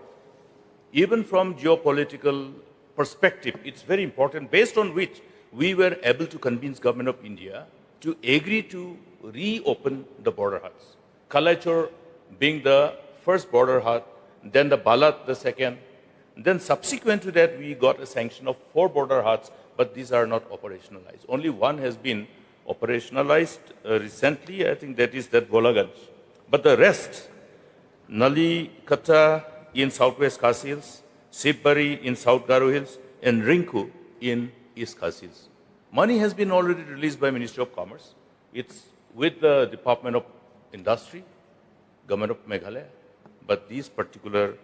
even from geopolitical perspective, it's very important, based on which we were able to convince Government of India to agree to reopen the border huts. Kalachor being the first border hut, then the Balat the second, then subsequent to that we got a sanction of 4 border huts, but these are not operationalized. Only one has been operationalized recently, I think that is that Bolaganj. But the rest, Nali Kata in southwest Khas Hills, Sibari in South Garo Hills, and Rinku in East Khas Hills. Money has been already released by Ministry of Commerce. It's with the Department of Industry, Government of Meghalaya. But these particular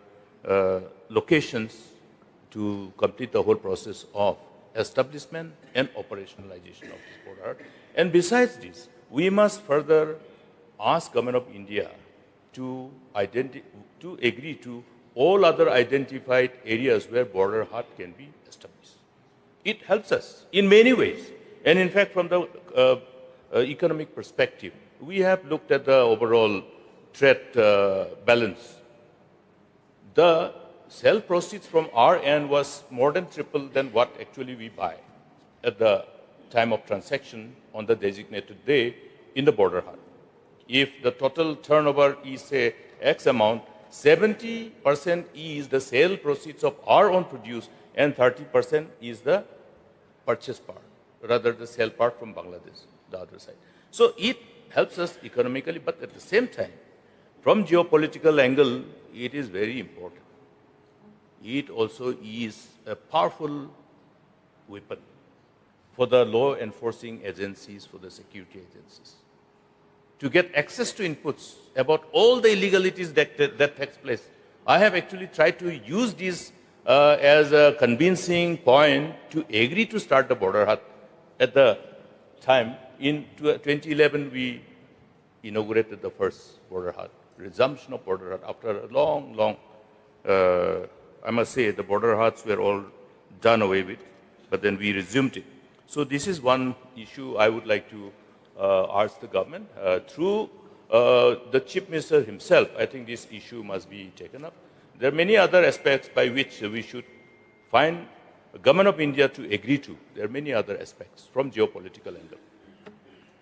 locations to complete the whole process of establishment and operationalization of this border hut. And besides this, we must further ask Government of India to agree to all other identified areas where border hut can be established. It helps us in many ways. And in fact, from the economic perspective, we have looked at the overall trade balance. The sale proceeds from our end was more than triple than what actually we buy at the time of transaction on the designated day in the border hut. If the total turnover is, say, X amount, 70% is the sale proceeds of our own produce and 30% is the purchase part, rather the sale part from Bangladesh, the other side. So it helps us economically, but at the same time, from geopolitical angle, it is very important. It also is a powerful weapon for the law enforcing agencies, for the security agencies, to get access to inputs about all the illegalities that takes place. I have actually tried to use this as a convincing point to agree to start the border hut. At the time, in 2011, we inaugurated the first border hut, resumption of border hut after a long, I must say, the border huts were all done away with, but then we resumed it. So this is one issue I would like to ask the government. Through the Chief Minister himself, I think this issue must be taken up. There are many other aspects by which we should find the Government of India to agree to. There are many other aspects from geopolitical angle.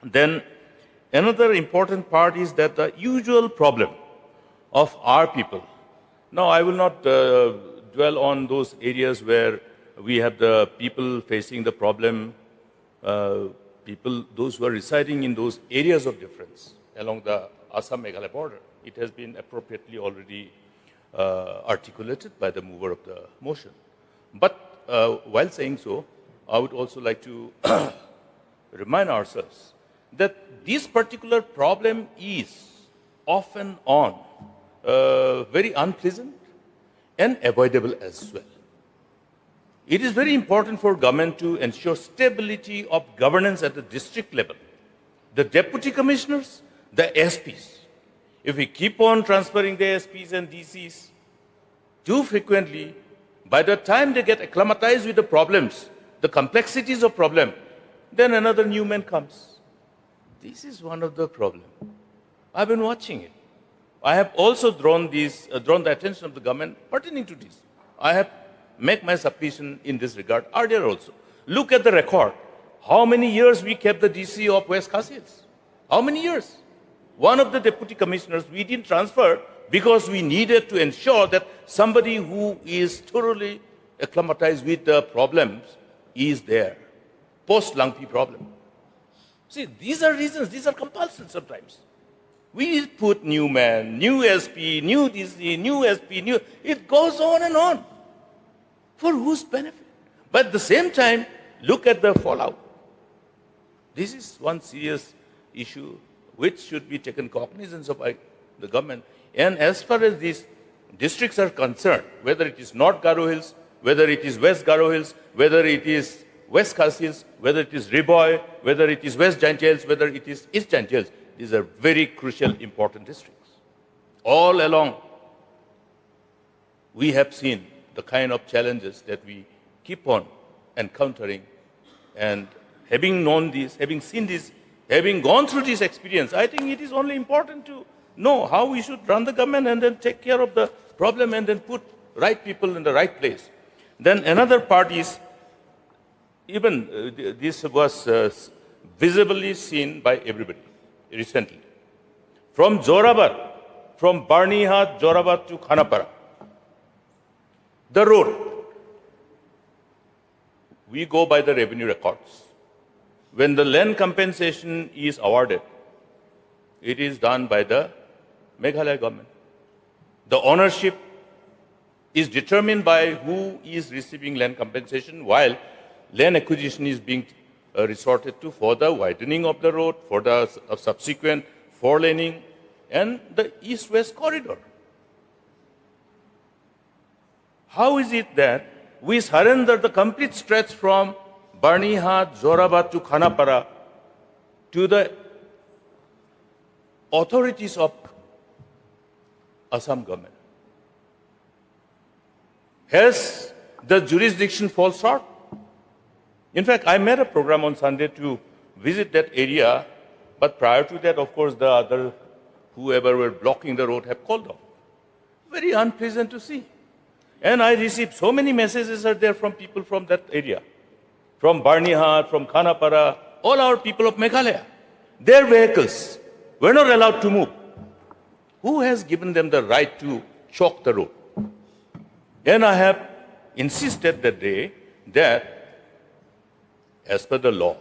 Then another important part is that the usual problem of our people. Now, I will not dwell on those areas where we have the people facing the problem, those who are residing in those areas of difference along the Assam-Meghalaya border. It has been appropriately already articulated by the mover of the motion. But while saying so, I would also like to remind ourselves that this particular problem is often very unpleasant and avoidable as well. It is very important for government to ensure stability of governance at the district level. The deputy commissioners, the SPs. If we keep on transferring the SPs and DCs too frequently, by the time they get acclimatized with the problems, the complexities of problem, then another new man comes. This is one of the problems. I've been watching it. I have also drawn the attention of the government pertaining to this. I have made my submission in this regard earlier also. Look at the record. How many years we kept the DC of West Khasiats? How many years? One of the deputy commissioners we didn't transfer because we needed to ensure that somebody who is thoroughly acclimatized with the problems is there. Post-Langpi problem. See, these are reasons, these are compulsions sometimes. We put new man, new SP, new DC, new SP, new... It goes on and on. For whose benefit? But at the same time, look at the fallout. This is one serious issue which should be taken cognizance of by the government. And as far as these districts are concerned, whether it is North Garo Hills, whether it is West Garo Hills, whether it is West Khasi Hills, whether it is Riboy, whether it is West Giant Hills, whether it is East Giant Hills, these are very crucial, important districts. All along, we have seen the kind of challenges that we keep on encountering. And having known this, having seen this, having gone through this experience, I think it is only important to know how we should run the government and then take care of the problem and then put right people in the right place. Then another part is, even this was visibly seen by everybody recently. From Jorabat, from Barnihat, Jorabat to Khanapara, the road, we go by the revenue records. When the land compensation is awarded, it is done by the Meghalaya government. The ownership is determined by who is receiving land compensation, while land acquisition is being resorted to for the widening of the road, for the subsequent four-laning, and the east-west corridor. How is it that we surrender the complete stretch from Barnihat, Jorabat to Khanapara to the authorities of Assam government? Has the jurisdiction fall short? In fact, I made a program on Sunday to visit that area, but prior to that, of course, the other, whoever were blocking the road have called off. Very unpleasant to see. And I received so many messages are there from people from that area, from Barnihat, from Khanapara, all our people of Meghalaya. Their vehicles were not allowed to move. Who has given them the right to choke the road? And I have insisted that day that, as per the law,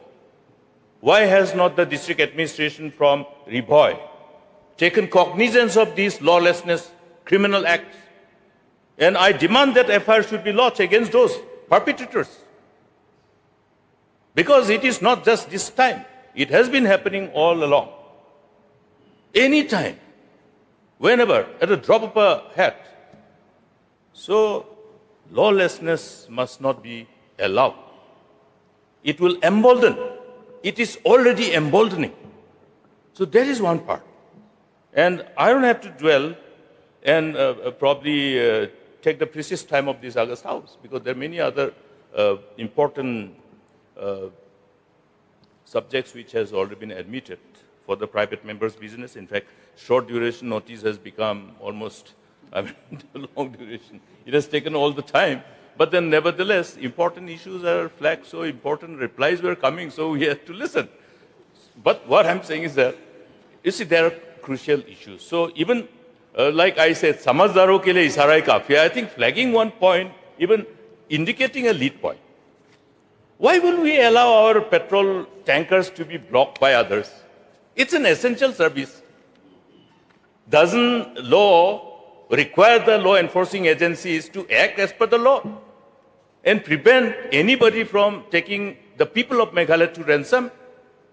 why has not the district administration from Riboy taken cognizance of these lawlessness, criminal acts? And I demand that FIR should be lodged against those perpetrators. Because it is not just this time. It has been happening all along. Anytime, whenever, at a drop of a hat. So, lawlessness must not be allowed. It will embolden. It is already emboldening. So that is one part. And I don't have to dwell and probably take the precious time of this August House, because there are many other important subjects which has already been admitted for the private members' business. In fact, short duration notice has become almost long duration. It has taken all the time. But then nevertheless, important issues are flagged, so important replies were coming, so we had to listen. But what I'm saying is that, you see, there are crucial issues. So even, like I said, samajdaro ke liye isharai kafi. I think flagging one point, even indicating a lead point. Why will we allow our petrol tankers to be blocked by others? It's an essential service. Doesn't law require the law enforcing agencies to act as per the law and prevent anybody from taking the people of Meghalaya to ransom?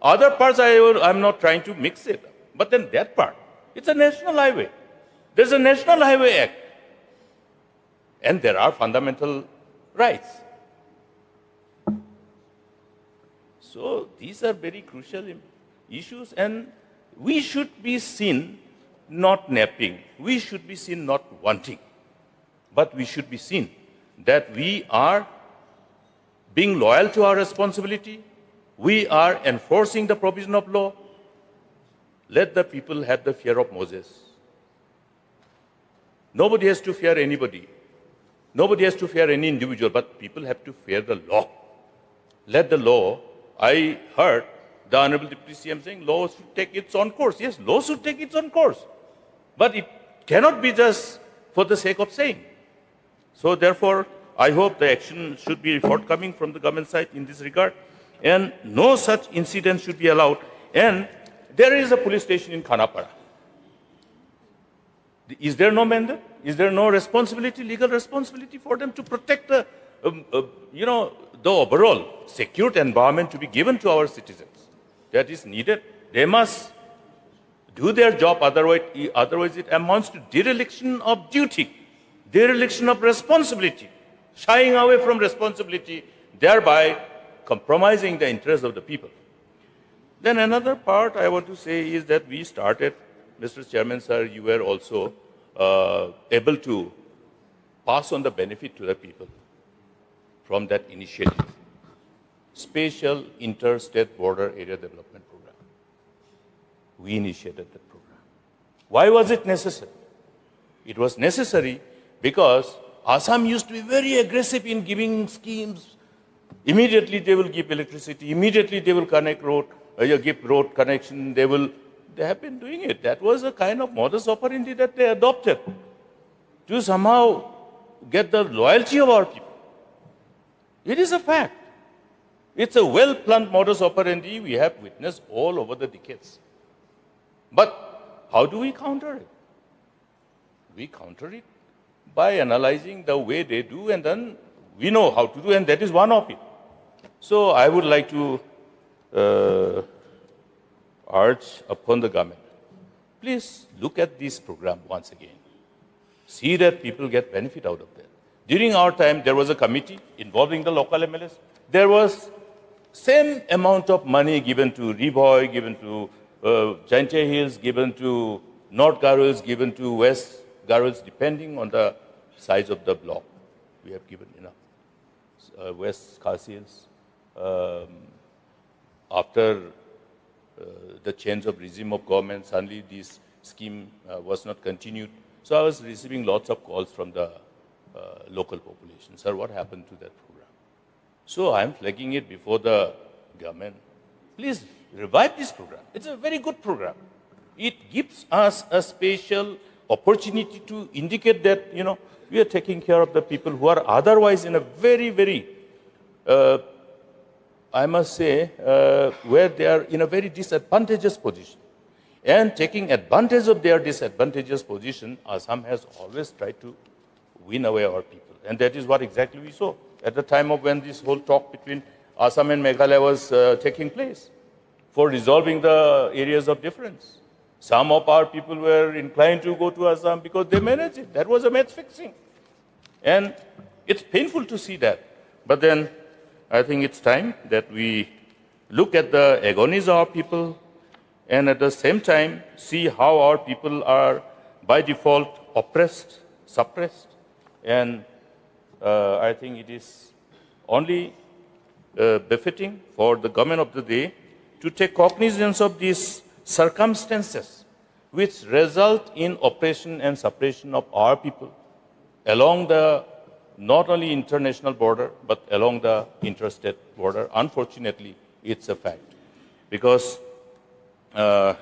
Other parts, I'm not trying to mix it. But then that part, it's a national highway. There's a National Highway Act. And there are fundamental rights. So these are very crucial issues, and we should be seen not napping. We should be seen not wanting. But we should be seen that we are being loyal to our responsibility, We are enforcing the provision of law. Let the people have the fear of Moses. Nobody has to fear anybody. Nobody has to fear any individual, but people have to fear the law. Let the law, I heard the Honorable Deputy CM saying law should take its own course. Yes, law should take its own course. But it cannot be just for the sake of saying. So therefore, I hope the action should be forthcoming from the government side in this regard. And no such incident should be allowed. And there is a police station in Khanapara. Is there no mandate? Is there no responsibility, legal responsibility for them to protect the, the overall secured environment to be given to our citizens? That is needed. They must do their job, otherwise it amounts to dereliction of duty, dereliction of responsibility, shying away from responsibility, thereby compromising the interests of the people. Then another part I want to say is that we started, Mr. Chairman, sir, you were also able to pass on the benefit to the people from that initiative. Special Interstate Border Area Development Program. We initiated that program. Why was it necessary? It was necessary because Assam used to be very aggressive in giving schemes. Immediately they will give electricity, immediately they will connect road, give road connection, they have been doing it. That was a kind of modus operandi that they adopted to somehow get the loyalty of our people. It is a fact. It's a well-planned modus operandi we have witnessed all over the decades. But how do we counter it? We counter it by analyzing the way they do, and then we know how to do, and that is one of it. So I would like to urge upon the government, please look at this program once again. See that people get benefit out of that. During our time, there was a committee involving the local MLAs. There was same amount of money given to Riboy, given to Jainte Hills, given to North Garo Hills, given to West Garo Hills, depending on the size of the block. We have given enough. West Khasi Hills. After the change of regime of government, suddenly this scheme was not continued. So I was receiving lots of calls from the local population. Sir, what happened to that program? So I am flagging it before the government. Please revive this program. It's a very good program. It gives us a special opportunity to indicate that, we are taking care of the people who are otherwise in a very, very, I must say, where they are in a very disadvantageous position. And taking advantage of their disadvantageous position, Assam has always tried to win away our people. And that is what exactly we saw at the time of when this whole talk between Assam and Meghalaya was taking place for resolving the areas of difference. Some of our people were inclined to go to Assam because they managed it. That was a match fixing. And it's painful to see that. But then I think it's time that we look at the agonies of our people and at the same time see how our people are by default oppressed, suppressed. And I think it is only befitting for the government of the day to take cognizance of these circumstances which result in oppression and suppression of our people along the not only international border but along the interstate border. Unfortunately, it's a fact. Because I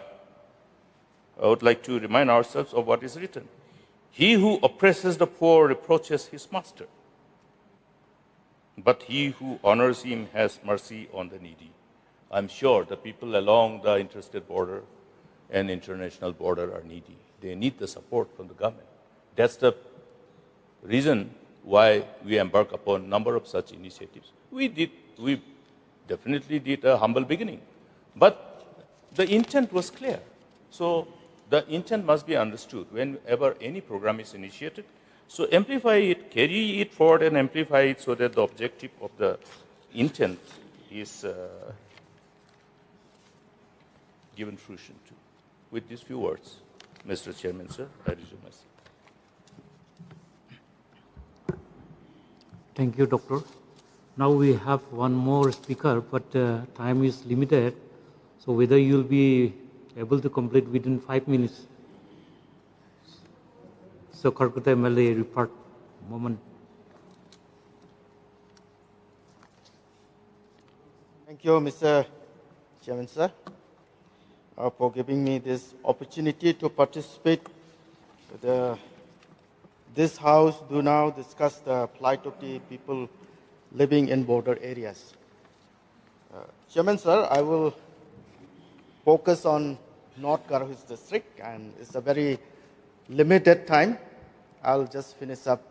would like to remind ourselves of what is written. He who oppresses the poor reproaches his master, but he who honors him has mercy on the needy. I'm sure the people along the interstate border and international border are needy. They need the support from the government. That's the reason why we embark upon a number of such initiatives. We definitely did a humble beginning, but the intent was clear. So the intent must be understood whenever any program is initiated. So amplify it, carry it forward and amplify it so that the objective of the intent is given fruition to. With these few words, Mr. Chairman, sir, I resume myself. Thank you, Doctor. Now we have one more speaker, but time is limited. So whether you'll be able to complete within 5 minutes. So Calcutta MLA report moment. Thank you, Mr. Chairman, sir, for giving me this opportunity to participate. This House do now discuss the plight of the people living in border areas. Chairman, sir, I will focus on North Garhwis district, and it's a very limited time. I'll just finish up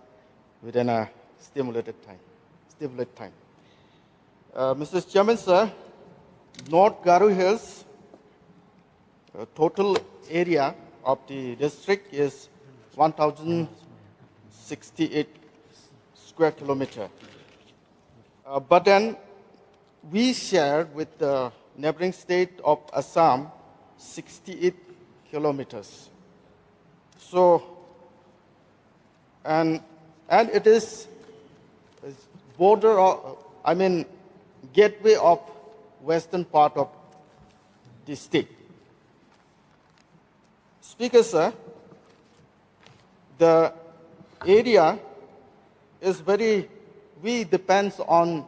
within a stipulated time. Mr. Chairman, sir, North Garu Hills total area of the district is 1,068 square kilometer. But then we share with the neighboring state of Assam 68 kilometers. So, and it is border of, gateway of western part of the state. Speaker, sir, the area is we depends on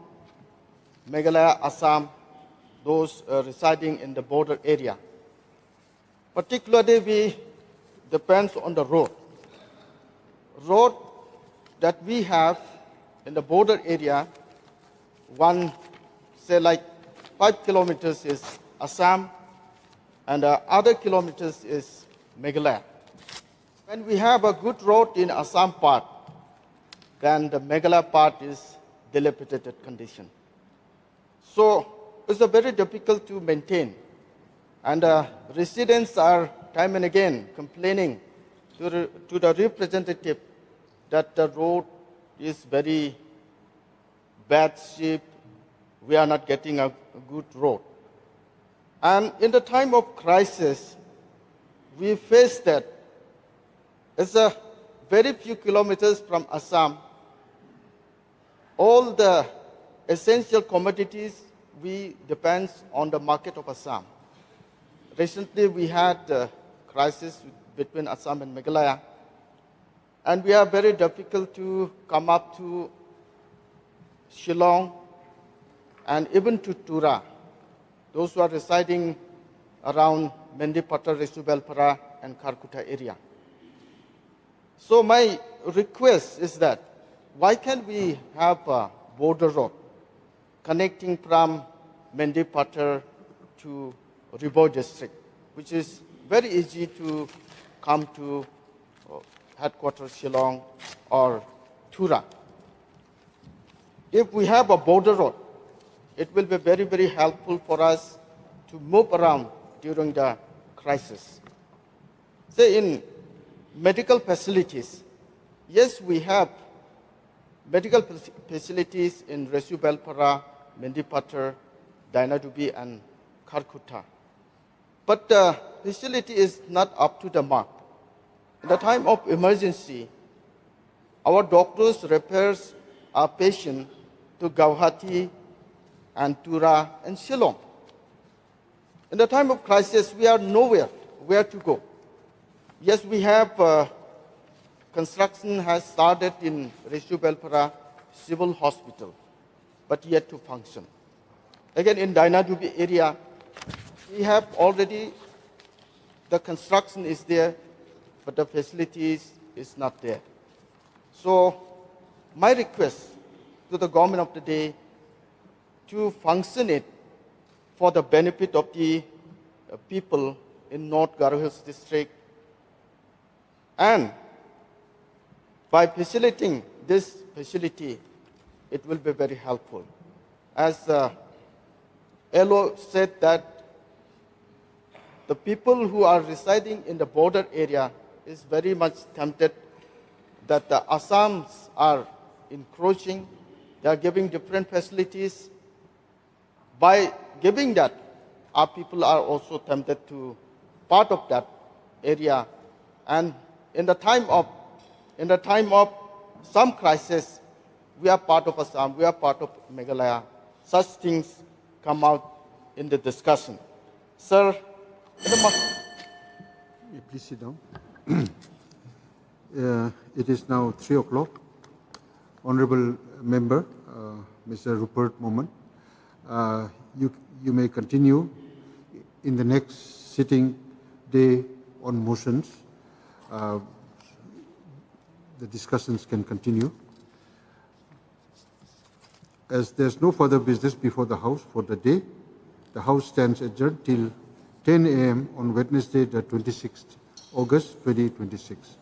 Meghalaya, Assam, those residing in the border area. Particularly, we depends on the road. Road that we have in the border area, say like 5 kilometers is Assam, and other kilometers is Meghalaya. When we have a good road in Assam part, then the Meghalaya part is dilapidated condition. So it's very difficult to maintain. And residents are time and again complaining to the representative that the road is very bad shape. We are not getting a good road. And in the time of crisis, we face that. It's a very few kilometers from Assam. All the essential commodities, we depend on the market of Assam. Recently, we had a crisis between Assam and Meghalaya, and we are very difficult to come up to Shillong and even to Tura, those who are residing around Mendipata, Resubelpara, and Karkuta area. So my request is that, why can't we have a border road connecting from Mendipata to Ribo district, which is very easy to come to headquarters Shillong or Tura. If we have a border road, it will be very, very helpful for us to move around during the crisis. Say in medical facilities, yes, we have medical facilities in Resubelpara, Mendipata, Dainadubi, and Karkuta. But the facility is not up to the mark. In the time of emergency, our doctors refers our patient to Guwahati and Tura and Shillong. In the time of crisis, we are nowhere where to go. Yes, we have construction has started in Resubelpara Civil Hospital, but yet to function. Again, in Dainadubi area, we have already, the construction is there, but the facilities is not there. So my request to the government of the day to function it for the benefit of the people in North Garo Hills district, and by facilitating this facility, it will be very helpful. As LO said that the people who are residing in the border area is very much tempted that the Assams are encroaching, they are giving different facilities. By giving that, our people are also tempted to part of that area. And in the time of some crisis, we are part of Assam, we are part of Meghalaya. Such things come out in the discussion. Sir, Please sit down. It is now 3 o'clock. Honorable member, Mr. Rupert Moman, you may continue in the next sitting day on motions. The discussions can continue. As there's no further business before the House for the day, the House stands adjourned till 10 a.m. on Wednesday, the 26th August 2026.